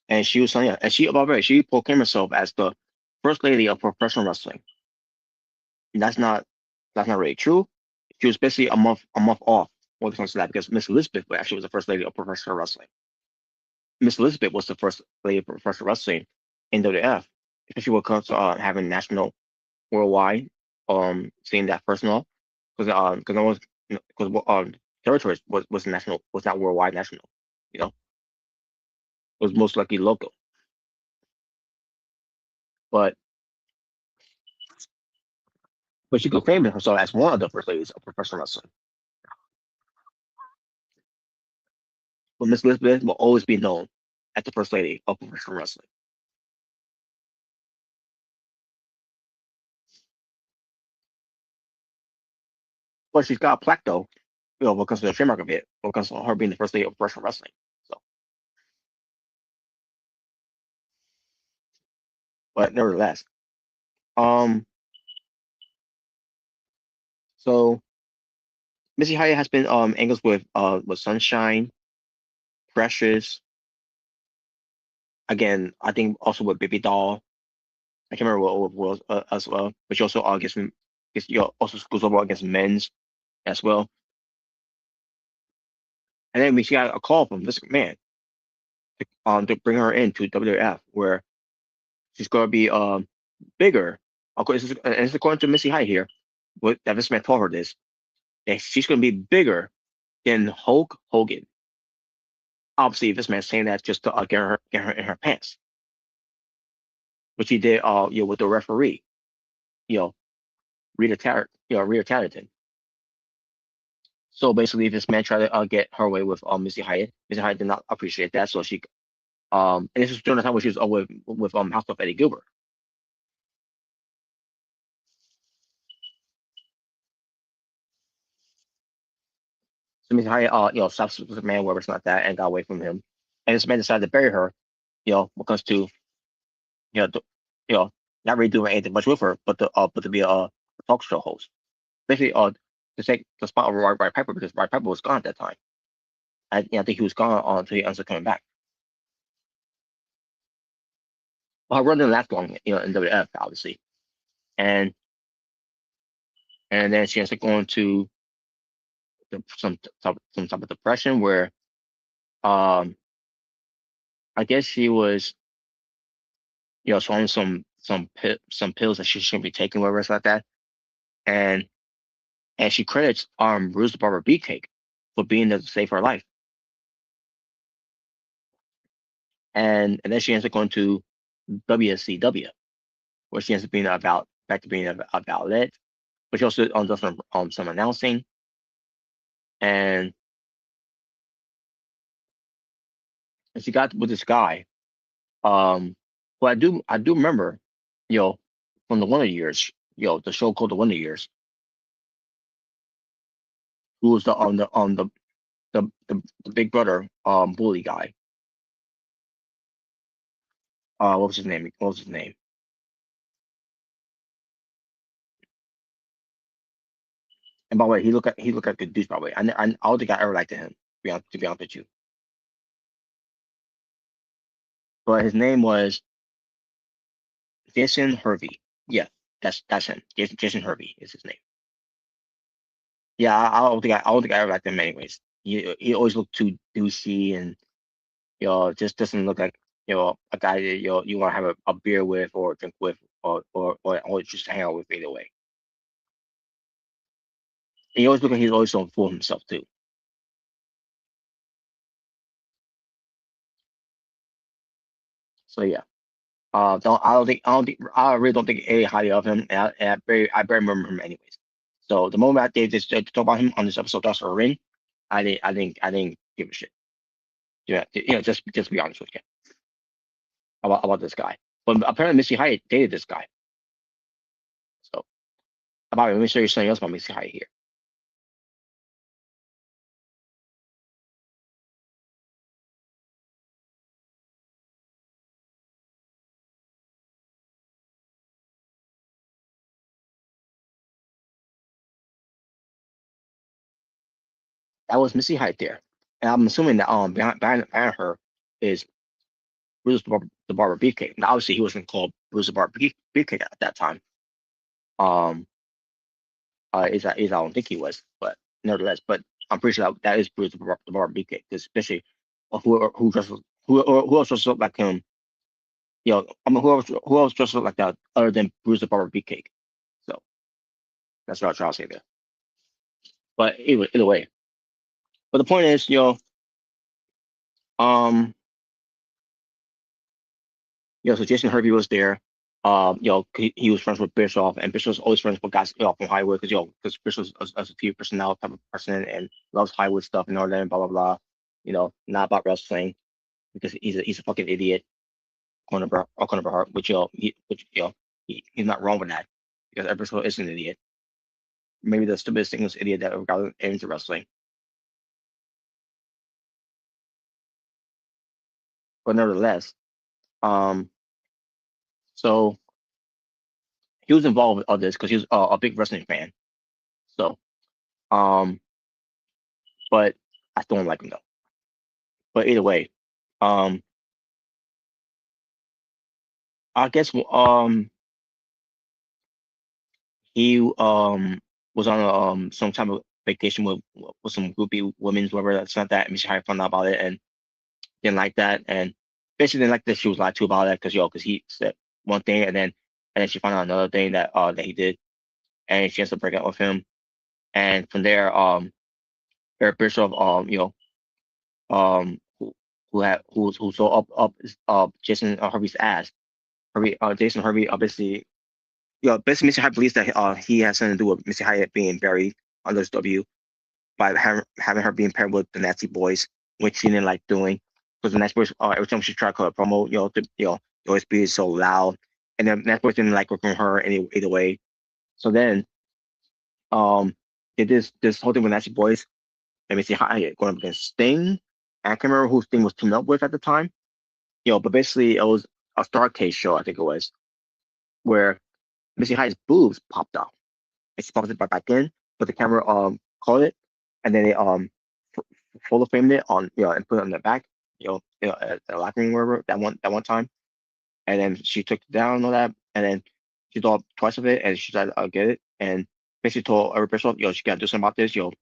And she was yeah, and she proclaimed herself as the first lady of professional wrestling. And that's not really true. She was basically a month off when it comes to that, because Miss Elizabeth actually was the first lady of professional wrestling. Miss Elizabeth was the first lady of professional wrestling in WWF, especially when it comes to having national, worldwide, seeing that first off, because territories was national, was not worldwide, national. It was most likely local. But she could claim herself as one of the first ladies of professional wrestling. But Miss Elizabeth will always be known as the first lady of professional wrestling. But she's got a plaque though, because of the trademark of it, because of her being the first lady of professional wrestling. So, but nevertheless, so Missy Hyatt has been angles with Sunshine, Precious. Again, I think also with Baby Doll. I can't remember what was as well, but she also also goes over against Men's as well. And then we got a call from Vince McMahon to bring her into WWF, where she's gonna be bigger. It's according to Missy Hyatt here, what that Vince McMahon told her this, that she's gonna be bigger than Hulk Hogan. Obviously, Vince McMahon saying that just to get her in her pants, which he did with the referee, Rita Tarleton. So basically, this man tried to get her way with Missy Hyatt. Missy Hyatt did not appreciate that, so she And this was during the time when she was with House of Eddie Gilbert. So Missy Hyatt, stops with the man, whatever, it's not that, and got away from him. And this man decided to bury her, when it comes to, you know, not really doing anything much with her, but to be a talk show host. Basically, to take the spot of Roddy Piper because Roddy Piper was gone at that time. I think he was gone until he ends up coming back. Well, her run didn't last long, in WF, obviously. And then she ends up going to some type of depression where, I guess she was, swallowing some pills that she shouldn't be taking, whatever it's like that. And she credits Bruce the Barber Beefcake for being there to save her life. And then she ends up going to WCW, where she ends up being back to being a valet, but she also does some announcing. And she got with this guy, who I do remember, from the Wonder Years, the show called The Wonder Years, who was the big brother bully guy. What was his name? And by the way, he looked like a good dude. By the way, I don't think I ever liked him. To be honest with you, but his name was Jason Hervey. Yeah, that's him. Jason Hervey is his name. Yeah, I don't think I ever liked him anyways. He always looked too douchey and just doesn't look like a guy that you want to have a beer with or drink with or just hang out with either way. And he always look like he's always so full of himself too. So yeah, I really don't think any highly of him, and I barely remember him anyways. So the moment they just talk about him on this episode, that's a ring. I didn't give a shit. Yeah, just to be honest with you about this guy. But apparently Missy Hyatt dated this guy. So let me show you something else about Missy Hyatt here. That was Missy Hyatt there, and I'm assuming that behind her is Bruce the Barber Beefcake. Now obviously he wasn't called Bruce the Barber Beefcake at that time. Is I don't think he was, but nevertheless, but I'm pretty sure that is Bruce the Barber Beefcake, especially who else just looked like him. Who else just looked like that other than Bruce the Barber Beefcake. So that's what I'm trying to say there. But either way. But the point is, so Jason Hervey was there. He was friends with Bischoff, and Bischoff was always friends with guys from Hollywood because Bischoff is a TV personnel type of person and loves Hollywood stuff and all that and blah blah blah. Not about wrestling because he's a fucking idiot. Conan Barhart, which he's not wrong with that because Bischoff is an idiot. Maybe the stupidest thing is idiot that ever got into wrestling. But nevertheless, so he was involved with all this because he was a big wrestling fan. So, but I still don't like him though. But either way, I guess he was on some type of vacation with some groupie women, whatever. That's not that. Missy Hyatt found out about it and didn't like that, and basically didn't like that she was lied to about that because he said one thing and then she found out another thing that he did, and she has to break up with him, and from there Eric Bischoff who so up Jason Hervey's ass. Jason Hervey obviously basically Missy Hyatt believes that he has something to do with Missy Hyatt being buried on this W by having her being paired with the Nazi boys, which she didn't like doing. because the next voice, every time she tried to cut a promo, it always be so loud, and then next voice didn't like working with her either way. So then, did this whole thing with Nasty Boys and Missy Hyatt going up against Sting. I can't remember who Sting was teamed up with at the time. But basically it was a Starcade show, I think it was, where Missy Hyatt's boobs popped out. And she popped it back in, but the camera caught it, and then they photo framed it on and put it on the back, at the locker room wherever that one time. And then she took it down and all that, and then she thought twice of it, and she said, "I'll get it." And basically told everybody, she gotta do something about this. She's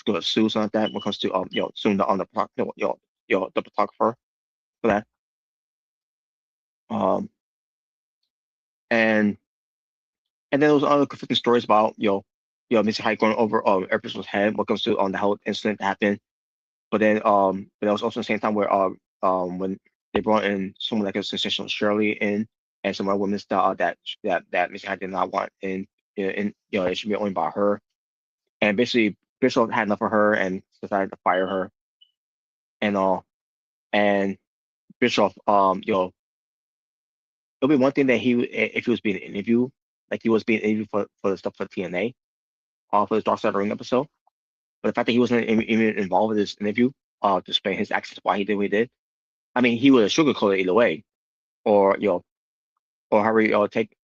gonna sue something like that when it comes to suing the photographer for that. And then there was other conflicting stories about Missy Hyatt going over every person's head when it comes to the whole incident that happened. But then but that was also the same time where when they brought in someone like a sensational Shirley in, and some other women that Missy Hyatt did not want in it should be owned by her. And basically Bischoff had enough of her and decided to fire her and all. And Bischoff, it'll be one thing that if he was being interviewed, like he was being interviewed for the stuff for TNA, for the Dark Side of the Ring episode. But the fact that he wasn't even involved with this interview, to explain his actions, why he did what he did. I mean, he would have sugarcoated either way, or however you take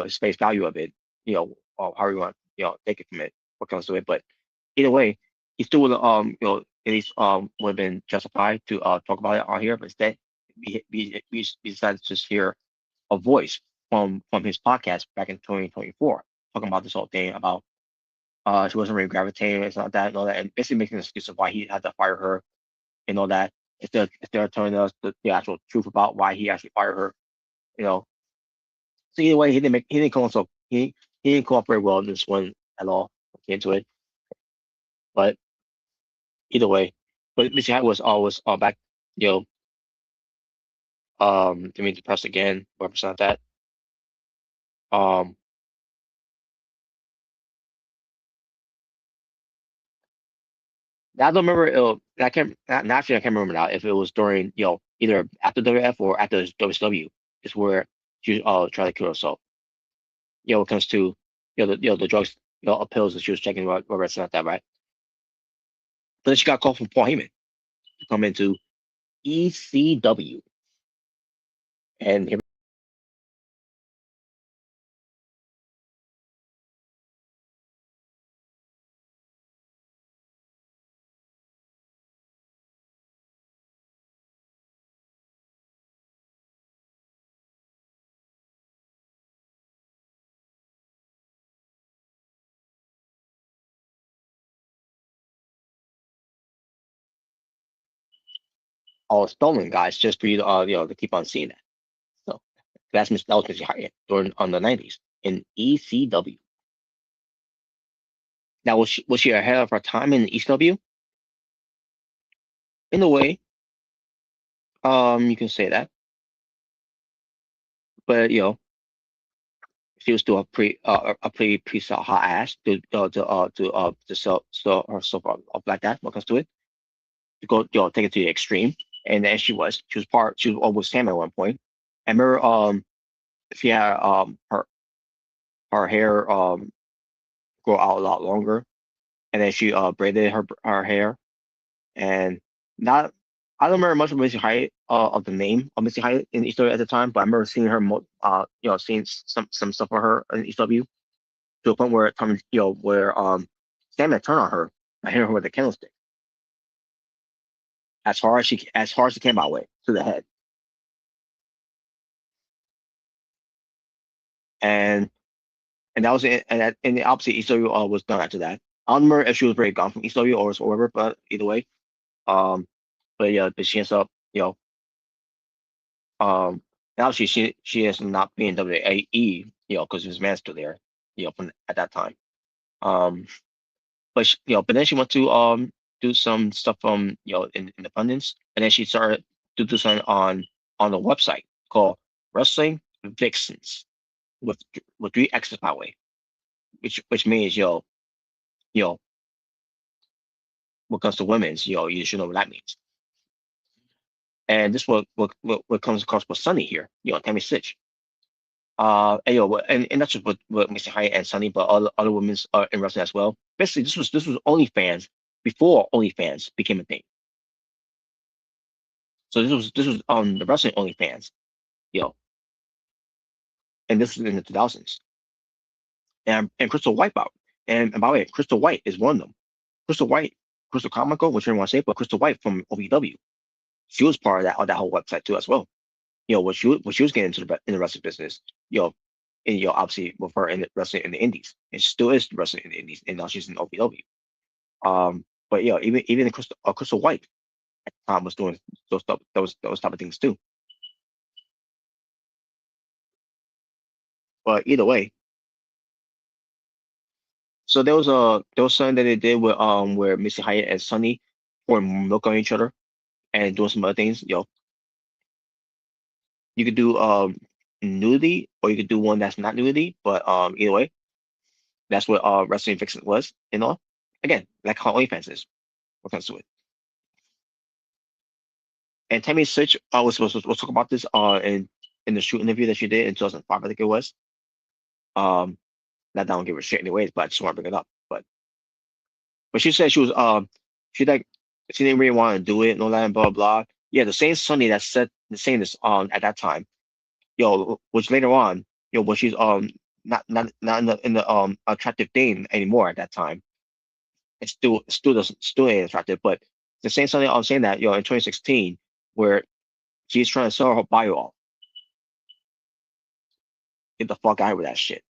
his face value of it, or however you want take it from it, what comes to it. But either way, he still would at least would have been justified to talk about it on here. But instead, we decided to just hear a voice from his podcast back in 2024 talking about this whole thing about she wasn't really gravitating and all that, and basically making an excuse of why he had to fire her and all that. Instead of telling us the actual truth about why he actually fired her, So either way, he didn't cooperate well in this one at all. Into it, but either way, but Missy Hyatt was always back, to meet the press again, represent that. I don't remember. I can't. Naturally, I can't remember now if it was during either after WF or after WCW is where she tried to kill herself. When it comes to the drugs, pills that she was taking, or something like that, right? But then she got called from Paul Heyman to come into ECW, and here. All stolen, guys, just for you to to keep on seeing that. So that was Missy Hyatt during on the 90s in ECW. Now was she ahead of her time in ECW? In a way, you can say that, but she was still a pretty hot ass to sell herself up like that when it comes to it, to go take it to the extreme. And then she was almost Sam at one point. I remember she had her hair grow out a lot longer, and then she braided her hair, and not I don't remember much of Missy Hyatt of the name of Missy Hyatt in ECW at the time, but I remember seeing her seeing some stuff of her in ECW to a point where where Sam had turned on her by hitting her with a candlestick as hard as she came my way to the head. And that was it. And obviously ECW was done after that. I don't remember if she was very gone from ECW or whatever, but either way, but she ends up now she ends up not being WWE, because his man's still there, from at that time. But but then she went to do some stuff in Independence, and then she started to do something on the website called Wrestling Vixens with 3 X's by way, which means when it comes to women's, you should know what that means. And this what comes across with Sunny here, Tammy Sitch. And not just with Missy Hyatt and Sunny, but other women's in wrestling as well. Basically, this was OnlyFans before OnlyFans became a thing. So this was the wrestling OnlyFans, and this was in the 2000s. And Crystal Wipeout, and by the way, Crystal White is one of them. Crystal Comical, which I didn't want to say, but Crystal White from OVW, she was part of that whole website too as well. When she was getting into the wrestling business, and obviously with her in the wrestling in the indies, and she still is wrestling in the indies, and now she's in OVW. But even Crystal White at the time was doing those type of things too. But either way, so there was something that they did with where Missy Hyatt and Sunny were milking each other and doing some other things. You could do nudity, or you could do one that's not nudity, but either way, that's what wrestling fiction was. Again, like how OnlyFans is when it comes to it. And Tammy Sitch was supposed to talk about this in the shoot interview that she did in 2005, I think it was. Not that I don't give a shit anyways, but I just want to bring it up. But she said she was she didn't really want to do it and all that and blah blah. Yeah, the same Sunny that said the same this at that time, which later on, when she's not in the attractive thing anymore at that time, it's still ain't attractive, but the same Sunny I'm saying that in 2016 where she's trying to sell her bio off. Get the fuck out with that shit.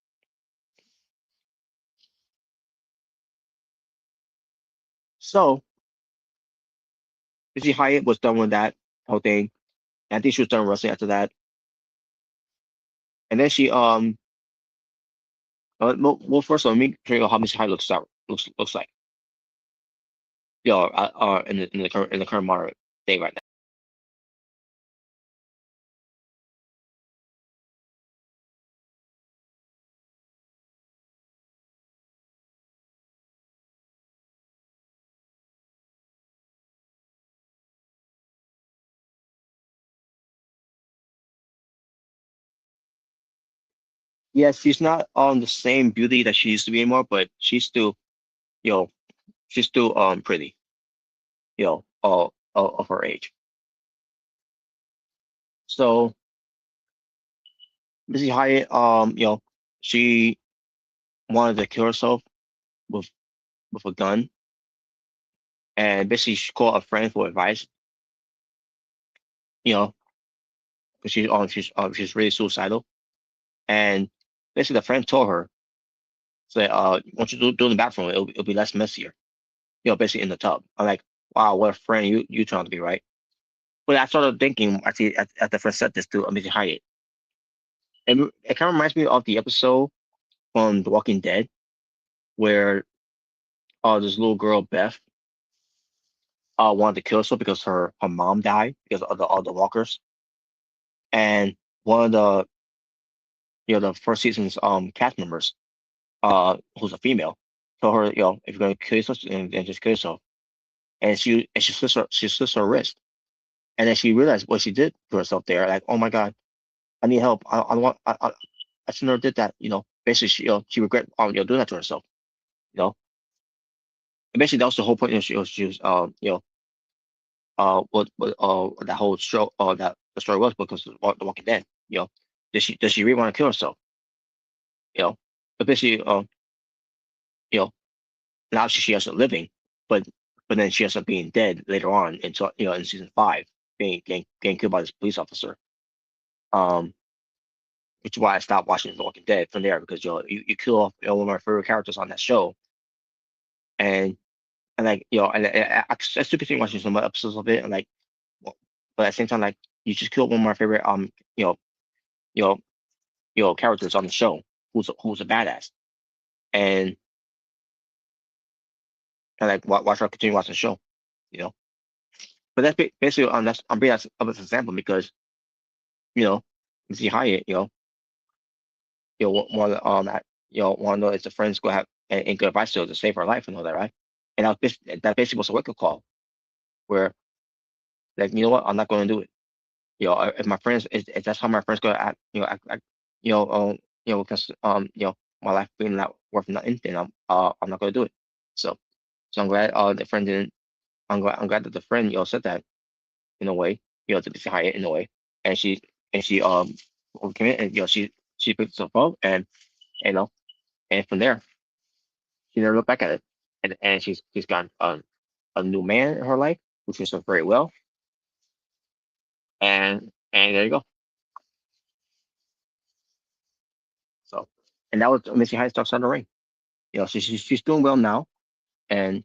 So Missy Hyatt was done with that whole thing. And I think she was done wrestling after that. And then she well, first of all, let me show you how Missy Hyatt looks like. In the current modern day right now. Yes, she's not on the same beauty that she used to be anymore, but she's still, you know, she's still pretty, of her age. So Missy Hyatt, she wanted to kill herself with a gun, and basically she called a friend for advice, because she's really suicidal, and basically the friend told her, say, once you do in the bathroom, it'll be less messier, basically in the tub. I'm like, wow, what a friend you trying to be, right? But I started thinking actually at the first said this to Missy Hyatt. And it kind of reminds me of the episode from The Walking Dead where this little girl Beth wanted to kill herself because her mom died because of the walkers. And one of the first season's cast members, who's a female, told her, if you're gonna kill yourself, then just kill yourself. And she slits her wrist. And then she realized what she did to herself there, like, oh my God, I need help. I shouldn't have did that, Basically she regret doing that to herself, you know. And basically that was the whole point, she was what that whole show that the story was because of The Walking Dead, does she really want to kill herself? But basically now she ends up living, but then she ends up being dead later on until in season 5, getting killed by this police officer. Which is why I stopped watching The Walking Dead from there because you kill off one of my favorite characters on that show, and like and I still continue watching some episodes of it, and like, well, but at the same time, like, you just killed one of my favorite you know characters on the show who's a badass, and like why should I continue watching the show, you know? But that's basically I'm bringing that up as an example because Missy Hyatt, want to know if the friends go have and good advice to save her life and all that, right? And that basically was a wake up call where like, you know what, I'm not going to do it. If my friends, if that's how my friends go act, act, because my life being not worth nothing, then I'm not going to do it. So I'm glad the friend didn't. I'm glad that the friend said that in a way, to Missy Hyatt in a way, and she overcame it, and she picked herself up, and you know, and from there she never looked back at it, and she's got a new man in her life, which is very well, and there you go. So, and that was Missy Hyatt's Dark Side of the Ring. She's doing well now, and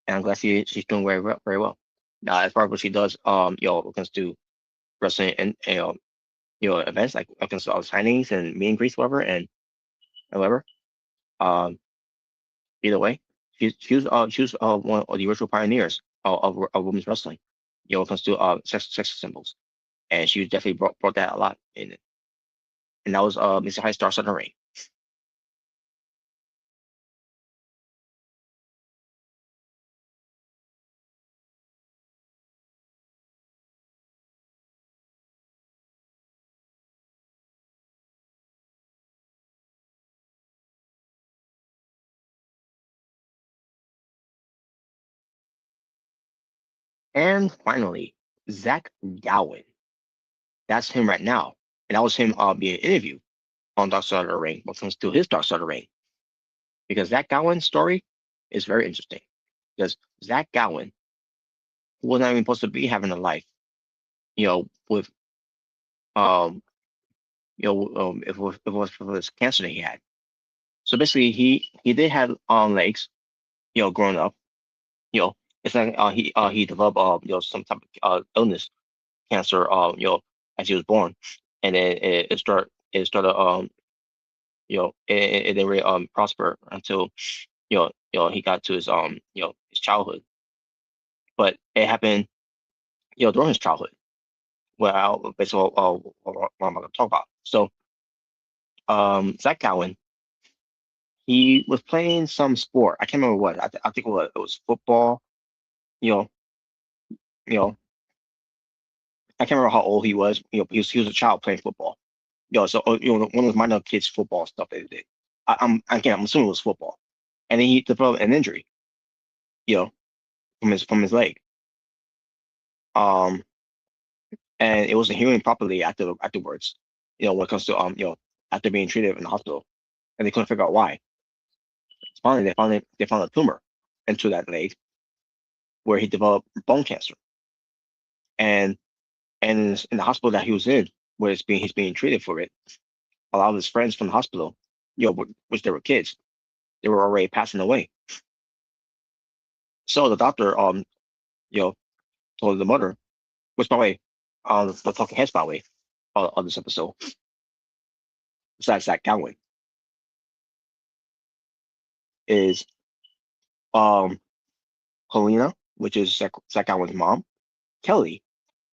I'm glad she's doing very well. Now, as far as what she does, when it comes to wrestling and events like when it comes to all signings and meet and greets, whatever. Um, Either way, she was one of the original pioneers of women's wrestling. When it comes to sex symbols, and she definitely brought that a lot in it. And that was Missy Hyatt Star Southern Ring. And finally, Zack Gowen. That's him right now, and that was him being interviewed on Dark Side of the Ring. What comes to his Dark Side of the Ring, because Zack Gowen's story is very interesting. Because Zack Gowen, who was not even supposed to be having a life, with if it was for this cancer that he had. So basically, he did have legs, growing up. You know, it's like he developed some type of illness, cancer, as he was born, and then it started it didn't really prosper until he got to his his childhood. But it happened during his childhood. Well, basically what I'm going to talk about. So Zach Gowen, he was playing some sport. I can't remember what. I think it was football. You know, you know, I can't remember how old he was. He was a child playing football. So one of those minor kids football stuff that they did. I'm assuming it was football, and then he developed an injury. You know, from his leg. Um, and it wasn't healing properly afterwards. When it comes to after being treated in the hospital, and they couldn't figure out why. Finally, they found a tumor into that leg where he developed bone cancer, and in the hospital that he was in, where he's being treated for it, a lot of his friends from the hospital, which they were kids, they were already passing away. So the doctor, you know, told the mother, which by the way, the talking heads by the way, on this episode, besides Zach Gowen, is um Helena, which is Zach Gowen's mom, Kelly,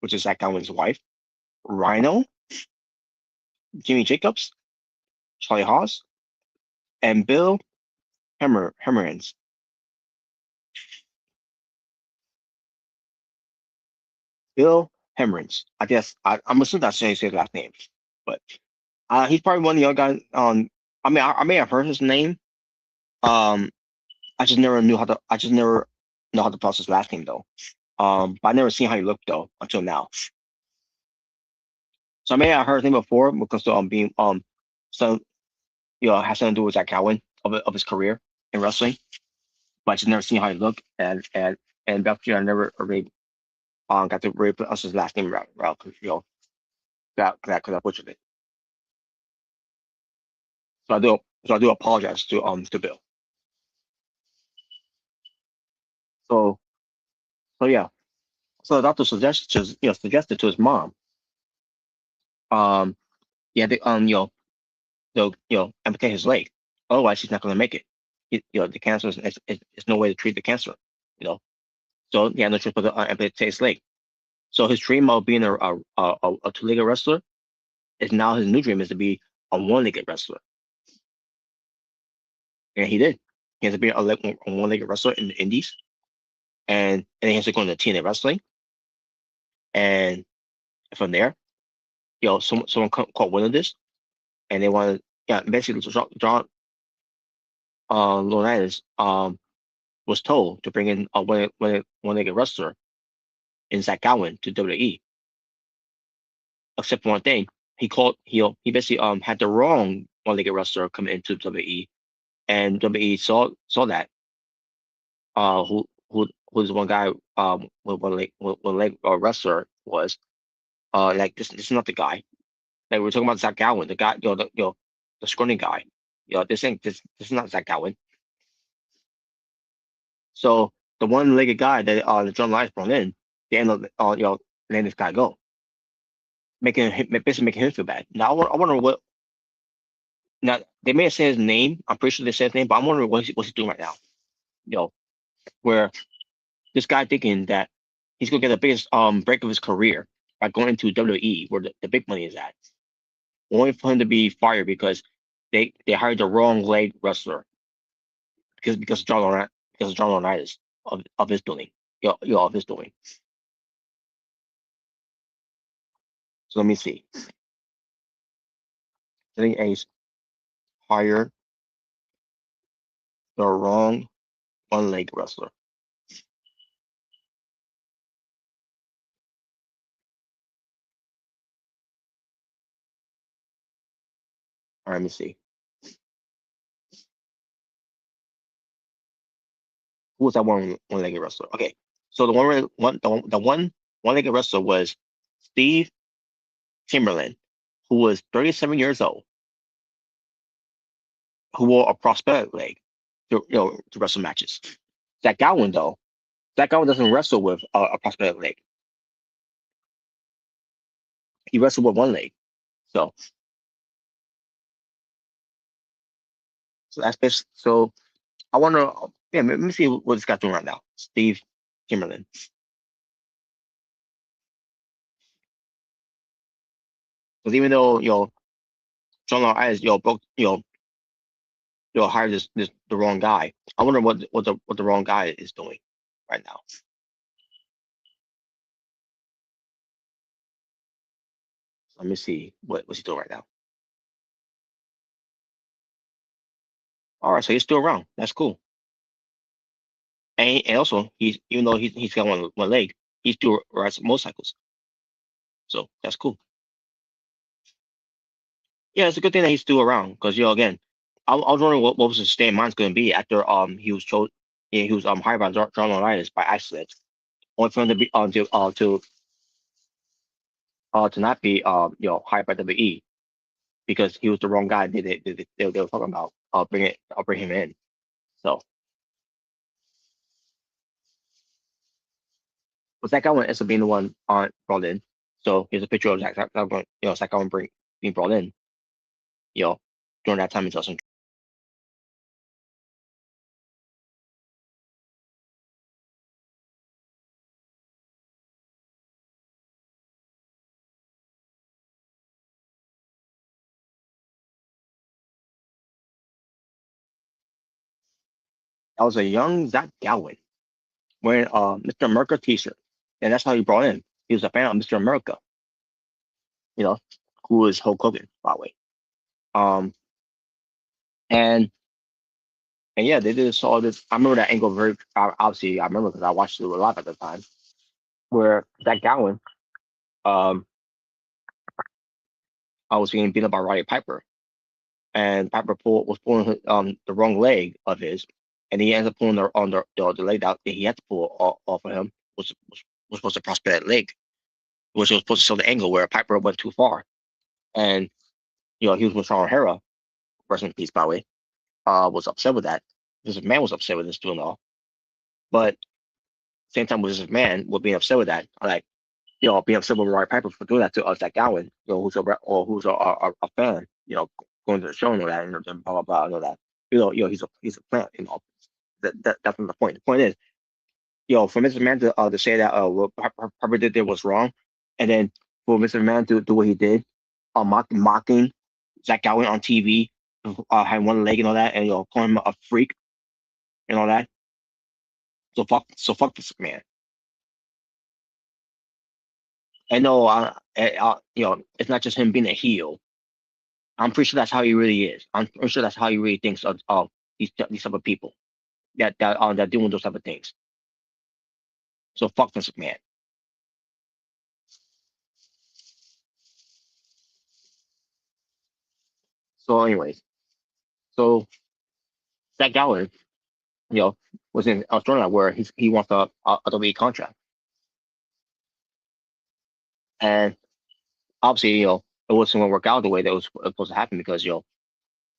which is Zach Gowen's wife, Rhino, Jimmy Jacobs, Charlie Haas, and Bill Hemmerins. Bill Hemmerins. I guess I'm assuming that's his last name, but he's probably one of the young guys. I mean, I may have heard his name. Um, I just never knew how to. I just never know how to pronounce his last name though. But I never seen how he looked though until now. So I may have heard his name before because being so has something to do with Zach Gowen of his career in wrestling. But I just never seen how he looked, and Beth, I never really got to really pronounce his last name right, that because I butchered it. So I do apologize to Bill. So yeah. So the doctor suggested to his mom, um, yeah, they they'll amputate his leg. Otherwise, he's not going to make it. The cancer is no way to treat the cancer. You know, so he had no choice but to amputate his leg. So his dream of being a two-legged wrestler is now his new dream is to be a one-legged wrestler, and he did. He has to be a one-legged wrestler in the Indies, and then he has to go into TNA wrestling, And from there, someone caught wind of this, and they wanted, basically John Laurinaitis was told to bring in a one-legged wrestler in Zack Gowen to WWE. Except for one thing, he basically had the wrong one-legged wrestler come into WWE, and WWE saw that who's one guy with one leg wrestler was like this is not the guy. Like we're talking about Zack Gowen, the guy, the scrawny guy. This is not Zack Gowen. So the one-legged guy that John Lyons brought in, they end up letting this guy go, basically making him feel bad. Now I wonder what. Now they may have said his name. I'm pretty sure they said his name, but I'm wondering what's he doing right now. Where this guy thinking that he's gonna get the biggest break of his career by going into WWE, where the big money is at, only for him to be fired because they hired the wrong leg wrestler because John Laurinaitis of his doing, of his doing. So let me see. I think Ace hired the wrong one leg wrestler. All right, let me see. Who was that one-legged wrestler? Okay, so the one-legged wrestler was Steve Chamberlain, who was 37 years old, who wore a prosthetic leg to wrestle matches. Zack Gowen doesn't wrestle with a prosthetic leg. He wrestled with one leg. So that's basically, so I wonder. Yeah, let me see what this guy's doing right now. Steve Chamberlain. Because even though John Laurinaitis broke hired the wrong guy. I wonder what the wrong guy is doing right now. So let me see what's he doing right now. All right, so he's still around. That's cool. And also even though he's got one leg, he still rides motorcycles. So that's cool. Yeah, it's a good thing that he's still around because again, I was wondering what was his state of mind's going to be after he was chosen. Yeah, he was hired by John Laurinaitis by accident, only for him to be to not be hired by WWE because he was the wrong guy. They were talking about I'll bring him in. So but Zack Gowen ends up being the one brought in. So here's a picture of Zack Gowen being brought in. During that time in 2000. I was a young Zack Gowen wearing Mr. America t-shirt. And that's how he brought in. He was a fan of Mr. America, who was Hulk Hogan, by the way. And yeah, they did saw this. I remember that angle very obviously. I remember because I watched it a lot at the time, where Zack Gowen, I was being beat up by Roddy Piper, and Piper was pulling the wrong leg of his, and he ends up pulling the leg out that he had to pull off of him was supposed to prosthetic leg, which was supposed to show the angle where Piper went too far, and he was with Sean O'Hara, rest in peace, by the way, was upset with that. This man was upset with this doing all, but same time with this man was being upset with that, like being upset with Roddy Piper for doing that to Zack Gowen, who's a fan, going to the show and all that, and blah blah blah, and all that. He's a plant, that's not the point. The point is, for Mr. Man to say that what Piper did there was wrong, and then for Mr. Man to do what he did, mocking Zack Gowen on TV, having one leg and all that, and calling him a freak and all that. So fuck this man. And no, it's not just him being a heel. I'm pretty sure that's how he really is. I'm pretty sure that's how he really thinks of these type of people that doing those type of things. So fuck Vince McMahon. So anyways, so Zack Gowen, was in a storyline where he wants a WWE contract, and obviously, it wasn't going to work out the way that was supposed to happen because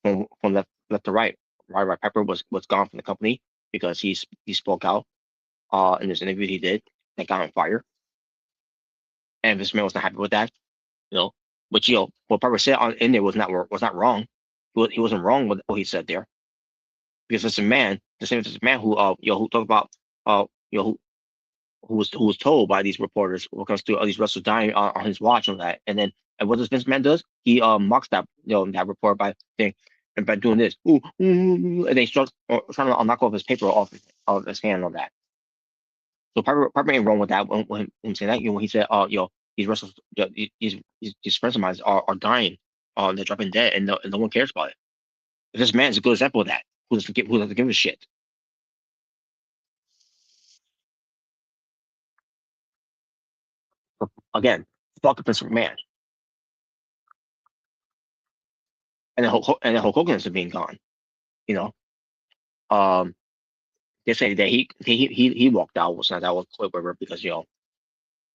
from left to right, right Pepper was gone from the company because he spoke out in this interview he did that got him fired, and Vince McMahon was not happy with that, which what Pepper said in there was not wrong. He wasn't wrong with what he said there because it's a man, the same as this man who talked about who was told by these reporters when it comes to all these wrestlers dying on his watch and that. And what does Vince McMahon does? He mocks that that report by saying and by doing this, ooh, ooh, and they start trying to knock off his paper off his hand on that. So Piper ain't wrong with that when saying that. When he said, these wrestlers, these friends of mine are dying, they're dropping dead, and no one cares about it. This man is a good example of that. Who doesn't give a shit? Again, fuck Vince McMahon. And then Hulk Hogan is being gone. Um, they say that he walked out was not that was Clip River because I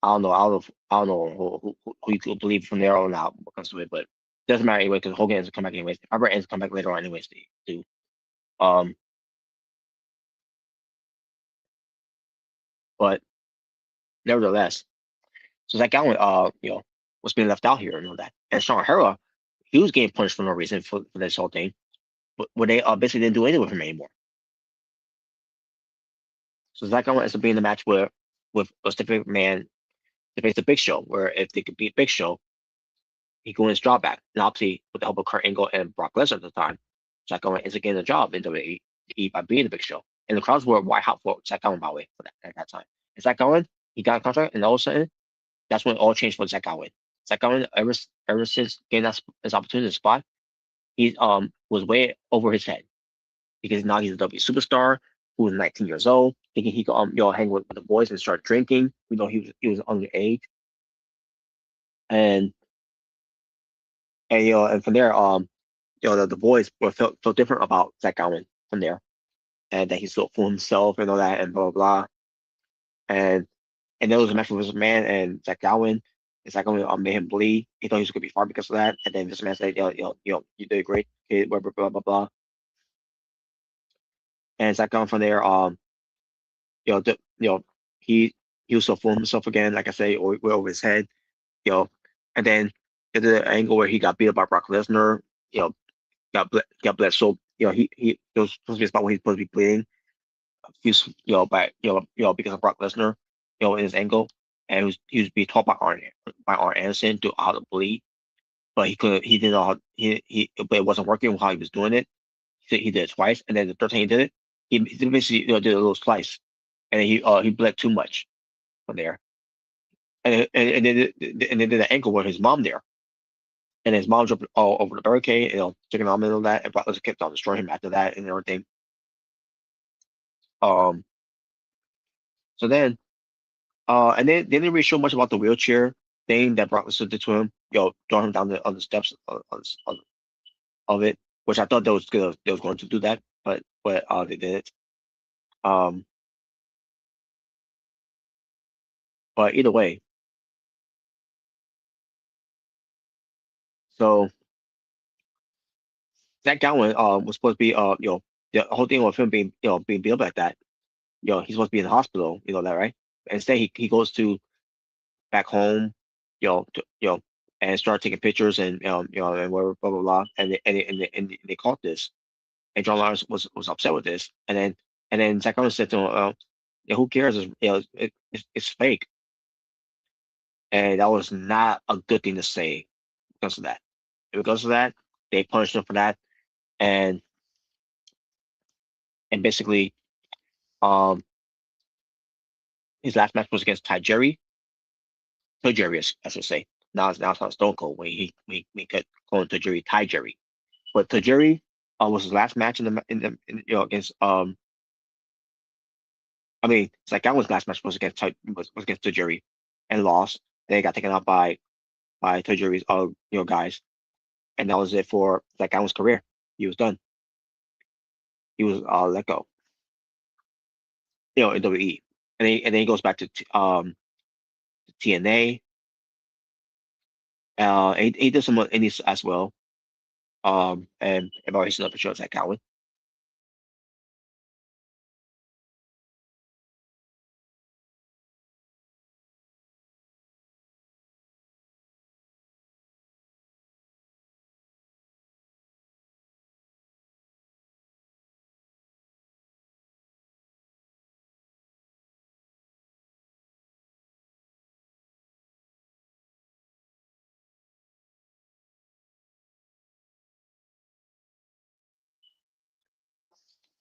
don't know who you could believe from there on out when it comes to it, but it doesn't matter anyway because Hogan ends up come back anyways. Albert ends up come back later on anyways too. Um, but nevertheless, so Zach Gowen was being left out here and all that, and Sean Hera, he was getting punished for no reason for this whole thing, but where they basically didn't do anything with him anymore. So Zach Gowen ends up being in the match with a specific man to face the Big Show, where if they could beat Big Show, he could win his job back. And obviously, with the help of Kurt Angle and Brock Lesnar at the time, Zach Gowen ends up getting a job in WWE by being the Big Show. And the crowds were white hot for Zach Gowen, by the way, for that at that time. And Zach Gowen, he got a contract, and all of a sudden, that's when it all changed for Zach Gowen. Zach Gowen, ever since getting his opportunity to spot, he was way over his head because now he's a W superstar who was 19 years old, thinking he could hang with the boys and start drinking. He was underage, and and from there the boys felt different about Zach Gowen from there, and that he stood for himself and all that and blah blah blah. And there was a match with Vince McMahon and Zach Gowen. And Zach Gowen made him bleed. He thought he was gonna be fired because of that. And then Vince McMahon said, you did great, kid, blah blah blah blah blah. And Zach Gowen from there, he was so full of himself again, like I say, way over his head, and then the angle where he got beat up by Brock Lesnar, got bled. So he there was supposed to be a spot where he's supposed to be bleeding. He was because of Brock Lesnar, in his angle, and he was being taught by Arn Anderson to how to bleed, but he didn't know how but it wasn't working how he was doing it. He did it twice, and then the third time he did it, he basically did a little slice, and then he bled too much from there, and then did the ankle where his mom there. And his mom jumped all over the barricade, taking on and all that, and Brock Lesnar kept on destroying him after that and everything. So then, and then they didn't really show much about the wheelchair thing that Brock Lesnar did to him, throwing him down on the steps of it, which I thought they was going to do that, but they didn't. But either way, so Zach Gowen was supposed to be the whole thing with him being being built like that. He's supposed to be in the hospital, that right? Instead, he goes to back home, and start taking pictures and and whatever, blah blah blah, and they caught this, and John Lawrence was upset with this, and then Zach Gowen said to him, who cares? It's fake, and that was not a good thing to say because of that. Because of that, they punished him for that, and basically, um, his last match was against Tajiri. Tajiri, I should say. Now it's not Stone Cold when he could call him Tajiri, Tajiri. But Tajiri was his last match against I mean, Zack Gowen's last match was against Tajiri and lost. Then he got taken out by Tajiri's guys, and that was it for Zack Gowen's career. He was done. He was let go. In WWE, and then he goes back to TNA. He did some indies as well. And I've already seen up a show at Zack Gowen.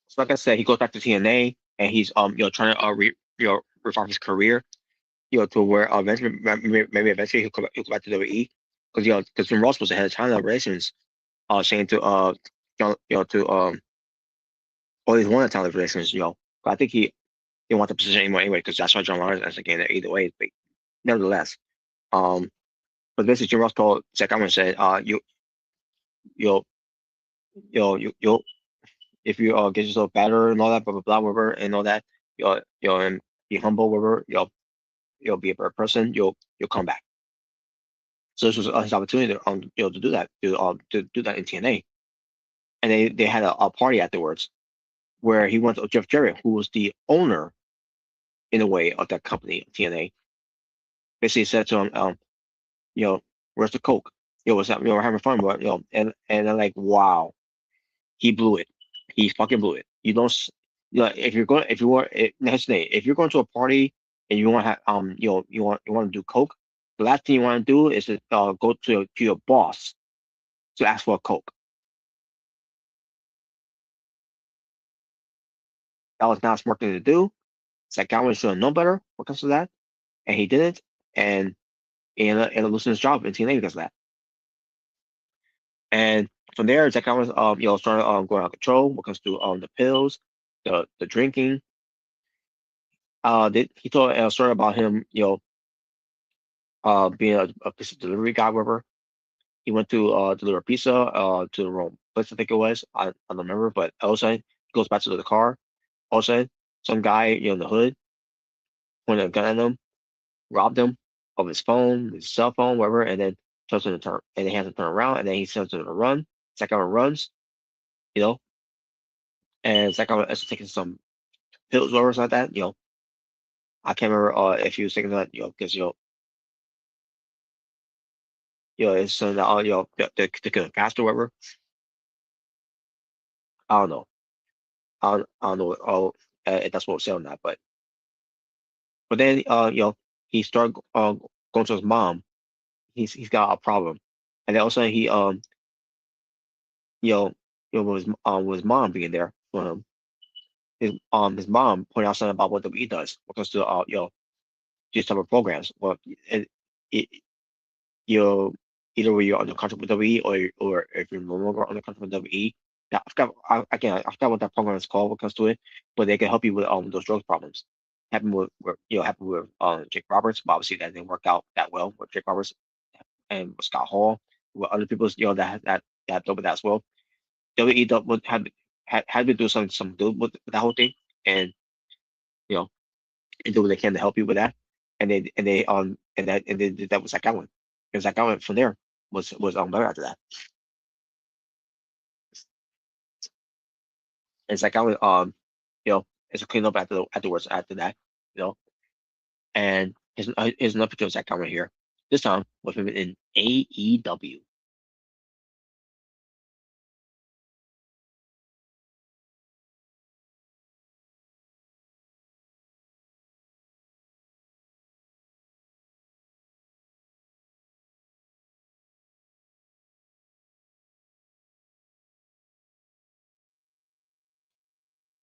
So like I said, he goes back to TNA, and he's trying to revive his career, to where eventually maybe eventually he'll go back to WWE, because when Ross was the head of China relations, saying to to all these one talent relations, but I think he didn't want the position anymore, because that's why John Lawrence ends up getting there either way. But nevertheless, but basically Jim Ross told Zack Gowen, said, you'll you'll if you get yourself better and all that, blah blah blah, whatever, and all that, and be humble, whatever, you'll be a better person. You'll come back. So this was his opportunity to do that, to do that in TNA, and they had a party afterwards where he went to Jeff Jarrett, who was the owner in a way of that company, TNA. Basically said to him, where's the coke? What's up? We're having fun, but and I'm like, wow, he blew it. He fucking blew it. You don't, if you're going, if you're going to a party and you want to have, you want to do coke, the last thing you want to do is to go to your boss to ask for a coke. That was not a smart thing to do. Zack Gowen should have known better when it comes to that, and he didn't, and he ended up losing his job in TNA because of that. And from there, Zack Gowen started going out of control when it comes to the pills, the drinking. He told a story about him, being a pizza delivery guy, whatever. He went to deliver pizza to the wrong place, I think it was. I don't remember, but all of a sudden he goes back to the car. All of a sudden, some guy in the hood pointed a gun at him, robbed him of his phone, his cell phone, whatever, and then tells him to turn, and he has to turn around, and then he tells him to run. Zack Gowen runs, and Zack Gowen is taking some pills or something like that. I can't remember if he was taking that, because it's something that the cast or whatever. I don't know. I don't know. If that's what was said on that, but then he started going to his mom. He's got a problem, and then all of a sudden he with his mom being there for him. His mom pointed out something about what WWE does when it comes to these type of programs. Well, it either way you're under contract with WWE, or if you're no longer under contract with WWE. I forgot what that program is called when it comes to it, but they can help you with those drugs problems. Happened with Jake Roberts, but obviously that didn't work out that well with Jake Roberts and with Scott Hall, with other people that dealt with that as well. WWE had to do some good with that whole thing, and and do what they can to help you with that, and they did that with Zack Gowen, and Zack Gowen from there was better after that. And Zack Gowen it's a clean up afterwards after that, and here's another picture of Zack Gowen here, this time with him in AEW.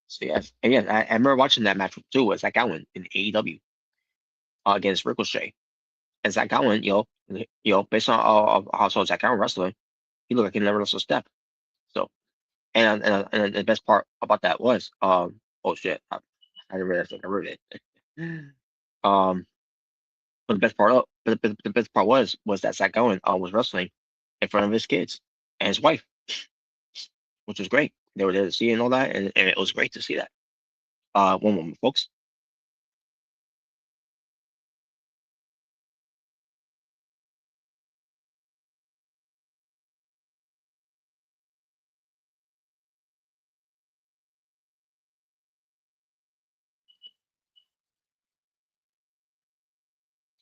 So yes, and yes, I remember watching that match too with Zack Gowen in AEW against Ricochet. And Zack Gowen, based on how I saw Zack Gowen wrestling, he looked like he never lost a step. So, and the best part about that was, oh shit, I didn't realize I wrote it. Um, but the best part was that Zack Gowen was wrestling in front of his kids and his wife, which was great. They were there to see it and all that, and it was great to see that. One moment, folks.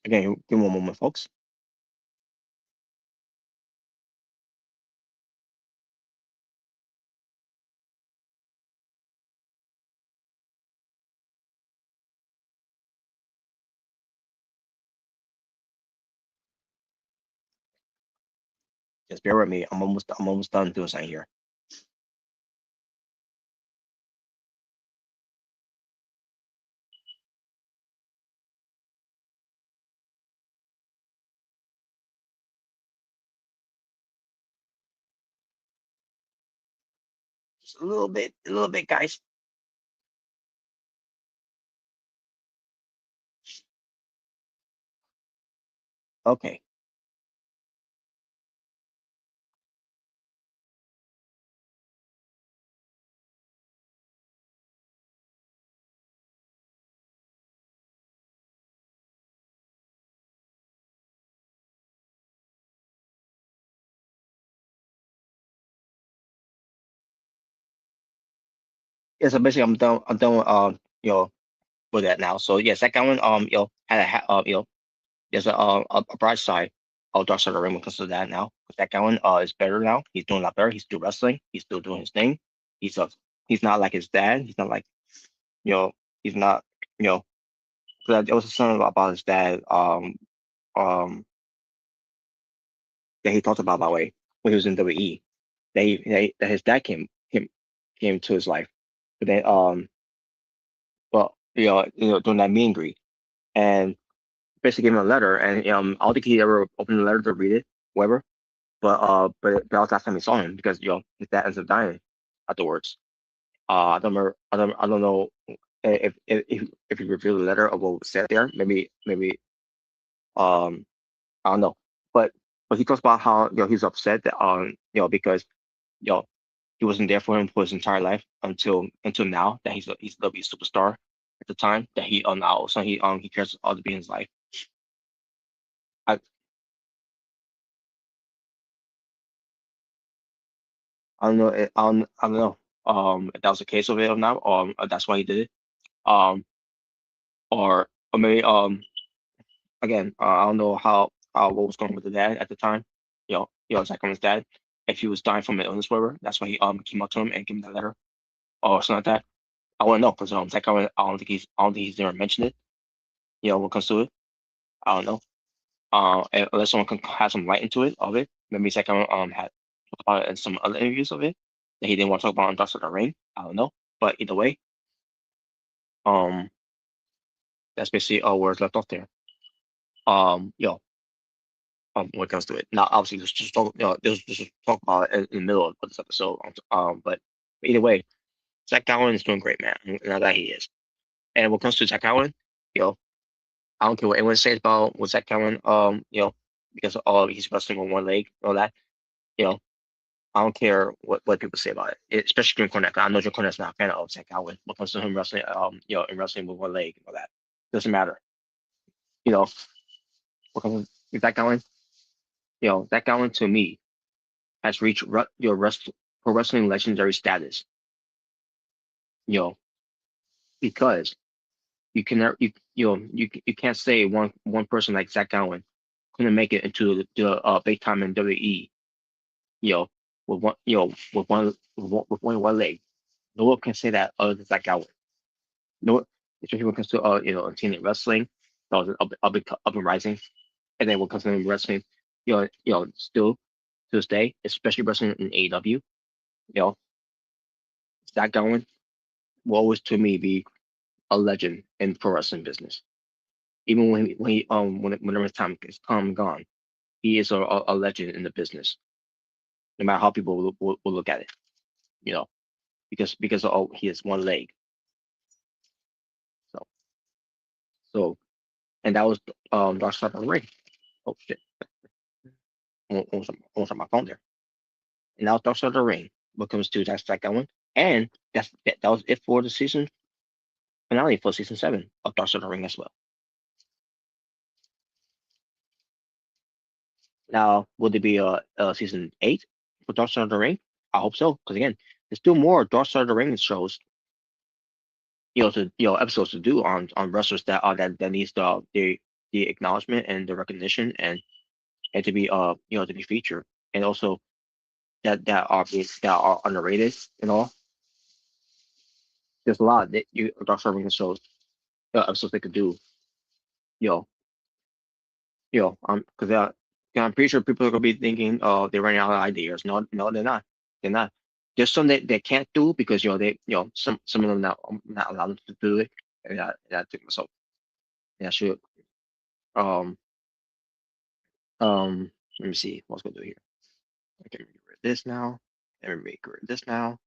Again, give me one moment, folks. Just bear with me. I'm almost done doing something here. Just a little bit, guys. Okay. Yeah, so basically, I'm done with with that now. So yeah, Zack Gowen had there's a bright side of Dark Side of the Ring when it comes to that now. Zack Gowen is better now. He's doing a lot better. He's still wrestling. He's still doing his thing. He's uh he's not like his dad. He's not like you know he's not you know. There was something about his dad um that he talked about, by the way, when he was in WWE. That his dad came to his life, but then well during that meet and greet, and basically gave him a letter, and I don't think he ever opened the letter to read it, whatever. But that was the last time he saw him because his dad ends up dying afterwards. I don't know if he revealed the letter of what was said there. Maybe I don't know. But he talks about how he's upset that because you know he wasn't there for him for his entire life until now that he's a WWE superstar at the time that he now so he cares all to be in his life. I I don't know I don't know if that was the case of it or not, that's why he did it. Um or maybe again I don't know how what was going on with the dad at the time. Zach Cohen's dad, if he was dying from an illness, whatever. That's why he came up to him and gave him that letter or something like that. I want to know because Zach Cohen, I don't think he's never mentioned it. When it comes to it, I don't know. Unless someone can have some light into it of it. Maybe Zach Cohen had talked about it in some other interviews of it that he didn't want to talk about on Dust of the Ring. I don't know, but either way, um, that's basically where it's left off there. Um, you know, when it comes to it. Now, obviously, just talk, just talk about it in the middle of this episode. But either way, Zack Gowen is doing great, man. Now that he is. And when it comes to Zack Gowen, you know, I don't care what anyone says about what Zack Gowen, because he's wrestling on one leg, all that, you know, I don't care what people say about it, especially Jim Cornette. I know Jim Cornette's not a fan of Zack Gowen when it comes to him wrestling, and wrestling with one leg and all that. Doesn't matter, you know. When it comes to Zack Gowen, Zack Gowen to me has reached pro wrestling legendary status. Because you can never you can't say one person like Zack Gowen couldn't make it into the big time in WWE. You know, with one with one leg. No one can say that other than Zack Gowen. No one, especially when it comes to TNA wrestling, that was up and rising. And then when it comes to wrestling, still to this day, especially wrestling in AEW, Zack Gowen will always to me be a legend in pro wrestling business. Even whenever his time is come and gone, he is a legend in the business. No matter how people will look at it, you know, because he has one leg. So and that was Dark Side of the Ring. Oh shit, almost on my phone there. And that was Dark Side of the Ring. What comes to Zack Gowen, and that was it for the season finale for season 7 of Dark Side of the Ring as well. Now, will there be a season 8 for Dark Side of the Ring? I hope so, because again, there's still more Dark Side of the Ring shows, episodes to do on wrestlers that needs the acknowledgement and the recognition and to be to be featured, and also that are underrated and all. There's a lot that Dark Side of the Ring shows episodes they could do, because I'm pretty sure people are gonna be thinking, oh, they're running out of ideas. No, they're not. They're not. There's some that they can't do because some of them not allowed to do it, and I took myself. Yeah, should let me see what's gonna do here. I can get rid of this now. Let me make rid of this now.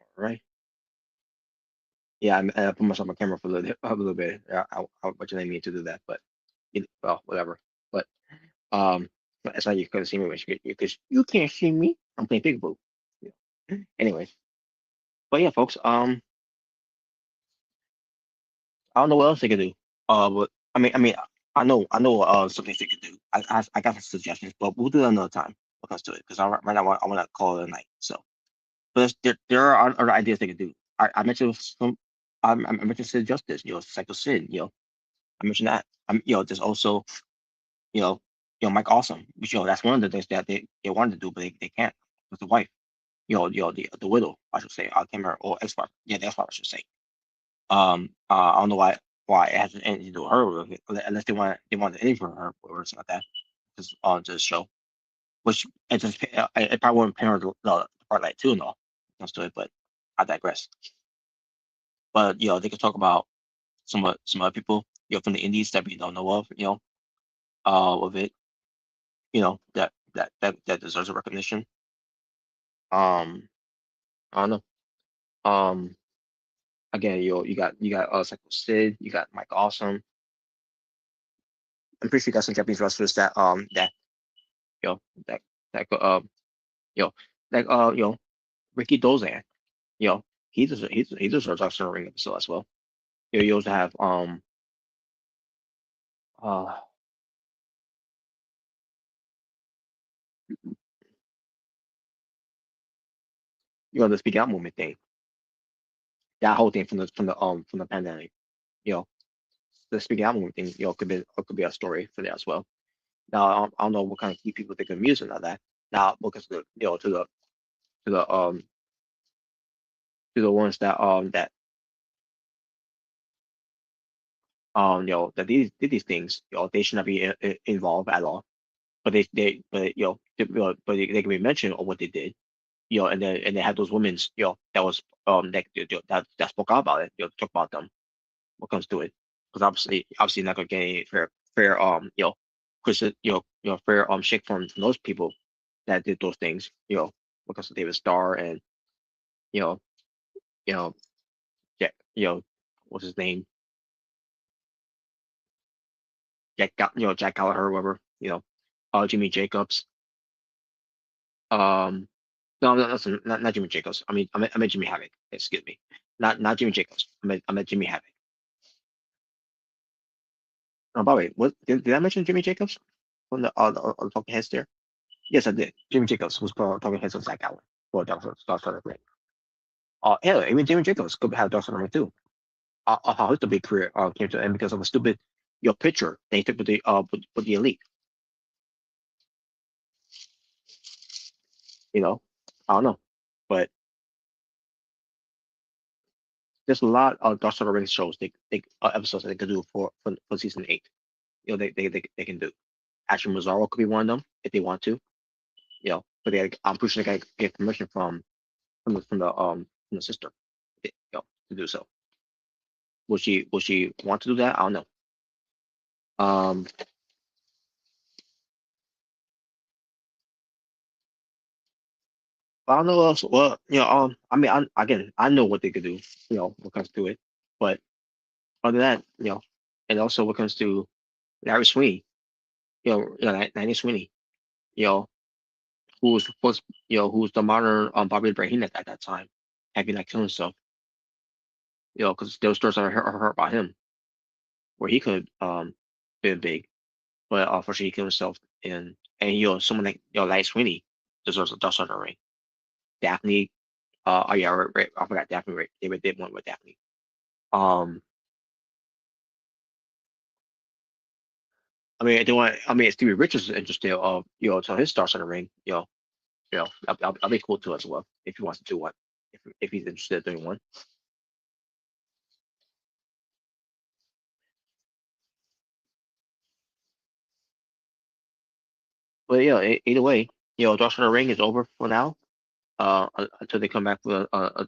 All right. Yeah, I put myself on camera for a little bit. I originally mean to do that, but well, whatever. But that's how you couldn't see me because you can't see me. I'm playing peekaboo. Yeah. Anyways, but yeah, folks. I don't know what else they could do. But I know some things they could do. I got some suggestions, but we'll do that another time. When it comes to it, because right now I want to call it a night. So, but there are other ideas they could do. I mentioned some. I mentioned Sid Justice. Psycho Sid. I mentioned that. There's also Mike Awesome. Which that's one of the things that they wanted to do, but they can't with the wife. The widow, I should say. I can't remember, or ex-wife. Yeah, the ex-wife, I should say. I don't know why it has anything to do with her, unless they want to interview her or something like that, just on the show. Which it probably wouldn't pay her the part like two and all comes to it, but I digress. But they could talk about some other people from the indies that we don't know of, of it, that deserves a recognition. I don't know. Again, you got Psycho Sid, you got Mike Awesome. I'm pretty sure you got some Japanese wrestlers that you know that that go like Ricky Dozan, he deserves a ring episode as well. You also have uh the speak out movement thing, that whole thing from the pandemic, you know the speaking out movement thing, could be a story for that as well. Now I don't know what kind of key people they can use on that. Now because to the to the ones that did these things, they should not be involved at all. But they but but they can be mentioned on what they did, and they have those women's, that was that spoke out about it, talk about them what comes to it, because obviously not gonna get any fair fair shake from those people that did those things, because of David Starr and you know you know Jack, what's his name, Jack Gallagher, whoever, Jimmy Jacobs. No, that's not Jimmy Jacobs. I meant Jimmy Havoc. Excuse me, not Jimmy Jacobs. I meant Jimmy Havoc. Oh, by the way, what did I mention Jimmy Jacobs from the Talking Heads there? Yes, I did. Jimmy Jacobs was Talking Heads of Zack Gowen for Dark Ring. Hell, even Jimmy Jacobs could have Dark Ring too. How his big career came to an end because of a stupid picture they took with the Elite. I don't know, but there's a lot of Dark Side of the Ring shows, episodes that they could do for season 8. They can do. Action Mazzaro could be one of them if they want to. But I'm pretty sure they gotta get permission from the sister, to do so. Will she want to do that? I don't know. I don't know what else. Well, I mean, I know what they could do, when it comes to it. But other than that, and also when it comes to Larry Sweeney, Larry Sweeney, you know, who was supposed, who was the modern Bobby Brahim at that time, having not killed himself, because there was stories I heard about him where he could been big, but unfortunately he killed himself. And someone like Larry Sweeney deserves a dust on the ring. Daphne, oh yeah, right, I forgot Daphne. Right, they did one with Daphne. Um, I mean, they want. I mean, Stevie Richards is interested of to his stars on the ring. I'll be cool too as well if he wants to do one. If he's interested in doing one. But yeah, either way, Stars on the ring is over for now. Until they come back with a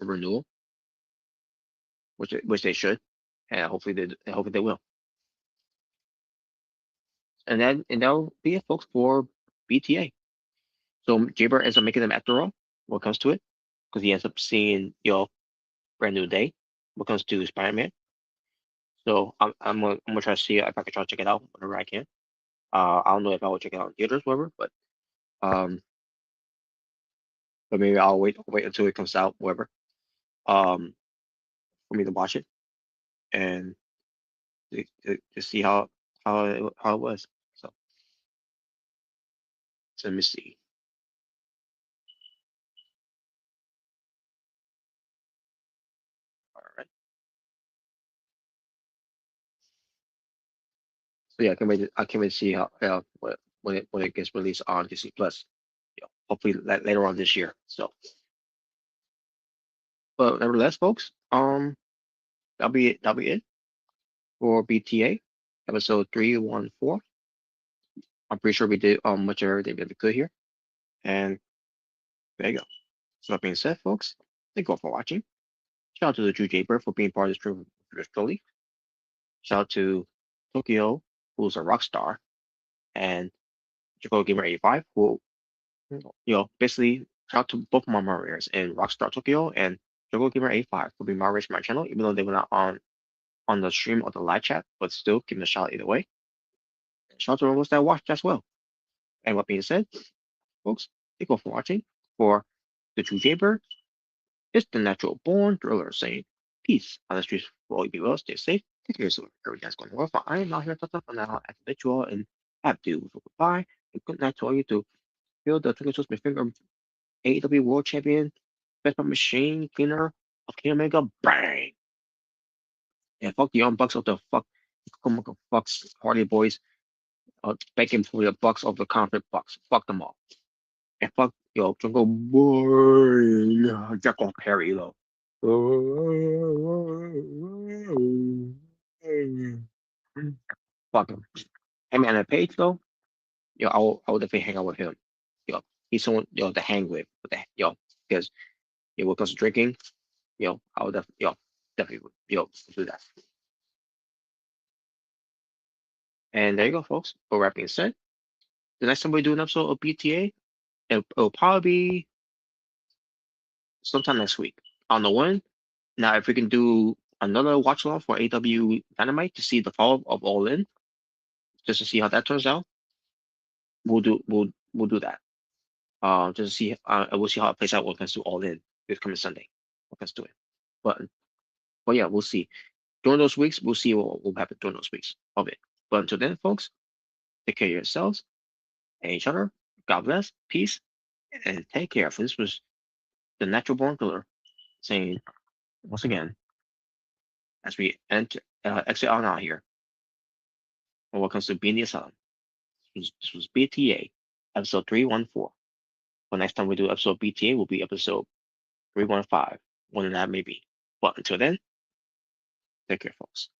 renewal, which they should, and hopefully they will. And that'll be it, folks, for BTA. So Jaber ends up making them after all when it comes to it, because he ends up seeing Brand New Day when it comes to Spider-Man. So I'm gonna try to see if I can try to check it out whenever I can. I don't know if I will check it out in theaters, whatever, um, but maybe I'll wait until it comes out, whatever, for me to watch it and to see how it was. So let me see. All right. So yeah, I can't wait to see how when it gets released on Disney Plus. Hopefully later on this year. So, but nevertheless, folks, that'll be it for BTA episode 314. I'm pretty sure we did much of everything that we could here, and there you go. So that being said, folks, thank you all for watching. Shout out to the Drew Jaber for being part of this stream virtually. Shout out to Tokyo, who's a rock star, and Jacob Gamer 85, who basically shout out to both my moderators in Rockstar Tokyo and Jacob Gamer 85 for being moderators for my channel, even though they were not on the stream or the live chat, but still giving a shout out either way. And shout out to those that watched as well. And what being said, folks, thank you all for watching. For the True Jaybird, it's the natural born thriller saying peace on the streets for all you be well, stay safe, take care of yourself, everything's going well. I am out here to talk now at the you all and have to goodbye and good night to all you to feel the Twinkle Toast my finger AEW World Champion, Best Machine Cleaner of King Omega, bang! And fuck the Young Bucks of the fucks Hardy Boys, begging for the Bucks of the Conflict Bucks. Fuck them all. And fuck Jungle Boy, Jack off Harry though. Fuck him. Him and a Page though, I will definitely hang out with him. He's someone to hang with because when it comes to drinking, I would definitely do that. And there you go, folks. But that being said, the next time we do an episode of BTA, it'll probably be sometime next week. I don't know when. Now, if we can do another watch along for AEW Dynamite to see the fall of All In, just to see how that turns out, we'll do that. Just to see, we'll see how it plays out when it comes to All In this coming Sunday. Let's do it. But yeah, we'll see. During those weeks, we'll see what will happen during those weeks of it. But until then, folks, take care of yourselves and each other. God bless, peace, and take care. For this was the Natural Born Killer saying once again, as we exit on out here, when it comes to Being the Asylum, this was BTA, episode 314. But next time we do episode BTA will be episode 315, when that may be. But until then, take care, folks.